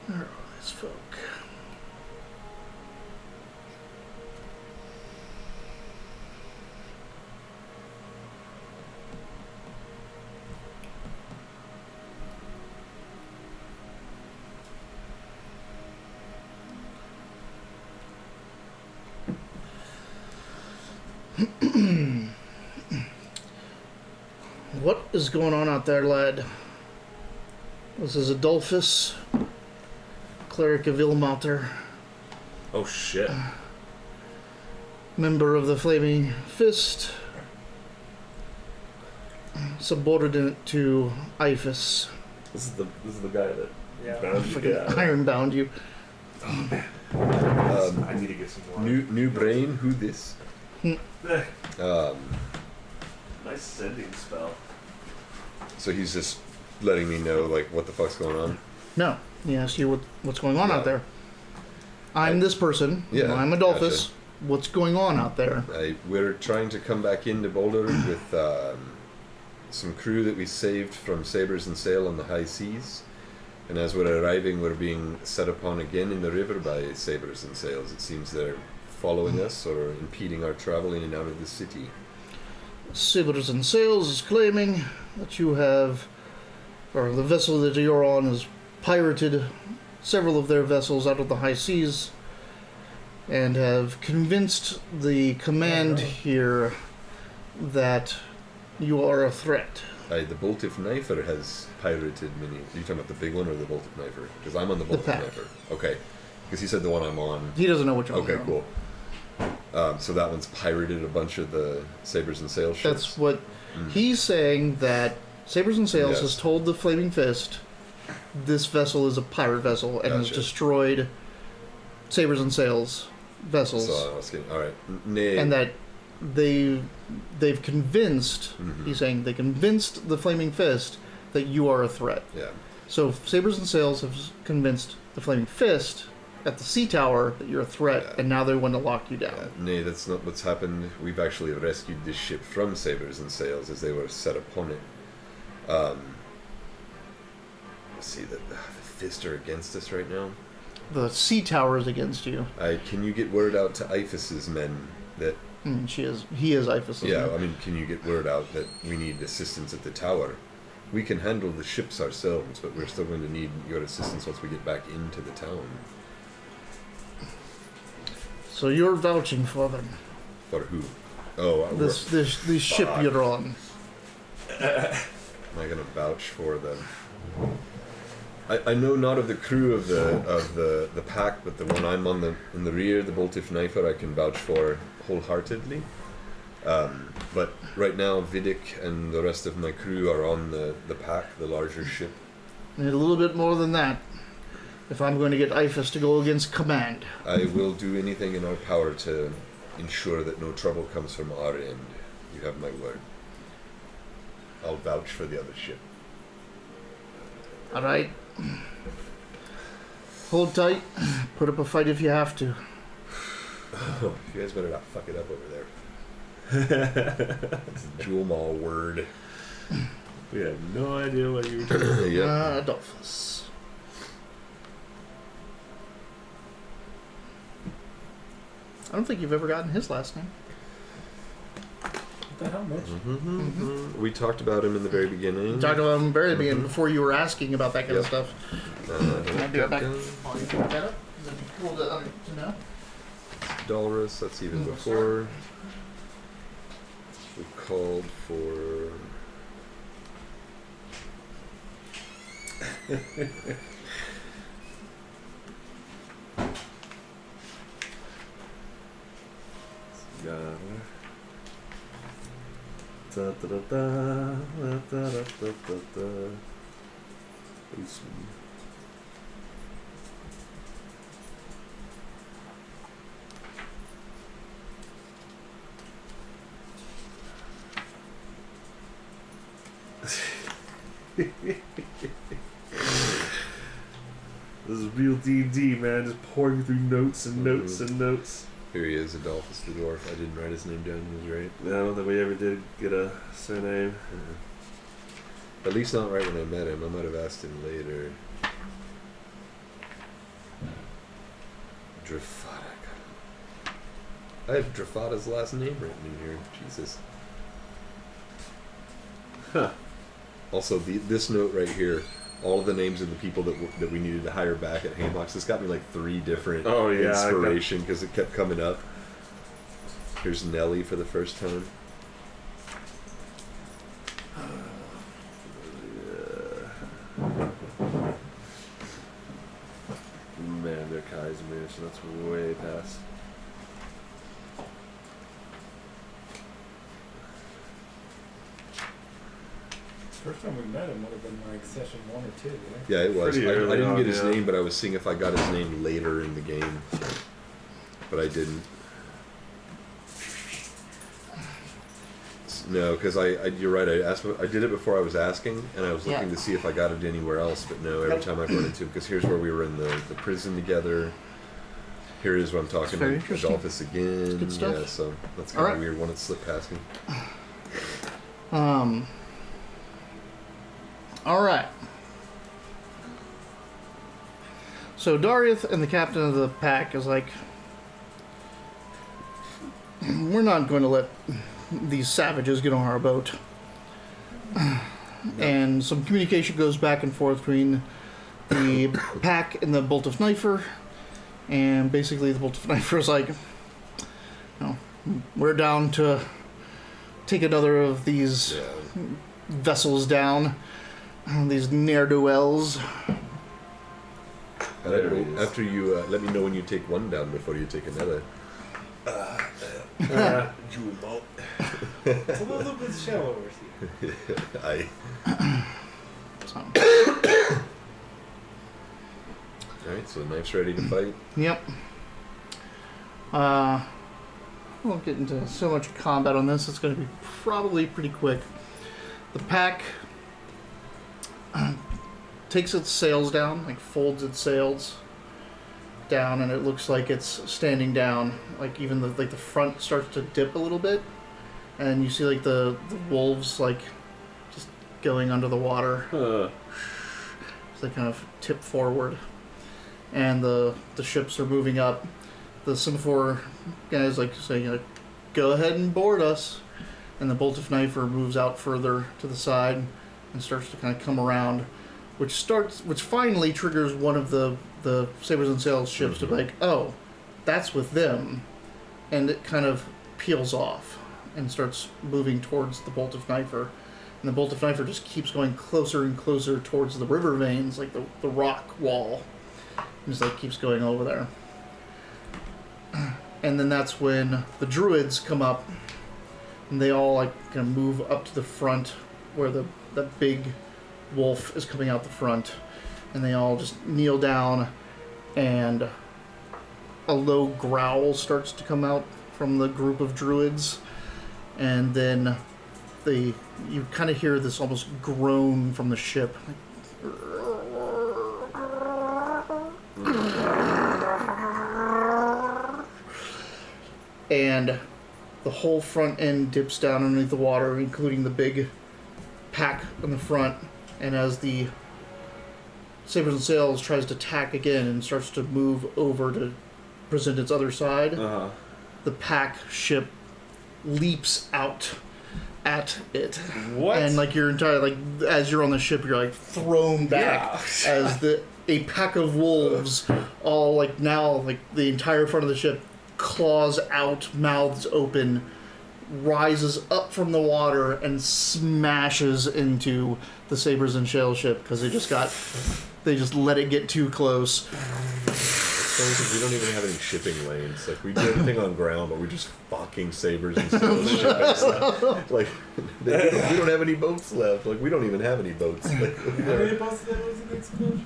Where are these folk? What is going on out there, lad? This is Adolphus, cleric of Ilmater, Oh shit! member of the Flaming Fist, subordinate to Iphis. This is the guy that bound you. Fucking ironbound you. I need to get some more. New brain. Who this? Nice sending spell. So he's just letting me know like what the fuck's going on. No, he asks you what's going on out there. I'm this person. Yeah, I'm Adolphus. gotcha. What's going on out there? We're trying to come back into Boulder with some crew that we saved from Sabres and Sail on the high seas. And as we're arriving, we're being set upon again in the river by Sabres and Sails. It seems they're following us or impeding our travel in and out of the city. Sabres and Sails is claiming that you have, or the vessel that you're on has pirated several of their vessels out of the high seas and have convinced the command here that you are a threat. The Boltif Knifer has pirated many. Are you talking about the big one or the Boltif Knifer? Because I'm on the Boltif Knifer. Okay. Because he said the one I'm on. He doesn't know which one. Okay, cool. So that one's pirated a bunch of the Sabres and Sails ships. That's what he's saying, that Sabres and Sails has told the Flaming Fist this vessel is a pirate vessel and has destroyed Sabres and Sails vessels. So I was kidding. All right. And that they've convinced, he's saying, they convinced the Flaming Fist that you are a threat. Yeah. So Sabres and Sails have convinced the Flaming Fist at the sea tower that you're a threat, and now they want to lock you down. Nay, that's not what's happened. We've actually rescued this ship from Sabres and Sails as they were set upon it. Let's see, the Fist are against us right now. The sea tower is against you. Can you get word out to Iphis' men that... He is Iphis'. Yeah, I mean, can you get word out that we need assistance at the tower? We can handle the ships ourselves, but we're still going to need your assistance once we get back into the town. So you're vouching for them. For who? Oh, this ship you're on. Am I going to vouch for them? I know not of the crew of the pack, but the one I'm on in the rear, the Boltif Knifer, I can vouch for wholeheartedly. But right now, Vidic and the rest of my crew are on the pack, the larger ship. Need a little bit more than that if I'm going to get Iphis to go against command. I will do anything in our power to ensure that no trouble comes from our end. You have my word. I'll vouch for the other ship. All right. Hold tight. Put up a fight if you have to. You guys better not fuck it up over there. It's a Jewel Mall word. We had no idea what you were talking about. Yep. Adolphus. I don't think you've ever gotten his last name. What the hell, Mitch? We talked about him in the very beginning. We talked about him very beginning before you were asking about that kind of stuff. Can I do it back while you look that up? Because it'd be cool to know. Dolorous, that's even before. We called for... Da, da, da, da, da, da, da, da, da. This is real D&D, man. Just pouring through notes and notes and notes. Here he is, Adolphus the Dwarf. I didn't write his name down, he was right. I don't think we ever did get a surname. At least not right when I met him. I might have asked him later. Drafada. I have Drafada's last name written in here. Jesus. Huh. Also, this note right here, all of the names of the people that we needed to hire back at Haybox, this got me like 3 different inspiration because it kept coming up. Here's Nelly for the first time. Man, they're Kai's mission. That's way past. First time we met him would have been like session 1 or 2, right? Yeah, it was. I Pretty early didn't on, get his yeah. name, but I was seeing if I got his name later in the game. But I didn't. No, because you're right. I did it before I was asking, and I was looking to see if I got it anywhere else. But no, every time I've run into him, because here's where we were in the prison together. Here is where I'm talking to Adolphus again. Good stuff. Yeah, so that's kind of a weird one. It slipped past me. All right. So Darius and the captain of the pack is like, we're not going to let these savages get on our boat. And some communication goes back and forth between the pack and the Bolt of Knifer. And basically the Bolt of Knifer is like, no, we're down to take another of these vessels down. These ne'er-do-wells. After you let me know when you take one down before you take another. Jewel Mall. It's a little bit shallower here. Alright, so the knife's ready to fight. Yep. I won't get into so much combat on this. It's going to be probably pretty quick. The pack takes its sails down, like folds its sails down, and it looks like it's standing down. Like even the front starts to dip a little bit, and you see like the wolves like just going under the water. So they kind of tip forward, and the ships are moving up. The semaphore guys like saying like, "Go ahead and board us," and the Bolt of Knifer moves out further to the side and starts to kind of come around, which finally triggers one of the Sabers and Sails ships to be like, oh, that's with them, and it kind of peels off and starts moving towards the Bolt of Knifer, and the Bolt of Knifer just keeps going closer and closer towards the river veins, like the rock wall, and just like keeps going over there. And then that's when the druids come up, and they all like kind of move up to the front where the big wolf is coming out the front, and they all just kneel down, and a low growl starts to come out from the group of druids, and then you kind of hear this almost groan from the ship, like, and the whole front end dips down underneath the water, including the big pack in the front. And as the Sabers and Sails tries to tack again and starts to move over to present its other side, the pack ship leaps out at it. What? And like your entire, like as you're on the ship, you're like thrown back as a pack of wolves, all like now like the entire front of the ship, claws out, mouths open, rises up from the water and smashes into the Sabers and Sails ship because they just let it get too close. We don't even have any shipping lanes. Like, we do everything on ground, but we're just fucking Sabers and Sails shipping stuff. Like, we don't have any boats left. Like, we don't even have any boats. Like, How many boats did that was in the explosion?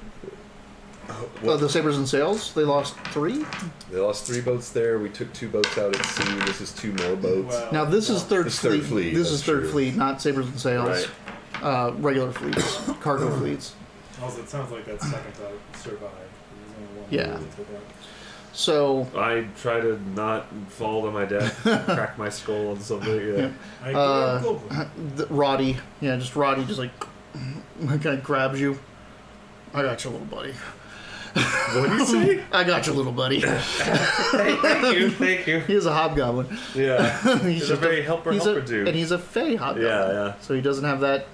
The Sabers and Sails, they lost 3? They lost 3 boats there. We took 2 boats out at sea. This is 2 more boats. Wow. Now this is third fleet. This is third true. fleet, not Sabers and Sails. Right. Regular fleets, cargo fleets. Also, it sounds like that second survived. There's only one Yeah. that took out. So I try to not fall to my death, crack my skull on something. Yeah. Roddy, just like kind of grabs you. I got you, little buddy. What do you say? I got you, little buddy. Thank you. He is a hobgoblin. Yeah. he's a very helper dude. And he's a fey hobgoblin. Yeah. So he doesn't have that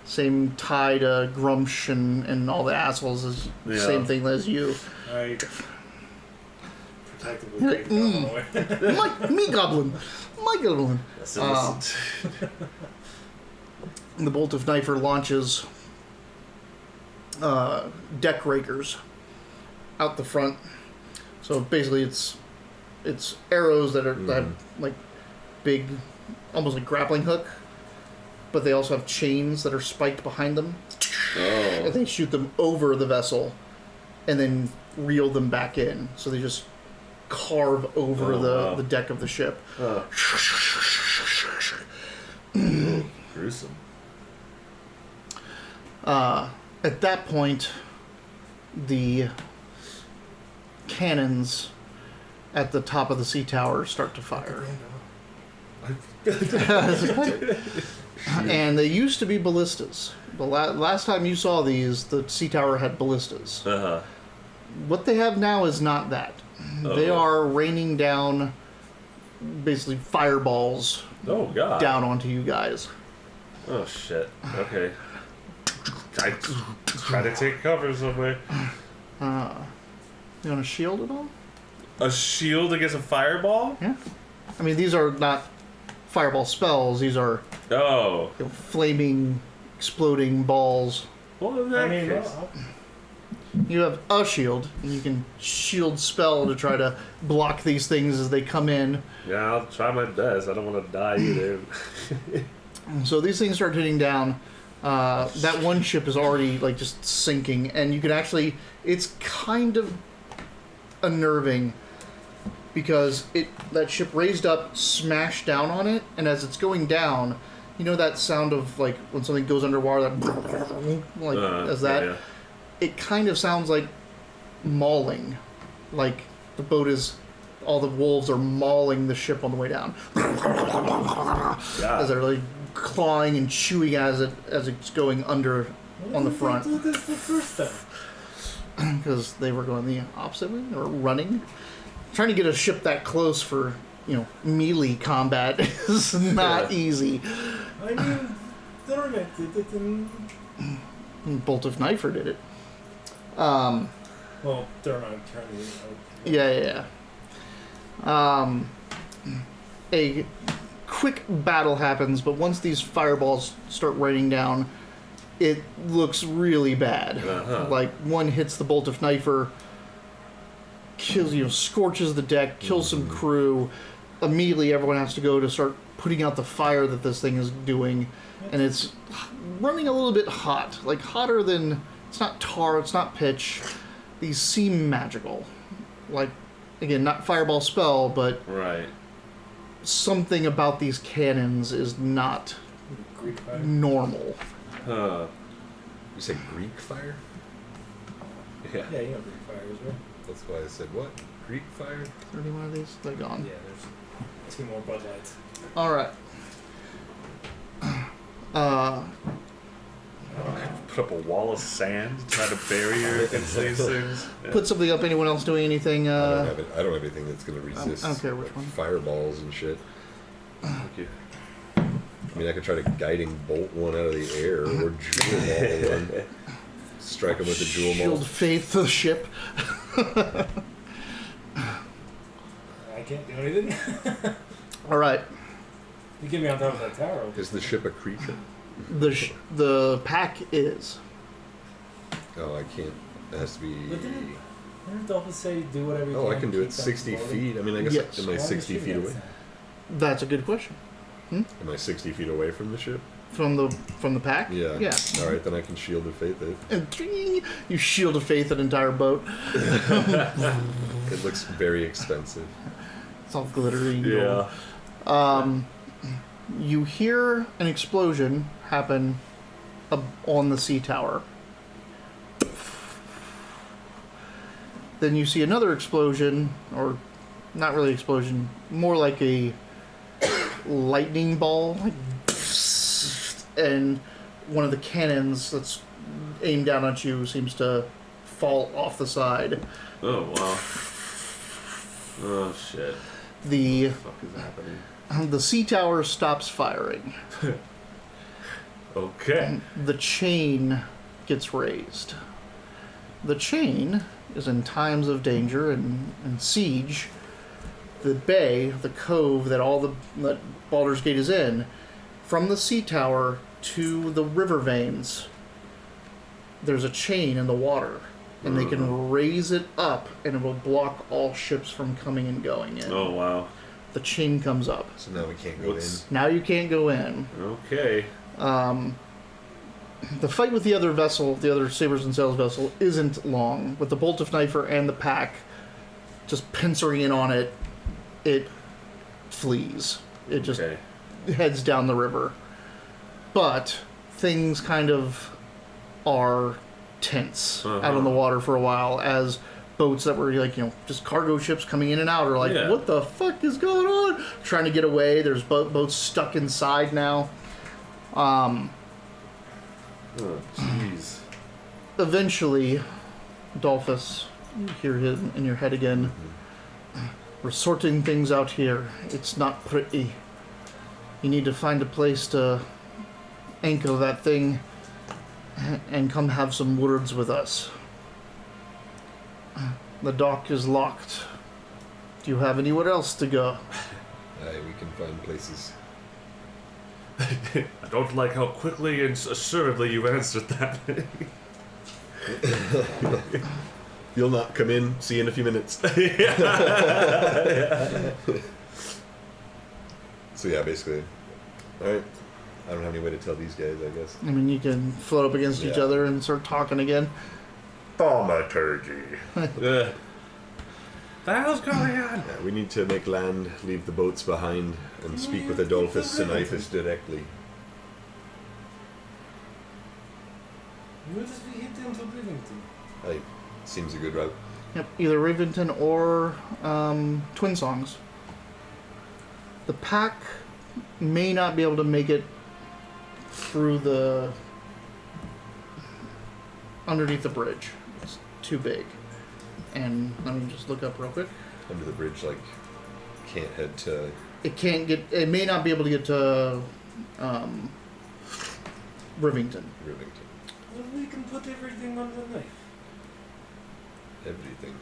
same tie to Grumsh and all the assholes as same thing as you. I protectively take them away. My goblin. That's innocent. The Bolt of Knifer launches deck rakers out the front. So basically it's arrows that have like big, almost like grappling hook, but they also have chains that are spiked behind them. And they shoot them over the vessel and then reel them back in. So they just carve over the deck of the ship. Gruesome. At that point, the cannons at the top of the sea tower start to fire. And they used to be ballistas. The last time you saw these, the sea tower had ballistas. What they have now is not that. They are raining down basically fireballs down onto you guys. Oh, shit. Okay. I try to take cover somewhere. You want a shield at all? A shield against a fireball? Yeah. I mean, these are not fireball spells. These are flaming, exploding balls. Well, in that case. You have a shield, and you can shield spell to try to block these things as they come in. Yeah, I'll try my best. I don't want to die either. So these things start hitting down. That one ship is already like just sinking, and you can actually, it's kind of unnerving because that ship raised up, smashed down on it, and as it's going down, you know that sound of like when something goes underwater, that it kind of sounds like mauling, like the boat is, all the wolves are mauling the ship on the way down, as they're like clawing and chewing as it's going under on the front. Why did they do this the first time? Because they were going the opposite way, or running. Trying to get a ship that close for melee combat is not easy. I mean, Dermot did it in... Bolt of Knifer did it. Well, Dermot turned Yeah. A quick battle happens, but once these fireballs start raining down, it looks really bad. Like one hits the Bolt of Knifer, kills, scorches the deck, kills some crew. Immediately, everyone has to go to start putting out the fire that this thing is doing, and it's running a little bit hot, like hotter than, it's not tar, it's not pitch. These seem magical, like again, not fireball spell, but something about these cannons is not normal. You said Greek fire? Yeah. Yeah, you know Greek fires, right? That's why I said what? Greek fire? 31 of these, they're gone. Yeah, there's 2 more Bud Lights. All right. Put up a wall of sand, try to barrier against these things. Yeah. Put something up. Anyone else doing anything? I don't have anything that's going to resist. I don't care which one. Fireballs and shit. Thank you. I mean, I could try to guiding bolt one out of the air or jewel maul one. Strike him with the jewel maul. Shield Faith the ship. I can't do anything. All right. You get me on top of that tower. Is the ship a creature? The pack is. Oh, I can't. It has to be. But didn't Dolphins say do whatever you Oh, can? I can do keep it them 60 floating? feet. I mean, I guess Yes. am I Why would 60 you feet do away? that? That's a good question. Am I 60 feet away from the ship? From the pack? Yeah. Yeah. All right, then I can shield of faith it. And ding, you Shield of Faith an entire boat. It looks very expensive. It's all glittery. and Yeah. gold. You hear an explosion happen on the sea tower. Then you see another explosion, or not really explosion, more like a lightning ball, and one of the cannons that's aimed down at you seems to fall off the side. Oh, wow. Oh, shit. The What the fuck is happening? the sea tower stops firing. Okay. The chain gets raised. The chain is in times of danger and siege. The bay, the cove that Baldur's Gate is in, from the sea tower to the river veins, there's a chain in the water, and they can raise it up, and it will block all ships from coming and going in. Oh, wow. The chain comes up. So now we can't go Now you can't go in. Okay. The fight with the other vessel, the other Sabers and Sails vessel, isn't long. With the Bolt of Knifer and the pack just pincering in on it, it flees. It just heads down the river. But things kind of are tense out on the water for a while as boats that were like, just cargo ships coming in and out are like, what the fuck is going on? Trying to get away. There's boats stuck inside now. Oh, jeez. Eventually, Dolphus, you hear it in your head again. We're sorting things out here. It's not pretty. You need to find a place to anchor that thing and come have some words with us. The dock is locked. Do you have anywhere else to go? We can find places. I don't like how quickly and assuredly you've answered that. You'll not come in. See you in a few minutes. So yeah, basically. All right. I don't have any way to tell these guys, I guess. I mean, you can float up against each other and start talking again. Thaumaturgy. The hell's going on? Yeah, we need to make land, leave the boats behind, and speak with Adolphus Sinifus directly. We'll just be hit into Rivington. Aye, seems a good route. Yep, either Rivington or Twin Songs. The pack may not be able to make it through the underneath the bridge. It's too big. And let me just look up real quick. Under the bridge, like, can't head to... It may not be able to get to Rivington. Well, we can put everything on the knife. Everything.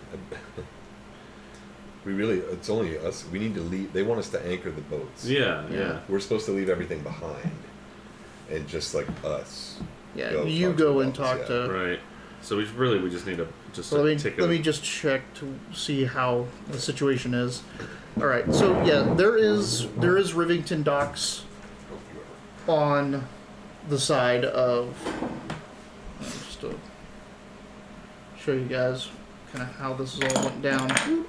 It's only us. We need to leave. They want us to anchor the boats. Yeah. We're supposed to leave everything behind. And just like us. Yeah, go you talk to go the and boats, talk yeah. to... Right. So we just need to let me just check to see how the situation is. All right, so yeah, there is Rivington docks on the side of. Just to show you guys kind of how this all went down.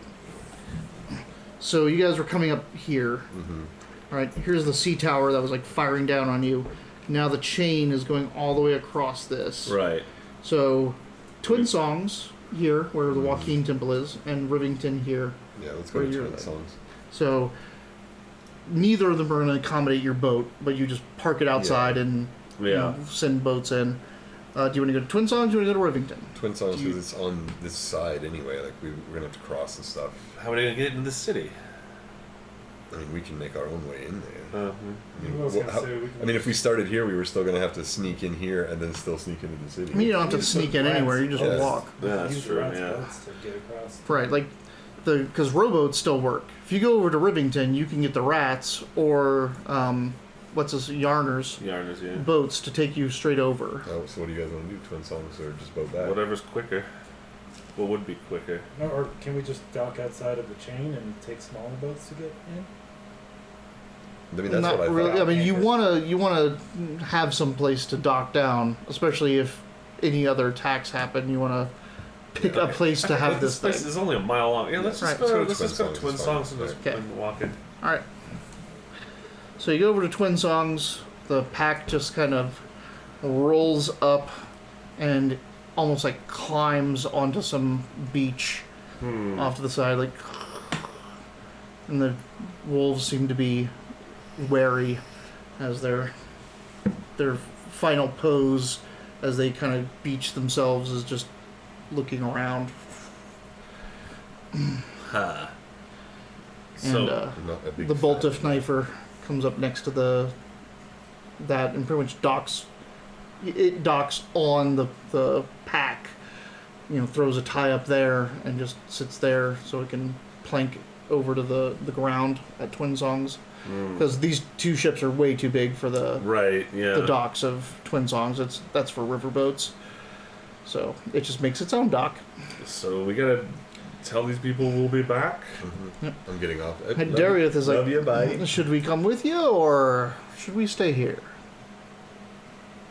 So you guys were coming up here. Mm-hmm. All right, here's the sea tower that was like firing down on you. Now the chain is going all the way across this. Right. So, Twin Songs here, where the Joaquin Temple is, and Rivington here. Yeah, let's go where to you're Twin at. Songs. So, neither of them are going to accommodate your boat, but you just park it outside and send boats in. Do you want to go to Twin Songs or do you want to go to Rivington? Twin Songs because it's on this side anyway. Like we're gonna have to cross and stuff. How are we gonna get into the city? I mean, we can make our own way in there. I mean, if we started here, we were still gonna have to sneak in here and then still sneak into the city. I mean, you don't have to sneak in anywhere. You just walk. Yeah, that's true. To get across. Right, like because rowboats still work. If you go over to Rivington, you can get the rats or Yarners boats to take you straight over. Oh, so what do you guys want to do? Twin Songs or just boat back? Whatever's quicker. What would be quicker? No, or can we just dock outside of the chain and take smaller boats to get in? I mean, that's Not what I really. thought. I mean, you wanna have some place to dock down, especially if any other attacks happen. You wanna pick a place to have this place thing. is only a mile long. Yeah, let's just go. Let's just go to Twin Songs and just walk in. All right. So you go over to Twin Songs. The pack just kind of rolls up and almost like climbs onto some beach off to the side, like. And the wolves seem to be wary as their final pose as they kind of beach themselves is just looking around. Ha. And the bolt of fan. knifer comes up next to that and pretty much docks on the pack, throws a tie up there and just sits there so it can plank over to the ground at Twin Songs, because these two ships are way too big for the docks of Twin Songs. That's for riverboats, so it just makes its own dock. So we gotta tell these people we'll be back. Mm-hmm. Yep. I'm getting off. And Darius is like, love you, bye. Should we come with you or should we stay here?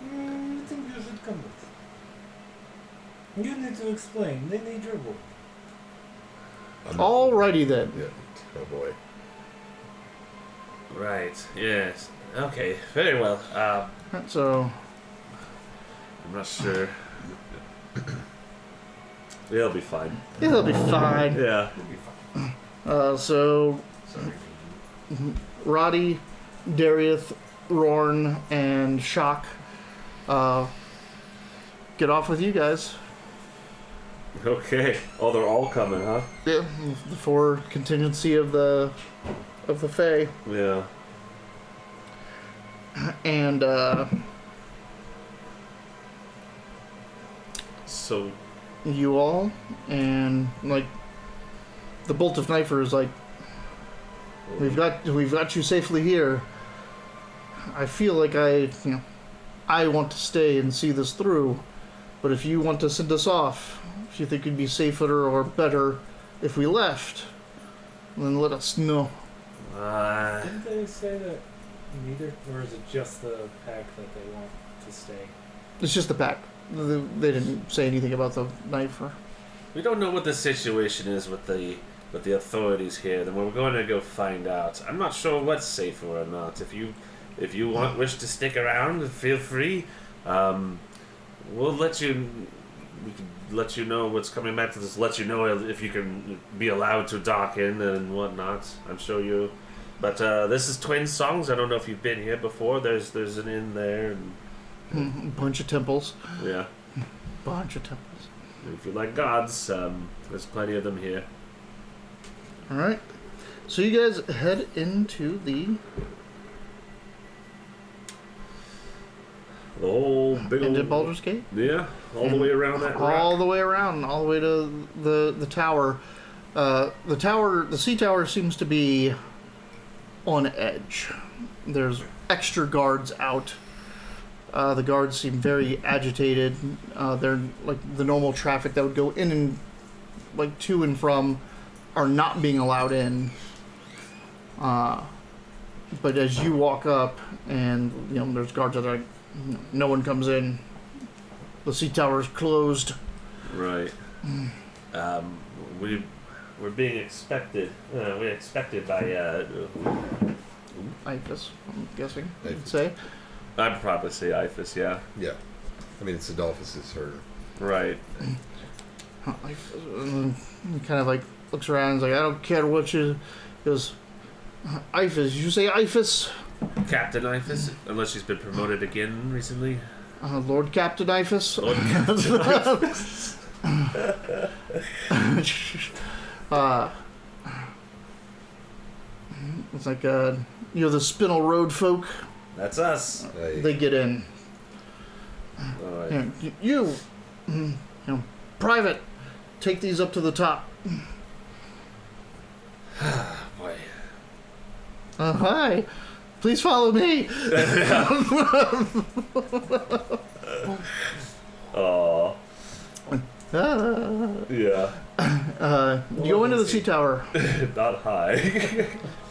I think you should come with. You need to explain. They need your boat. Alrighty then. Yeah. Oh boy. Right. Yes. Okay. Very well. So I'm not sure. It'll be fine. it'll be fine. Yeah. So Roddy, Darius, Rorn, and Shock get off with you guys. Okay. Oh, they're all coming, huh? Yeah, the four contingency of the Fae. Yeah. And So you all, and like the bolt of knifer is like, we've got you safely here. I feel like I want to stay and see this through, but if you want to send us off, if you think it'd be safer or better if we left, then let us know. Didn't they say that neither, or is it just the pack that they want to stay? It's just the pack. They didn't say anything about the knife. we don't know what the situation is with the authorities here. Then we're going to go find out. I'm not sure what's safer or not. If you wish to stick around, feel free. We'll let you. We can let you know what's coming back to this. Let you know if you can be allowed to dock in and whatnot. I'm sure you. But this is Twin Songs. I don't know if you've been here before. There's an inn there. And bunch of temples. yeah. Bunch of temples. If you like gods, there's plenty of them here. All right. So you guys head into the whole big into old Baldur's Gate. Yeah, all the way around that rock. All the way around, all the way to the tower. The sea tower seems to be on edge. There's extra guards out. The guards seem very agitated. They're like the normal traffic that would go in and like to and from are not being allowed in. But as you walk up and there's guards that are like, no one comes in. The sea tower is closed. Right. We're being expected. We're expected by. Ifis, I'm guessing you'd Ifis. say. I'd probably say Ifis, yeah. Yeah. I mean, it's Adolphus is her. Right. He kind of like looks around and is like, I don't care what you. He goes, Ifis. You say Ifis? Captain Ifis, unless she's been promoted again recently. Lord Captain Ifis? Lord Captain Ifis. It's like, the Spinel Road folk. That's us. They get in. All right. And private, take these up to the top. Boy. Hi. Please follow me. Oh. Yeah. You go into the sea tower. Not high.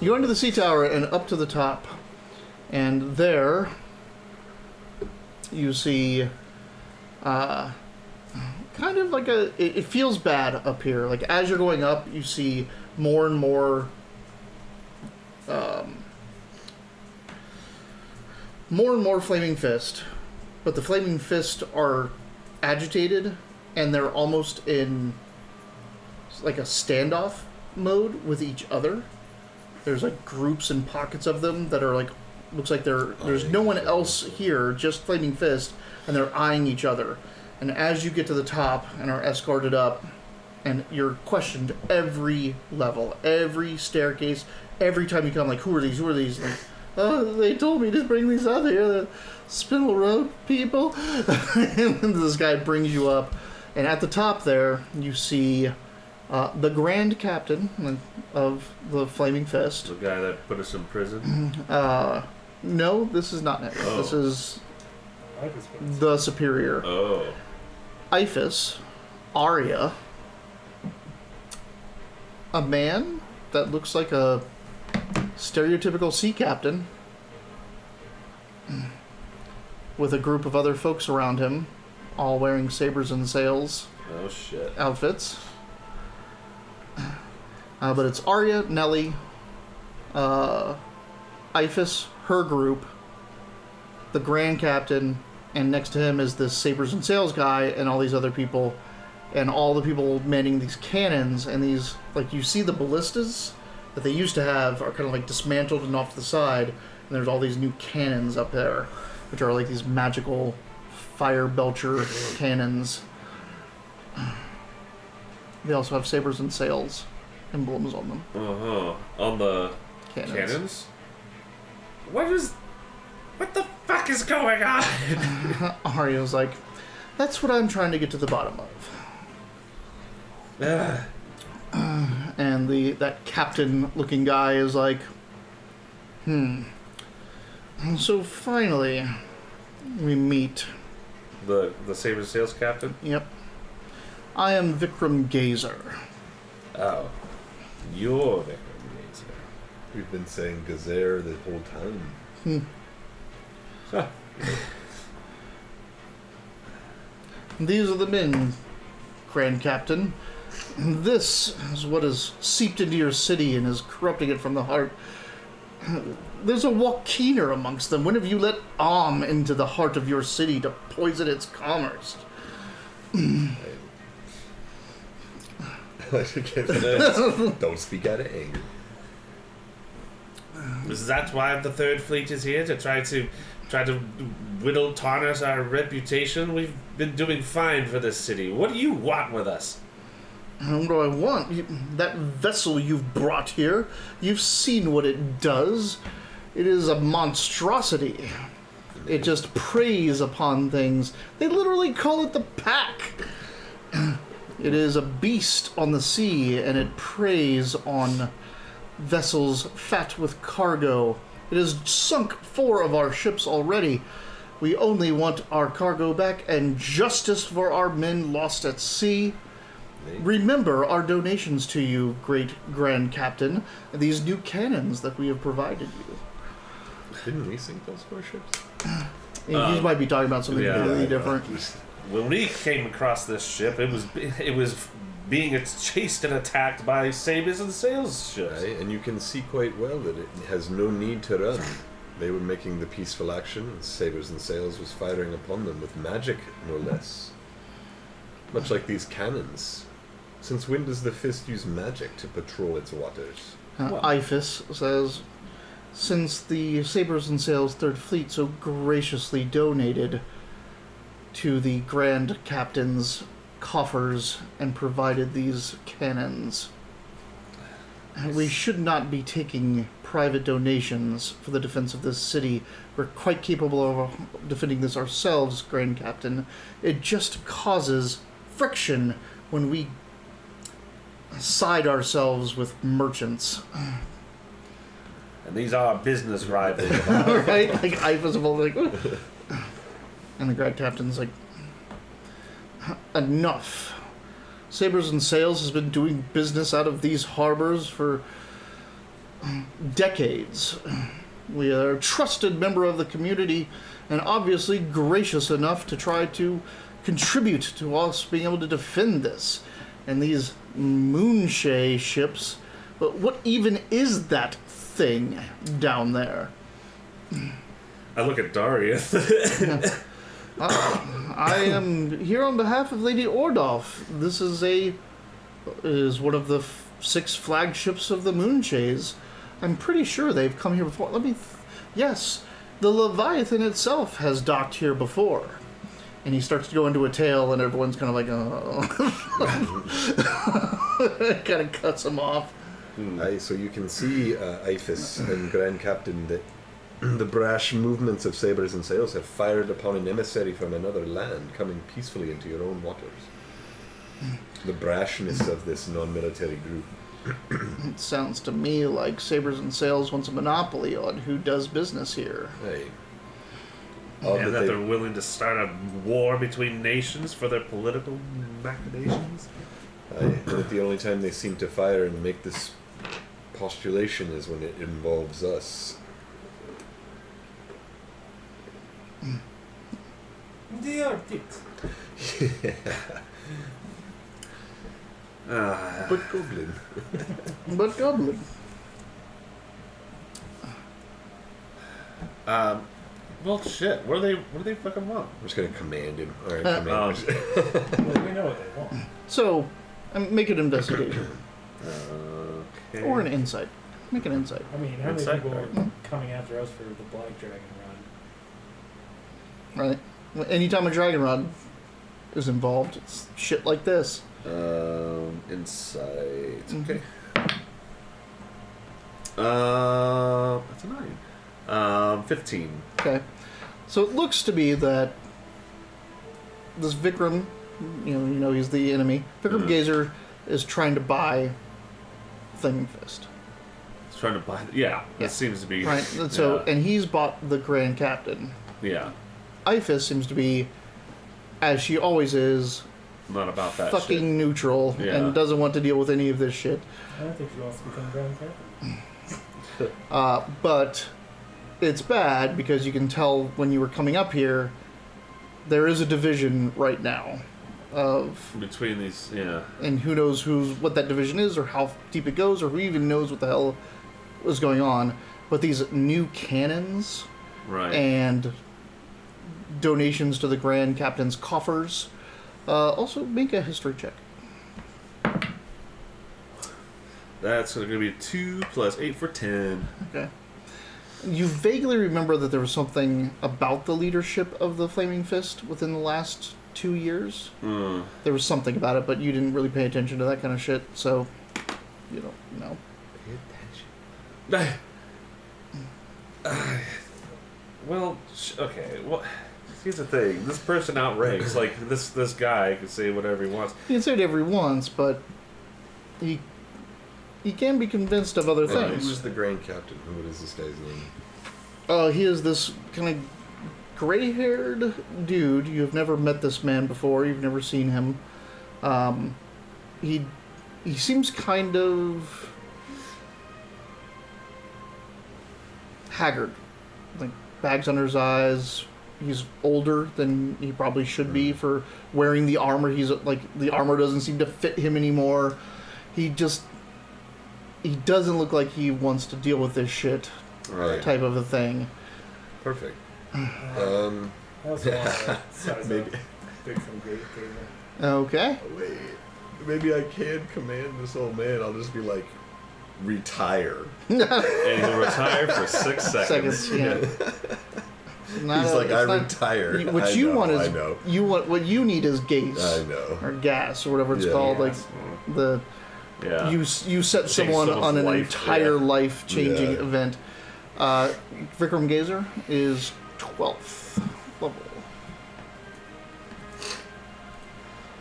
You go into the sea tower and up to the top. And there you see kind of like it feels bad up here. Like as you're going up, you see more and more Flaming Fist. But the Flaming Fist are agitated and they're almost in like a standoff mode with each other. There's like groups and pockets of them that are like, looks like there's no one else here, just Flaming Fist, and they're eyeing each other. And as you get to the top and are escorted up, and you're questioned every level, every staircase, every time you come, like, who are these? Like, oh, they told me to bring these out here, the Spinel Road people. And this guy brings you up, and at the top there, you see the Grand Captain of the Flaming Fist. The guy that put us in prison? No, this is not Nick. Oh. This is the Superior. Oh. Ifis, Arya, a man that looks like a stereotypical sea captain with a group of other folks around him, all wearing sabers and sails Oh, shit. outfits. But it's Arya, Nelly, Ifis, her group, the Grand Captain, and next to him is this sabers and sails guy and all these other people, and all the people manning these cannons, and these, like, you see the ballistas that they used to have are kind of like dismantled and off to the side, and there's all these new cannons up there, which are like these magical fire belcher cannons. They also have sabers and sails emblems on them. Uh-huh. On the cannons? What the fuck is going on? Arya's like, that's what I'm trying to get to the bottom of. And that captain-looking guy is like, so finally, we meet. The Saber Sales Captain? Yep. I am Vikram Gazer. Oh. You're Vikram Gazer. We've been saying Gazer the whole time. Huh. These are the men, Grand Captain. This is what has seeped into your city and is corrupting it from the heart. There's a Walkeener amongst them. When have you let Am into the heart of your city to poison its commerce? Don't speak out of anger. Is that why the Third Fleet is here? To try to tarnish our reputation? We've been doing fine for this city. What do you want with us? What do I want? That vessel you've brought here, you've seen what it does. It is a monstrosity. It just preys upon things. They literally call it the Pack. It is a beast on the sea, and it preys on vessels fat with cargo. It has sunk 4 of our ships already. We only want our cargo back and justice for our men lost at sea. Remember our donations to you, great Grand Captain, and these new cannons that we have provided you. Didn't we sink those 4 ships? You might be talking about something completely different. When we came across this ship, it was being chased and attacked by sabers and sails ships. Right, and you can see quite well that it has no need to run. They were making the peaceful action, and sabers and sails was firing upon them with magic, no less. Much like these cannons. Since when does the Fist use magic to patrol its waters? Ifis says, since the Sabres and Sails Third Fleet so graciously donated to the Grand Captain's coffers and provided these cannons, we should not be taking private donations for the defense of this city. We're quite capable of defending this ourselves, Grand Captain. It just causes friction when we side ourselves with merchants. And these are business rivals. Right? Like, Ifis of all, like, ooh. And the Grand Captain's like, enough. Sabres and Sails has been doing business out of these harbors for decades. We are a trusted member of the community and obviously gracious enough to try to contribute to us being able to defend this. And these Moonshay ships, but what even is that thing down there? I look at Daria. I am here on behalf of Lady Ordolph. This is one of the 6 flagships of the Moonshays. I'm pretty sure they've come here before. Yes, the Leviathan itself has docked here before. And he starts to go into a tale, and everyone's kind of like, oh. Kind of cuts him off. Aye, so you can see, Ifis and Grand Captain, that the brash movements of Sabres and Sails have fired upon an emissary from another land coming peacefully into your own waters. The brashness of this non-military group. It sounds to me like Sabres and Sails wants a monopoly on who does business here. Aye. And that they're willing to start a war between nations for their political machinations. Aye, and that the only time they seem to fire and make this postulation is when it involves us. They are dicks. But Goblin. But Goblin. Well, shit. What do they fucking want? I'm just gonna command him. Alright, command him. Well, we know what they want. So, make an investigation. Okay. Or an insight. Make an insight. I mean, how many Insight, people right. are coming after us for the Black Dragon run? Right? Anytime a dragon rod is involved, it's shit like this. Insight. Mhm. Okay. That's a 9. 15. Okay. So it looks to be that this Vikram, you know he's the enemy. Vikram Gazer is trying to buy Flaming Fist. He's trying to buy. Yeah, Yeah. that seems to be Right? And so, yeah. and he's bought the Grand Captain. Yeah, Ifis seems to be, as she always is, not about that. fucking shit. neutral Yeah. and doesn't want to deal with any of this shit. I don't think she wants to become Grand Captain. But it's bad because you can tell when you were coming up here, there is a division right now of, Between these, yeah. and who knows what that division is or how deep it goes or who even knows what the hell was going on. But these new cannons Right. and donations to the Grand Captain's coffers, also make a history check. That's going to be 2 plus 8 for 10. Okay. You vaguely remember that there was something about the leadership of the Flaming Fist within the last 2 years. There was something about it, but you didn't really pay attention to that kind of shit, so you don't know. Pay attention. Well, okay. Well, here's the thing. This person outranks. Like this guy can say whatever he wants. He can say whatever he wants, but he can be convinced of other things. Who's the Grand Captain? What is this guy's name? He is this kind of gray-haired dude. You've never met this man before. You've never seen him. He seems kind of haggard, like bags under his eyes. He's older than he probably should be for wearing the armor. He's like, the armor doesn't seem to fit him anymore. He doesn't look like he wants to deal with this shit, Right. type of a thing. Perfect. I also want to size Maybe. up Bigfoot Great Gamer. Okay. Wait. Maybe I can command this old man. I'll just be like, retire. And he'll retire for 6 seconds. Yeah. He's like, I retire. What you want is what you need is gas. I know. Or gas or whatever it's called. Like the you set someone on an entire life changing event. Vikram Gazer is 12th level.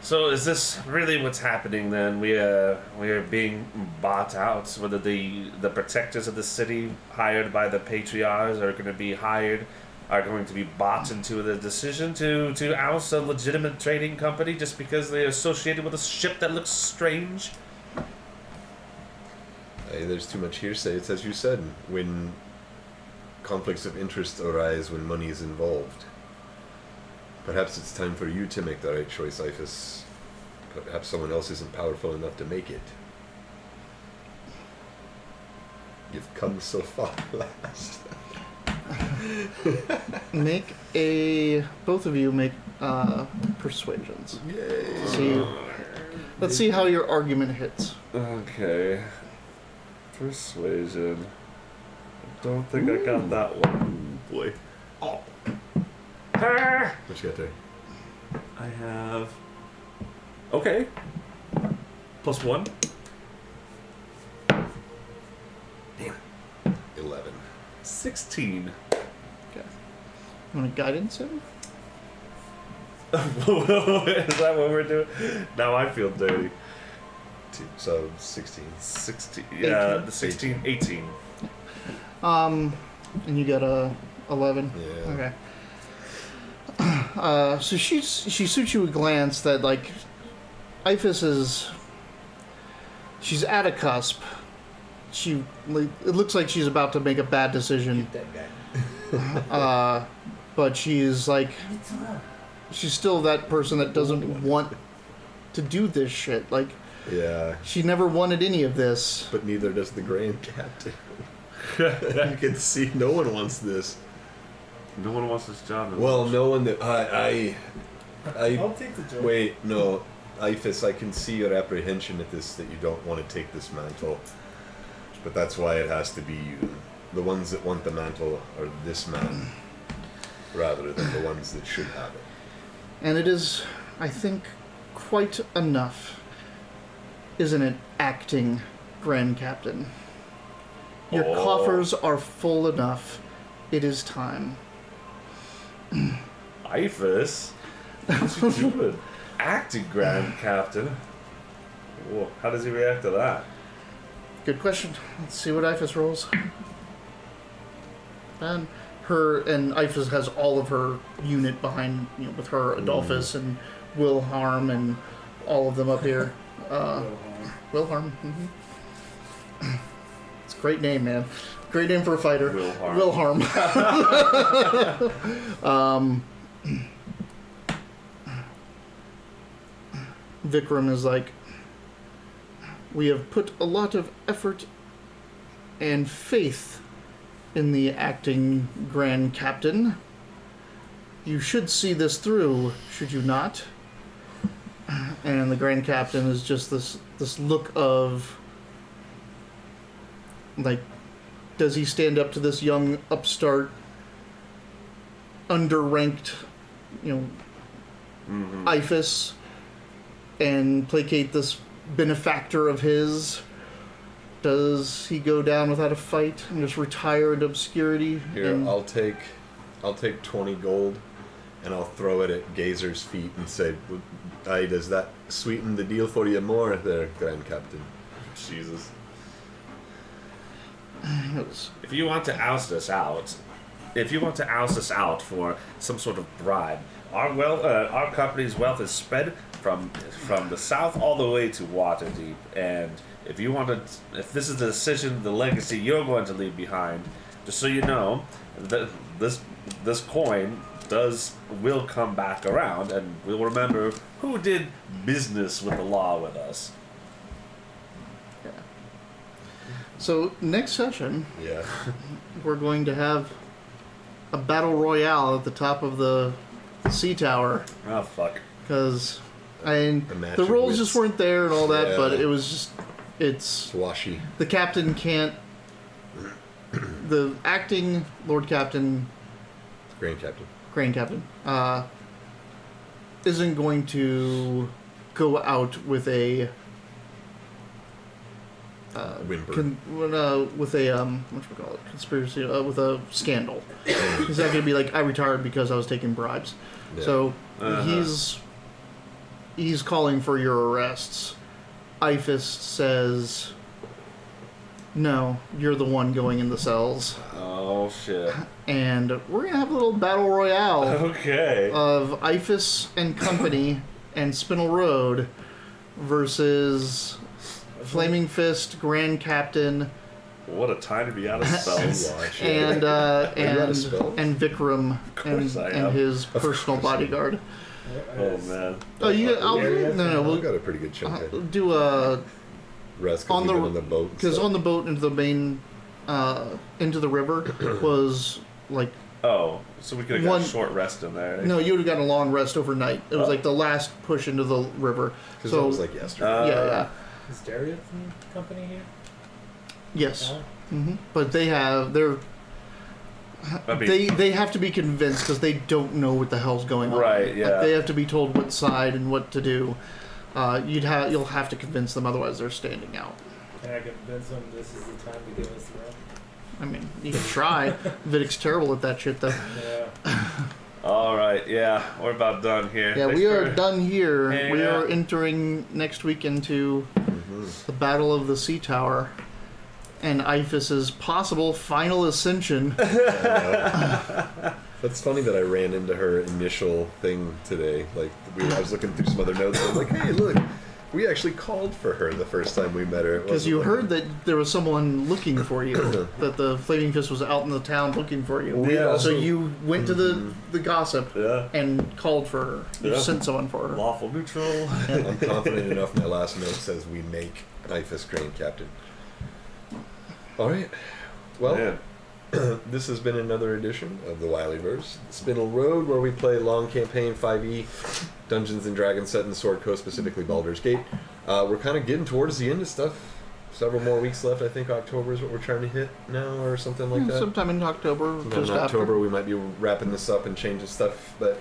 So is this really what's happening then? We are being bought out. Whether the protectors of the city hired by the patriarchs are going to be bought into the decision to oust a legitimate trading company just because they're associated with a ship that looks strange? Hey, there's too much hearsay. It's as you said, when conflicts of interest arise when money is involved. Perhaps it's time for you to make the right choice, Ifis. Perhaps someone else isn't powerful enough to make it. You've come so far last. Both of you make persuasions. Yay! Let's see how your argument hits. Okay. Persuasion. I don't think I got that one. Ooh, boy. Oh. What you got there? I have... Okay. +1. Damn. 11. 16. Okay. You want to guidance him? Is that what we're doing? Now I feel dirty. So 16. 16. Yeah, 18. the 16, 18. And you got a 11. Yeah. Okay. So she shoots you a glance that like, Ifis she's at a cusp. It looks like she's about to make a bad decision. That guy. But she's like, she's still that person that doesn't want to do this shit. Like, Yeah. she never wanted any of this. But neither does the Grand Captain. You can see no one wants this. No one wants this job. Well, no one that I'll take the job. Wait, no, Ifis, I can see your apprehension at this, that you don't want to take this mantle. But that's why it has to be you. The ones that want the mantle are this man, rather than the ones that should have it. And it is, I think, quite enough, isn't it, acting Grand Captain? Your coffers are full enough. It is time. Ifis? What you doing? Acting Grand Captain? Whoa, how does he react to that? Good question. Let's see what Ifis rolls. And Ifis has all of her unit behind, with her, Adolphus and Wilharm and all of them up here. Wilharm. Mm-hmm. It's a great name, man. Great name for a fighter. Wilharm. Vikram is like, we have put a lot of effort and faith in the acting Grand Captain. You should see this through, should you not? And the Grand Captain is just this look of, like, does he stand up to this young upstart, underranked, Ifis, and placate this benefactor of his? Does he go down without a fight and just retire into obscurity? Here, I'll take 20 gold, and I'll throw it at Gazer's feet and say, "Aye, does that sweeten the deal for you more, there, Grand Captain?" Jesus. If you want to oust us out for some sort of bribe, our company's wealth is spread from the south all the way to Waterdeep, and if this is the decision, the legacy you're going to leave behind, just so you know, this coin will come back around, and we'll remember who did business with the law with us. Yeah. So next session, we're going to have a battle royale at the top of the sea tower. Oh fuck! Because the rolls just weren't there and all that, but it it's washy. the captain can't. The acting Lord Captain, Grand Captain, isn't going to go out with a whimper. With a whatchamacallit, conspiracy, with a scandal. He's not going to be like, I retired because I was taking bribes. Yeah. So he's calling for your arrests. Ifis says, no, you're the one going in the cells. Oh, shit. And we're going to have a little battle royale Okay. of Ifis and Company and Spinel Road versus Flaming Fist, Grand Captain, What a time to be out of spells. and Vikram course I am. and his personal bodyguard. Oh, man. Oh, We've got a pretty good chunk I'll of do a rest on on the boat. because on the boat into the main into the river was like Oh, so we could have got One- a short rest in there. no, you would have gotten a long rest overnight. It was like the last push into the river. Because So that was like yesterday. yeah. Is Darius from the company here? Yes. No? But they're I mean, they have to be convinced because they don't know what the hell's going on. Right, yeah. Like, they have to be told what side and what to do. You'll have to convince them, otherwise they're standing out. Can I convince them this is the time to give us the rope? I mean, you can try. Vidic's terrible at that shit, though. Yeah. all right, yeah, we're about done here. Yeah, Thanks we are for- done here. hanging We are out. entering next week into the Battle of the Sea Tower and Ifis's possible final ascension. That's funny that I ran into her initial thing today. Like, I was looking through some other notes. I was like, hey, look, we actually called for her the first time we met her. Because you heard that there was someone looking for you, that the Flaming Fist was out in the town looking for you. We also- So you went to the gossip Yeah. and called for her. You Yeah. sent someone for her. Lawful neutral. I'm confident enough my last note says we make Ifis Grand Captain. All right. Well, Man. this has been another edition of the Wileyverse. Spinel Road, where we play long campaign 5e, Dungeons and Dragons set in Sword Coast, specifically Baldur's Gate. We're kind of getting towards the end of stuff. Several more weeks left. I think October is what we're trying to hit now, or something like that. Sometime in October. Sometime Just in October, after. we might be wrapping this up and changing stuff. But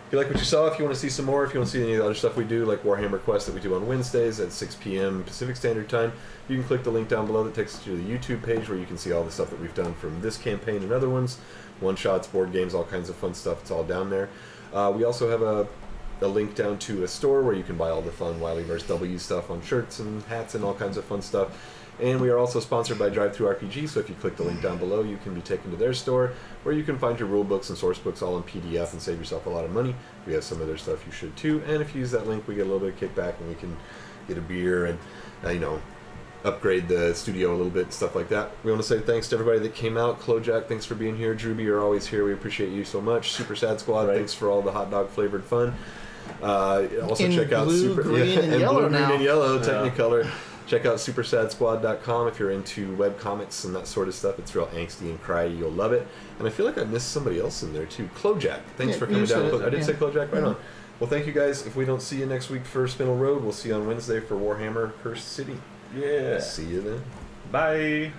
if you like what you saw, if you want to see some more, if you want to see any of the other stuff we do, like Warhammer Quest that we do on Wednesdays at 6 p.m. Pacific Standard Time, you can click the link down below that takes you to the YouTube page where you can see all the stuff that we've done from this campaign and other ones. One-shots, board games, all kinds of fun stuff. It's all down there. We also have a link down to a store where you can buy all the fun Wileyverse W stuff on shirts and hats and all kinds of fun stuff. And we are also sponsored by Drive-Thru-RPG, so if you click the link down below, you can be taken to their store, where you can find your rule books and source books all in PDF and save yourself a lot of money. We have some of their stuff you should too, and if you use that link, we get a little bit of kickback, and we can get a beer and, upgrade the studio a little bit and stuff like that. We want to say thanks to everybody that came out. Klojack, thanks for being here. Drewby, you're always here. We appreciate you so much. Super Sad Squad, thanks for all the hot dog flavored fun. Also In check out blue, green, and yellow blue, now. green, and yellow, Technicolor. Check out supersadsquad.com if you're into webcomics and that sort of stuff. It's real angsty and cryy. You'll love it. And I feel like I missed somebody else in there too. Klojack. Thanks for coming you down. said it, I did yeah. say Klojack, right on. Well, thank you guys. If we don't see you next week for Spinel Road, we'll see you on Wednesday for Warhammer Cursed City. Yeah. See you then. Bye.